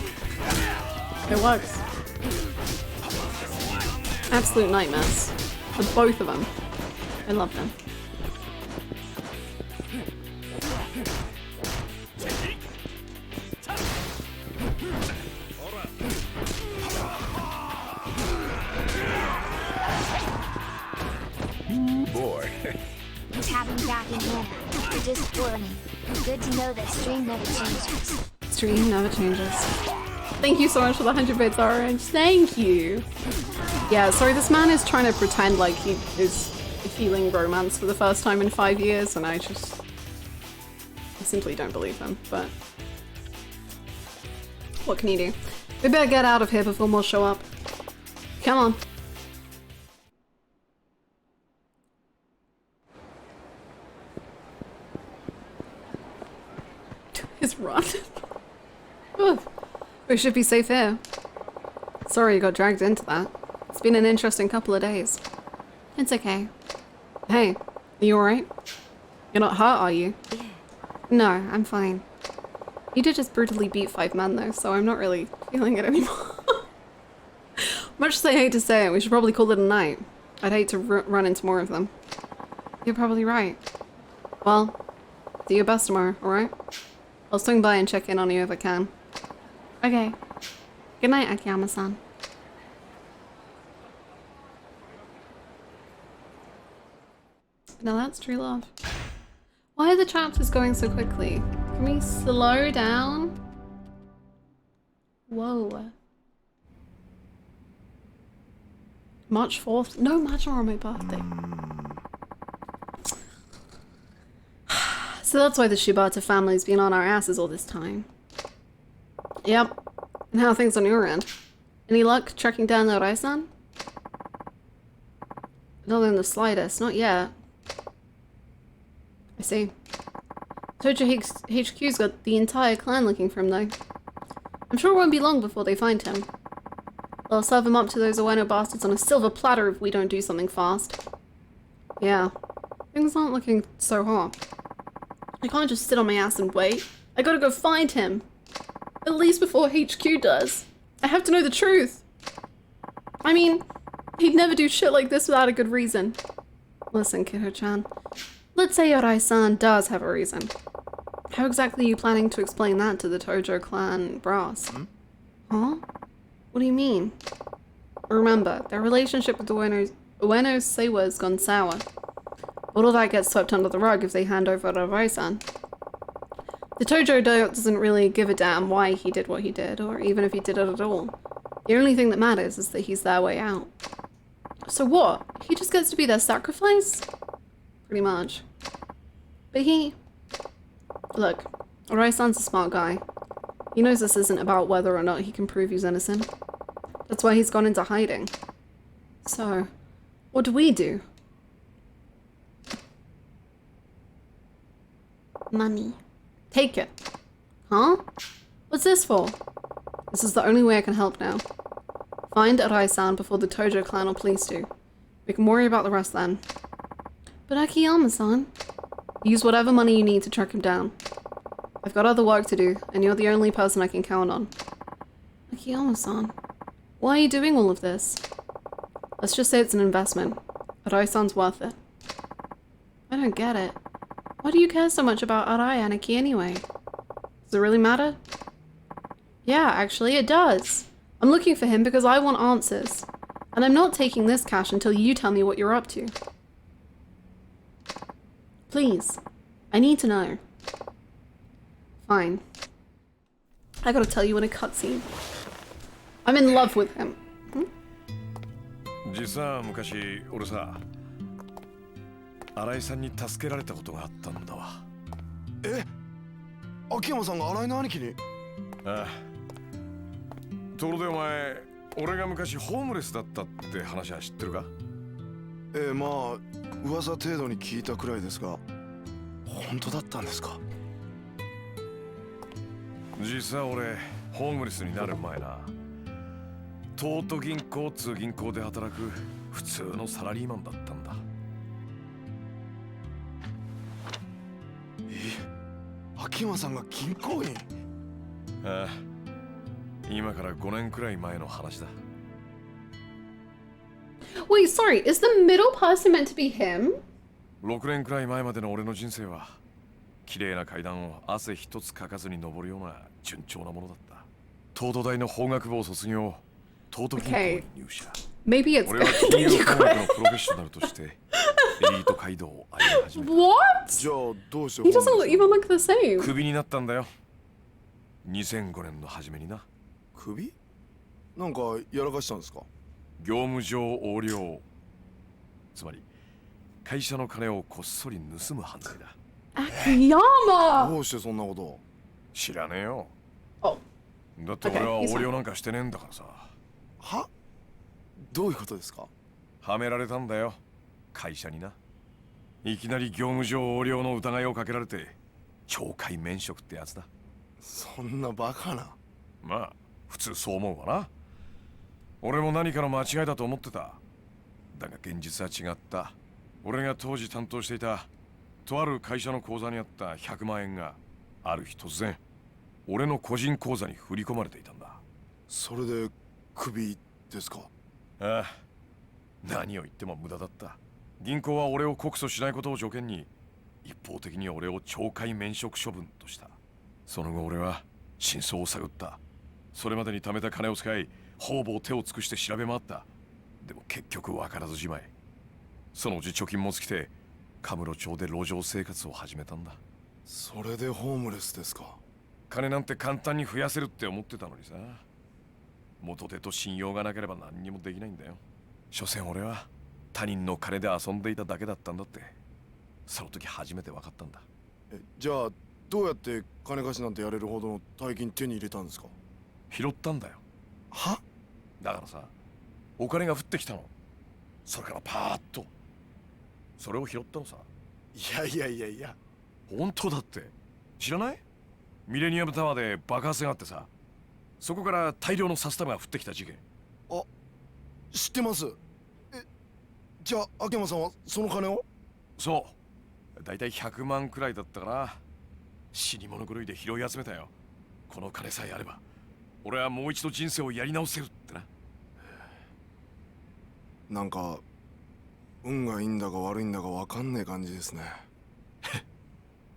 S8: It works. Absolute nightmares. For both of them. I love them.
S5: Boy.
S3: Tapping back in Hannah. You're just boring. Good to know that stream never changes.
S8: Stream never changes. Thank you so much for the 100 bits, Orange. Thank you. Yeah, sorry, this man is trying to pretend like he is feeling romance for the first time in 5 years, and I simply don't believe him, but what can you do? We better get out of here before more show up. Come on. His run. We should be safe here. Sorry you got dragged into that. It's been an interesting couple of days. It's okay. Hey, are you alright? You're not hurt, are you? No, I'm fine. You did just brutally beat 5 men though, so I'm not really feeling it anymore. Much as I hate to say it, we should probably call it a night. I'd hate to run into more of them. You're probably right. Well, do your best tomorrow, alright? I'll swing by and check in on you if I can. Okay. Good night, Akiyama-san. Now that's true love. Why are the chapters going so quickly? Can we slow down? Whoa. March 4th? No, March on my birthday. So that's why the Shibata family's been on our asses all this time. Yep. And how are things on your end? Any luck tracking down the Rai-san? Not in the slightest, not yet. I see. Tojo HQ's got the entire clan looking for him though. I'm sure it won't be long before they find him. They'll serve him up to those Ueno bastards on a silver platter if we don't do something fast. Yeah. Things aren't looking so hot. I can't just sit on my ass and wait. I gotta go find him. At least before HQ does. I have to know the truth. I mean, he'd never do shit like this without a good reason. Listen, Kiddo-chan. Let's say Arai-san does have a reason. How exactly are you planning to explain that to the Tojo clan brass? Huh? What do you mean? Remember, their relationship with the Ueno Seiwa's gone sour. All of that gets swept under the rug if they hand over Arai-san. The Tojo doesn't really give a damn why he did what he did, or even if he did it at all. The only thing that matters is that he's their way out. So what? He just gets to be their sacrifice? Pretty much. But look, Arai-san's a smart guy. He knows this isn't about whether or not he can prove he's innocent. That's why he's gone into hiding. So, what do? Money. Take it. Huh? What's this for? This is the only way I can help now. Find Arai-san before the Tojo clan or police do. We can worry about the rest then. But Akiyama-san, use whatever money you need to track him down. I've got other work to do, and you're the only person I can count on. Akiyama-san, why are you doing all of this? Let's just say it's an investment. Arai-san's worth it. I don't get it. Why do you care so much about Arai and Aki anyway? Does it really matter? Yeah, actually it does. I'm looking for him because I want answers. And I'm not taking this cash until you tell me what you're up to. Please. I need to know. Fine. I gotta tell you in a cutscene. I'm in love with him.
S5: 実は昔俺さ、新井さんに助けられたことがあったんだわ。え、秋山さんが新井の兄貴に？ああ。ところでお前、俺が昔ホームレスだったって話は知ってるか？まあ噂程度に聞いたくらいですが、本当だったんですか？実は俺ホームレスになる前な、東都銀行通銀行で働く普通のサラリーマンだったんだ。秋山さんが銀行員？ああ、今から5年くらい前の話だ。
S8: Wait, sorry, is the middle person meant to be him?
S5: 6年くらい前までの俺の人生は綺麗な階段を汗一つかかずに登るような順調なものだった。東都大の法学部を卒業、東都銀行に入社。
S8: Maybe it's
S5: 俺は金融科学のプロフェッショナルとしてエリート街道を歩み始めた。
S8: What?
S5: じゃあどうして
S8: He doesn't even look the same.
S5: クビになったんだよ。2005年の初めにな。クビ？なんかやらかしたんですか？業務上横領。つまり会社の金をこっそり盗む犯罪だ。
S8: Akiyama!
S5: どうしてそんなこと？知らねえよ。だって俺は横領なんかしてねえんだからさ。は？どういうことですか？はめられたんだよ、会社にな。いきなり業務上横領の疑いをかけられて懲戒免職ってやつだ。そんなバカな。まあ普通そう思うわな。俺も何かの間違いだと思ってた。だが現実は違った。俺が当時担当していたとある会社の口座にあった100万円がある日突然俺の個人口座に振り込まれていたんだ。それでクビですか？ああ、何を言っても無駄だった。銀行は俺を告訴しないことを条件に一方的に俺を懲戒免職処分とした。その後俺は真相を探った。それまでに貯めた金を使い方々手を尽くして調べ回った。でも結局分からずじまい。そのうち貯金も尽きてカムロ町で路上生活を始めたんだ。それでホームレスですか？金なんて簡単に増やせるって思ってたのにさ。元手と信用がなければ何にもできないんだよ。所詮俺は他人の金で遊んでいただけだったんだって、その時初めて分かったんだ。じゃあどうやって金貸しなんてやれるほどの大金手に入れたんですか？拾ったんだよ。は？だからさ、お金が降ってきたの。それからパーッとそれを拾ったのさ。いや本当だって。知らない？ミレニアムタワーで爆発があってさ、そこから大量の札束が降ってきた事件。あ、知ってます。じゃあ秋山さんはその金を？そう、だいたい100万くらいだったかな。死に物狂いで拾い集めたよ。この金さえあれば俺はもう一度人生をやり直せるってな。なんか運がいいんだか悪いんだか分かんねえ感じですね。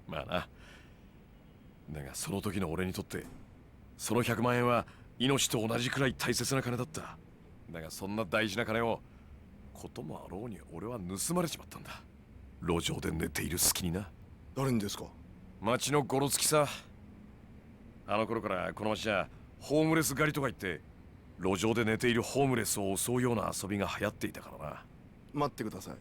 S5: まあな。だがその時の俺にとってその100万円は命と同じくらい大切な金だった。だがそんな大事な金をこともあろうに俺は盗まれちまったんだ。路上で寝ている隙にな。誰にですか？町のゴロつきさ。あの頃からこの町はホームレス狩りとか言って路上で寝ているホームレスを襲うような遊びが流行っていたからな。
S14: 待ってください。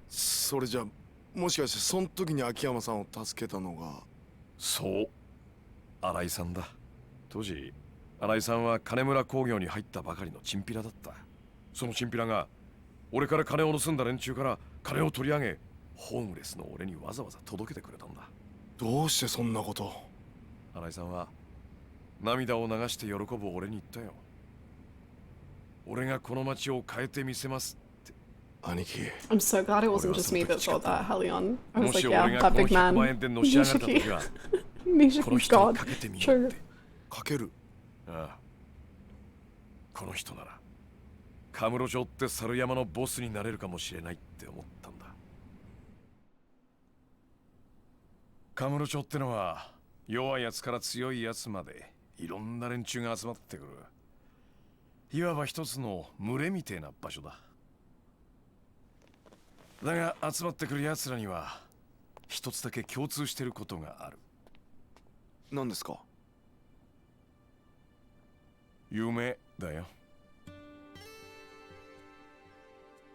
S14: それじゃもしかしてその時に秋山さんを助けたのが。
S5: そう、新井さんだ。当時新井さんは金村工業に入ったばかりのチンピラだった。そのチンピラが俺から金を盗んだ連中から金を取り上げ、ホームレスの俺にわざわざ届けてくれたんだ。
S14: どうしてそんなこと。
S5: 新井さんは涙を流して喜ぶ俺に言ったよ。俺がこの街を変えてみせますって。兄貴。
S1: I'm so glad it wasn't just me that thought that, Helion. I was
S5: も
S1: like,
S5: し
S1: yeah,
S5: 俺が
S1: that
S5: この
S1: big
S5: 100
S1: man.
S5: 万円でのし上がった時はこの
S1: Nishiki's
S5: 人
S1: God.
S5: にかけてみよう
S1: True.
S5: って。
S14: かける。
S5: ああ、この人ならカムロ町って猿山のボスになれるかもしれないって思ったんだ。カムロ町ってのは弱いやつから強いやつまでいろんな連中が集まってくる、いわば一つの群れみてえな場所だ。だが集まってくるやつらには一つだけ共通してることがある。
S14: 何ですか。
S5: 夢だよ。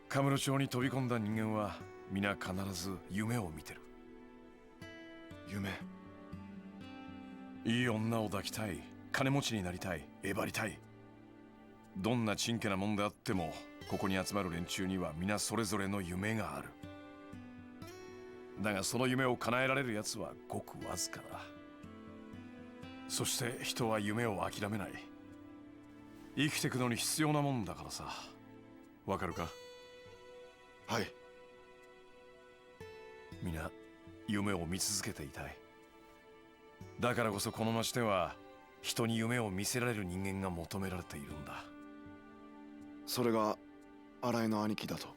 S5: カムロ町に飛び込んだ人間は皆必ず夢を見てる。
S14: 夢。
S5: いい女を抱きたい、金持ちになりたい、えばりたい。どんなちんけなもんであってもここに集まる連中には皆それぞれの夢がある。だがその夢を叶えられるやつはごくわずかだ。そして人は夢を諦めない。生きていくのに必要なもんだからさ。わかるか。
S14: はい。
S5: 皆夢を見続けていたい。だからこそこの町では人に夢を見せられる人間が求められているんだ。
S14: それが新井の兄貴だと。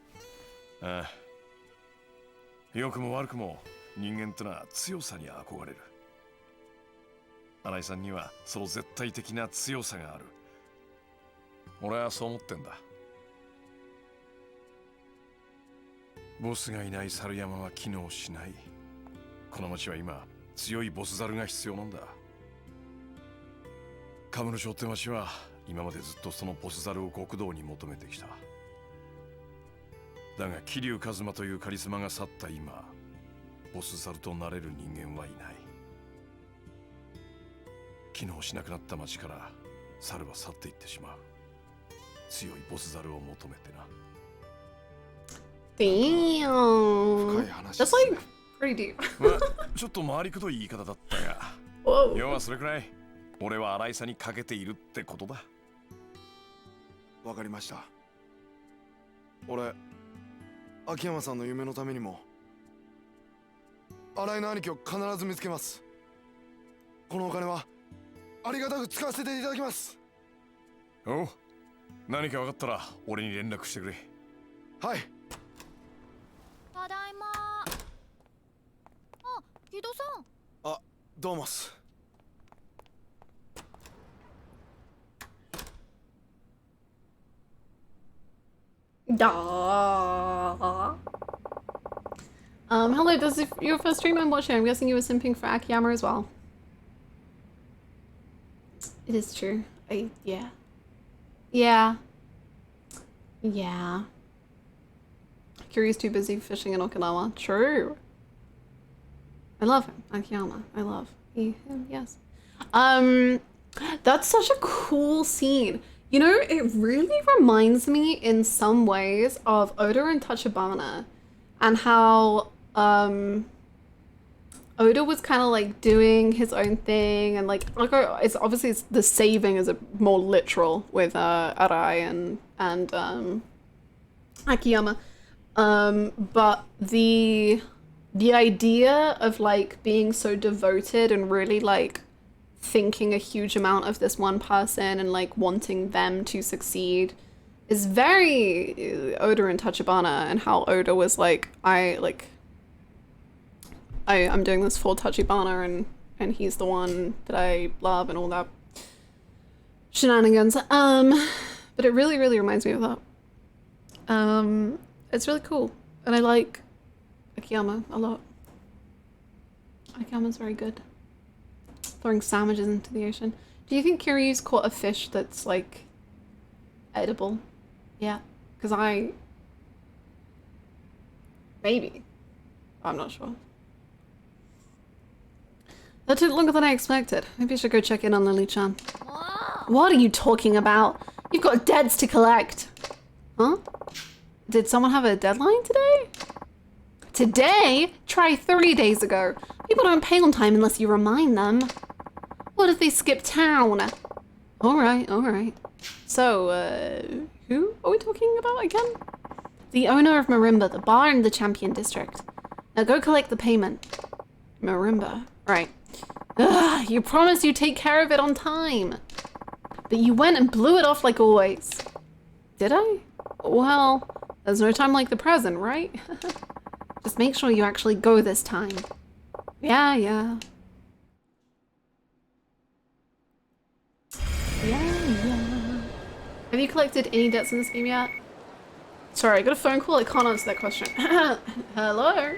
S5: ああ、良くも悪くも人間ってのは強さに憧れる。新井さんにはその絶対的な強さがある。俺はそう思ってんだ。ボスがいない猿山は機能しない。この町は今強いボス猿が必要なんだ。カムロ町って町は今までずっとそのボス猿を極道に求めてきた。だが桐生一馬というカリスマが去った今、ボス猿となれる人間はいない。機能しなくなった町から猿は去っていってしまう。強いボス猿を求めてな。
S1: Damn. That's like pretty deep.
S5: まあ、ちょっと回りくどい言い方だったが、
S1: Whoa.
S5: 要はそれくらい俺は新井さんにかけているってことだ。
S14: わかりました。俺秋山さんの夢のためにも新井の兄貴を必ず見つけます。このお金はありがたく使わせていただきます。
S5: おう、何か分かったら俺に連絡してくれ。
S14: はい。
S10: ただいま。あ、木戸さん。
S14: あ、どうもっす。
S1: Hello, this is your first stream I'm watching. I'm guessing you were simping for Akiyama as well. It is true. Yeah. Yeah. Yeah. Kiryu's too busy fishing in Okinawa. True. I love him. Akiyama. I love him, yes. That's such a cool scene. You know, it really reminds me in some ways of Oda and Tachibana, and how Oda was kind of like doing his own thing, and like it's obviously the saving is a more literal with Arai and Akiyama, but the idea of like being so devoted and really like thinking a huge amount of this one person and like wanting them to succeed is very Oda and Tachibana, and how Oda was like, I'm doing this for Tachibana and he's the one that I love and all that shenanigans. But it really, really reminds me of that. It's really cool. And I like Akiyama a lot. Akiyama's very good.
S8: throwing sandwiches into the ocean. Do you think Kiryu's caught a fish that's like edible? Yeah, because maybe. I'm not sure. That took longer than I expected. Maybe I should go check in on Lily-chan. What are you talking about? You've got debts to collect. Huh? Did someone have a deadline today? Today? Try 30 days ago. People don't pay on time unless you remind them. What if they skip town? Alright, alright. So, who are we talking about again? The owner of Marimba, the bar in the Champion District. Now go collect the payment. Marimba, right. Ugh, you promised you'd take care of it on time. But you went and blew it off like always. Did I? Well, there's no time like the present, right? Just make sure you actually go this time. Yeah. Yeah. Have you collected any debts in this game yet? Sorry, I got a phone call. I can't answer that question. Hello?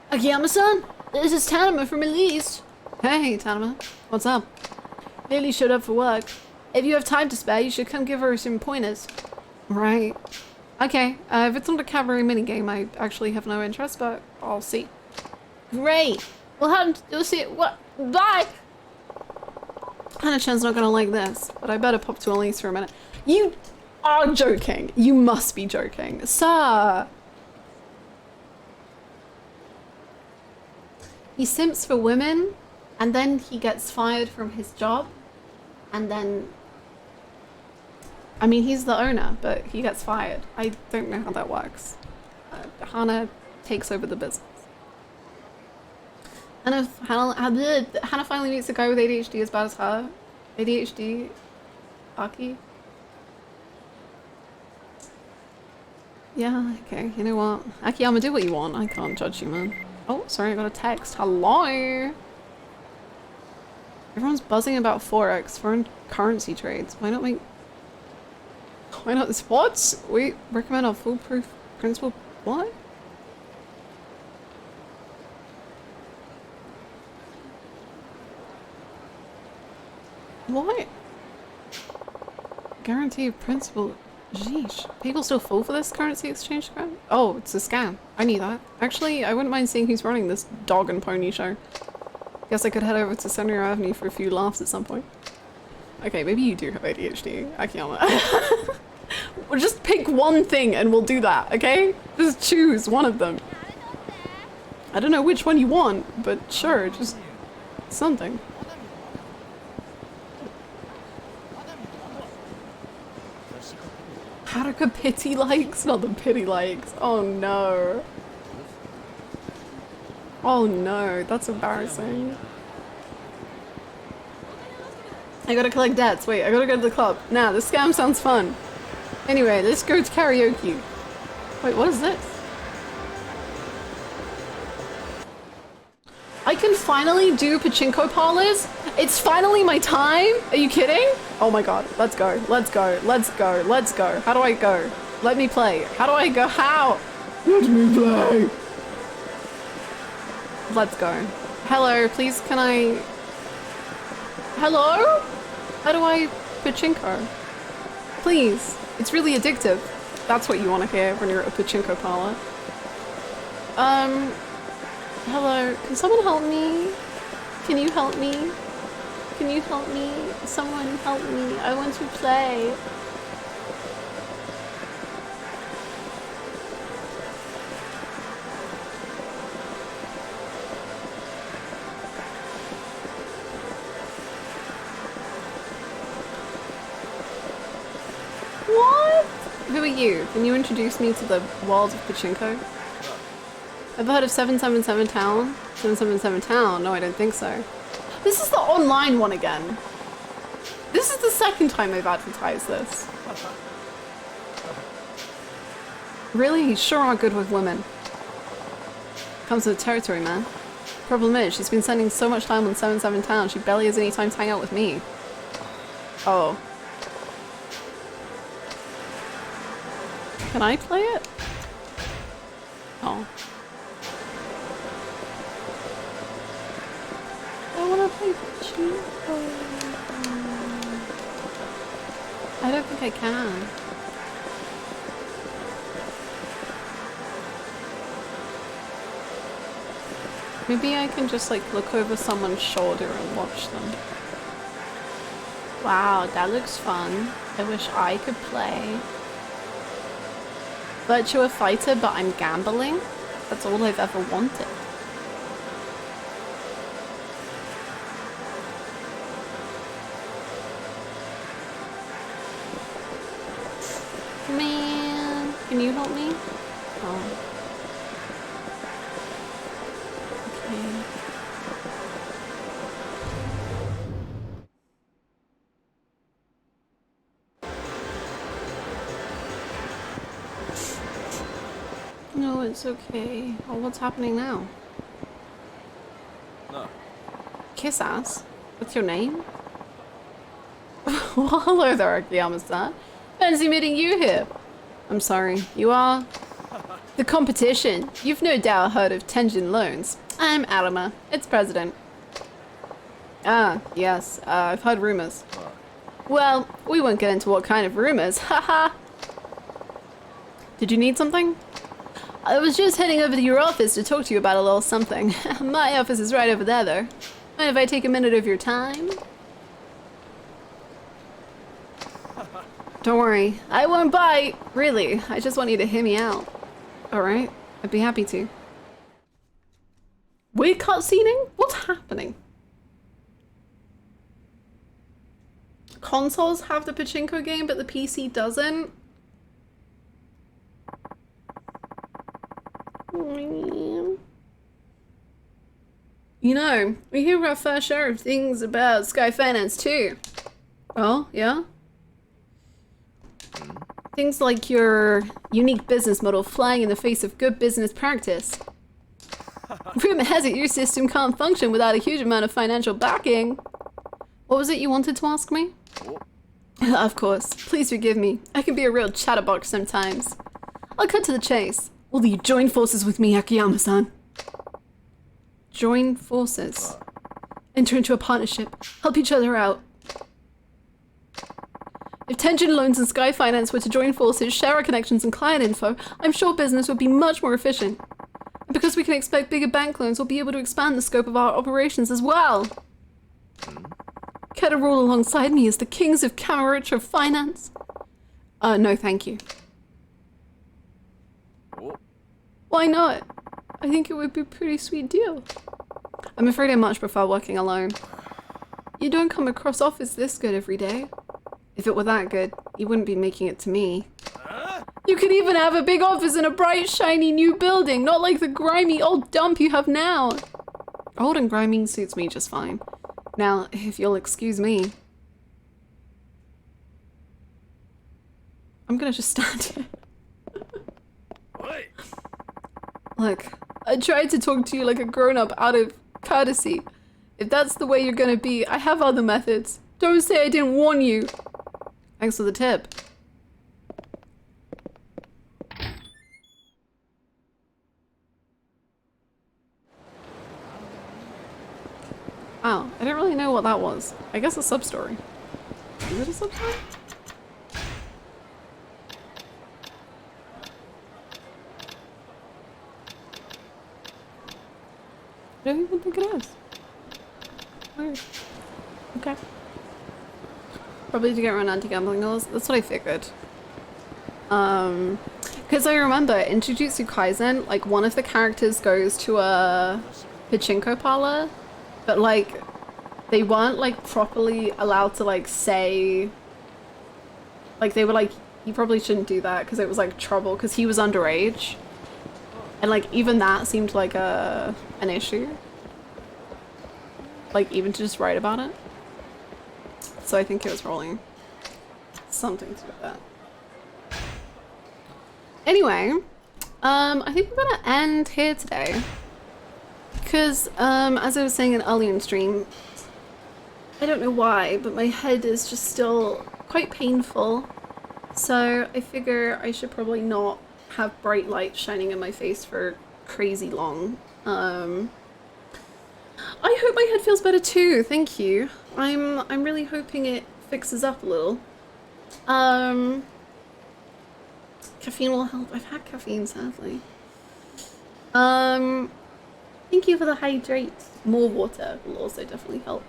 S8: Akiyama-san? This is Tanama from Elise. Hey, Tanama. What's up? Lily showed up for work. If you have time to spare, you should come give her some pointers. Right. Okay, if it's not a Cabaret minigame, I actually have no interest, but I'll see. Great! You'll see it. What? Bye! Hannah-chan's not gonna like this, but I better pop to Elise for a minute. You are joking. You must be joking. Sir! He simps for women, and then he gets fired from his job, and then... I mean, he's the owner, but he gets fired. I don't know how that works. Hannah takes over the business. Hannah finally meets a guy with ADHD as bad as her. ADHD? Aki? Yeah, okay, you know what? Akiyama, do what you want. I can't judge you, man. Oh, sorry, I got a text. Hello? Everyone's buzzing about Forex, foreign currency trades. Why not make... Why not this? What? We recommend a foolproof principle. What? What? Guarantee of principle. Jeesh. People still fall for this currency exchange scam? Oh, it's a scam. I knew that. Actually, I wouldn't mind seeing who's running this dog and pony show. Guess I could head over to Senrio Avenue for a few laughs at some point. Okay, maybe you do have ADHD, Akiyama. We'll just pick one thing and we'll do that, okay? Just choose one of them. I don't know which one you want, but sure, just something. Haruka pity likes? Not the pity likes. Oh no. Oh no, that's embarrassing. I gotta collect debts. Wait, I gotta go to the club. Nah, this scam sounds fun. Anyway, let's go to karaoke. Wait, what is this? I can finally do pachinko parlors? It's finally my time? Are you kidding? Oh my god, let's go, let's go, let's go, let's go. How do I go? Let me play. How do I go? How? Let me play. Let's go. Hello, please can I... Hello? How do I pachinko? Please. It's really addictive. That's what you want to hear when you're at a pachinko parlor. Hello, can someone help me? Can you help me? Can you help me? Someone help me. I want to play. What? Who are you? Can you introduce me to the world of pachinko? Ever heard of 777 Town? 777 Town? No, I don't think so. This is the online one again. This is the second time they've advertised this. Really? You sure are good with women. Comes with the territory, man. Problem is, she's been spending so much time on 77 Town, she barely has any time to hang out with me. Oh. Can I play it? Oh. I wanna play pachinko. I don't think I can. Maybe I can just like look over someone's shoulder and watch them. Wow, that looks fun. I wish I could play. Virtua Fighter, but I'm gambling? That's all I've ever wanted. Man, can you help me? Oh. Okay. No, it's okay. Oh, what's happening now?
S5: No.
S8: Kiss ass? What's your name? Well, hello there, Akiyama-san. Fancy meeting you here. I'm sorry, you are? The competition. You've no doubt heard of Tenjin Loans. I'm Arima, its president. Ah, yes, I've heard rumors. Well, we won't get into what kind of rumors, haha. Did you need something? I was just heading over to your office to talk to you about a little something. My office is right over there, though. Mind if I take a minute of your time? Don't worry, I won't bite. Really, I just want you to hear me out. Alright, I'd be happy to. Weird cutscening? What's happening? Consoles have the pachinko game, but the PC doesn't? You know, we hear our fair share of things about Sky Finance too. Oh, yeah? Things like your unique business model flying in the face of good business practice. Rumor has it your system can't function without a huge amount of financial backing. What was it you wanted to ask me? Of course. Please forgive me. I can be a real chatterbox sometimes. I'll cut to the chase. Will you join forces with me, Akiyama-san? Join forces. Enter into a partnership. Help each other out. If Tenjin Loans and Sky Finance were to join forces, share our connections and client info, I'm sure business would be much more efficient. And because we can expect bigger bank loans, we'll be able to expand the scope of our operations as well. Care to rule alongside me as the kings of Cabaret of finance? No thank you. Why not? I think it would be a pretty sweet deal. I'm afraid I much prefer working alone. You don't come across offers this good every day. If it were that good, you wouldn't be making it to me. You could even have a big office in a bright, shiny new building, not like the grimy old dump you have now. Old and grimy suits me just fine. Now, if you'll excuse me. I'm gonna just stand here. Look, I tried to talk to you like a grown-up out of courtesy. If that's the way you're gonna be, I have other methods. Don't say I didn't warn you. Thanks for the tip. Wow, I don't really know what that was. I guess a sub-story. Is it a sub-story? I don't even think it is. Weird. Okay. Probably to get around anti-gambling laws. That's what I figured. Because I remember in Jujutsu Kaisen, like one of the characters goes to a pachinko parlor, but like they weren't like properly allowed to like say, like they were like, you probably shouldn't do that because it was like trouble because he was underage. And like even that seemed like an issue. Like even to just write about it. So I think it was probably something to do with that. Anyway, I think we're gonna end here today. Because as I was saying in earlier in stream, I don't know why, but my head is just still quite painful. So I figure I should probably not have bright light shining in my face for crazy long.
S1: I hope my head feels better too. Thank you. I'm really hoping it fixes up a little. Caffeine will help. I've had caffeine, sadly. Thank you for the hydrate. More water will also definitely help.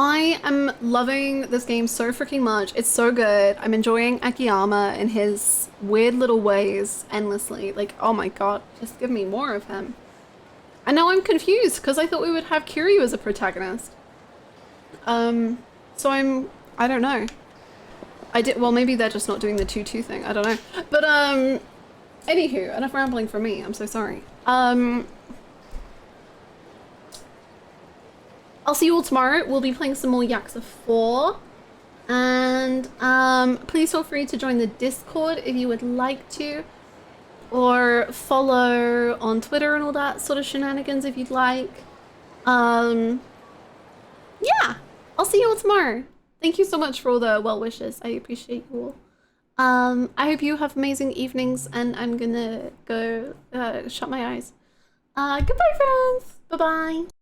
S1: I am loving this game so freaking much. It's so good. I'm enjoying Akiyama in his weird little ways endlessly. Like, oh my god, just give me more of him. And now I'm confused because I thought we would have Kiryu as a protagonist. So I don't know. Well, maybe they're just not doing the 2-2 thing. I don't know. But, anywho, enough rambling from me. I'm so sorry. I'll see you all tomorrow. We'll be playing some more Yakuza 4. And please feel free to join the Discord if you would like to. Or follow on Twitter and all that sort of shenanigans if you'd like. Yeah, I'll see you all tomorrow. Thank you so much for all the well wishes. I appreciate you all. I hope you have amazing evenings, and I'm gonna go shut my eyes. Goodbye, friends. Bye-bye.